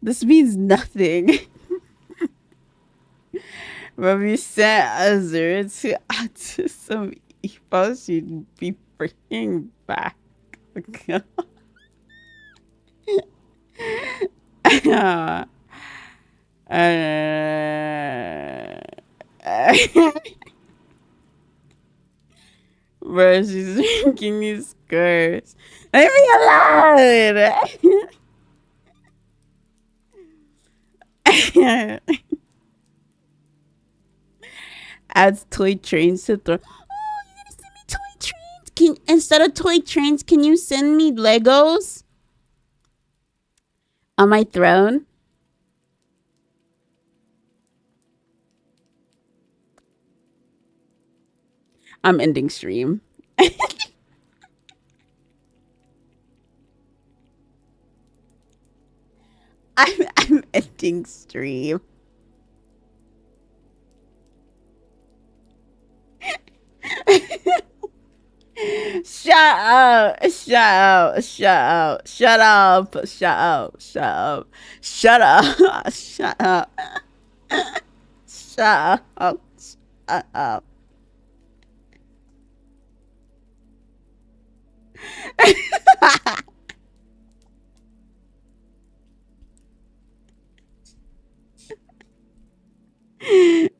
This means nothing. But if you sent Azura to autism equals, she'd be freaking back. Bro, she's making these scars. Leave me alone! Adds toy trains to throw. Oh, you're gonna send me toy trains? Instead of toy trains, can you send me Legos on my throne? I'm ending stream. I'm ending stream. Shut up, shut up, shut up, shut up, shut up, shut up, shut up, shut up, shut up, shut up.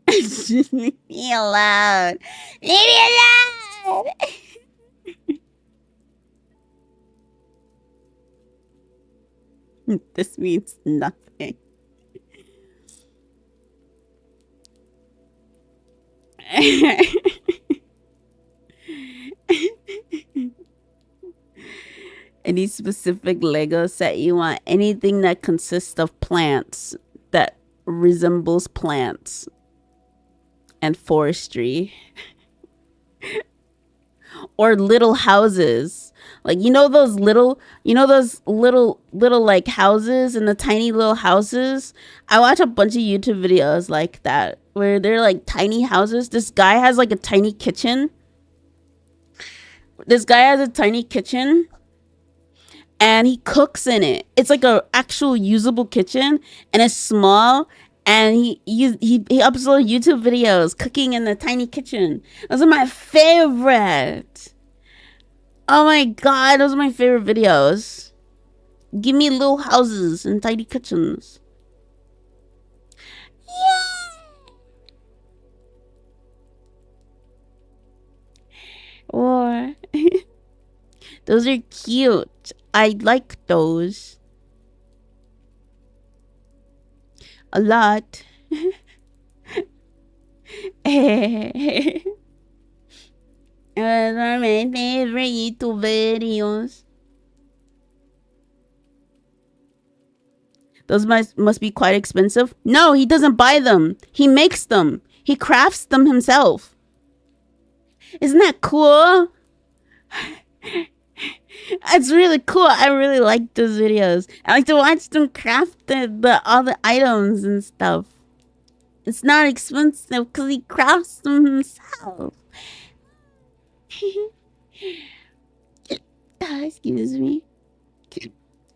Just leave me alone. Leave me alone. This means nothing. Any specific Lego set you want? Anything that consists of plants, that resembles plants and forestry. Or little houses. Like, you know those little like houses, and the tiny little houses? I watch a bunch of YouTube videos like that where they're like tiny houses. This guy has like a tiny kitchen. And he cooks in it. It's like a actual usable kitchen, and it's small. And he uploads YouTube videos cooking in the tiny kitchen. Those are my favorite. Oh my god, those are my favorite videos. Give me little houses and tiny kitchens. Yeah. Or those are cute. I like those a lot. Those are my favorite YouTube videos. Those must be quite expensive. No, he doesn't buy them. He makes them. He crafts them himself. Isn't that cool? It's really cool. I really like those videos. I like to watch them craft all the items and stuff. It's not expensive because he crafts them himself. Excuse me.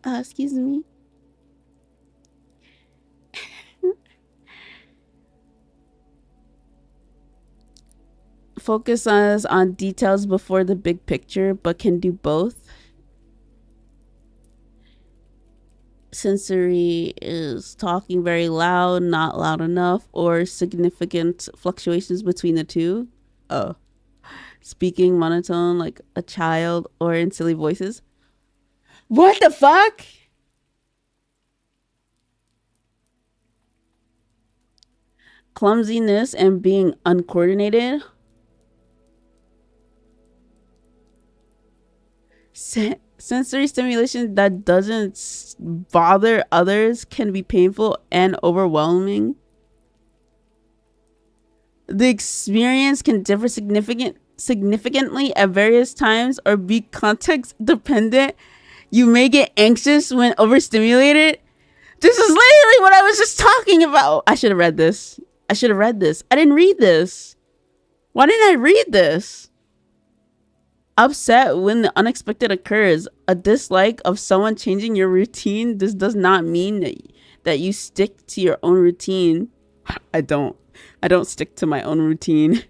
Excuse me. Focus us on details before the big picture, but can do both. sensory is talking very loud, not loud enough, or significant fluctuations between the two. Oh. Speaking monotone like a child or in silly voices. What the fuck? Clumsiness and being uncoordinated. Sensory stimulation that doesn't bother others can be painful and overwhelming. The experience can differ significantly at various times or be context dependent. You may get anxious when overstimulated. This is literally what I was just talking about. I should have read this. I didn't read this. Why didn't I read this? Upset when the unexpected occurs. A dislike of someone changing your routine. This does not mean that you stick to your own routine. I don't stick to my own routine.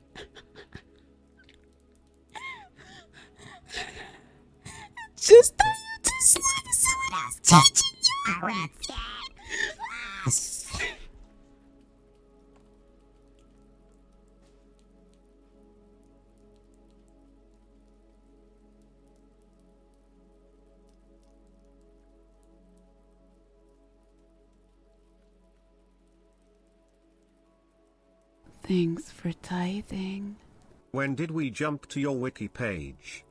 Just that you dislike someone else changing your routine. Thanks for tithing. When did we jump to your wiki page?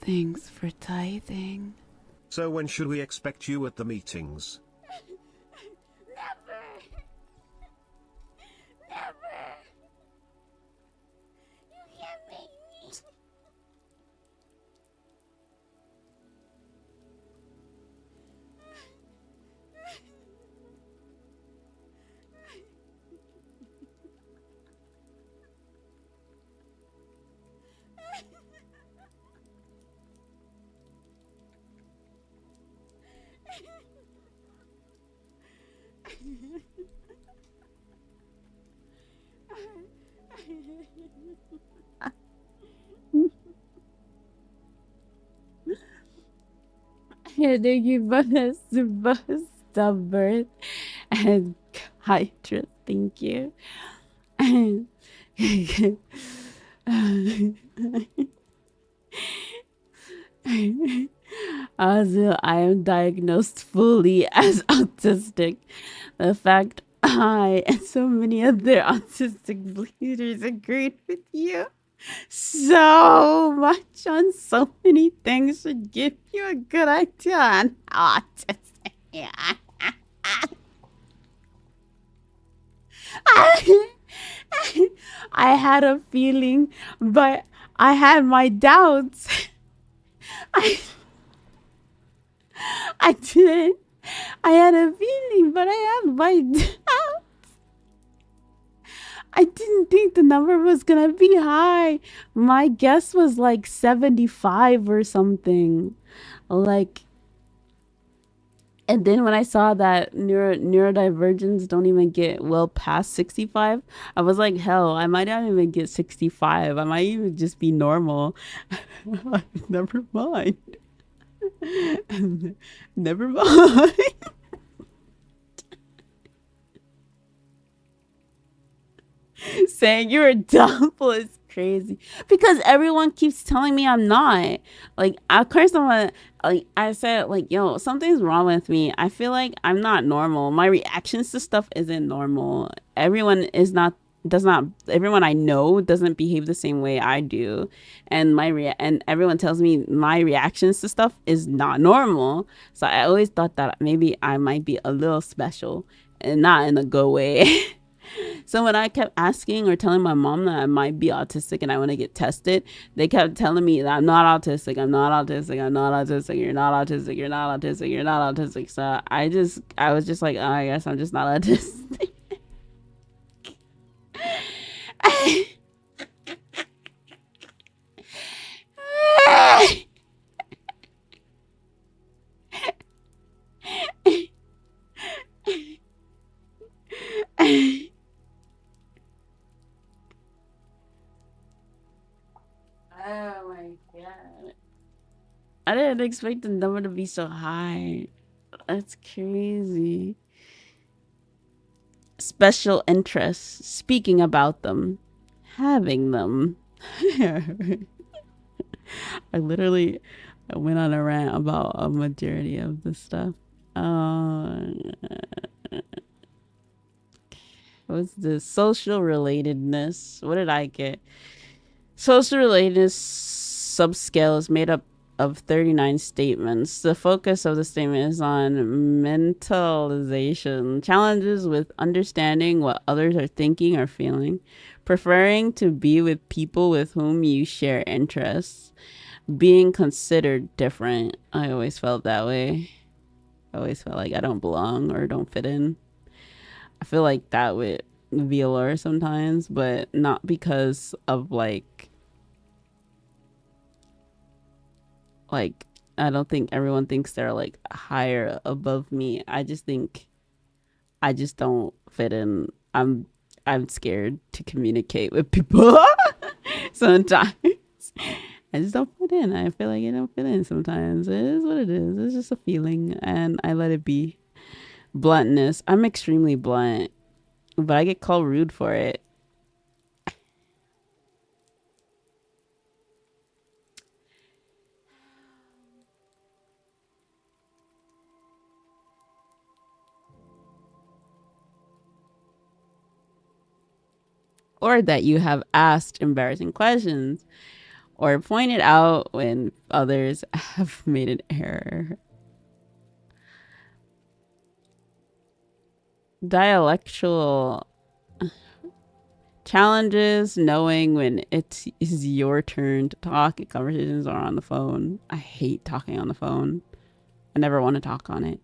Thanks for tithing. So when should we expect you at the meetings? Never. You can't make me. Thank you for the super stubborn and Hydra. Thank you. Also, I am diagnosed fully as autistic. The fact I and so many other autistic bleeders agreed with you so much on so many things should give you a good idea on autism. I had a feeling, but I had my doubts. I didn't. I had a feeling, but I had my doubts. I didn't think the number was gonna be high. My guess was like 75 or something. Like, and then when I saw that neurodivergents don't even get well past 65, I was like, hell, I might not even get 65. I might even just be normal. Never mind. Never mind. Saying you're a dumple is crazy because everyone keeps telling me I'm not. Like, of course, I said, like, yo, something's wrong with me. I feel like I'm not normal. My reactions to stuff isn't normal. Everyone I know doesn't behave the same way I do. And and everyone tells me my reactions to stuff is not normal. So I always thought that maybe I might be a little special and not in a good way. So when I kept asking or telling my mom that I might be autistic and I want to get tested, they kept telling me that I'm not autistic, I'm not autistic, I'm not autistic, you're not autistic, you're not autistic, you're not autistic. So I was just like, oh, I guess I'm just not autistic. Oh my god. I didn't expect the number to be so high. That's crazy. Special interests. Speaking about them. Having them. I went on a rant about a majority of the stuff. What's this? Social relatedness. What did I get? Social relatedness subscale is made up of 39 statements. The focus of the statement is on mentalization, challenges with understanding what others are thinking or feeling, preferring to be with people with whom you share interests, being considered different. I always felt that way. I always felt like I don't belong or don't fit in. I feel like that with VAllure sometimes, but not because of like I don't think everyone thinks they're like higher above me. I just think I just don't fit in. I'm scared to communicate with people sometimes. I just don't fit in. I feel like I don't fit in sometimes. It is what it is. It's just a feeling and I let it be. Bluntness. I'm extremely blunt, but I get called rude for it. Or that you have asked embarrassing questions or pointed out when others have made an error. Dialectual challenges, knowing when it is your turn to talk. Conversations are on the phone. I hate talking on the phone. I never want to talk on it.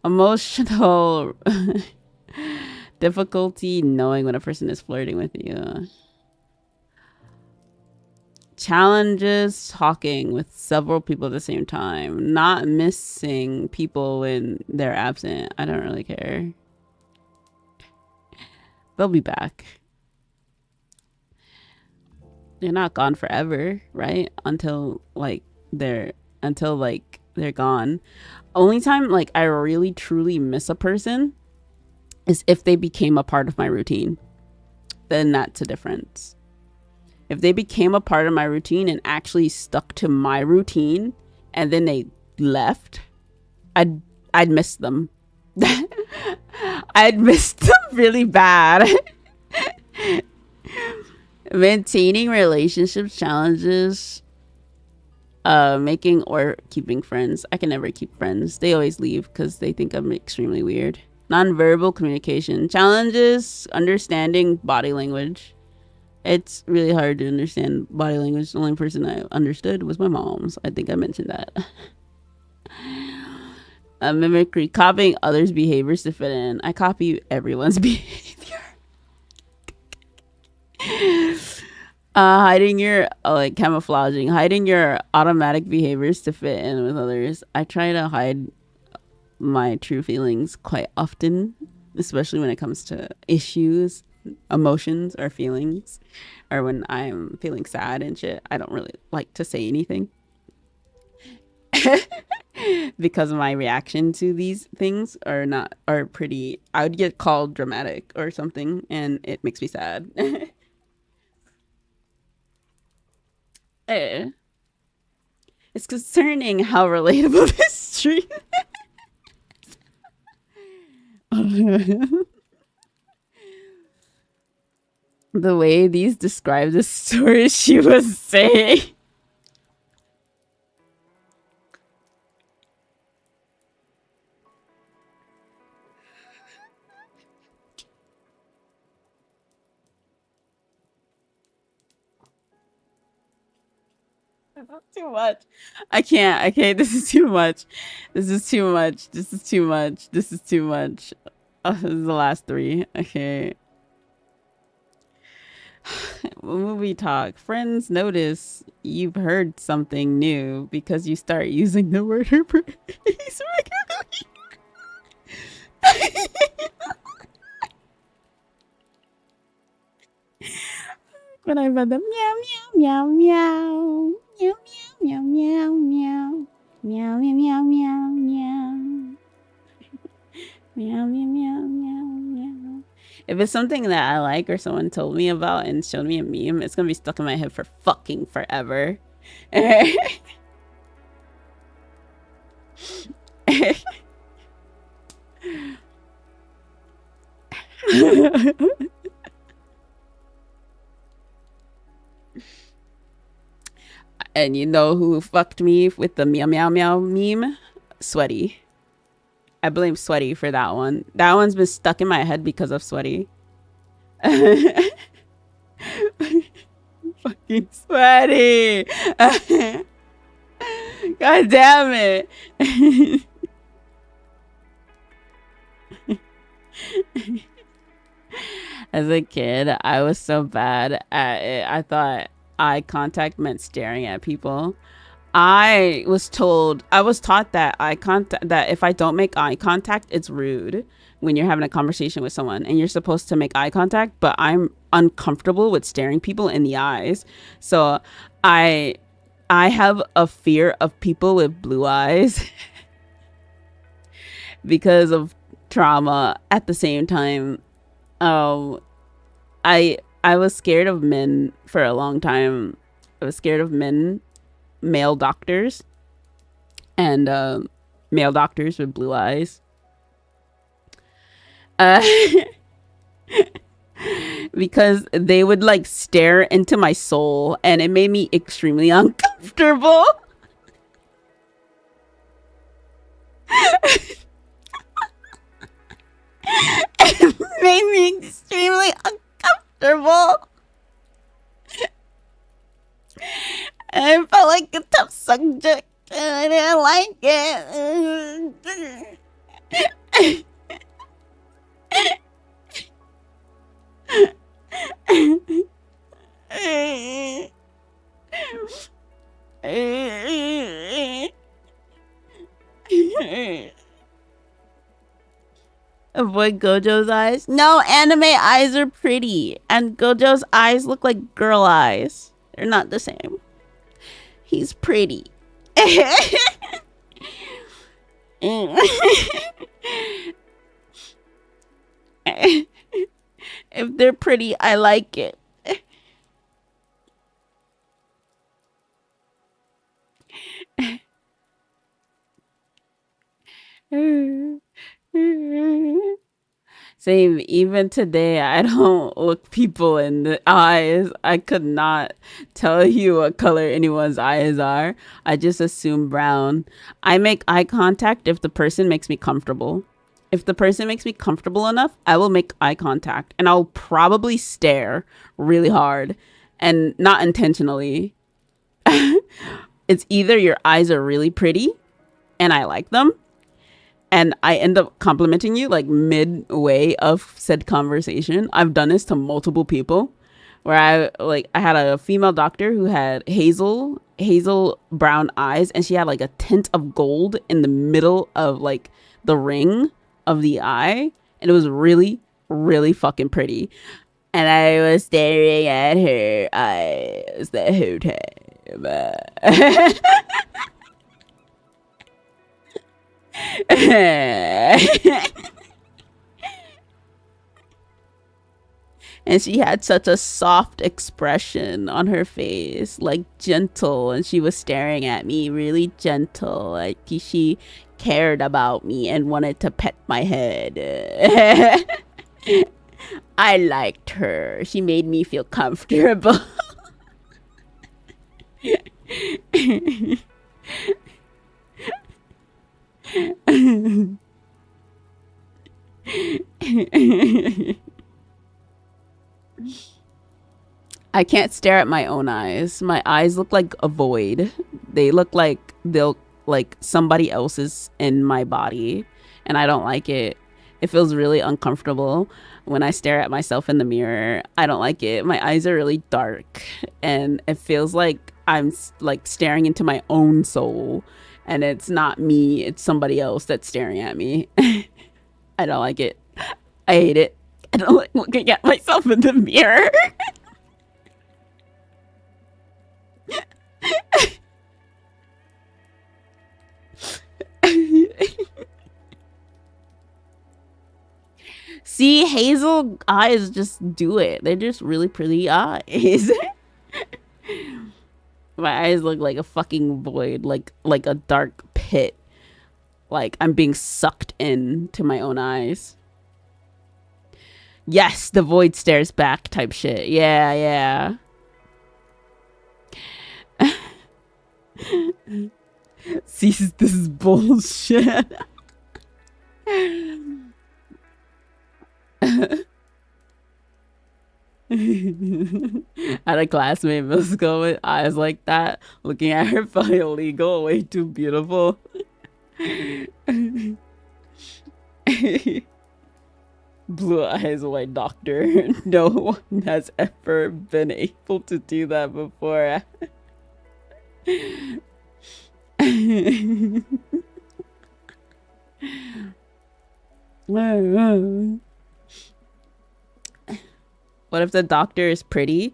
Emotional difficulty knowing when a person is flirting with you. Challenges talking with several people at the same time. Not missing people when they're absent. I don't really care. They'll be back. They're not gone forever, right? Until they're gone. Only time like I really truly miss a person is if they became a part of my routine. Then that's a difference. If they became a part of my routine and actually stuck to my routine and then they left, I'd miss them. I'd miss them really bad. Maintaining relationships challenges, making or keeping friends. I can never keep friends. They always leave because they think I'm extremely weird. Nonverbal communication challenges, understanding body language. It's really hard to understand body language. The only person I understood was my mom's. I think I mentioned that. Mimicry, copying others' behaviors to fit in. I copy everyone's behavior. Hiding your camouflaging, hiding your automatic behaviors to fit in with others. I try to hide my true feelings quite often, especially when it comes to issues, emotions, or feelings, or when I'm feeling sad and shit. I don't really like to say anything because my reaction to these things are pretty. I would get called dramatic or something, and it makes me sad. It's concerning how relatable this stream is. The way these describe the story she was saying. This is too much. I can't. This is too much. This is too much. This is too much. This is too much. Oh, this is the last three. Okay. Movie talk. Friends notice you've heard something new because you start using the word or phrase regularly. When I read the meow meow meow meow meow meow meow meow meow meow meow meow meow meow meow meow meow. If it's something that I like or someone told me about and showed me a meme, it's gonna be stuck in my head for fucking forever. And you know who fucked me with the meow meow meow meme? Sweaty. I blame Sweaty for that one. That one's been stuck in my head because of Sweaty. Fucking Sweaty. God damn it. As a kid, I was so bad at it. I thought eye contact meant staring at people. I was taught that that if I don't make eye contact, it's rude when you're having a conversation with someone and you're supposed to make eye contact, but I'm uncomfortable with staring people in the eyes. So I have a fear of people with blue eyes because of trauma. At the same time, I was scared of men for a long time. I was scared of male doctors and male doctors with blue eyes. Because they would like stare into my soul and it made me extremely uncomfortable. It made me extremely uncomfortable. And I felt like a tough subject and I didn't like it. Avoid Gojo's eyes. No, anime eyes are pretty, and Gojo's eyes look like girl eyes. They're not the same. He's pretty. If they're pretty, I like it. Same, even today, I don't look people in the eyes. I could not tell you what color anyone's eyes are. I just assume brown. I make eye contact if the person makes me comfortable. If the person makes me comfortable enough, I will make eye contact and I'll probably stare really hard and not intentionally. It's either your eyes are really pretty and I like them, and I end up complimenting you like midway of said conversation. I've done this to multiple people where I had a female doctor who had hazel brown eyes and she had like a tint of gold in the middle of like the ring of the eye, and it was really, really fucking pretty. And I was staring at her eyes the whole time. And she had such a soft expression on her face, like gentle, and she was staring at me really gentle, like she cared about me and wanted to pet my head. I liked her. She made me feel comfortable. I can't stare at my own eyes. My eyes look like a void. They look like they'll like somebody else's in my body, and I don't like it. It feels really uncomfortable when I stare at myself in the mirror. I don't like it. My eyes are really dark, and it feels like I'm like staring into my own soul, and it's not me. It's somebody else that's staring at me. I don't like it. I hate it. I don't like looking at myself in the mirror. See, hazel eyes just do it. They're just really pretty eyes. My eyes look like a fucking void, like a dark pit. Like I'm being sucked into my own eyes. Yes, the void stares back type shit. Yeah, yeah. See, this is bullshit. I had a classmate in middle school with eyes like that. Looking at her felt illegal, way too beautiful. Blue eyes, white doctor. No one has ever been able to do that before. What if the doctor is pretty?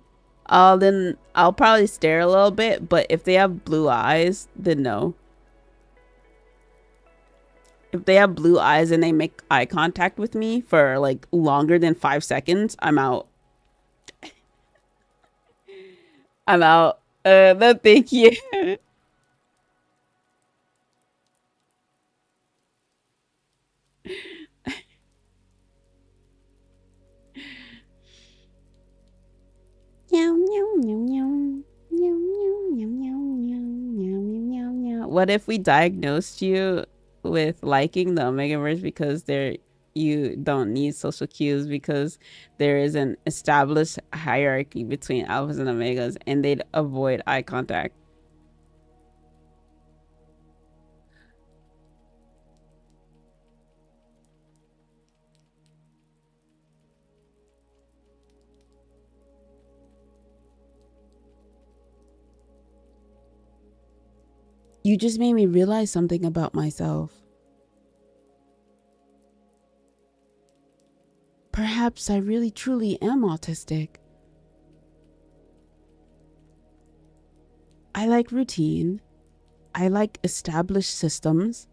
Then I'll probably stare a little bit, but if they have blue eyes, then no. If they have blue eyes and they make eye contact with me for like longer than 5 seconds, I'm out. I'm out. No, thank you. What if we diagnosed you with liking the Omegaverse because you don't need social cues because there is an established hierarchy between alphas and omegas and they'd avoid eye contact? You just made me realize something about myself. Perhaps I really truly am autistic. I like routine. I like established systems.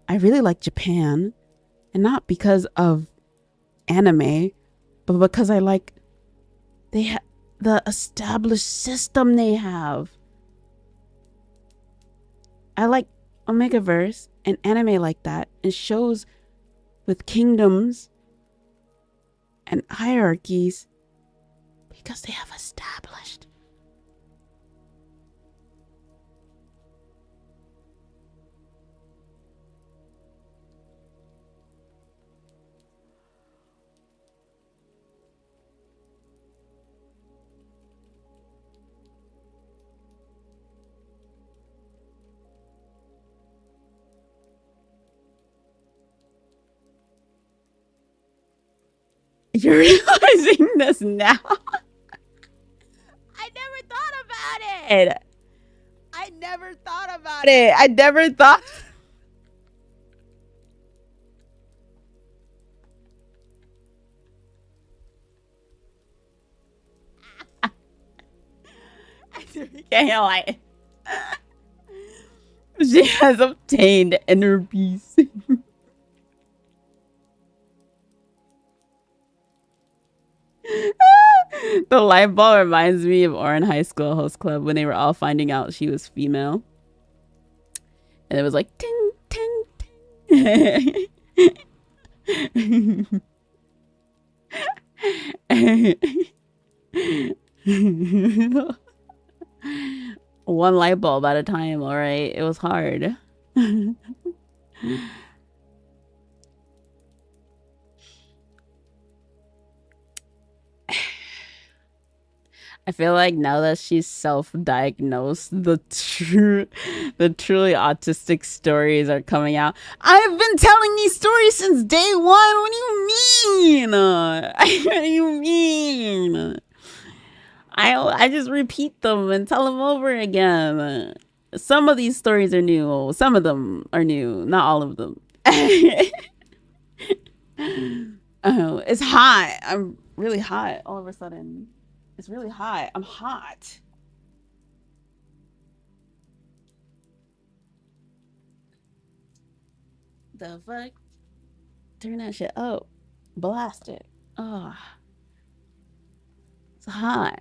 I really like Japan. And not because of anime, but because I like the established system they have. I like Omegaverse and anime like that, and shows with kingdoms and hierarchies because they have established. You're realizing this now? I never thought about it. I never thought about it. I never thought. I can't lie. She has obtained inner peace. The light bulb reminds me of Orin High School Host Club when they were all finding out she was female. And it was like, ting, ting, ting. One light bulb at a time, all right? It was hard. I feel like now that she's self-diagnosed, the truly autistic stories are coming out. I've been telling these stories since day one. What do you mean? What do you mean? I just repeat them and tell them over again. Some of these stories are new. Some of them are new. Not all of them. Oh, it's hot. I'm really hot all of a sudden. It's really hot. I'm hot. The fuck? Turn that shit up. Blast it. Oh, it's hot.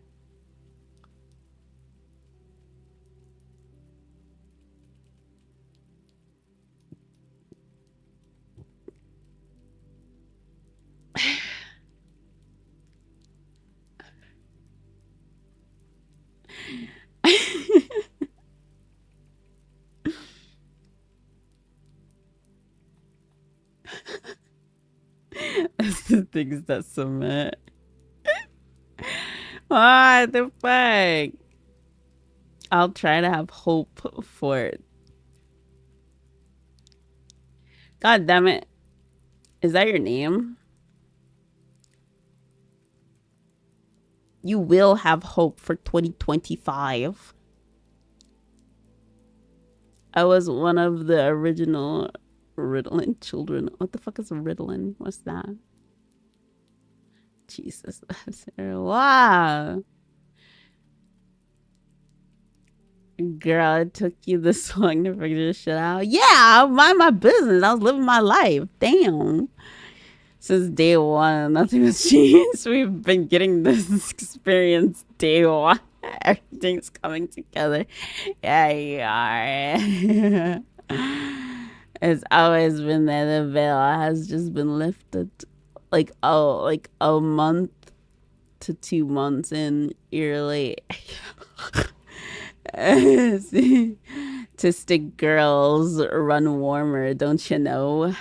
That's the things that cement. What the fuck? I'll try to have hope for it. God damn it. Is that your name? You will have hope for 2025. I was one of the original Ritalin children. What the fuck is a Ritalin? What's that? Jesus. Wow. Girl, it took you this long to figure this shit out. Yeah, I mind my business. I was living my life. Damn. Since day one, nothing has changed. We've been getting this experience day one. Everything's coming together. Yeah, you are. It's always been there. The veil has just been lifted. Like a month to 2 months in, you're late. Autistic girls run warmer, don't you know?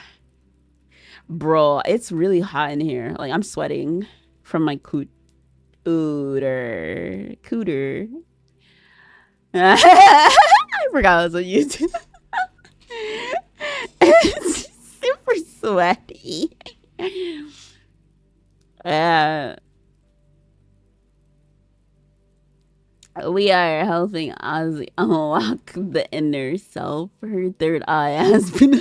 Bro, it's really hot in here. Like, I'm sweating from my cooter. I forgot I was on YouTube. It's super sweaty. We are helping Ozzy unlock the inner self. Her third eye has been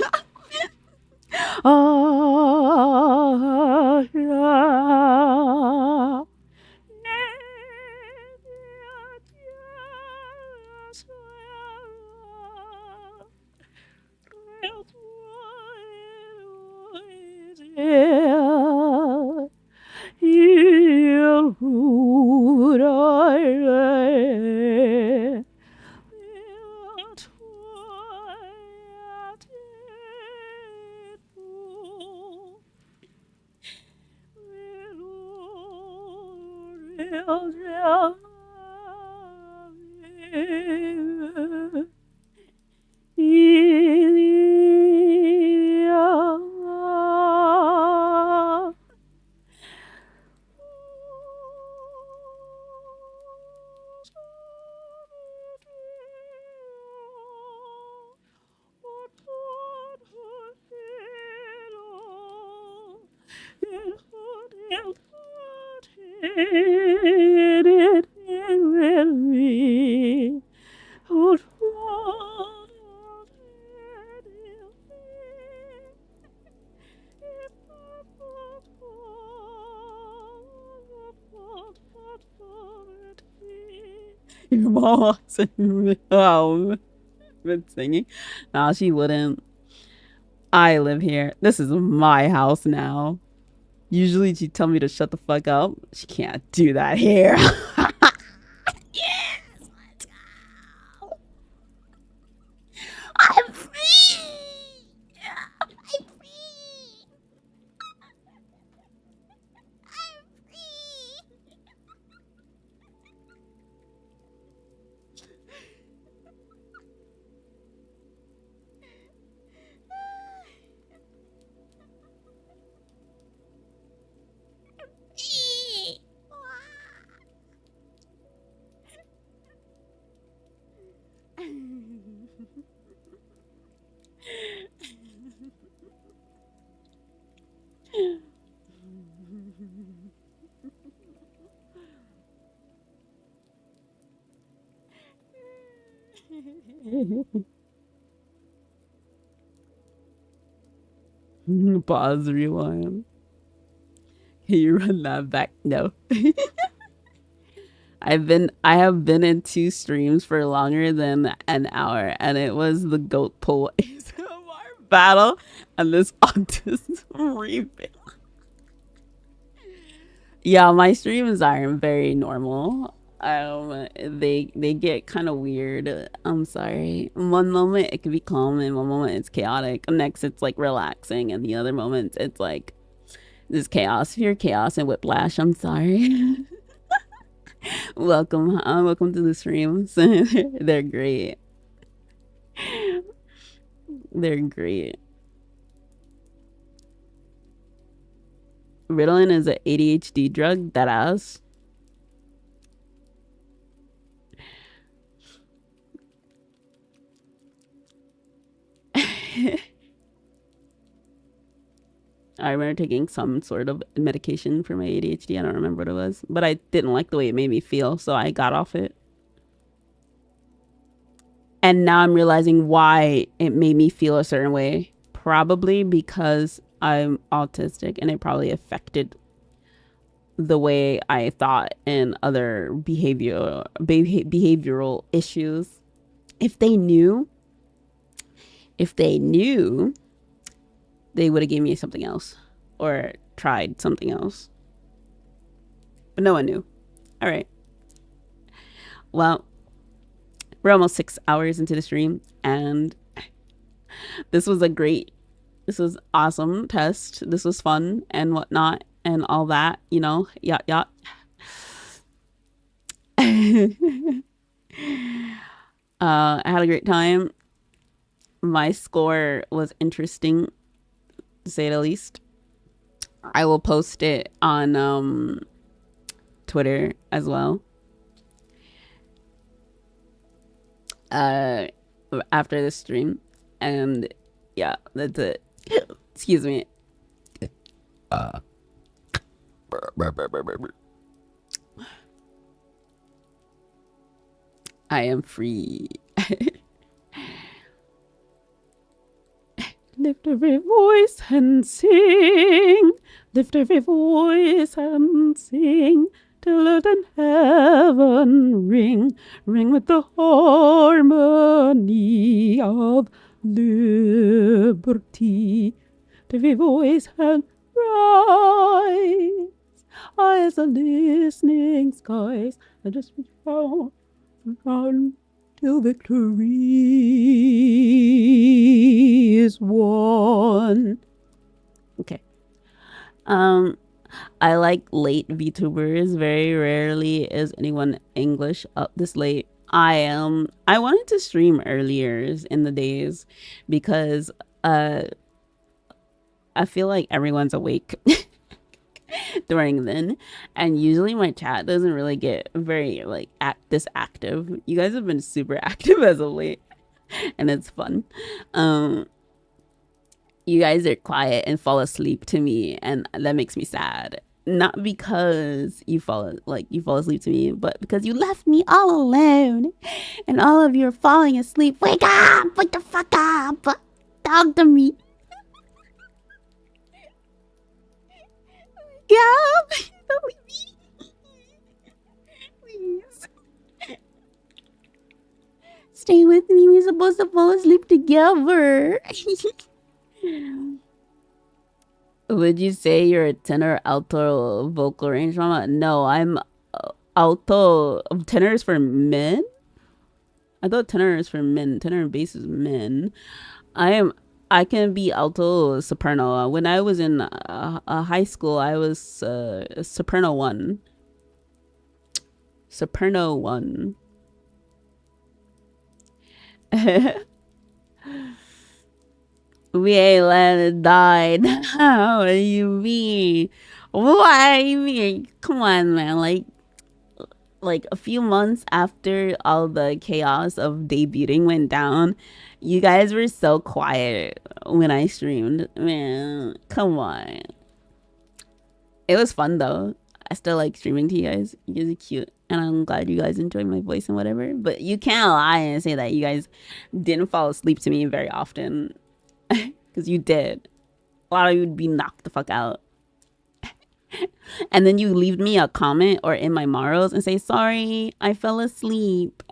Your mom walks in. Oh, been singing. Nah, she wouldn't. I live here. This is my house now. Usually she'd tell me to shut the fuck up. She can't do that here. Yes, let's go. I'm free. I'm free. I'm free. Pause, rewind. Can you run that back? No. I have been in 2 streams for longer than an hour, and it was the goat pull ASMR battle and this autism reveal. Yeah, my streams aren't very normal. They get kind of weird. I'm sorry. One moment it can be calm, and one moment it's chaotic. Next it's like relaxing, and the other moment it's like this chaos. If you're chaos and whiplash, I'm sorry. Welcome, welcome to the streams. They're great. They're great. Ritalin is an ADHD drug. That ass. I remember taking some sort of medication for my ADHD. I don't remember what it was, but I didn't like the way it made me feel, so I got off it. And now I'm realizing why it made me feel a certain way. Probably because I'm autistic, and it probably affected the way I thought and other behavioral issues. If they knew, they would have given me something else or tried something else. But no one knew. All right. Well, we're almost 6 hours into the stream, and this was awesome test. This was fun and whatnot and all that, you know, yacht. I had a great time. My score was interesting, to say the least. I will post it on Twitter as well. After the stream, and yeah, that's it. Excuse me. I am free. Lift every voice and sing. Lift every voice and sing. Till earth and heaven ring. Ring with the harmony of liberty. Every voice and rise. Eyes are listening skies. And just be found till victory is won. Okay. I like late VTubers. Very rarely is anyone English up this late. I wanted to stream earlier in the days because I feel like everyone's awake during then, and usually my chat doesn't really get very like this active. You guys have been super active as of late, and it's fun. You guys are quiet and fall asleep to me, and that makes me sad. Not because you fall asleep to me, but because you left me all alone, and all of you are falling asleep. Wake up! Wake the fuck up! Talk to me. Yeah, don't leave me. Please. Stay with me. We're supposed to fall asleep together. Would you say you're a tenor, alto, vocal range, mama? No, I'm alto. Tenor is for men? I thought tenor is for men. Tenor and bass is men. I can be alto, soprano. When I was in high school, I was soprano 1. Soprano 1. We ain't let it die. How do you mean? What do you mean? Come on, man. Like a few months after all the chaos of debuting went down, you guys were so quiet when I streamed. Man, come on. It was fun though. I still like streaming to you guys. You guys are cute, and I'm glad you guys enjoy my voice and whatever. But you can't lie and say that you guys didn't fall asleep to me very often, because you did. A lot of you would be knocked the fuck out. And then you leave me a comment or in my Maros and say, sorry, I fell asleep.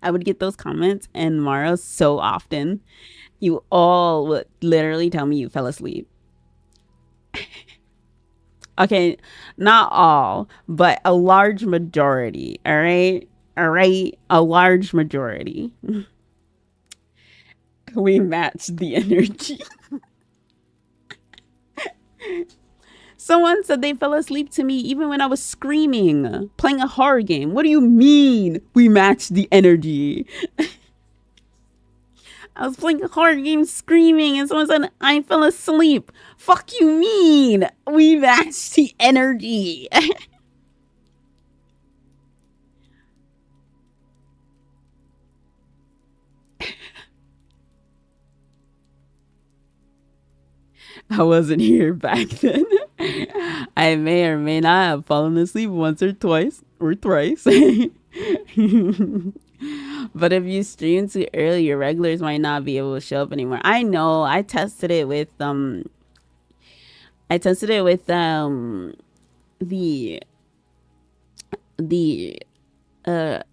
I would get those comments in Maros so often. You all would literally tell me you fell asleep. Okay, not all, but a large majority, all right? All right, a large majority. We matched the energy. Someone said they fell asleep to me even when I was screaming, playing a horror game. What do you mean we matched the energy? I was playing a horror game screaming and someone said I fell asleep. Fuck you mean? We matched the energy. I wasn't here back then. I may or may not have fallen asleep once or twice or thrice. But if you stream too early, your regulars might not be able to show up anymore. I know. I tested it with the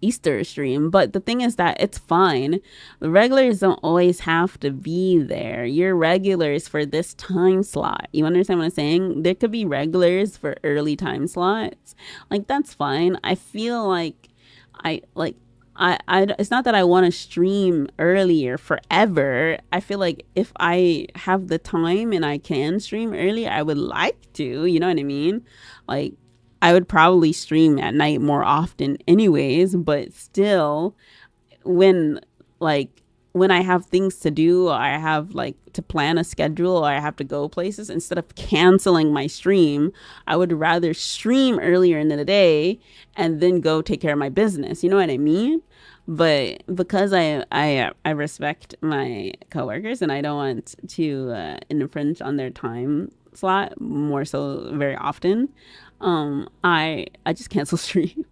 Easter stream, but the thing is that it's fine. The regulars don't always have to be there. You're regulars for this time slot. You understand what I'm saying? There could be regulars for early time slots. Like, that's fine. I feel like I it's not that I want to stream earlier forever. I feel like if I have the time and I can stream earlier, I would like to, you know what I mean? Like, I would probably stream at night more often anyways, but still when I have things to do, or I have like to plan a schedule, or I have to go places, instead of canceling my stream, I would rather stream earlier in the day and then go take care of my business. You know what I mean? But because I respect my coworkers and I don't want to infringe on their time slot more so very often, I just cancel stream.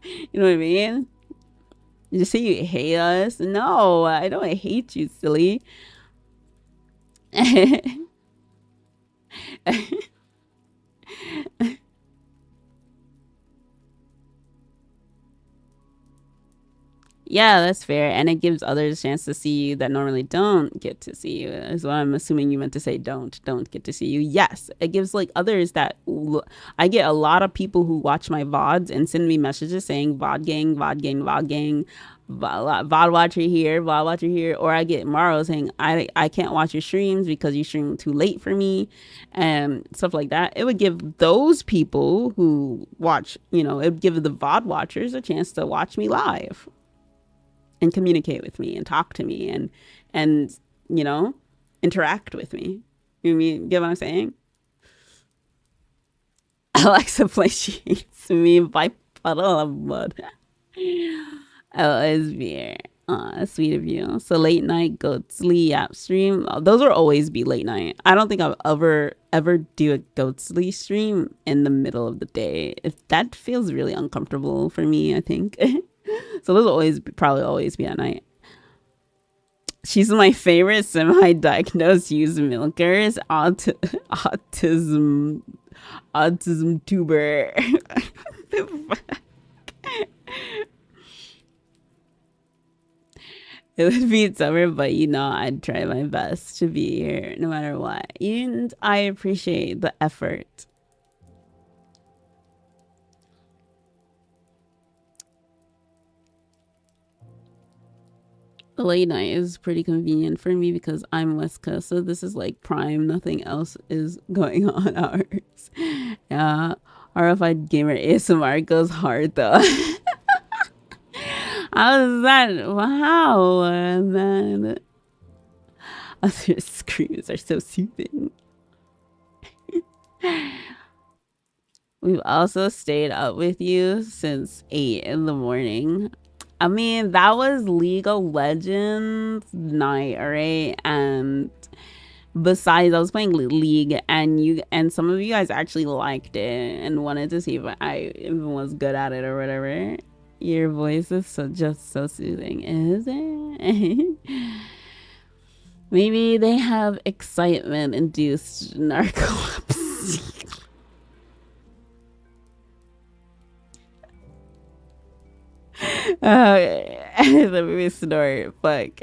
You know what I mean? You just say you hate us? No, I don't hate you, silly. Yeah, that's fair. And it gives others a chance to see you that normally don't get to see you. Is what I'm assuming you meant to say don't get to see you. Yes, it gives like others that I get a lot of people who watch my VODs and send me messages saying VOD gang, VOD gang, VOD gang, VOD watcher here, VOD watcher here. Or I get Maro saying I can't watch your streams because you stream too late for me and stuff like that. It would give those people who watch, it would give the VOD watchers a chance to watch me live and communicate with me and talk to me and interact with me. You mean, get what I'm saying? Alexa plagiates me by puddle of blood. Oh, it's beer. Aw, sweet of you. So late night goat sleep app stream. Those will always be late night. I don't think I'll ever do a goat sleep stream in the middle of the day. If that feels really uncomfortable for me, I think. So those will probably always be at night. She's my favorite semi-diagnosed used milkers. Autism tuber. It would be summer, but I'd try my best to be here no matter what. And I appreciate the effort. The late night is pretty convenient for me because I'm West Coast, so this is like prime. Nothing else is going on hours. Yeah, RFID gamer ASMR goes hard though. How's that? Wow, man. Other screams are so soothing. We've also stayed up with you since 8 in the morning. I mean, that was League of Legends night, right? And besides I was playing League, and some of you guys actually liked it and wanted to see if I even was good at it or whatever. Your voice is just so soothing, is it? Maybe they have excitement induced narcolepsy. Let me snort. Fuck.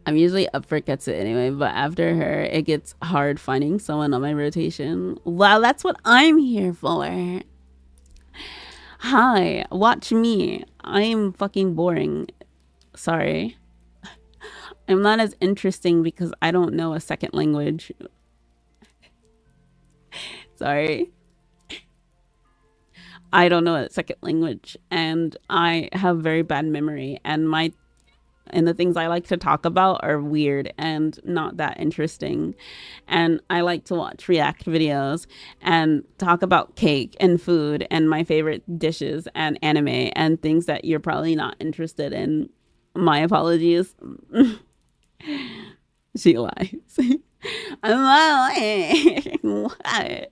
I'm usually up for Ketsu anyway, but after her, it gets hard finding someone on my rotation. Well, that's what I'm here for. Hi, watch me. I'm fucking boring. Sorry. I'm not as interesting because I don't know a second language. Sorry. I don't know a second language, and I have very bad memory, and the things I like to talk about are weird and not that interesting. And I like to watch react videos and talk about cake and food and my favorite dishes and anime and things that you're probably not interested in. My apologies. She lies. I'm lying. What?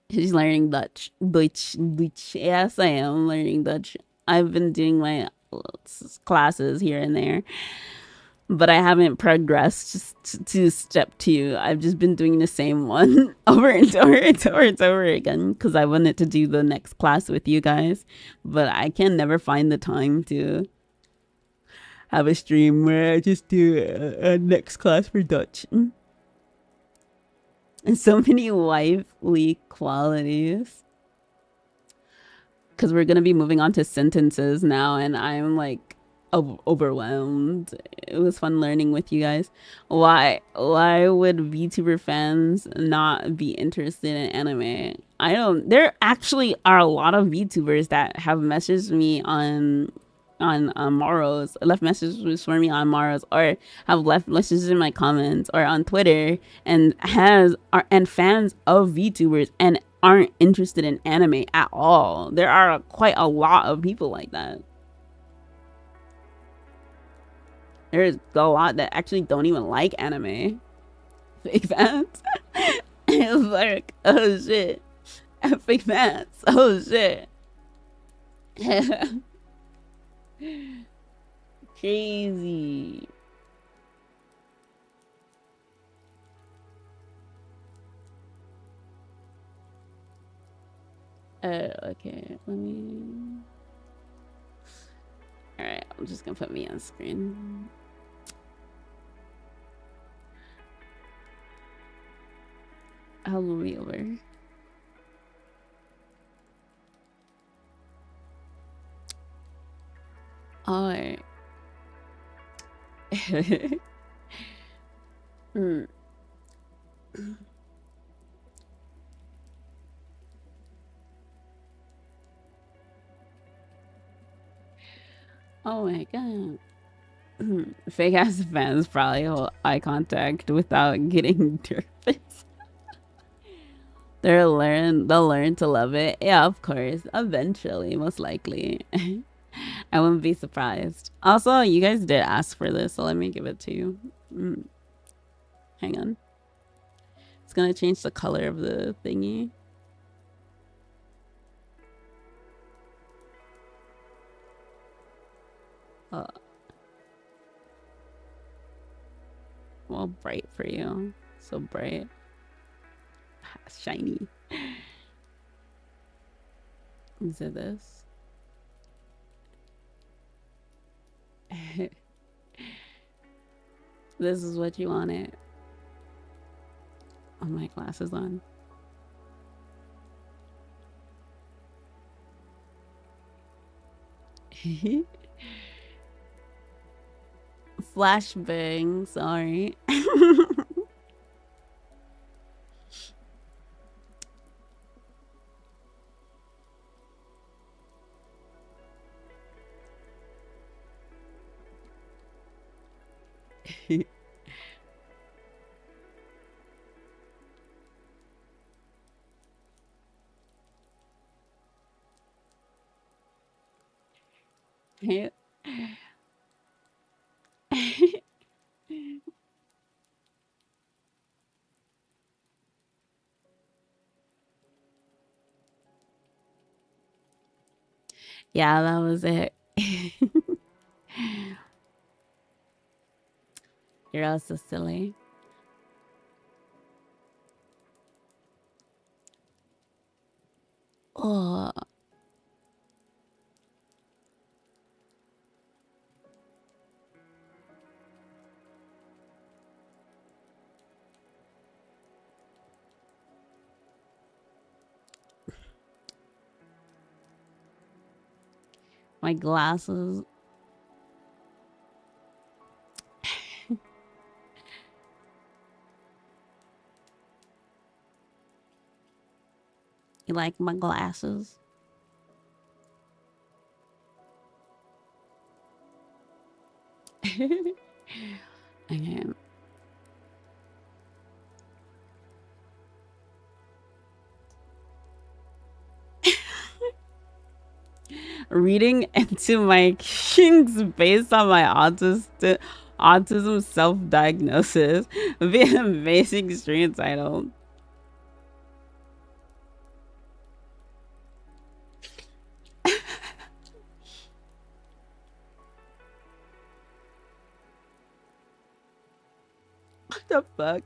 She's learning Dutch. Dutch. Yes, I am learning Dutch. I've been doing my classes here and there, but I haven't progressed to step 2. I've just been doing the same one over and over and over and over again because I wanted to do the next class with you guys, but I can never find the time to have a stream where I just do a next class for Dutch. And so many wifely qualities. Because we're going to be moving on to sentences now, and I'm like overwhelmed. It was fun learning with you guys. Why would VTuber fans not be interested in anime? There actually are a lot of VTubers that have messaged me on Morrows, left messages for me on Morrows, or have left messages in my comments or on Twitter, and fans of VTubers and aren't interested in anime at all. There are quite a lot of people like that. There's a lot that actually don't even like anime. Fake fans. It's like, oh shit. Fake fans. Oh shit. Crazy. Okay, let me. Alright, I'm just gonna put me on screen. I'll be over. Alright. Oh my god. Fake ass fans probably hold eye contact without getting nervous. They'll learn to love it. Yeah, of course. Eventually, most likely. I wouldn't be surprised. Also, you guys did ask for this, so let me give it to you. Hang on. It's gonna change the color of the thingy. Well, bright for you. So bright. Shiny. Is it this? This is what you wanted. Oh, my glasses on. Flashbang, sorry. Yeah, that was it. You're also silly. Oh, my glasses. You like my glasses? Okay. Reading into my kings based on my autism self-diagnosis via amazing stream title. What the fuck?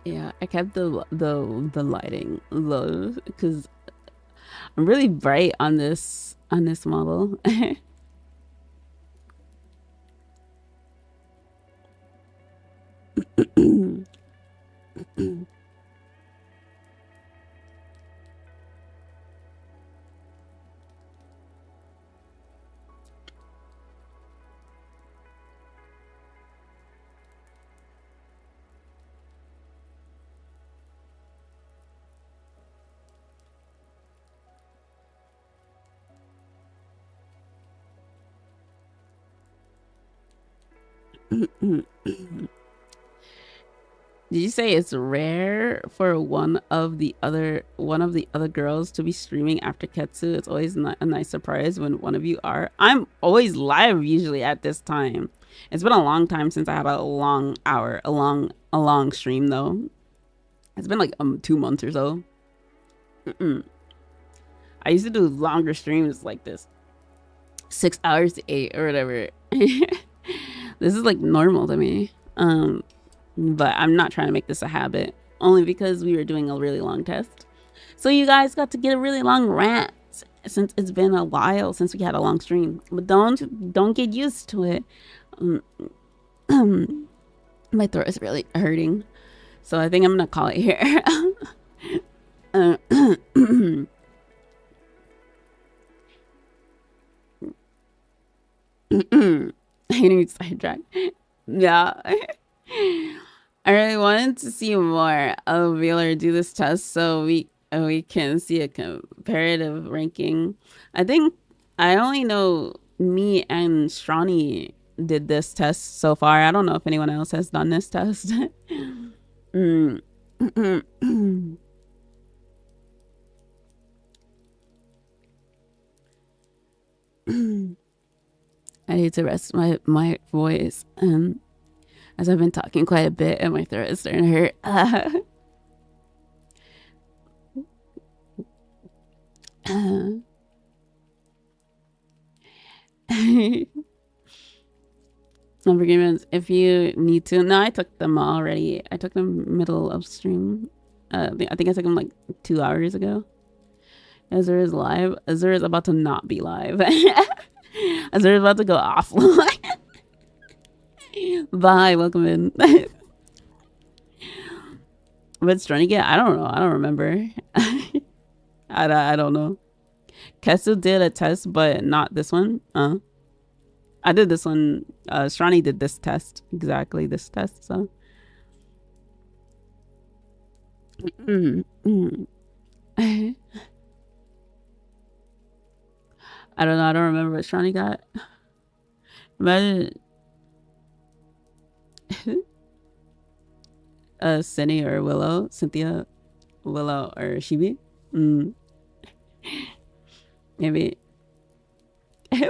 Yeah, I kept the lighting low because I'm really bright on this model. Did you say it's rare for one of the other girls to be streaming after Ketsu? It's always a nice surprise when one of you are. I'm always live usually at this time. It's been a long time since I had a long stream though. It's been like 2 months or so. I used to do longer streams like this, 6 hours to 8 or whatever. This is like normal to me. But I'm not trying to make this a habit, only because we were doing a really long test. So you guys got to get a really long rant since it's been a while since we had a long stream. But don't get used to it. My throat is really hurting, so I think I'm gonna call it here. Hitting sidetrack. Yeah. I really wanted to see more of VAllure do this test so we can see a comparative ranking. I think I only know me and Strawny did this test so far. I don't know if anyone else has done this test. I need to rest my voice as I've been talking quite a bit and my throat is starting to hurt. Number agreements, if you need to. No, I took them already. I took them middle of stream. I think I took them like 2 hours ago. Azura is live. Azura is about to not be live. Azura is about to go offline. Bye, welcome in. What's trying to get? I don't know. I don't remember. I don't know. Kesu did a test, but not this one. I did this one. Strani did this test. Exactly this test. So Mm, mm. I don't know. I don't remember what Shawnee got. Imagine Cindy or Willow, Cynthia, Willow or Shibi. Maybe,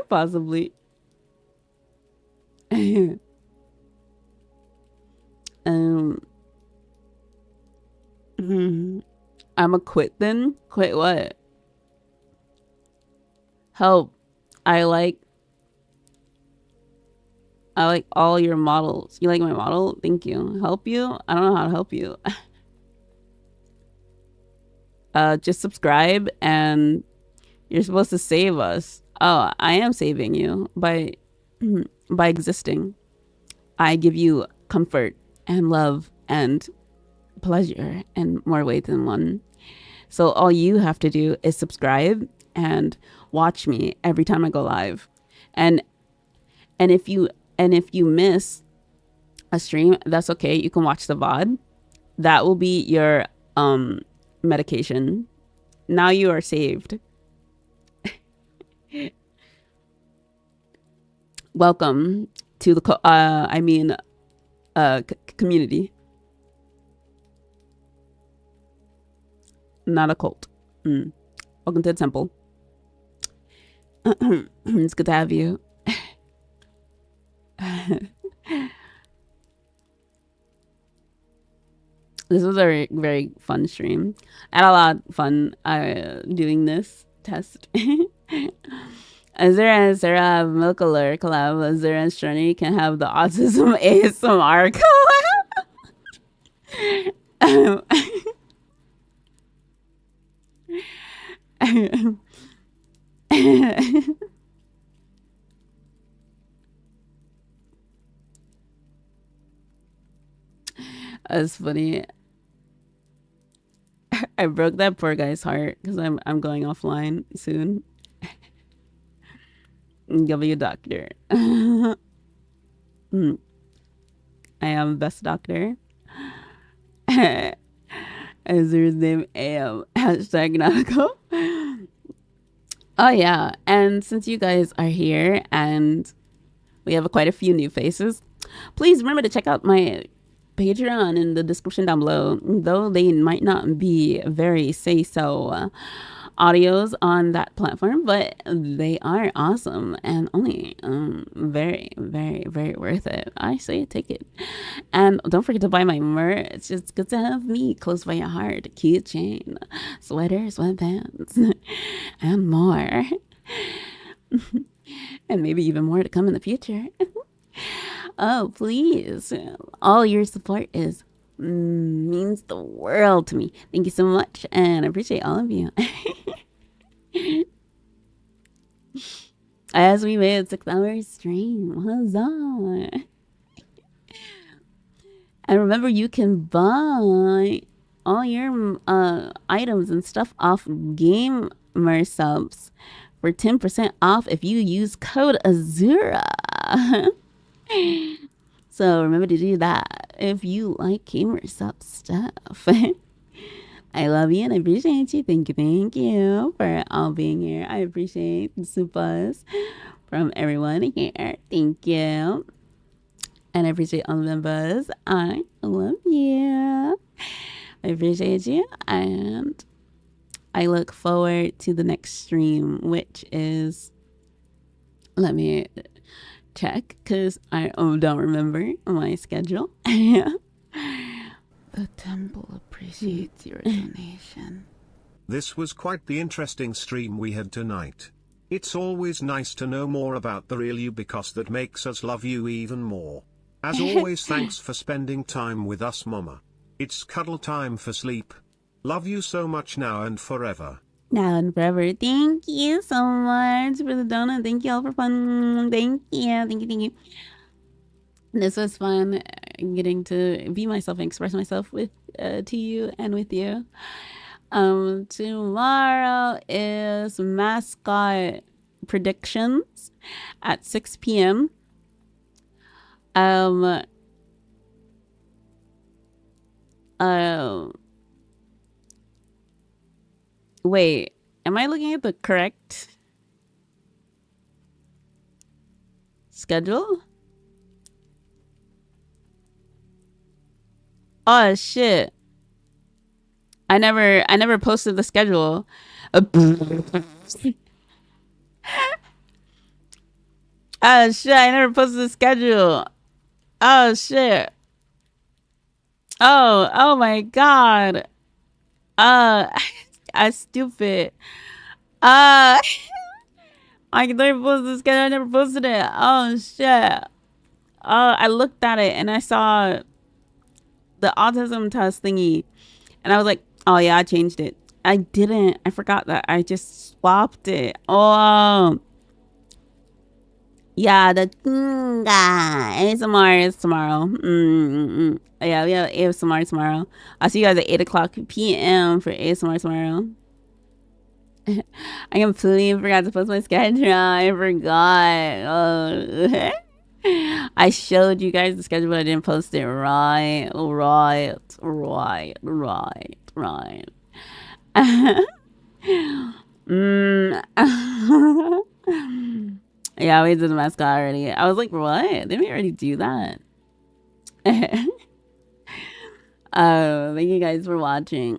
possibly. um, I'ma quit then. Quit what? Help. I like all your models. You like my model? Thank you. Help you? I don't know how to help you. Just subscribe and you're supposed to save us. Oh, I am saving you by existing. I give you comfort and love and pleasure in more ways than one. So all you have to do is subscribe and watch me every time I go live. And if you miss a stream, that's okay. You can watch the VOD. That will be your medication. Now you are saved. Welcome to the community. Not a cult. Welcome to the temple. It's good to have you. This was a very, very fun stream. I had a lot of fun doing this test. Azura and Sarah have VAllure collab. Azura and Shani can have the Autism ASMR collab. That's funny. I broke that poor guy's heart because I'm going offline soon. W doctor. I am best doctor. Azura's name AM. Hashtag Nautical. Oh yeah, and since you guys are here and we have quite a few new faces, please remember to check out my Patreon in the description down below. Though they might not be very say-so audios on that platform, but they are awesome and only very, very, very worth it. I say take it. And don't forget to buy my merch. It's just good to have me close by your heart. Keychain, sweaters, sweatpants, and more. And maybe even more to come in the future. Oh, please. All your support means the world to me. Thank you so much, and I appreciate all of you. As we made a 6-hour stream. Huzzah. And remember, you can buy all your items and stuff off Gamer Subs for 10% off if you use code Azura. So remember to do that if you like Gamer Sub stuff. I love you and I appreciate you. Thank you for all being here. I appreciate the supers from everyone here. Thank you. And I appreciate all the members. I love you. I appreciate you. And I look forward to the next stream, which is, let me check because I don't remember my schedule. The temple appreciates your donation. This was quite the interesting stream we had tonight. It's always nice to know more about the real you because that makes us love you even more. As always, thanks for spending time with us, Mama. It's cuddle time for sleep. Love you so much now and forever. Now and forever. Thank you so much for the donut. Thank you all for fun. Thank you. This was fun getting to be myself and express myself with to you and with you. Tomorrow is mascot predictions at 6 p.m. Wait, am I looking at the correct schedule? Oh shit. I never posted the schedule. Oh shit, I never posted the schedule. Oh shit. Oh my god. I stupid. I never posted the schedule. I never posted it. Oh shit. I looked at it and I saw the autism test thingy, and I was like, oh yeah, I changed it. I didn't. I forgot that. I just swapped it. Oh. Yeah, the ASMR is tomorrow. Yeah, we have ASMR tomorrow. I'll see you guys at 8 o'clock p.m. for ASMR tomorrow. I completely forgot to post my schedule. I forgot. Oh. I showed you guys the schedule, but I didn't post it. Right. Yeah, we did the mascot already. I was like, what? Didn't we already do that? Thank you guys for watching.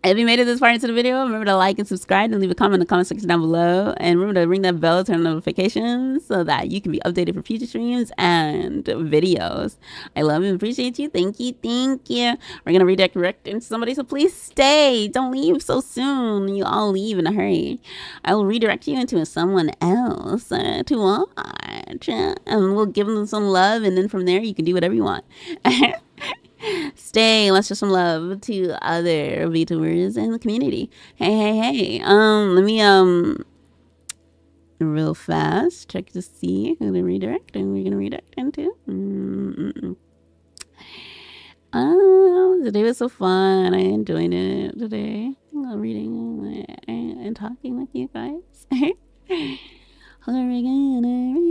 If you made it this far into the video, remember to like and subscribe and leave a comment in the comment section down below. And remember to ring that bell to turn on notifications so that you can be updated for future streams and videos. I love and appreciate you. Thank you. Thank you. We're going to redirect into somebody, so please stay. Don't leave so soon. You all leave in a hurry. I will redirect you into someone else to watch. And we'll give them some love. And then from there, you can do whatever you want. Stay. Let's show some love to other VTubers in the community. Hey. Let me real fast check to see who to redirect, and we're gonna redirect into. Today was so fun. I enjoyed it today. Reading and talking with you guys. We're gonna redirect.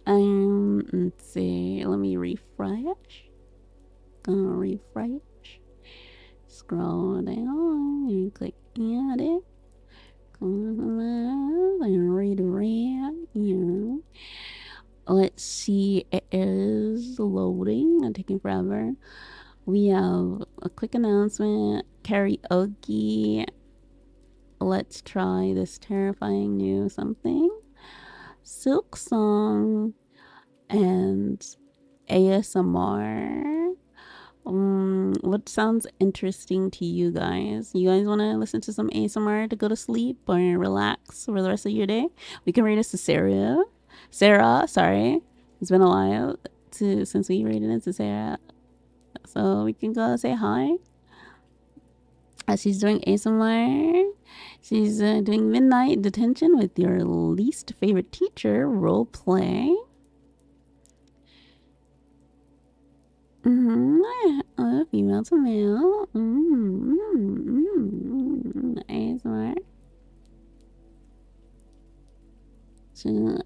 Let's see. Let me refresh. Gonna refresh. Scroll down and click edit. And redirect. Yeah. Let's see. It is loading. It's taking forever. We have a quick announcement. Karaoke. Let's try this terrifying new something. Silk song and ASMR. What sounds interesting to you guys? You guys want to listen to some ASMR to go to sleep or relax for the rest of your day? We can rate us to Sarah. Sorry, it's been a while since we rated it to Sarah, so we can go say hi. She's doing ASMR. She's doing Midnight Detention with your least favorite teacher role play. Female to male. ASMR. So,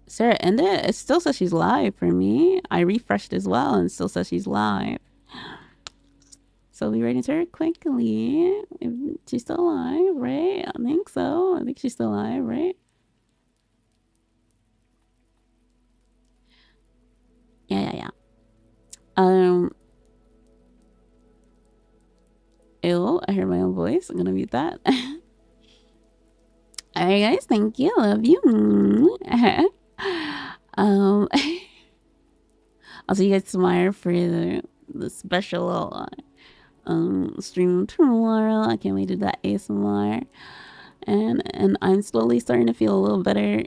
Sarah ended. It still says she's live for me. I refreshed as well and still says she's live. So we rated her quickly. She's still alive, right? I think so. I think she's still alive, right? Yeah. Ew, I heard my own voice. I'm gonna mute that. Alright guys, thank you. Love you. I'll see you guys tomorrow for the special stream tomorrow. I can't wait to do that ASMR. And I'm slowly starting to feel a little better.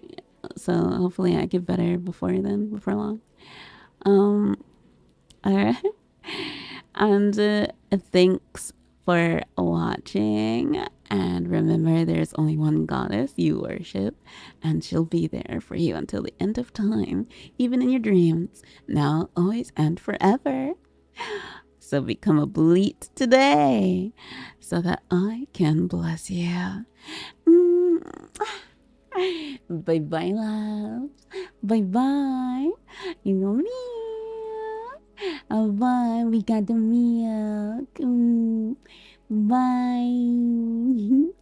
So hopefully I get better before long. Alright. And thanks for watching. And remember, there's only one goddess you worship, and she'll be there for you until the end of time, even in your dreams, now, always, and forever. So become a bleat today, so that I can bless you. Bye bye, love. Bye bye. You know milk. Oh, bye. We got the milk. Bye.